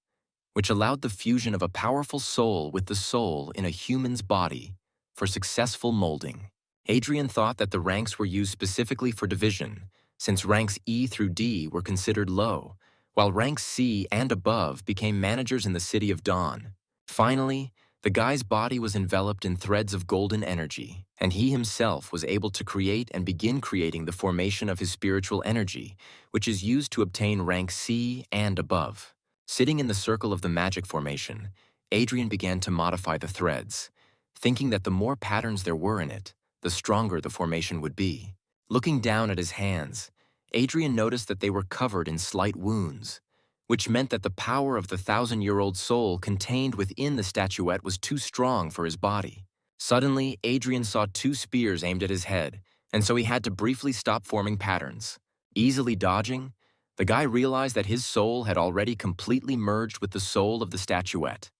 which allowed the fusion of a powerful soul with the soul in a human's body for successful molding. Adrian thought that the ranks were used specifically for division, since ranks E through D were considered low, while ranks C and above became managers in the City of Dawn. Finally, the guy's body was enveloped in threads of golden energy, and he himself was able to create and begin creating the formation of his spiritual energy, which is used to obtain rank C and above. Sitting in the circle of the magic formation, Adrian began to modify the threads, thinking that the more patterns there were in it, the stronger the formation would be. Looking down at his hands, Adrian noticed that they were covered in slight wounds, which meant that the power of the 1,000-year-old soul contained within the statuette was too strong for his body. Suddenly, Adrian saw two spears aimed at his head, and so he had to briefly stop forming patterns. Easily dodging, the guy realized that his soul had already completely merged with the soul of the statuette,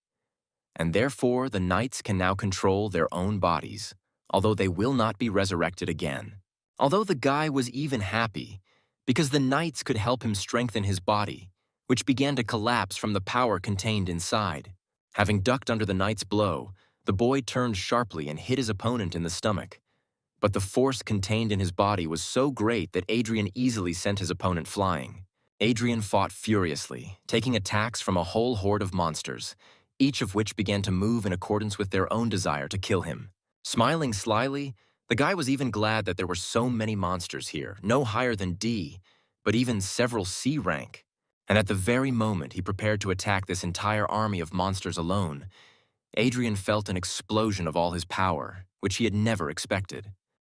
and therefore the knights can now control their own bodies, although they will not be resurrected again. Although the guy was even happy, because the knights could help him strengthen his body, which began to collapse from the power contained inside. Having ducked under the knight's blow, the boy turned sharply and hit his opponent in the stomach. But the force contained in his body was so great that Adrian easily sent his opponent flying. Adrian fought furiously, taking attacks from a whole horde of monsters, each of which began to move in accordance with their own desire to kill him. Smiling slyly, the guy was even glad that there were so many monsters here, no higher than D, but even several C rank. And at the very moment he prepared to attack this entire army of monsters alone, Adrian felt an explosion of all his power, which he had never expected.